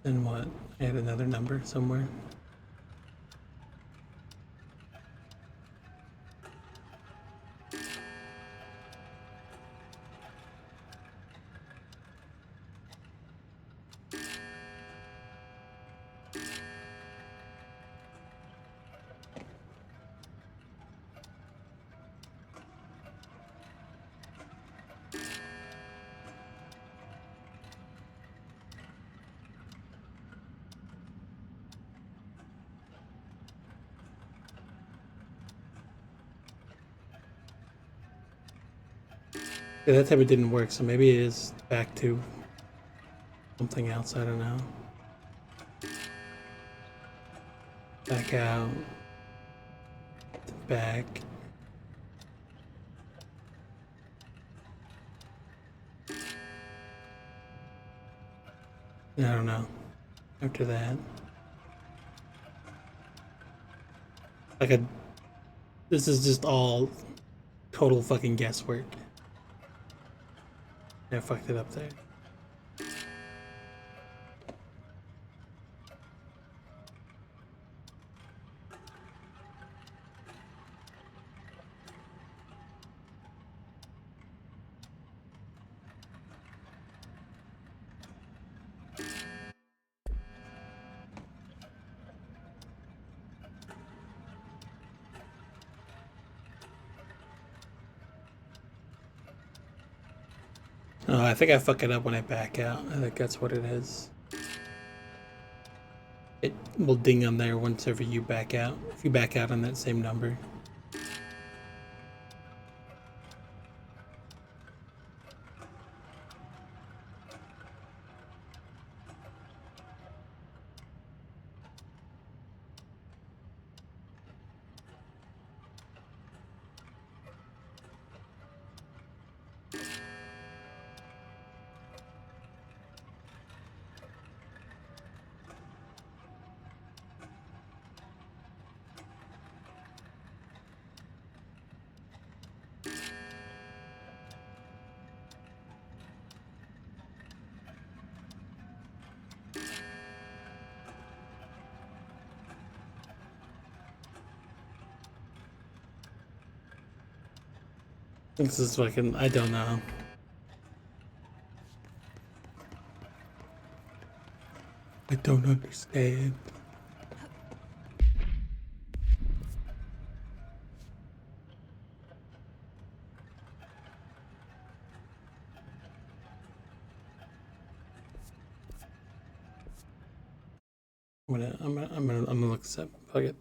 Then what? I had another number somewhere. Yeah, that time it didn't work, so maybe it is back to something else, I don't know. Back out. Back. I don't know. After that. Like this is just all total fucking guesswork. I fucked it up there. Oh, I think I fuck it up when I back out. I think that's what it is. It will ding on there whenever you back out. If you back out on that same number. This is fucking, I don't know. I don't understand. I'm gonna look this up. Fuck it.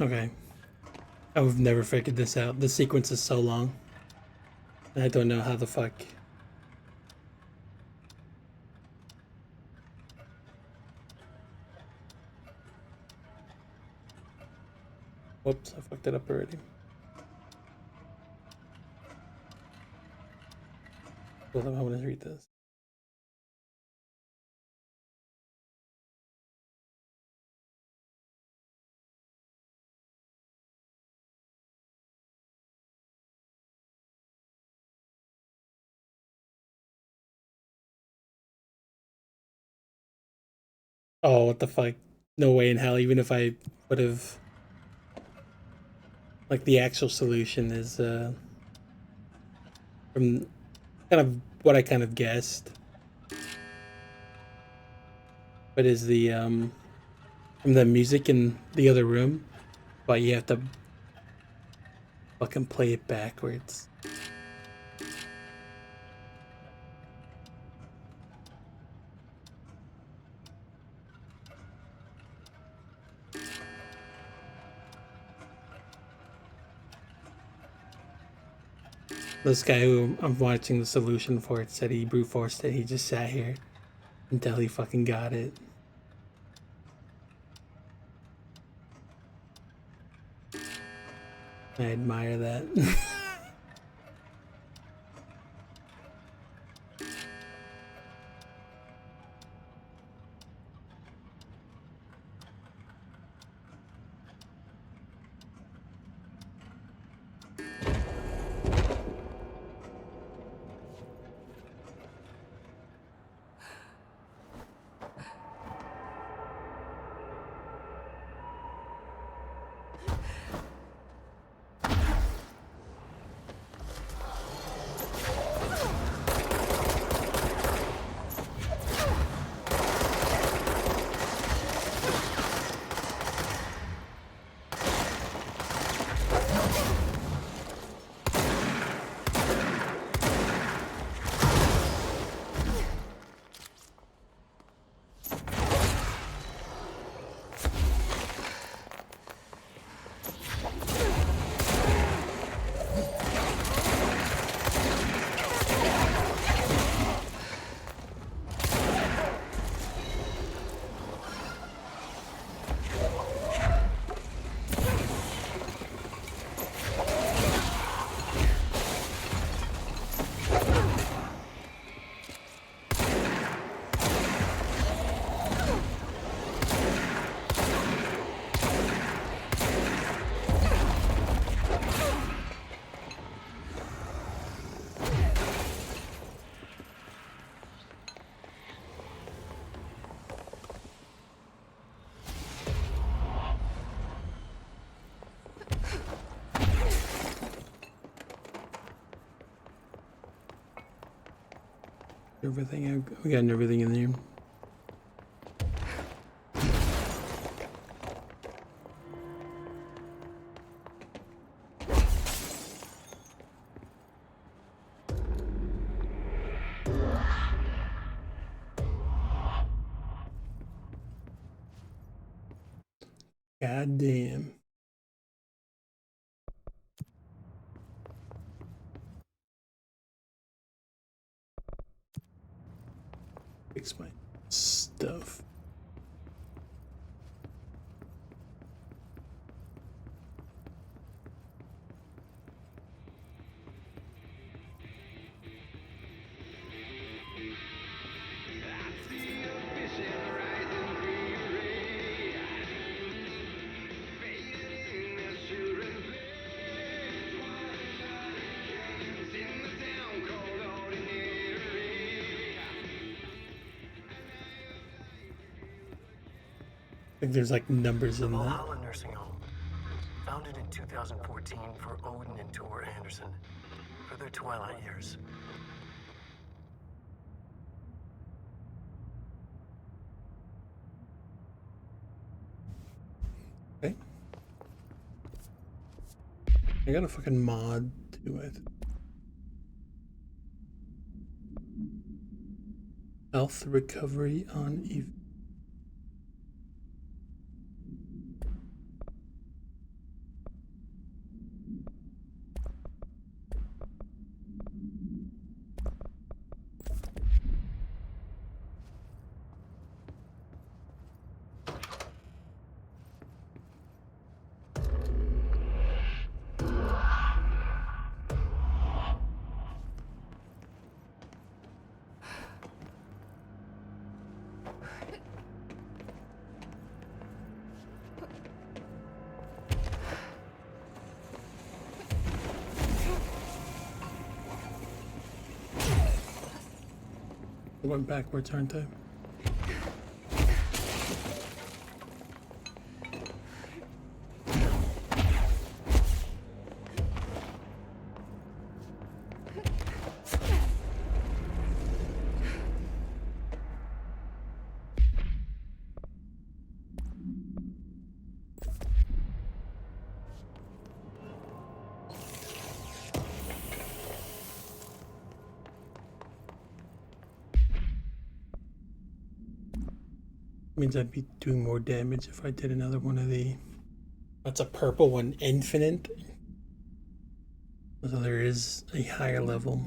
Okay. I've never figured this out. The sequence is so long. I don't know how the fuck. Whoops, I fucked it up already. Hold on, I want to read this. Oh, what the fuck? No way in hell, even if I would have... Like, the actual solution is, from kind of what I kind of guessed. But is the, from the music in the other room, but you have to fucking play it backwards. This guy who I'm watching the solution for it said he brute forced it. He just sat here until he fucking got it. I admire that. Everything, we got everything in there. God damn. Fix my stuff. I think there's like numbers in that. Valhalla Nursing Home, founded in 2014 for Odin and Tor Anderson for their twilight years. Okay. I got a fucking mod to it. Health recovery on Eve. I went backwards, aren't I? Means I'd be doing more damage if I did another one of the... That's a purple one, infinite. So there is a higher level.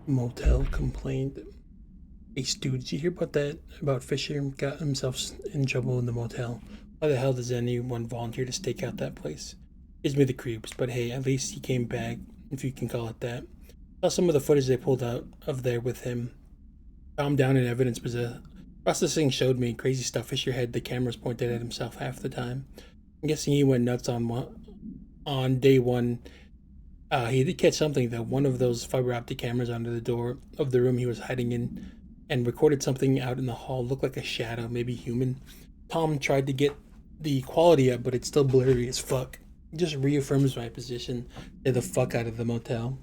Motel complaint. Hey Stu, did you hear about that? About Fisher got himself in trouble in the motel. Why the hell does anyone volunteer to stake out that place? Gives me the creeps, but hey, at least he came back, if you can call it that. Saw some of the footage they pulled out of there with him. Calmed down and evidence processing showed me crazy stuff Fisher had the cameras pointed at himself half the time. I'm guessing he went nuts on day one. He did catch something though, one of those fiber optic cameras under the door of the room he was hiding in, and recorded something out in the hall, looked like a shadow, maybe human. Tom tried to get the quality up, but it's still blurry as fuck. It just reaffirms my position. Stay the fuck out of the motel.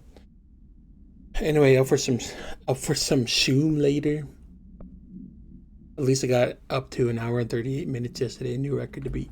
Anyway, up for some shoom later. At least I got up to an hour and 38 minutes yesterday, a new record to beat.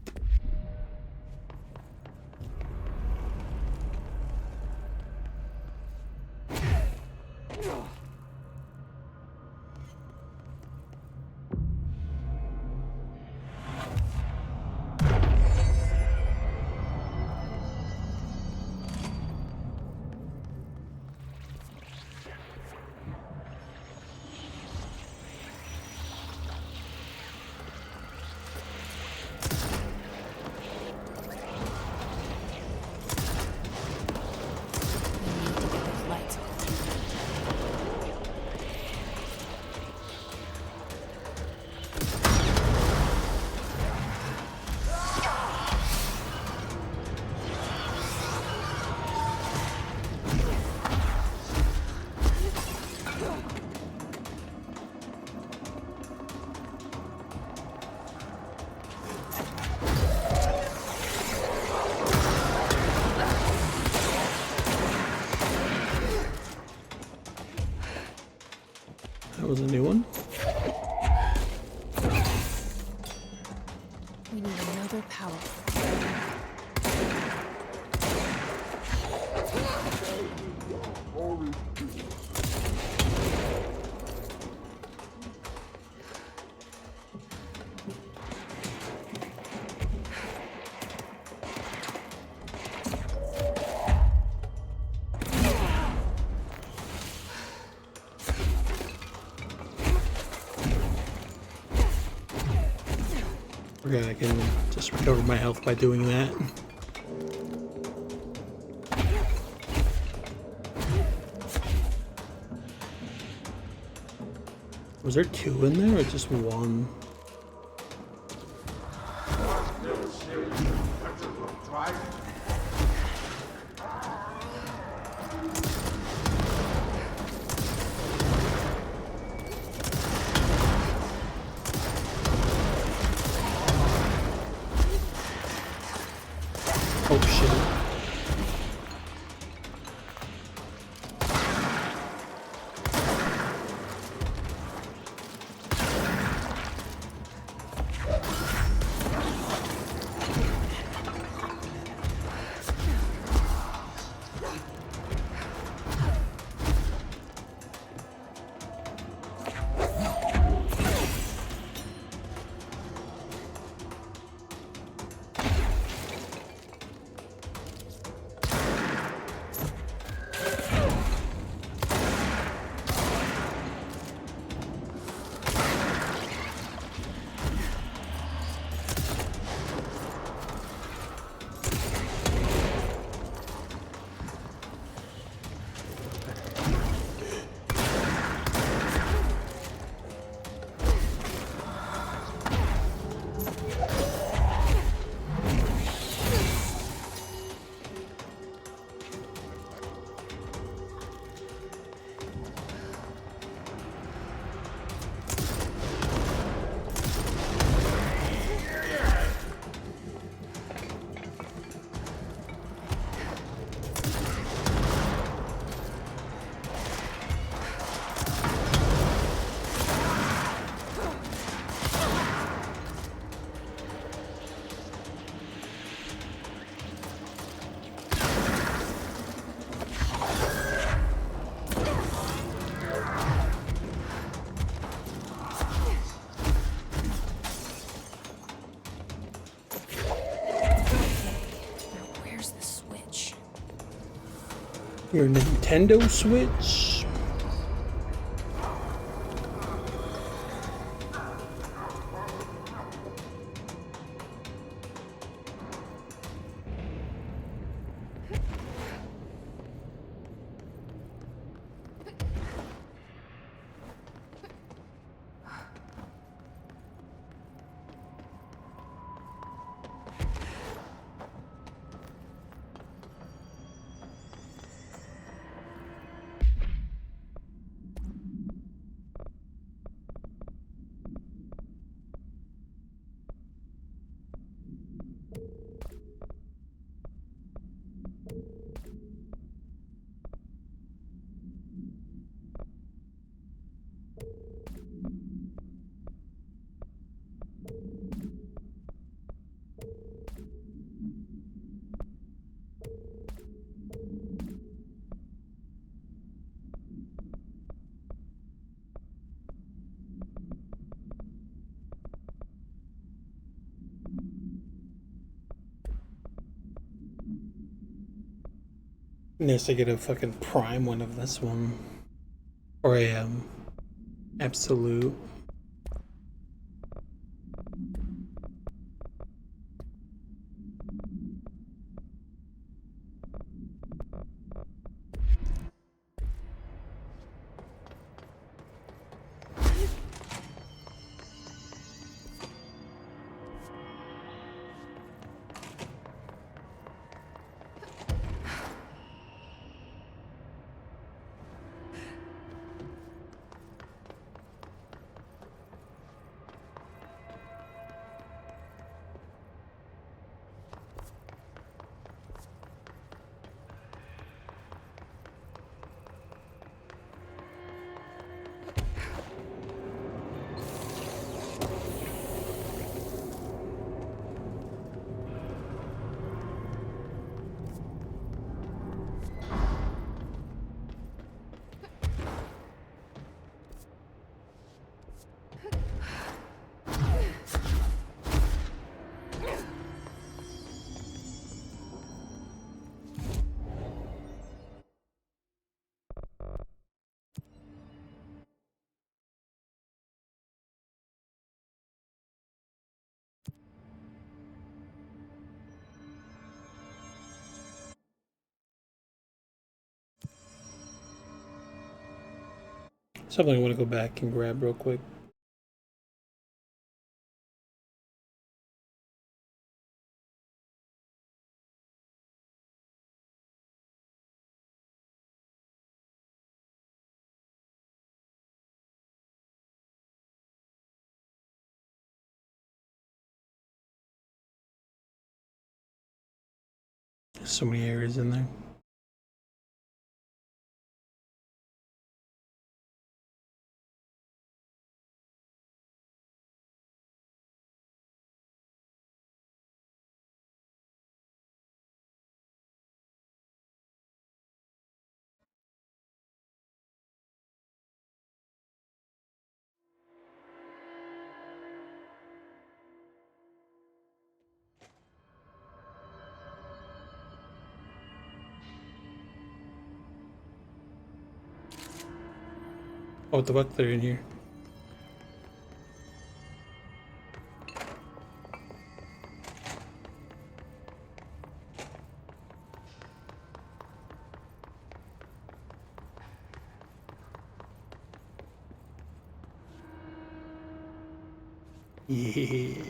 That was a new one. We need another power. Okay, I can just recover my health by doing that. Was there two in there or just one? Oh shit. Your Nintendo Switch. Nice to get a fucking prime one of this one. Or a absolute. Something I want to go back and grab real quick. There's so many areas in there. Oh, what the fuck? They're in here. Yeah.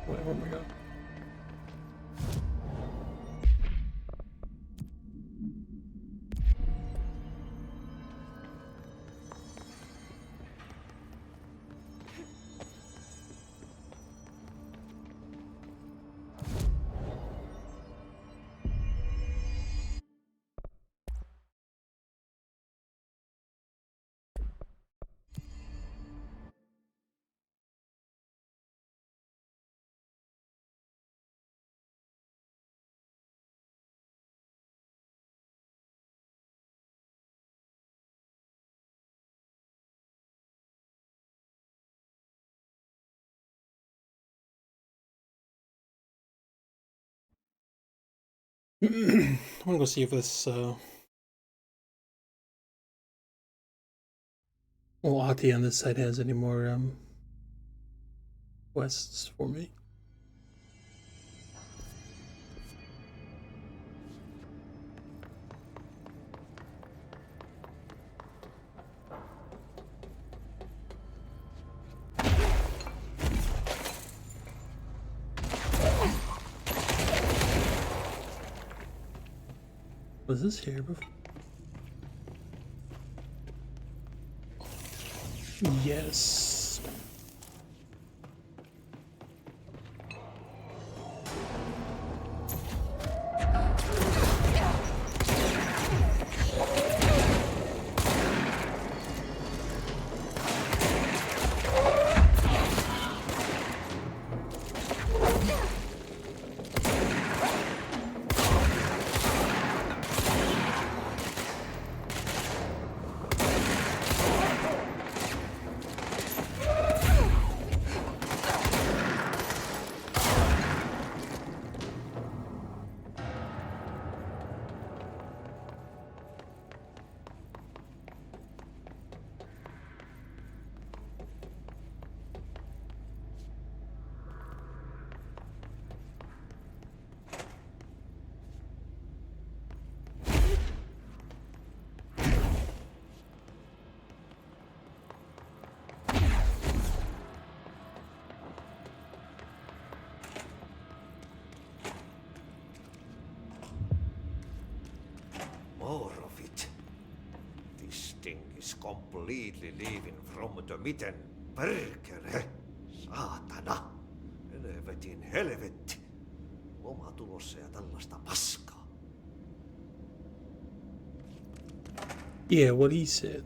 Where am I going? I want to go see if this Ati on this side has any more quests for me. Was this here before? Yes. More of it. This thing is completely leaving from the mitten. Perkele. Saatana. Helvetin helvetti. Oma tulossa ja tällaista paskaa. Yeah, what he said.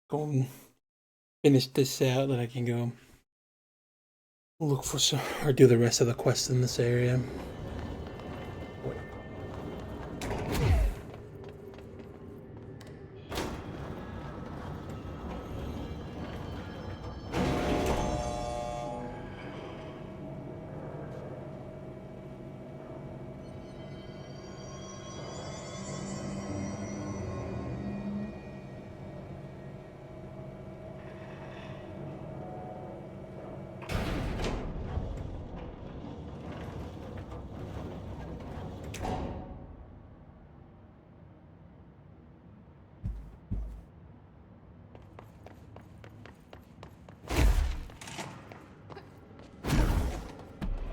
Go and finish this out, then I can go look for some, or do the rest of the quests in this area.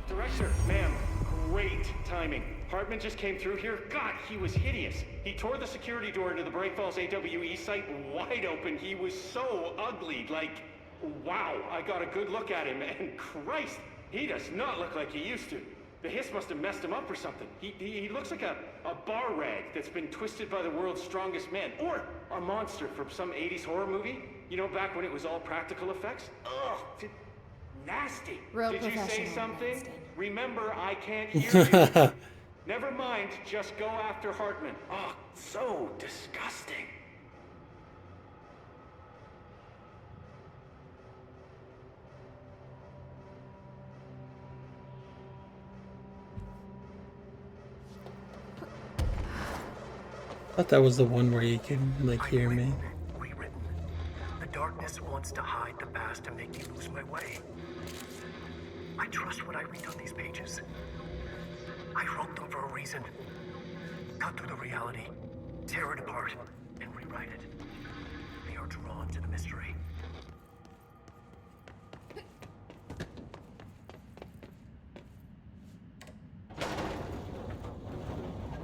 Director, ma'am, great timing. Hartman just came through here. God, he was hideous. He tore the security door into the Bright Falls AWE site wide open. He was so ugly, like, wow. I got a good look at him, and Christ, he does not look like he used to. The hiss must have messed him up or something. He looks like a bar rag that's been twisted by the world's strongest man. Or a monster from some 80s horror movie. You know, back when it was all practical effects? Ugh, nasty. Real Did you say professional, something? Winston. Remember, I can't hear you. Never mind, just go after Hartman. Oh, so disgusting. I thought that was the one where you could, like, hear me. Rewritten. The darkness wants to hide the past and make me lose my way. I trust what I read on these pages. I wrote them for a reason. Cut through the reality, tear it apart, and rewrite it. They are drawn to the mystery.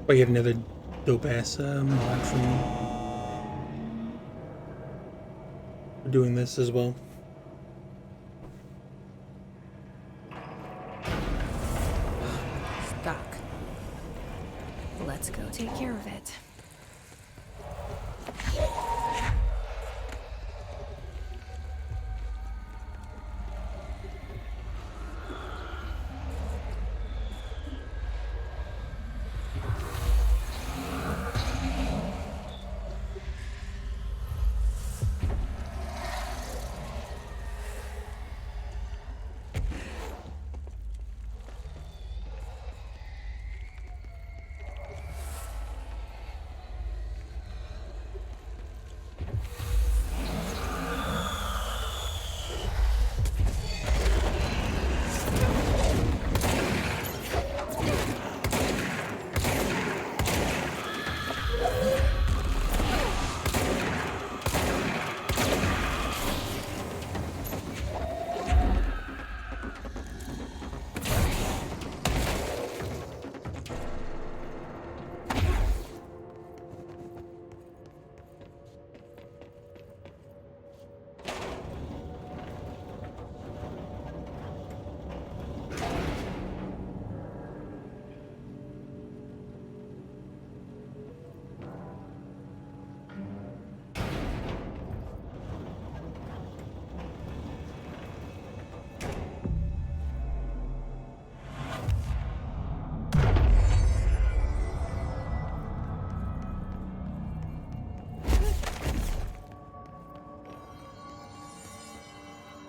Oh, you have another dope ass mod for doing this as well.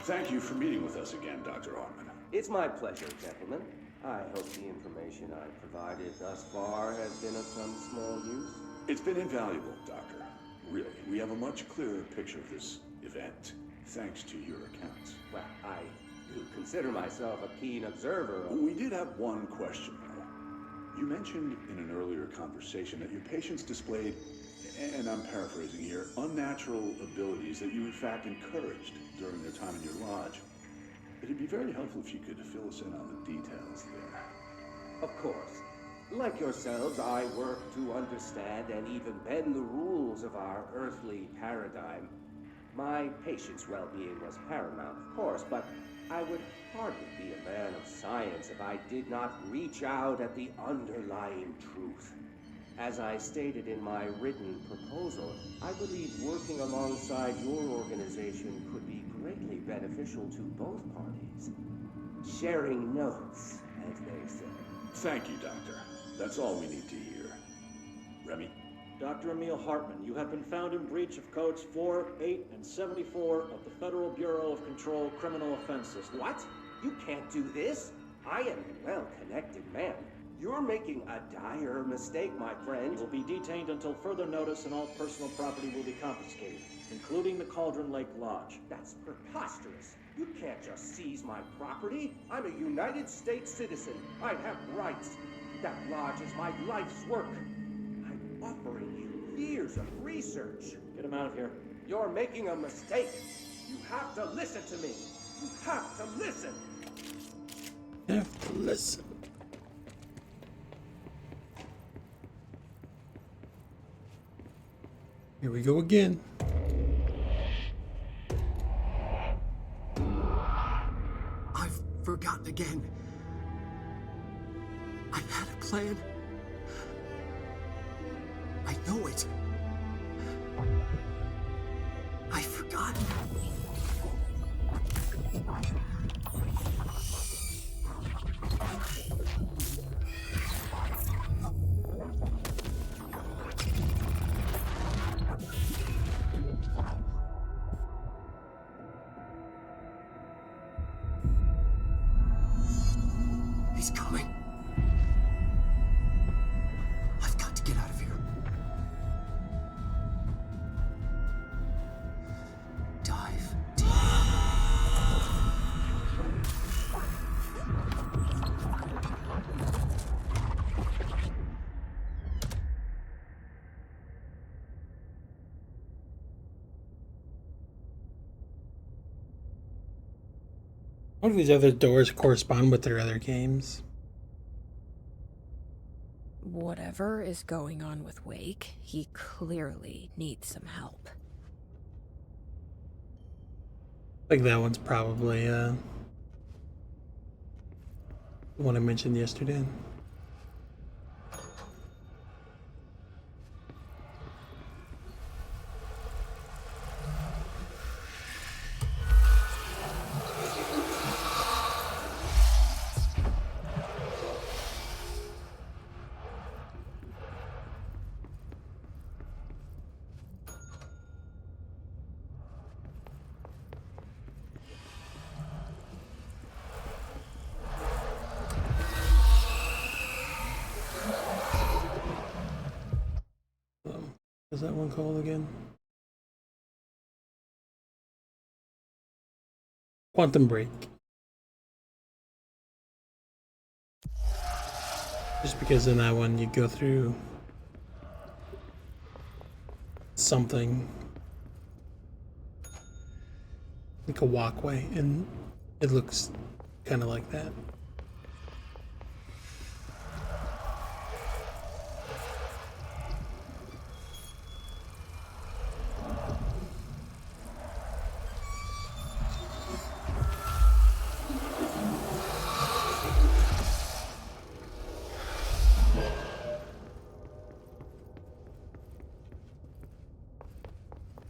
Thank you for meeting with us again, Dr. Hartman. It's my pleasure, gentlemen. I hope the information I've provided thus far has been of some small use. It's been invaluable, Doctor. Really, we have a much clearer picture of this event, thanks to your accounts. Well, I do consider myself a keen observer of... We did have one question, though. You mentioned in an earlier conversation that your patients displayed, and I'm paraphrasing here, unnatural abilities that you in fact encouraged during their time in your lodge. It'd be very helpful if you could fill us in on the details there. Of course. Like yourselves, I work to understand and even bend the rules of our earthly paradigm. My patient's well-being was paramount, of course, but I would hardly be a man of science if I did not reach out at the underlying truth. As I stated in my written proposal, I believe working alongside your organization could be greatly beneficial to both parties. Sharing notes, as they say. Thank you, Doctor. That's all we need to hear. Remy? Dr. Emil Hartman, you have been found in breach of Codes 4, 8, and 74 of the Federal Bureau of Control Criminal Offense System. What? You can't do this. I am a well-connected man. You're making a dire mistake, my friend. You will be detained until further notice and all personal property will be confiscated, including the Cauldron Lake Lodge. That's preposterous. You can't just seize my property. I'm a United States citizen. I have rights. That lodge is my life's work. I'm offering you years of research. Get him out of here. You're making a mistake. You have to listen to me. You have to listen. You have to listen. Here we go again. I've forgotten again. I had a plan. I know it. I've forgotten. He's coming. I've got to get out of here. Dive deep. What if these other doors correspond with their other games? Whatever is going on with Wake, he clearly needs some help. Like that one's probably the one I mentioned yesterday. What's that one called again? Quantum Break. Just because in that one you go through something like a walkway and it looks kind of like that.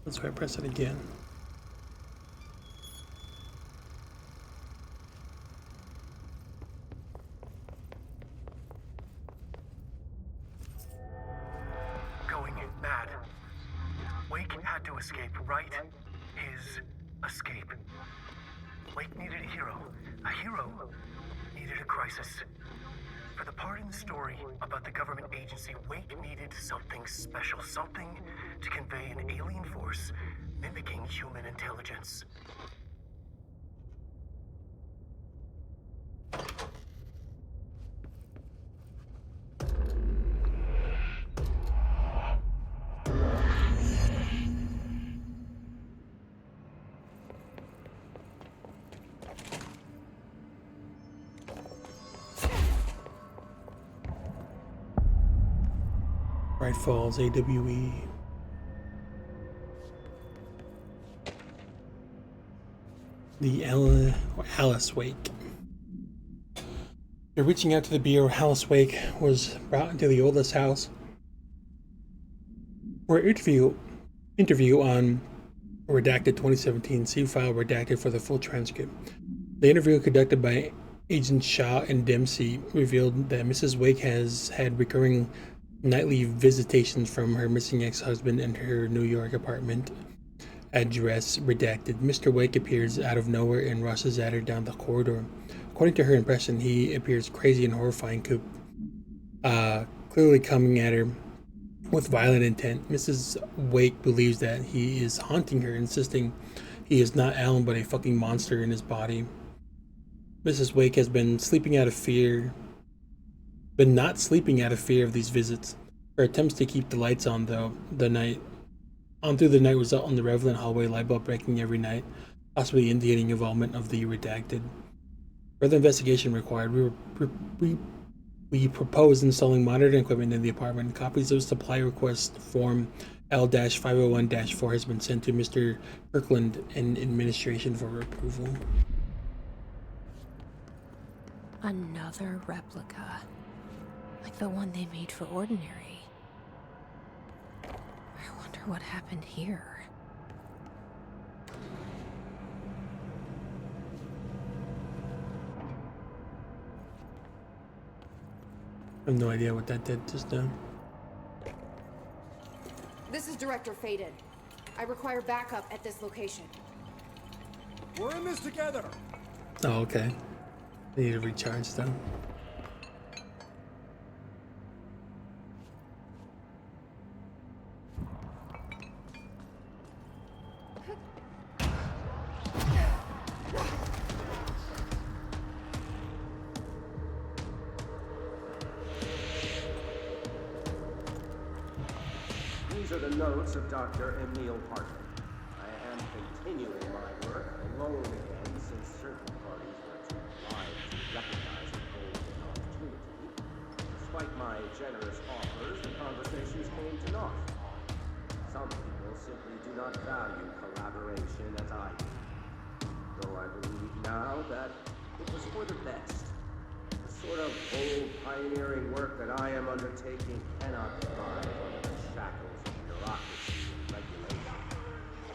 That's why I press it again. Going mad. Wake had to escape, right? His escape. A hero needed a crisis. For the part in the story about the government agency, Wake needed something special, something to convey an alien force mimicking human intelligence. Bright Falls, AWE. The Alice Wake. They're reaching out to the Bureau. Alice Wake was brought into the oldest house for interview on redacted 2017. See file redacted for the full transcript. The interview conducted by Agents Shaw and Dempsey revealed that Mrs. Wake has had recurring nightly visitations from her missing ex-husband and her New York apartment. Address redacted. Mr. Wake appears out of nowhere and rushes at her down the corridor. According to her impression, he appears crazy and horrifying, clearly coming at her with violent intent. Mrs. Wake believes that he is haunting her, insisting he is not Alan but a fucking monster in his body. Mrs. Wake has been not sleeping out of fear of these visits. Her attempts to keep the lights on through the night result in the relevant hallway light bulb breaking every night, possibly indicating involvement of the redacted. Further investigation required. We propose installing monitoring equipment in the apartment. Copies of supply request form L-501-4 has been sent to Mr. Kirkland and administration for approval. Another replica. Like the one they made for Ordinary. I wonder what happened here. I have no idea what that did just now. This is Director Faden. I require backup at this location. We're in this together. Oh, okay. They need to recharge them. These are the notes of Dr. Emil Hartman. I am continuing my work alone again since certain parties were too blind to recognize the golden opportunity. Despite my generous offers, the conversations came to naught. Some people simply do not value collaboration as I do. Though I believe now that it was for the best. The sort of bold, pioneering work that I am undertaking cannot thrive under the shackles of bureaucracy and regulation.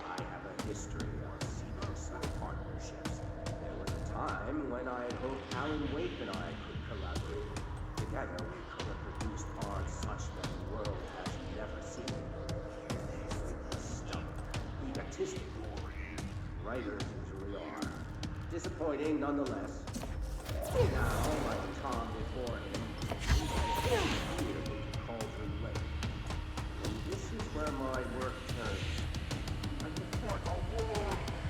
I have a history of secrecy partnerships. There was a time when I had hoped Alan Wake and I could collaborate. Together we could have produced art such that the world has never seen. Stubborn, egotistic. Writers usually are. Disappointing nonetheless. Now, like Tom before him, Cauldron Lake. And this is where my work turns. I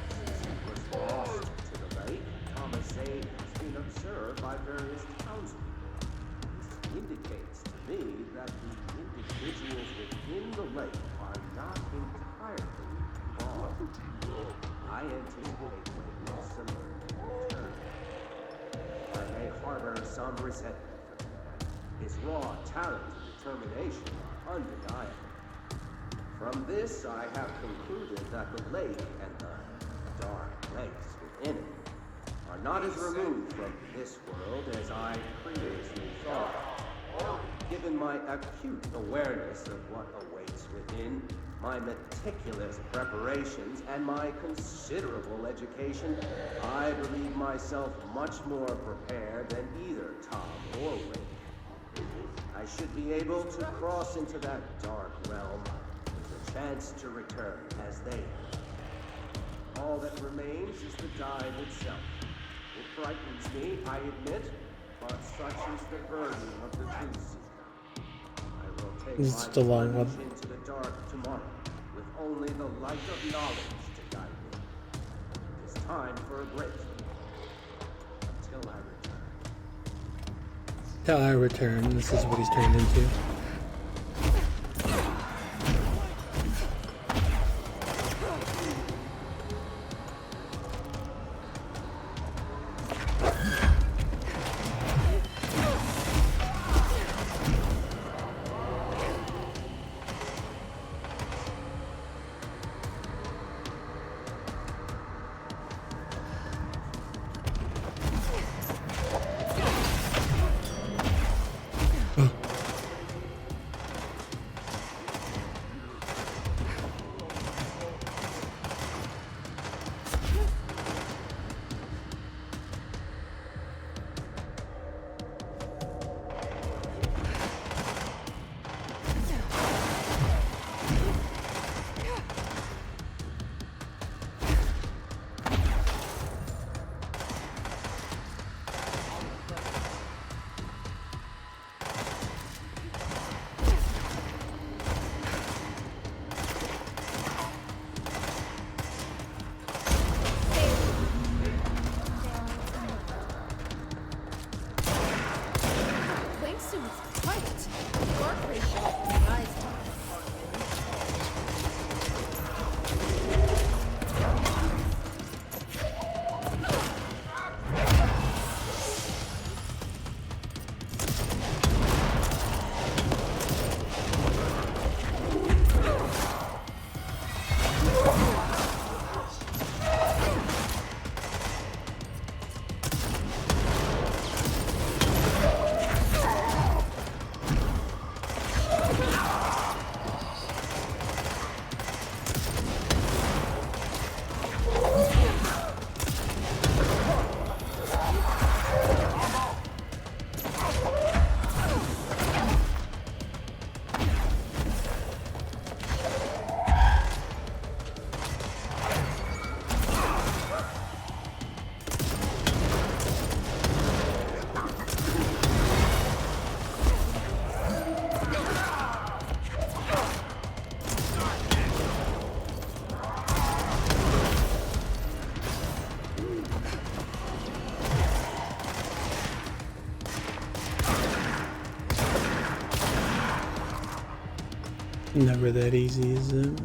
Since he was lost to the lake, Thomas Zane has been observed by various townspeople. This indicates to me that the individuals within the lake are not entirely involved. I anticipate witness some return. I may harbor some resentment for him. His raw talent and determination are undeniable. From this, I have concluded that the lake and the dark place within it are not as removed from this world as I previously thought. Given my acute awareness of what awaits within, my meticulous preparations, and my considerable education, I believe myself much more prepared than either Tom or Wake. I should be able to cross into that dark realm with a chance to return as they have. All that remains is the dive itself. frightens me, I admit, but such is the burden of the truth seeker. I will take It's my just a long plunge one. into the dark tomorrow, with only the light of knowledge to guide me. It is time for a break. Until I return. Till I return, this is what he's turned into. Never that easy, is it?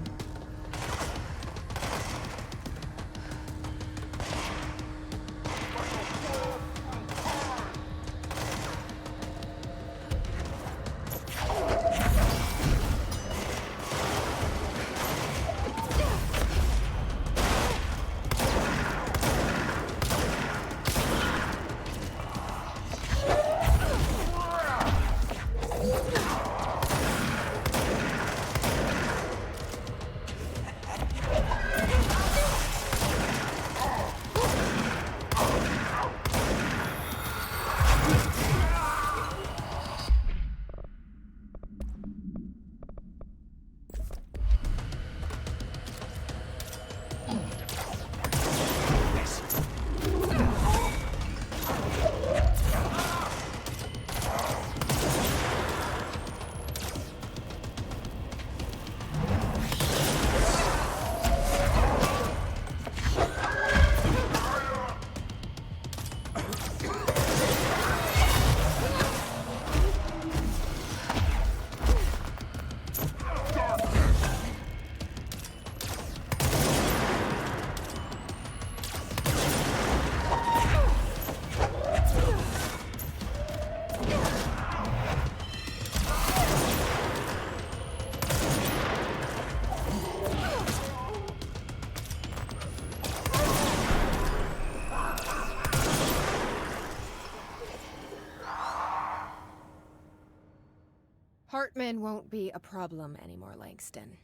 Hartman won't be a problem anymore, Langston.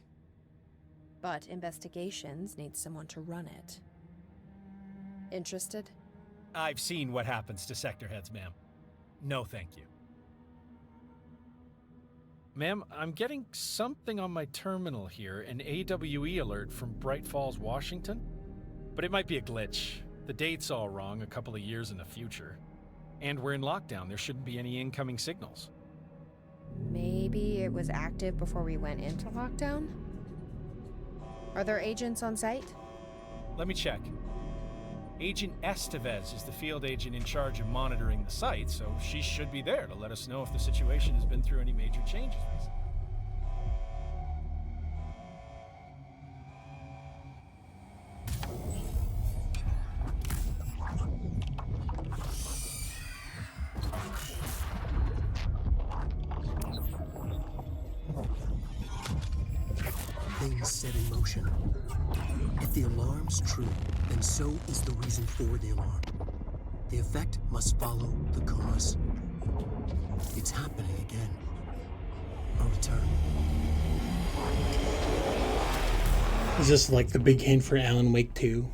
But investigations need someone to run it. Interested? I've seen what happens to sector heads, ma'am. No, thank you. Ma'am, I'm getting something on my terminal here, an AWE alert from Bright Falls, Washington. But it might be a glitch. The date's all wrong, a couple of years in the future. And we're in lockdown, there shouldn't be any incoming signals. Maybe it was active before we went into lockdown? Are there agents on site? Let me check. Agent Estevez is the field agent in charge of monitoring the site, so she should be there to let us know if the situation has been through any major changes recently. Things set in motion. If the alarm's true, then so is the reason for the alarm. The effect must follow the cause. It's happening again. A return. Is this like the big hint for Alan Wake 2?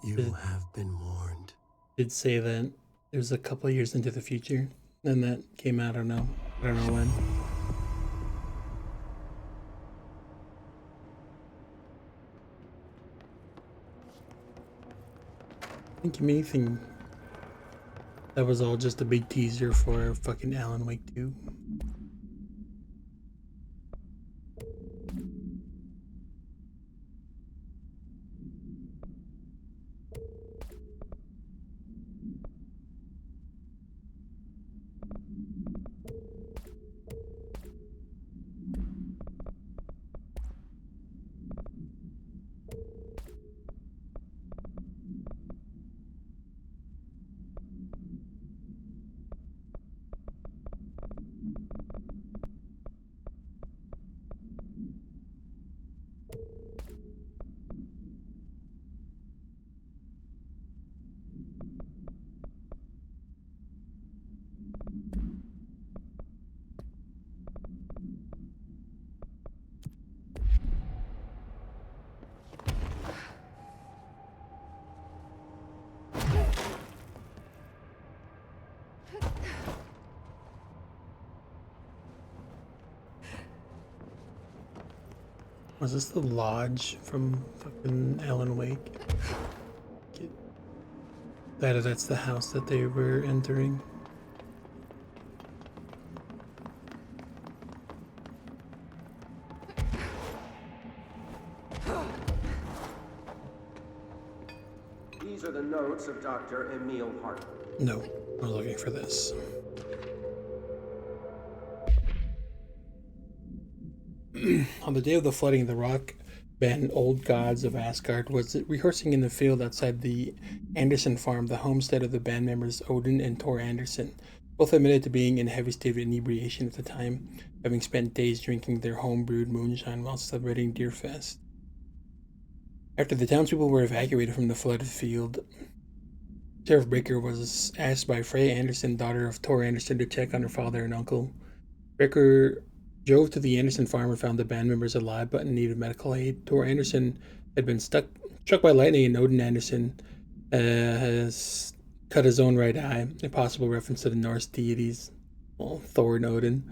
You have been warned. Did say that it was a couple of years into the future, and that came out. I don't know when. I think anything that was all just a big teaser for fucking Alan Wake 2. Was this the lodge from fucking Alan Wake? That's the house that they were entering. These are the notes of Dr. Emil Hartman. No, I was looking for this. On the day of the flooding of the rock band Old Gods of Asgard was rehearsing in the field outside the Anderson farm, the homestead of the band members Odin and Tor Anderson. Both admitted to being in a heavy state of inebriation at the time, having spent days drinking their home-brewed moonshine while celebrating Deerfest. After the townspeople were evacuated from the flooded field, Sheriff Breaker was asked by Freya Anderson, daughter of Tor Anderson, to check on her father and uncle. Breaker drove to the Anderson farm and found the band members alive but in need of medical aid. Tor Anderson had been struck by lightning, and Odin Anderson has cut his own right eye, a possible reference to the Norse deities, Thor and Odin.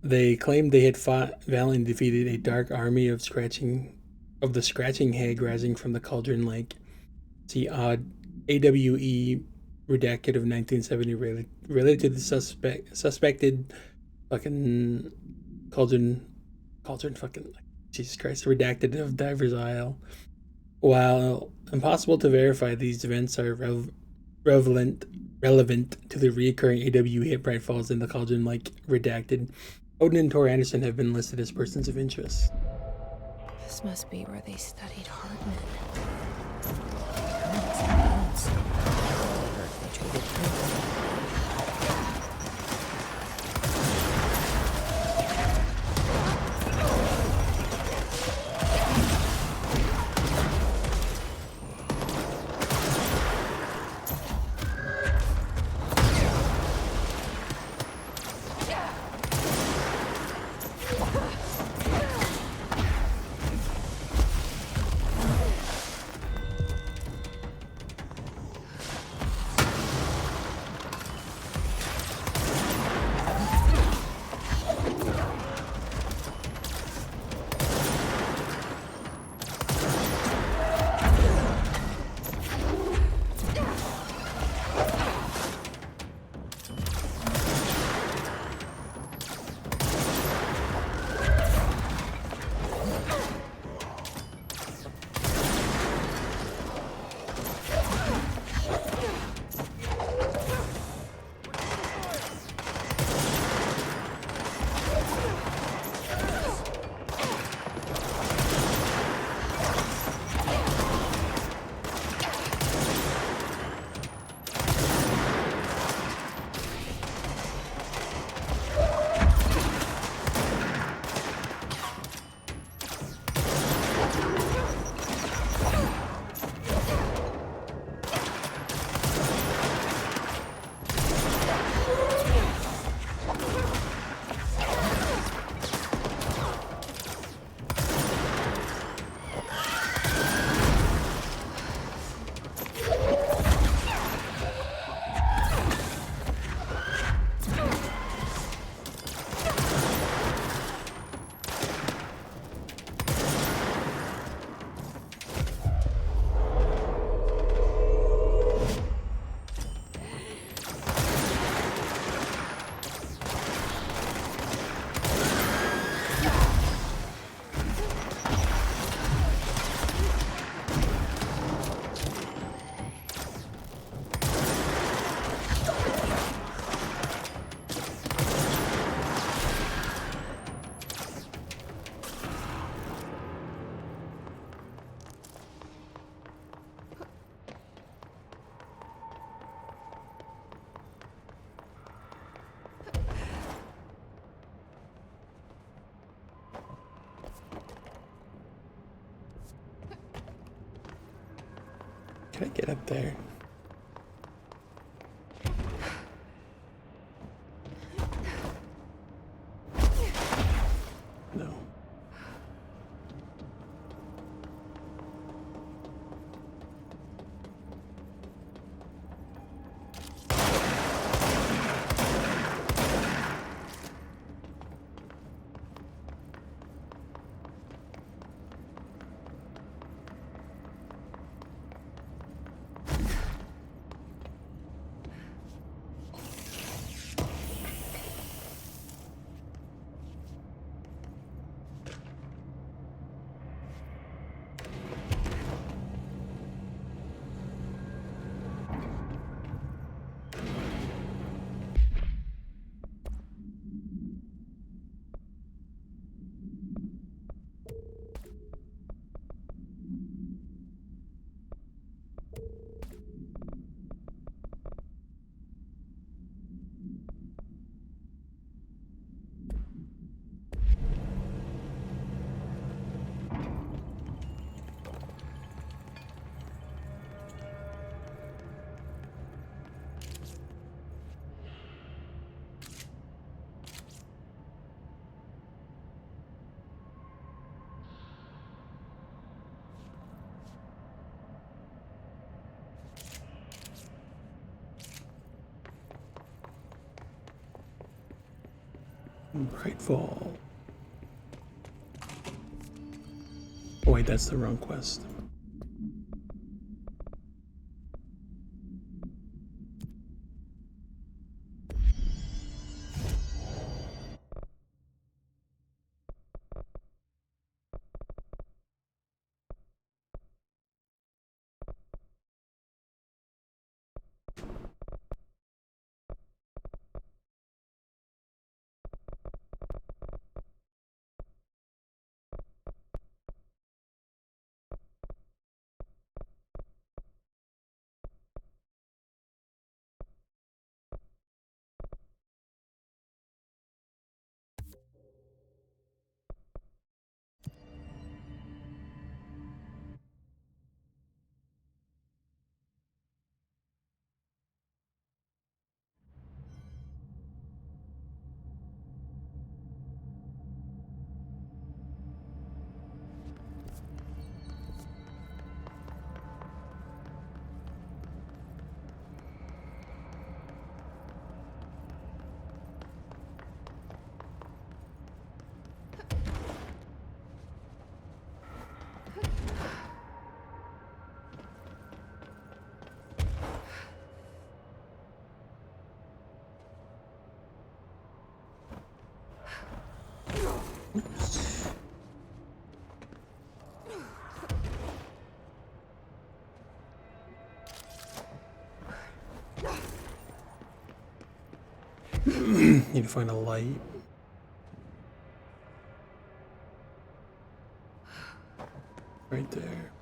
They claimed they had fought valiantly and defeated a dark army of the Scratching Hag rising from the Cauldron Lake. See odd AWE redacted of 1970 related to the suspected fucking Cauldron fucking, Jesus Christ, redacted of Diver's Isle. While impossible to verify, these events are relevant to the recurring AWE hit Bright Falls in the Cauldron Lake redacted. Odin and Tor Anderson have been listed as persons of interest. This must be where they studied Hartman. Can I get up there? No. Brightfall. Oh wait, that's the wrong quest. Need to find a light. Right there.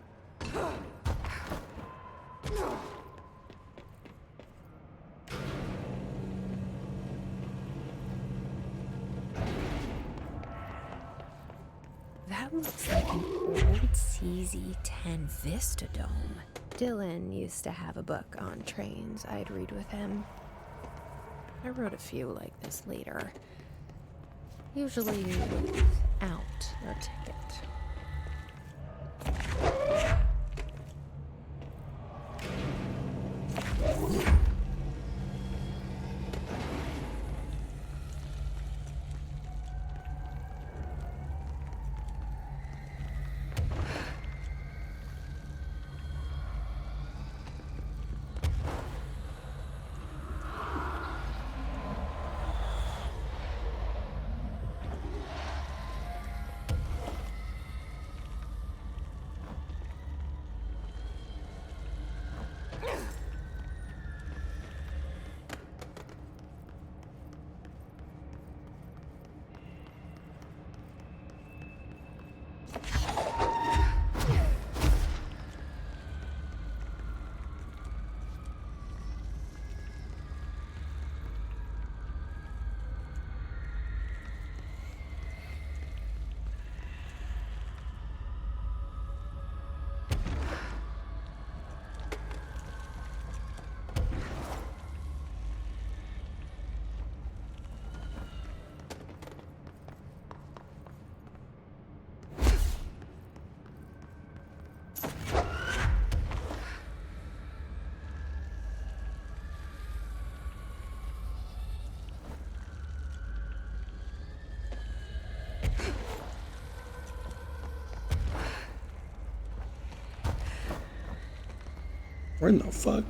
That looks like an old CZ-10 Vista Dome. Dylan used to have a book on trains I'd read with him. I wrote a few like this later. Usually without a ticket. Where in the fuck?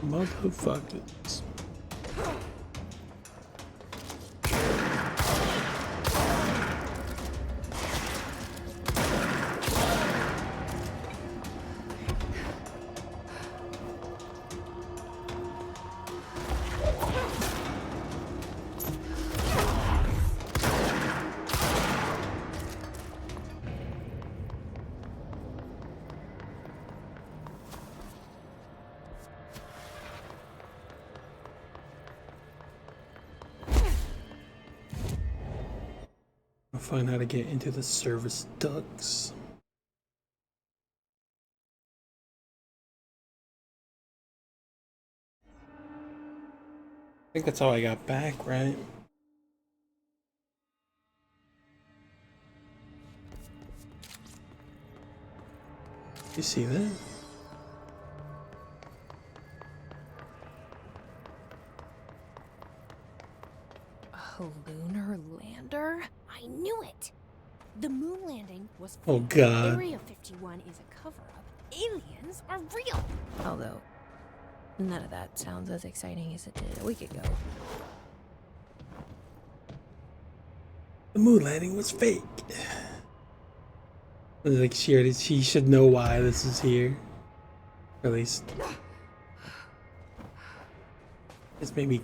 Motherfuckers. I'll find how to get into the service ducts. I think that's how I got back, right? You see that? A lunar lander? I knew it! The moon landing was Oh, fake. God. Area 51 is a cover-up. Aliens are real! Although, none of that sounds as exciting as it did a week ago. The moon landing was fake. Like she should know why this is here. Or at least it's maybe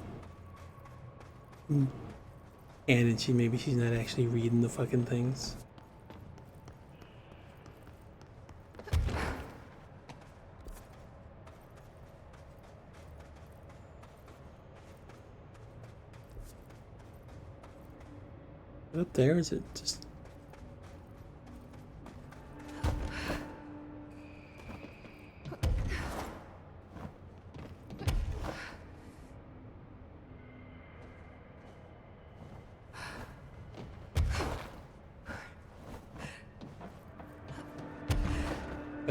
and maybe she's not actually reading the fucking things. Up there, is it just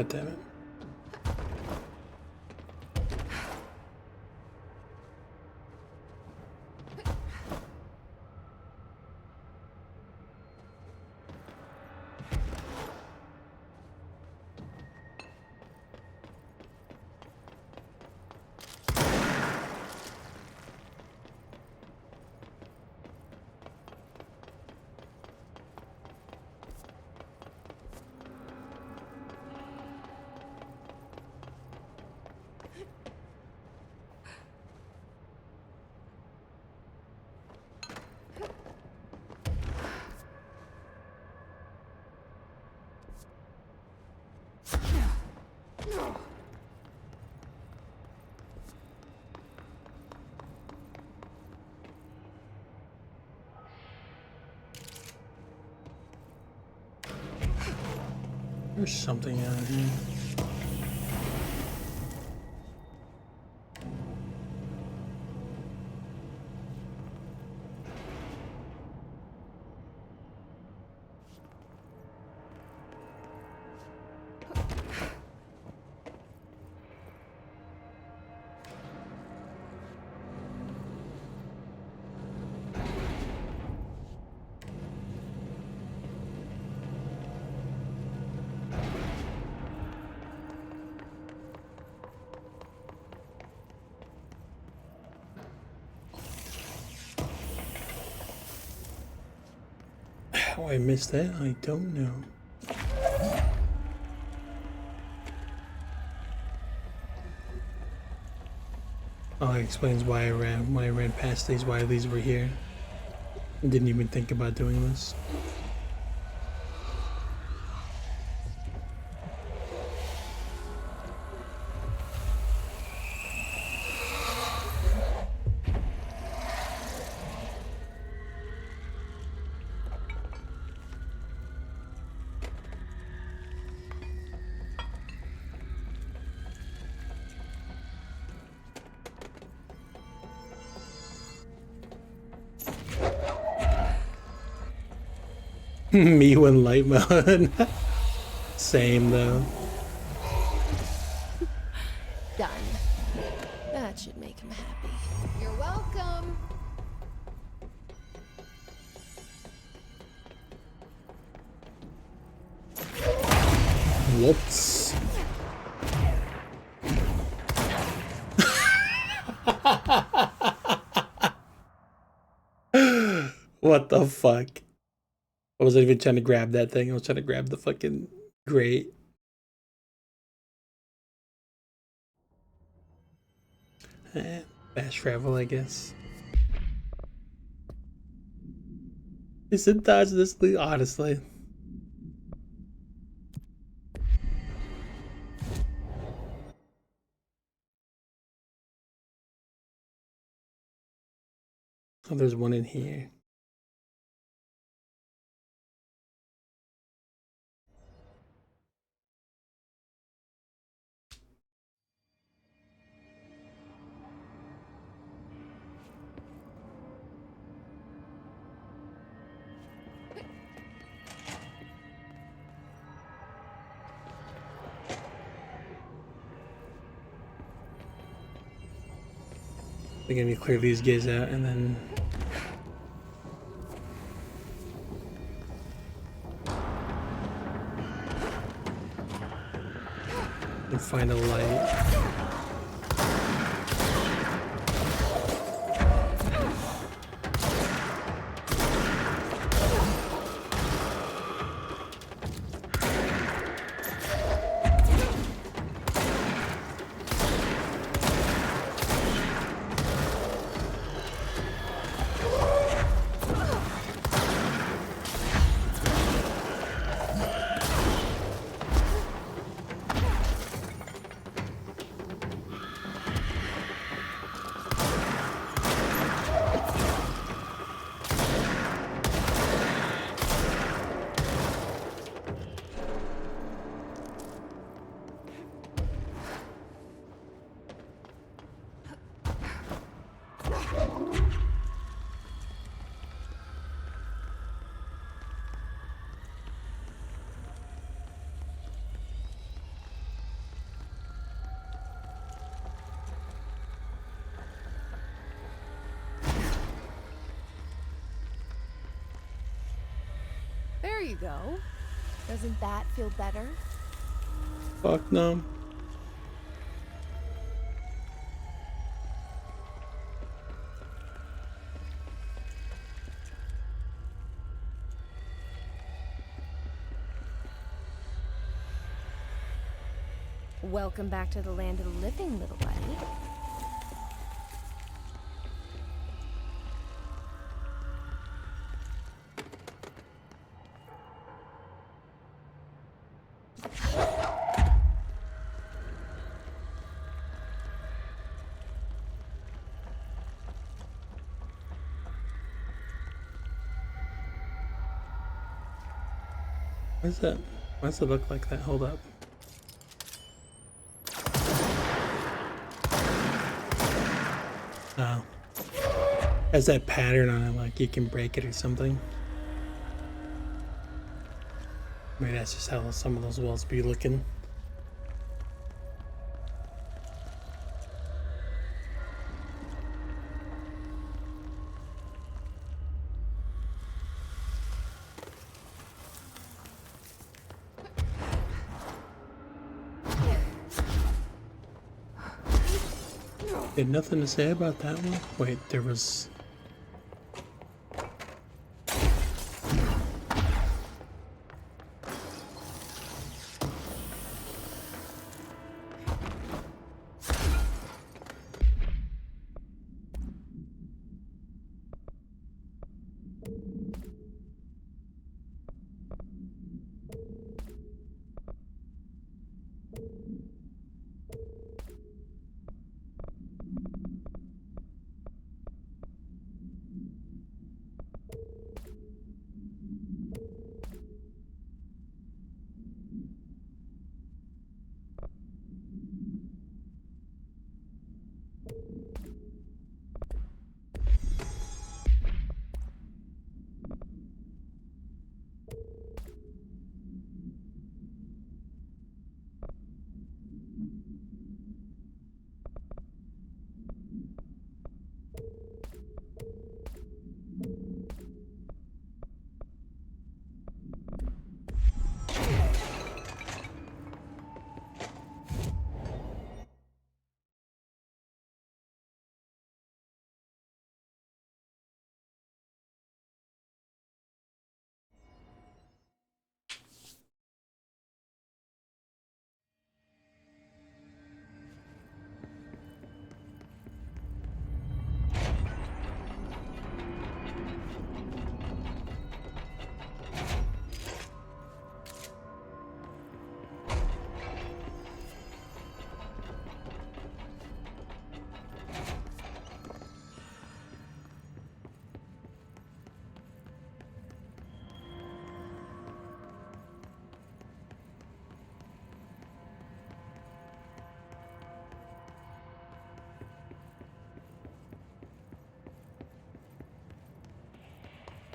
God damn it. There's something out here. How I missed that, I don't know. Oh, it explains why I ran when I ran past these, why these were here. I didn't even think about doing this. Me when light mode. Same though. Done. That should make him happy. You're welcome. Whoops. What the fuck? I wasn't even trying to grab that thing. I was trying to grab the fucking grate. Fast travel, I guess. He said dodge this, honestly. Oh, there's one in here. We're gonna clear these guys out and then find a light. There you go. Doesn't that feel better? Fuck no. Welcome back to the land of the living, little buddy. What's that? Why does it look like that? Hold up. Oh. Has that pattern on it, like you can break it or something. Maybe that's just how some of those walls be looking. Had nothing to say about that one? Wait, there was...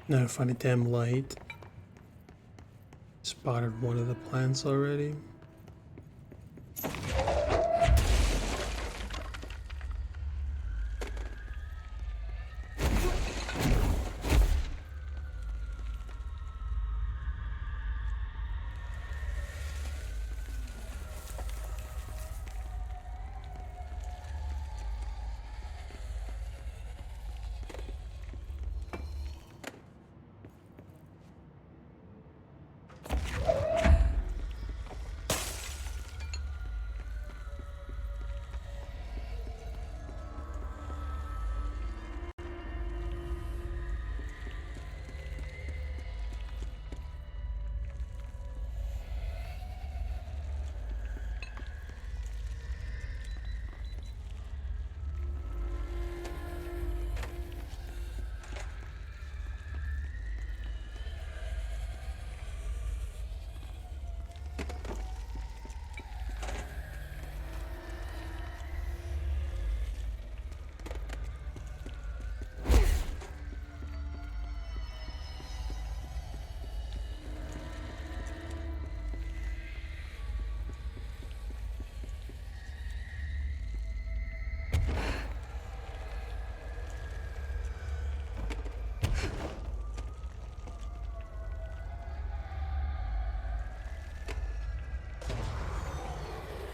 Now find a damn light. Spotted one of the plants already.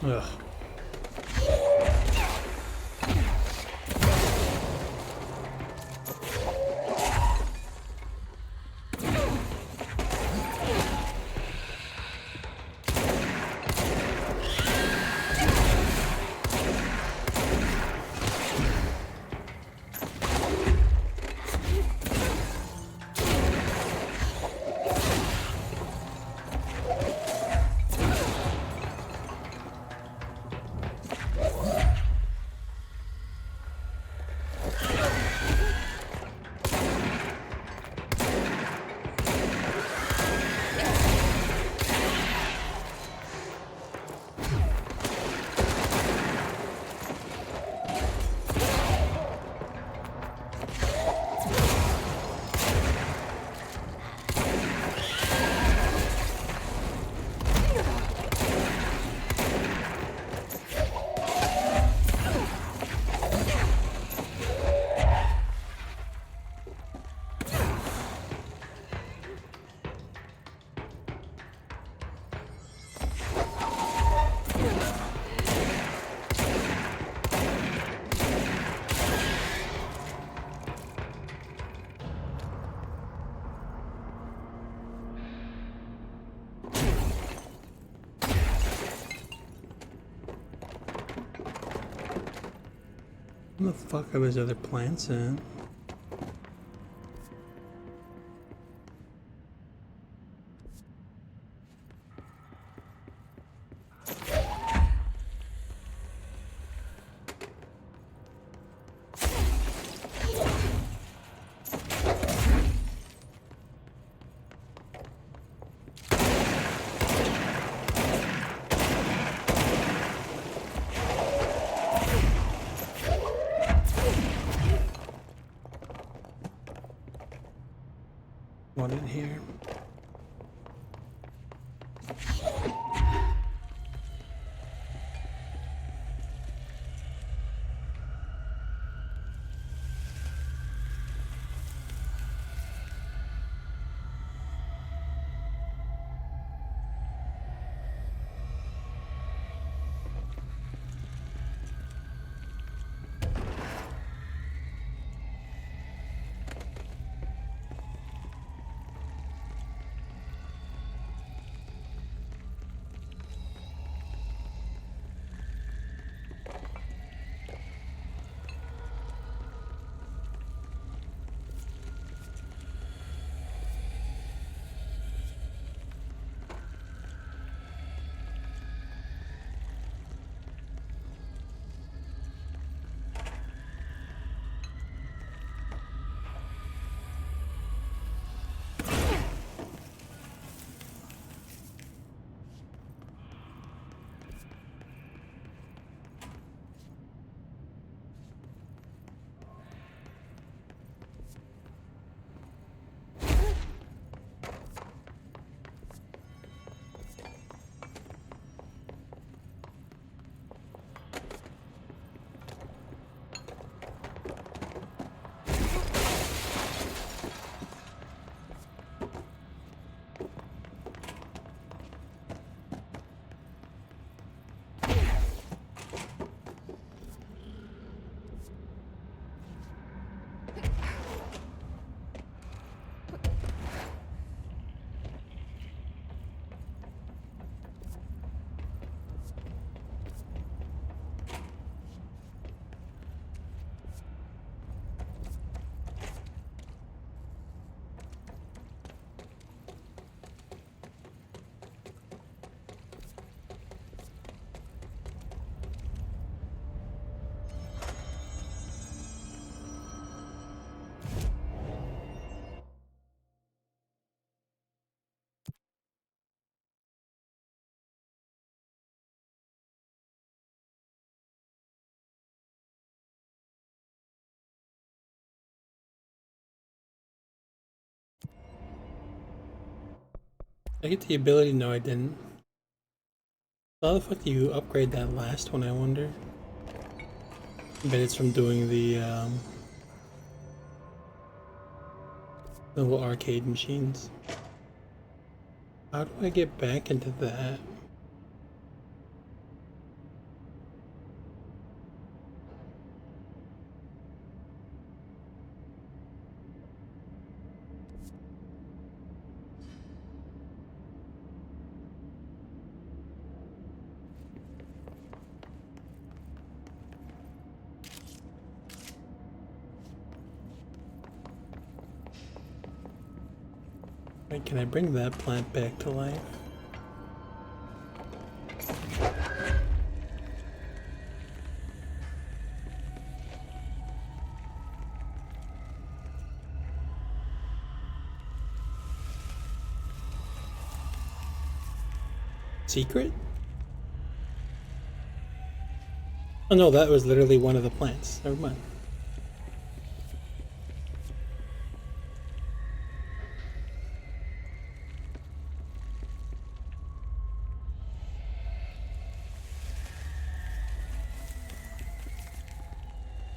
Ugh. What the fuck are those other plants in? One in here. I get the ability? No, I didn't. How the fuck do you upgrade that last one, I wonder? I bet it's from doing the little arcade machines. How do I get back into that? Wait, can I bring that plant back to life? Secret? Oh no, that was literally one of the plants. Never mind.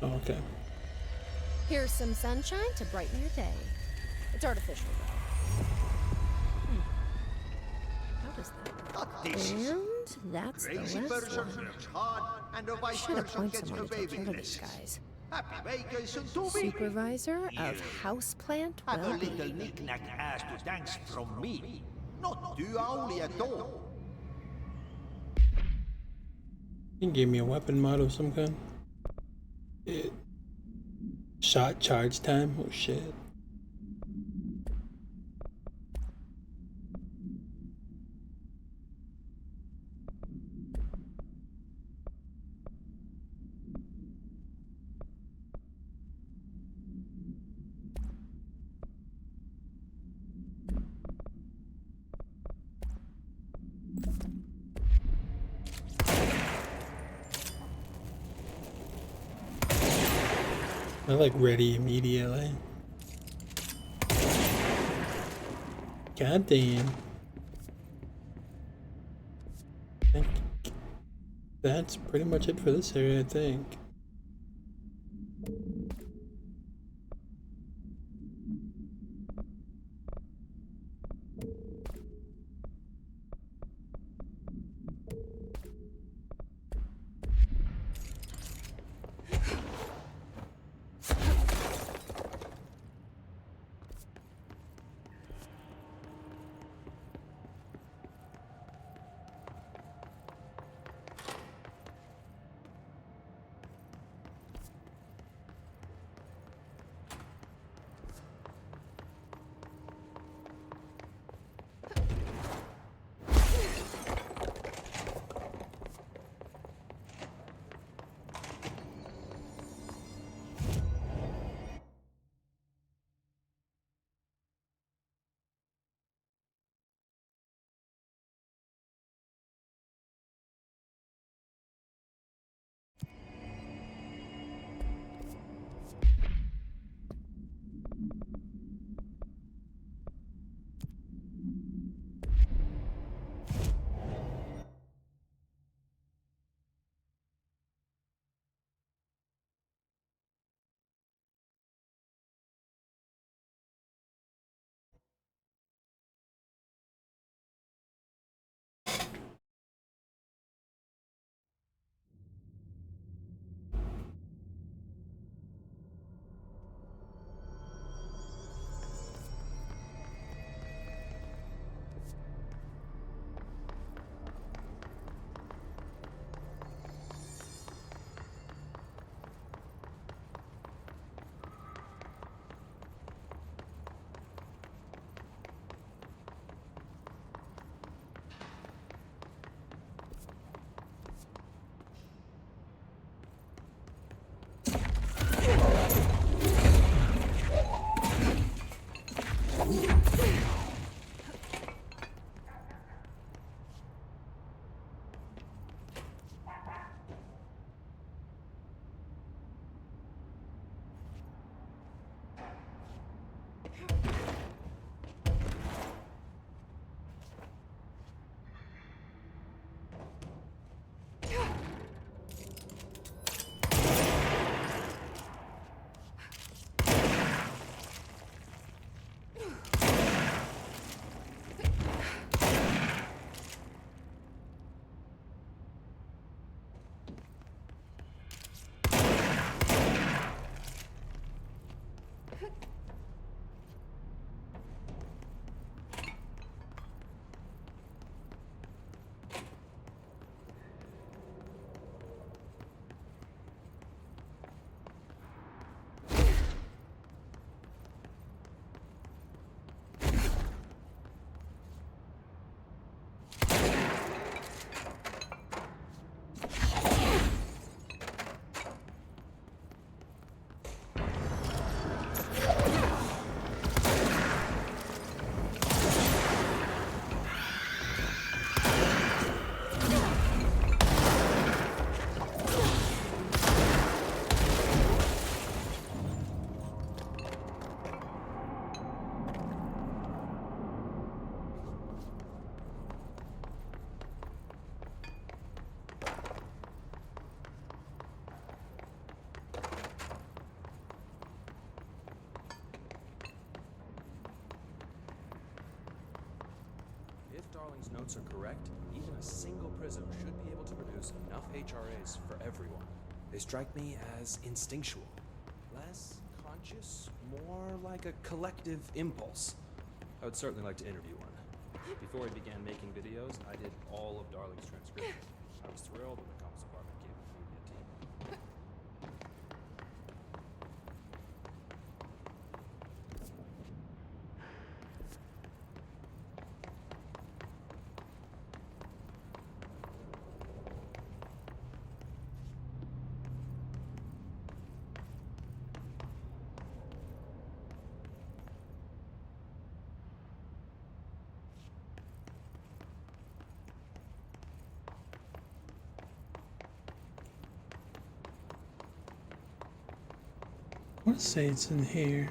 Oh, okay. Here's some sunshine to brighten your day. It's artificial, though. How does that work? And that's the last one. Should appoint someone to take care of these guys. Supervisor of houseplant Have a little well-being. knick-knack ass to thanks from me. Not too only at all. You gave me a weapon mod of some kind. Shot charge time? Oh shit. I like ready immediately. God damn. I think that's pretty much it for this area, I think. Darling's notes are correct, even a single prism should be able to produce enough HRAs for everyone. They strike me as instinctual. Less conscious, more like a collective impulse. I would certainly like to interview one. Before I began making videos, I did all of Darling's transcription. I was thrilled when the comms department gave me a team. I want to say it's in here.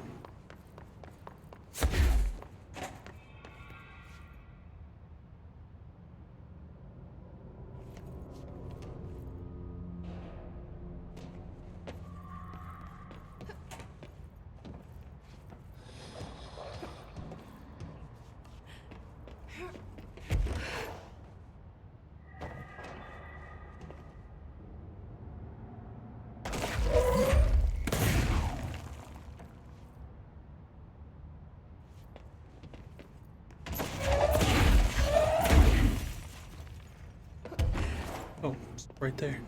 Oh, it's right there.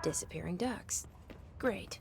Disappearing ducks. Great.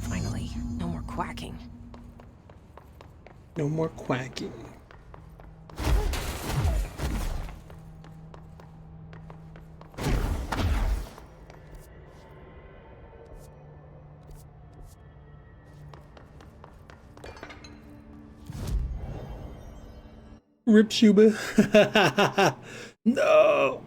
Finally, no more quacking. No more quacking. Rip Shuba. No.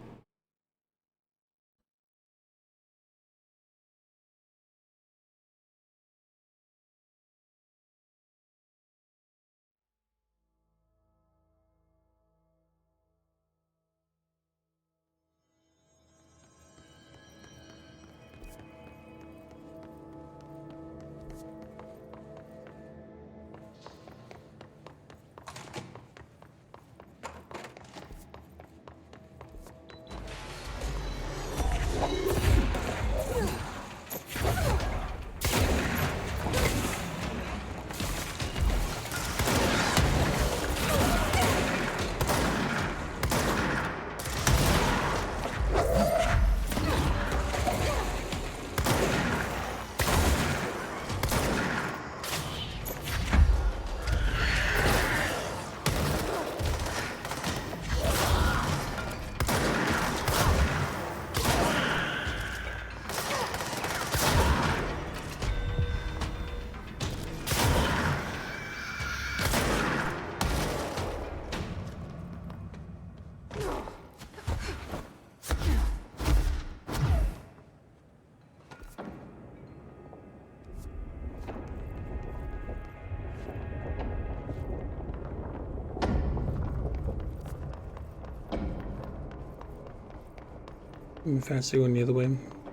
I'm faster going the other way.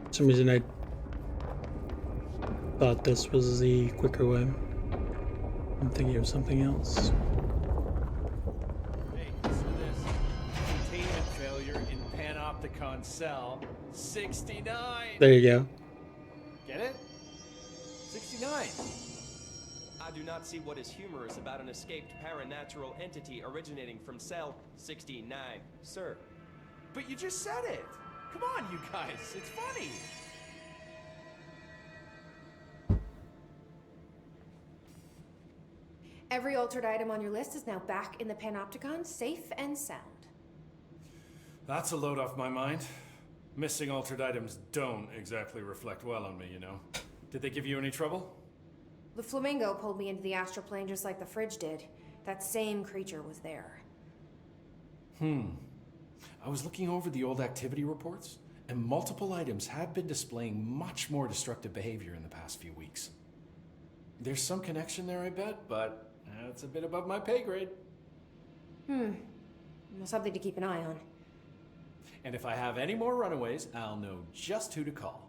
For some reason I thought this was the quicker way. I'm thinking of something else. Hey, listen to this. Containment failure in Panopticon cell 69. There you go. Get it? 69. I do not see what is humorous about an escaped paranatural entity originating from cell 69, sir. But you just said it. Come on, you guys. It's funny. Every altered item on your list is now back in the Panopticon, safe and sound. That's a load off my mind. Missing altered items don't exactly reflect well on me, you know. Did they give you any trouble? The flamingo pulled me into the astral plane just like the fridge did. That same creature was there. I was looking over the old activity reports, and multiple items have been displaying much more destructive behavior in the past few weeks. There's some connection there, I bet, but it's a bit above my pay grade. Well, something to keep an eye on. And if I have any more runaways, I'll know just who to call.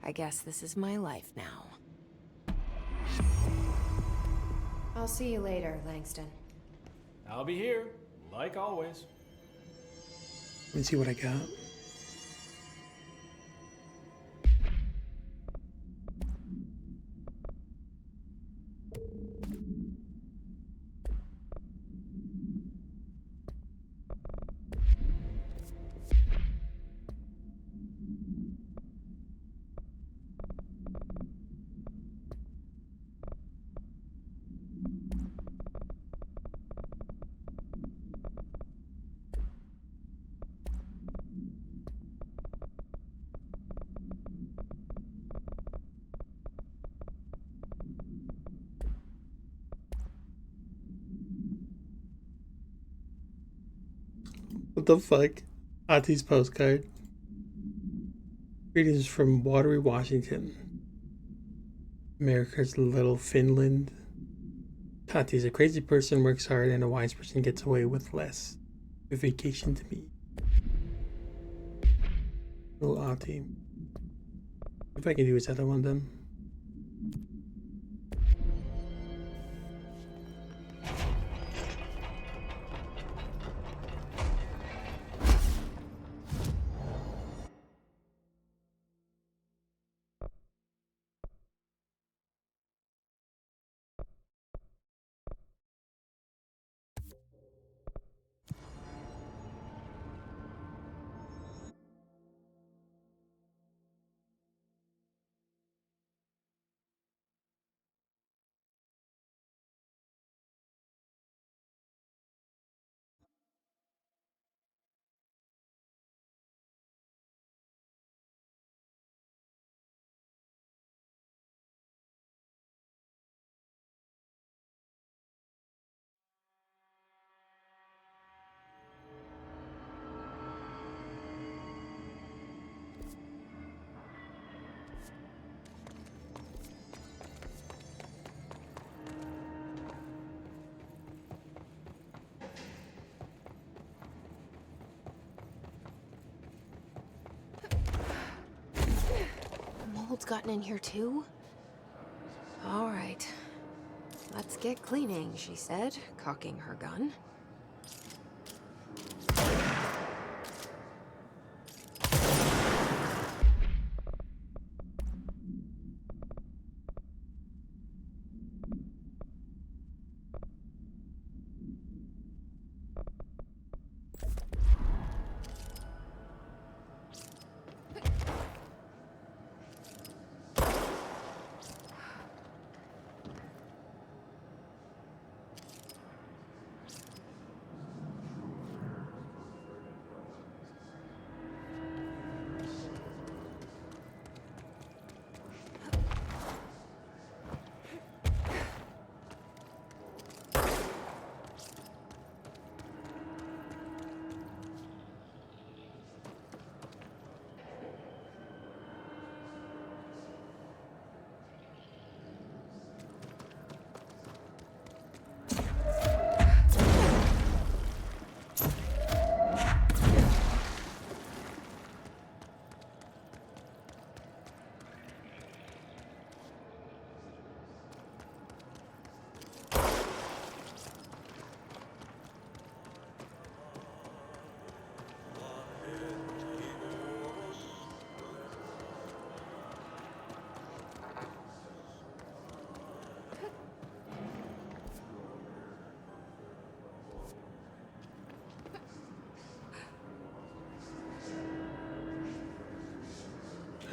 I guess this is my life now. I'll see you later, Langston. I'll be here, like always. Let me see what I got. What the fuck? Ati's postcard. Greetings from Watery, Washington. America's little Finland. Tati's a crazy person, works hard, and a wise person gets away with less. A vacation to me. Oh, Ati. If I can do his other one then. Mold's gotten in here too? All right. Let's get cleaning, she said, cocking her gun.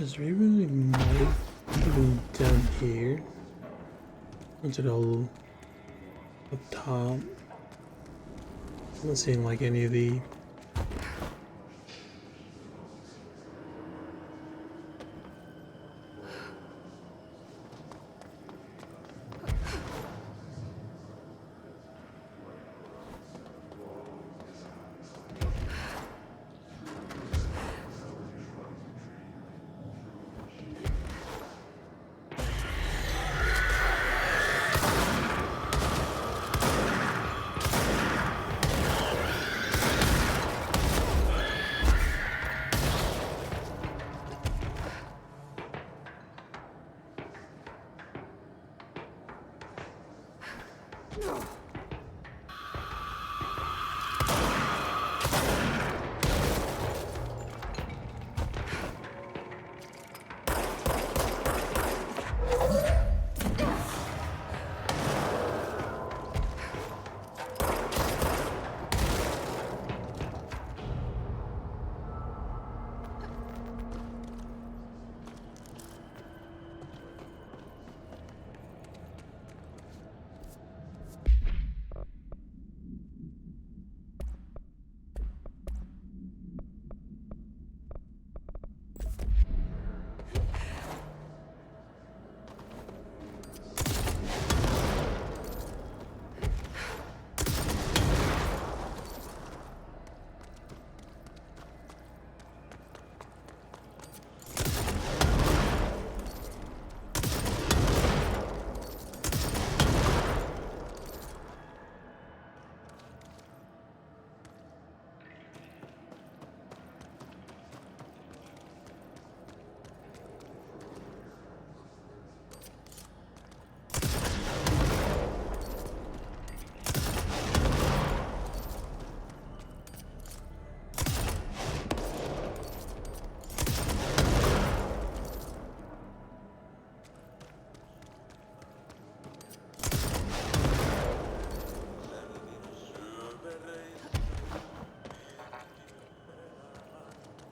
Because we really might be down here. Once it all up top. I'm not seeing like any of the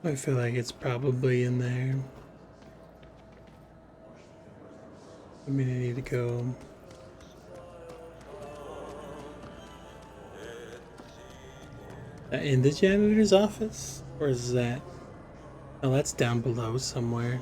I feel like it's probably in there. I mean, I need to go. In the janitor's office? Or is that? Oh, that's down below somewhere.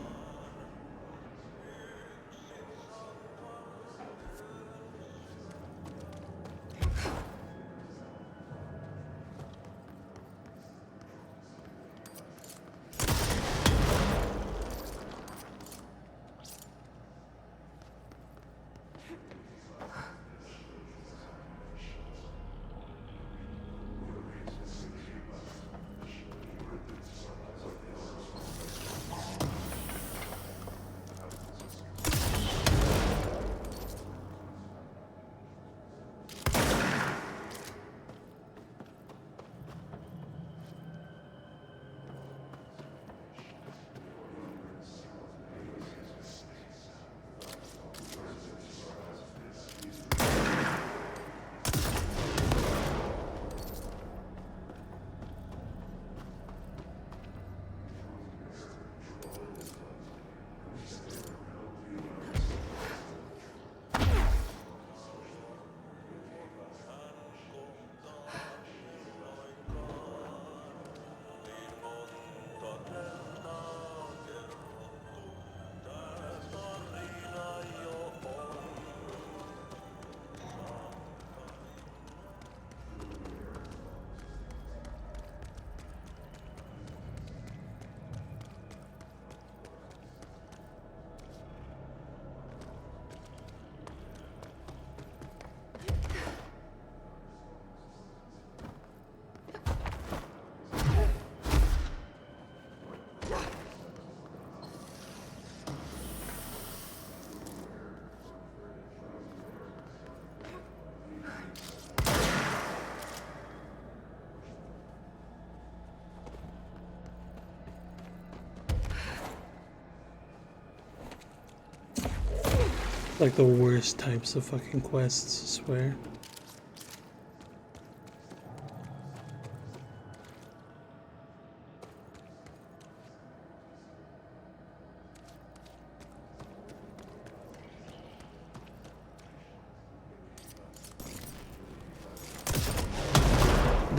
Like the worst types of fucking quests, I swear.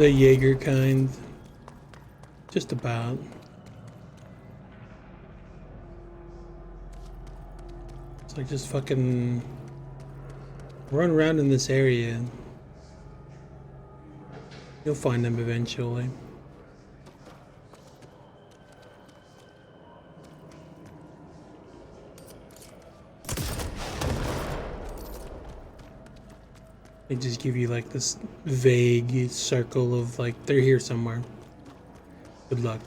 The Jaeger kind. Just about. It's like just fucking run around in this area. You'll find them eventually. They just give you like this vague circle of like, they're here somewhere. Good luck.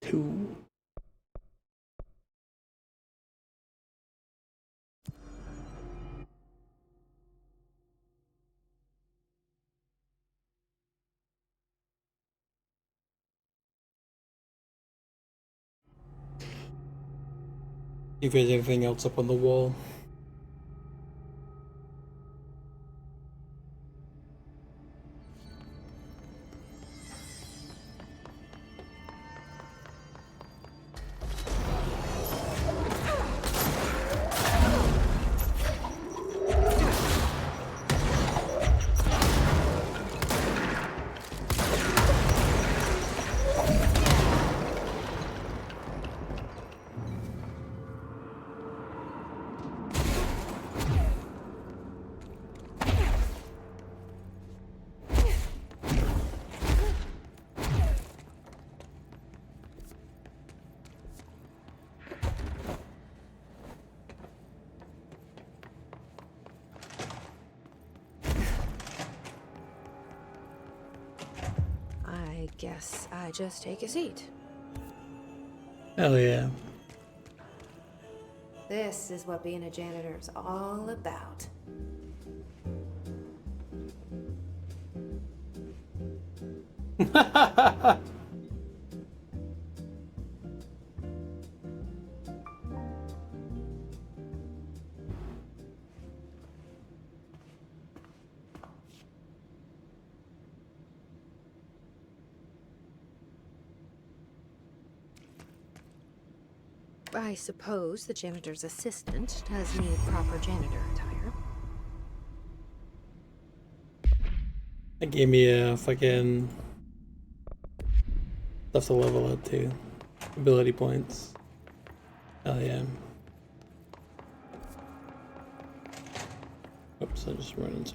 Two. If there's anything else up on the wall. I guess I just take a seat. Hell yeah. This is what being a janitor is all about. I suppose the janitor's assistant does need proper janitor attire. That gave me a fucking stuff to level up too. Ability points. Hell yeah. Oops, I just ran into.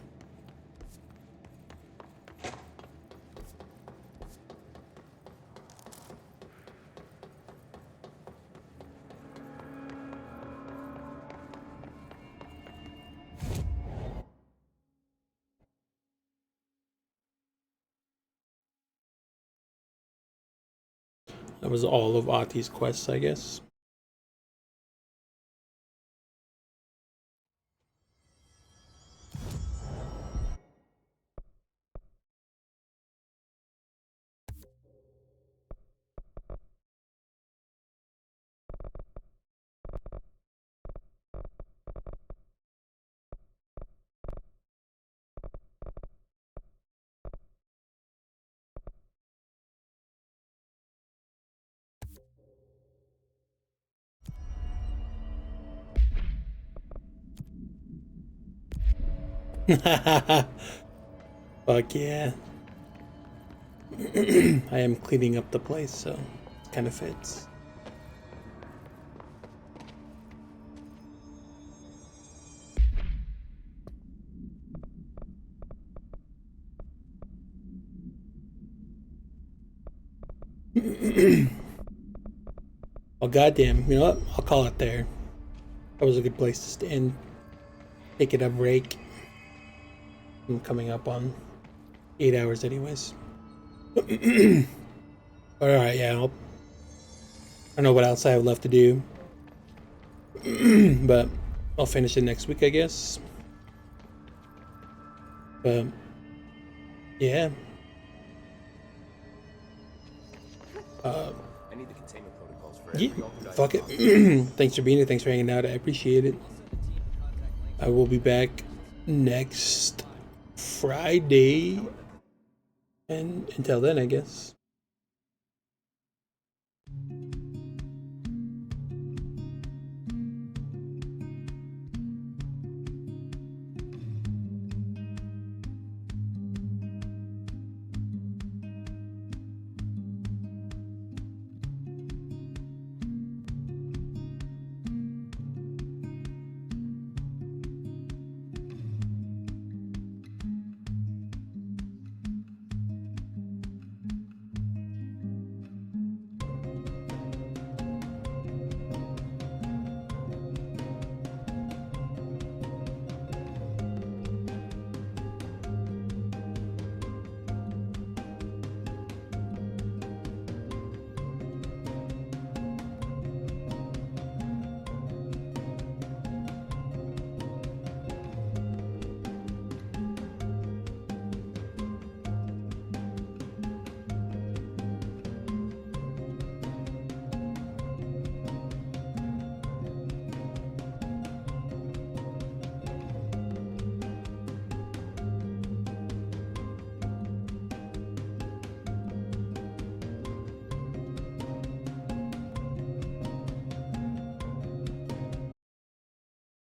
That was all of Ati's quests, I guess. Fuck yeah. I am cleaning up the place, so it kind of fits. Oh goddamn! You know what? I'll call it there. That was a good place to stand. Take it a break. I'm coming up on 8 hours, anyways. All right, yeah. I don't know what else I have left to do, but I'll finish it next week, I guess. But yeah. I need the containment protocols for Yeah, every altered fuck it. item. Thanks for being here. Thanks for hanging out. I appreciate it. I will be back next Friday. And until then, I guess.